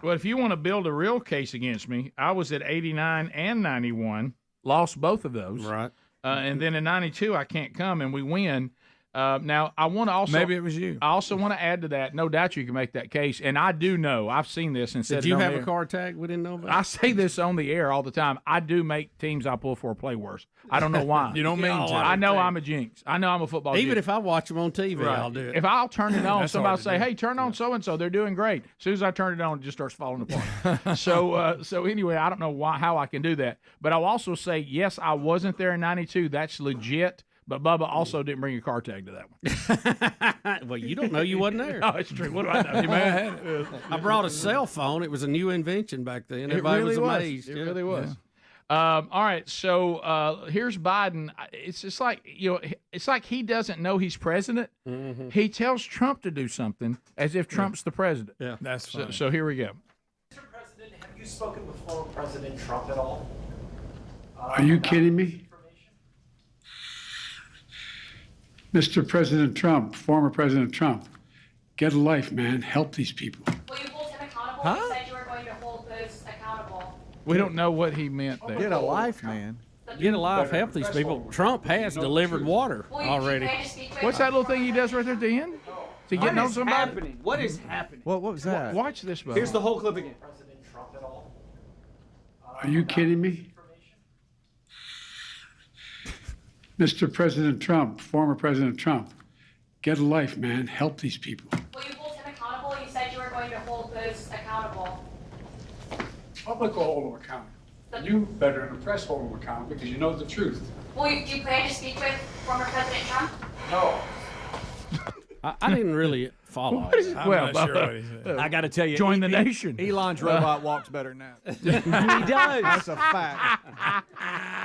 Well, if you want to build a real case against me, I was at '89 and '91, lost both of those. Right. And then in '92, I can't come, and we win. Now, I want to also... Maybe it was you. I also want to add to that, no doubt you can make that case, and I do know. I've seen this and said Did you have a car tag we didn't know about? I say this on the air all the time. I do make teams I pull for play worse. I don't know why. You don't mean to. I know I'm a jinx. I know I'm a football Even jinx. if I watch them on TV, Right. I'll do it. If I'll turn it on, That's somebody will hard to say, do. "Hey, turn on so-and-so. They're doing great." As soon as I turn it on, it just starts falling apart. So anyway, I don't know how I can do that. But I'll also say, yes, I wasn't there in '92. That's legit. But Bubba also didn't bring your car tag to that one. Well, you don't know you wasn't there. No, it's true. What do I know? You may have had it. I brought a cell phone. It was a new invention back then. It Everybody really was amazed. It really was. All right, so here's Biden. It's just like, you know, it's like he doesn't know he's president. Mm-hmm. He tells Trump to do something as if Trump's the president. Yeah, that's funny. So here we go. Mr. President, have you spoken before President Trump at all? Are you kidding me? Mr. President Trump, former President Trump, get a life, man. Help these people. Will you hold him accountable? You said you were going to hold those accountable. We don't know what he meant there. Get a life, man. Get a life, help these people. Trump has delivered water already. What's that little thing he does right there at the end? Is he getting on somebody? Happening? What is happening? What was that? Watch this, Bubba. Here's the whole clip again. President Trump at all? Are you kidding me? Mr. President Trump, former President Trump, get a life, man. Help these people. Will you hold him accountable? You said you were going to hold those accountable. Public will hold them accountable. You better than the press hold them accountable because you know the truth. Do you plan to speak with former President Trump? No. I didn't really follow. I'm not sure what he said. I got to tell you, Join the nation. Elon's robot walks better than that. He does. That's a fact.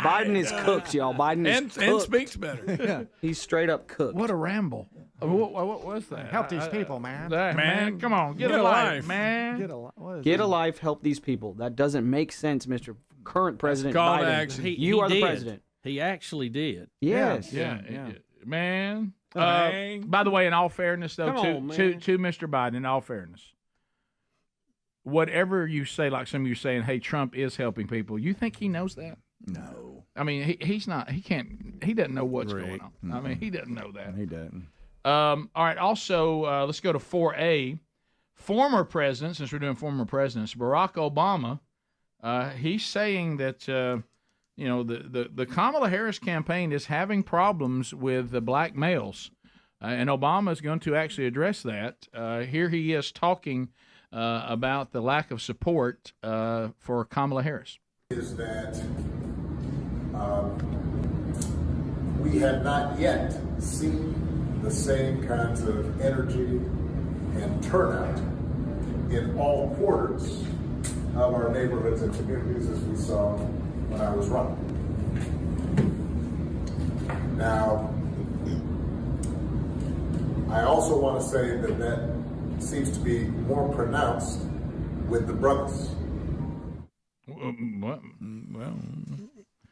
Biden is cooked, y'all. Biden is And cooked. speaks better. He's straight up cooked. What a ramble. What was that? Help these people, man. Man, come on, get a life, man. Get a life, help these people. That doesn't make sense, Mr. Current President Call to Biden. action. You are the did. president. He actually did. Yes. Yeah. Man. By the way, in all fairness, though, Come on, to Mr. Biden, in all fairness, whatever you say, like some of you saying, hey, Trump is helping people, you think he knows that? No. I mean, he's not. He can't. He doesn't know what's going on. I mean, he doesn't know that. He doesn't. All right. Also, let's go to 4A. Former president, since we're doing former presidents, Barack Obama. He's saying that the Kamala Harris campaign is having problems with the black males, and Obama is going to actually address that. Here he is talking about the lack of support for Kamala Harris. Is that we have not yet seen the same kinds of energy and turnout in all quarters of our neighborhoods and communities as we saw when I was running. Now, I also want to say that that seems to be more pronounced with the brothers. Well,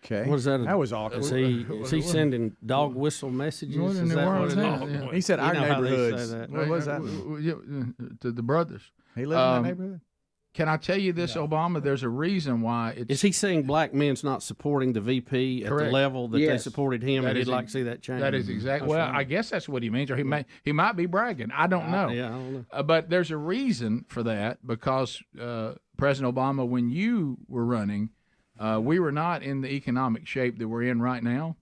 okay. What is that? That was awkward. Is he sending dog whistle messages? Is that what it is? He said our You know how they say neighborhoods. that. What was that? To the brothers. He lives in that neighborhood? Can I tell you this, Obama? There's a reason why. Is he saying black men's not supporting the VP at Correct. the level that they supported him, and he'd like to see that change? That is exactly. Well, I guess that's what he means, or he might be bragging. I don't know. Yeah, I don't know. But there's a reason for that because President Obama, when you were running, we were not in the economic shape that we're in right now,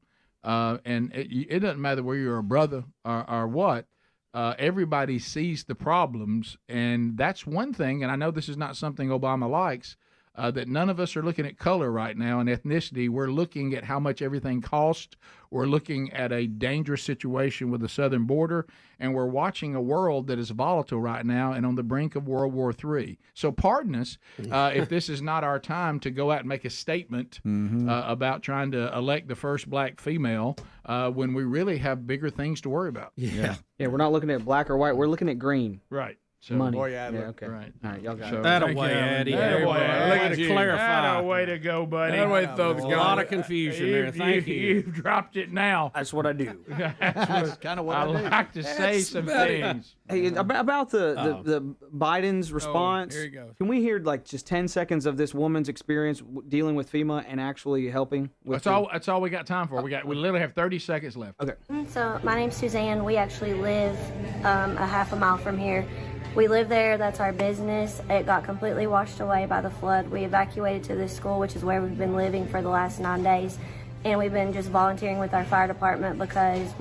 and it doesn't matter whether you're a brother or what. Everybody sees the problems, and that's one thing, and I know this is not something Obama likes, that none of us are looking at color right now and ethnicity. We're looking at how much everything costs. We're looking at a dangerous situation with the southern border, and we're watching a world that is volatile right now and on the brink of World War III. So pardon us if this is not our time to go out and make a statement about trying to elect the first black female when we really have bigger things to worry about. Yeah, we're not looking at black or white. We're looking at green. Right. So, money. Boy, Adler. Yeah, okay. Right. All right, y'all got So, it. That thank away, you, Addy. That Way away. to clarify. That way to go, buddy. That way to throw the A gun. A lot of confusion there. Thank you. You've dropped it now. That's what I do. That's kind of what I do. like to say some things. Hey, about the Biden's response. here he goes. Can we hear like just 10 seconds of this woman's experience dealing with FEMA and actually helping? With That's all we got time for. We literally have 30 seconds left. Okay. So my name's Suzanne. We actually live a half a mile from here. We live there. That's our business. It got completely washed away by the flood. We evacuated to this school, which is where we've been living for the last 9 days. And we've been just volunteering with our fire department because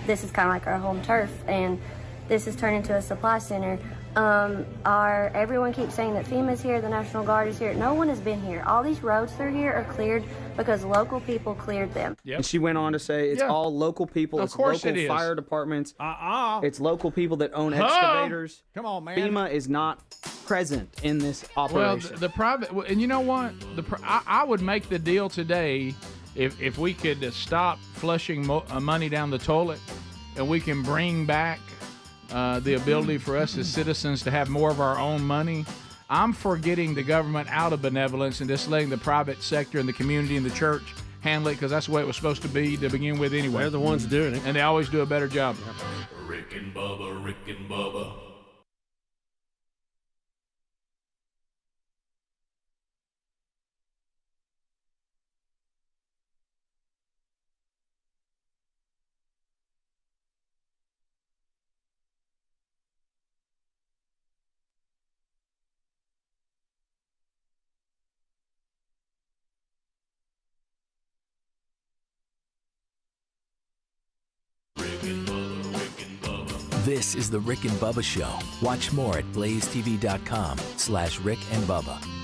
this is kind of like our home turf, and this has turned into a supply center. Everyone keeps saying that FEMA's here, the National Guard is here. No one has been here. All these roads through here are cleared because local people cleared them. And she went on to say it's all local people. Of It's course local it is. fire departments. It's local people that own excavators. Come on, man. FEMA is not present in this operation. Well, the private, and you know what? I would make the deal today if we could stop flushing money down the toilet, and we can bring back the ability for us as citizens to have more of our own money. I'm for getting the government out of benevolence and just letting the private sector and the community and the church handle it, because that's the way it was supposed to be to begin with anyway. They're the ones doing it. And they always do a better job. Rick and Bubba, Rick and Bubba. This is the Rick and Bubba Show. Watch more at blazetv.com/Rick and Bubba.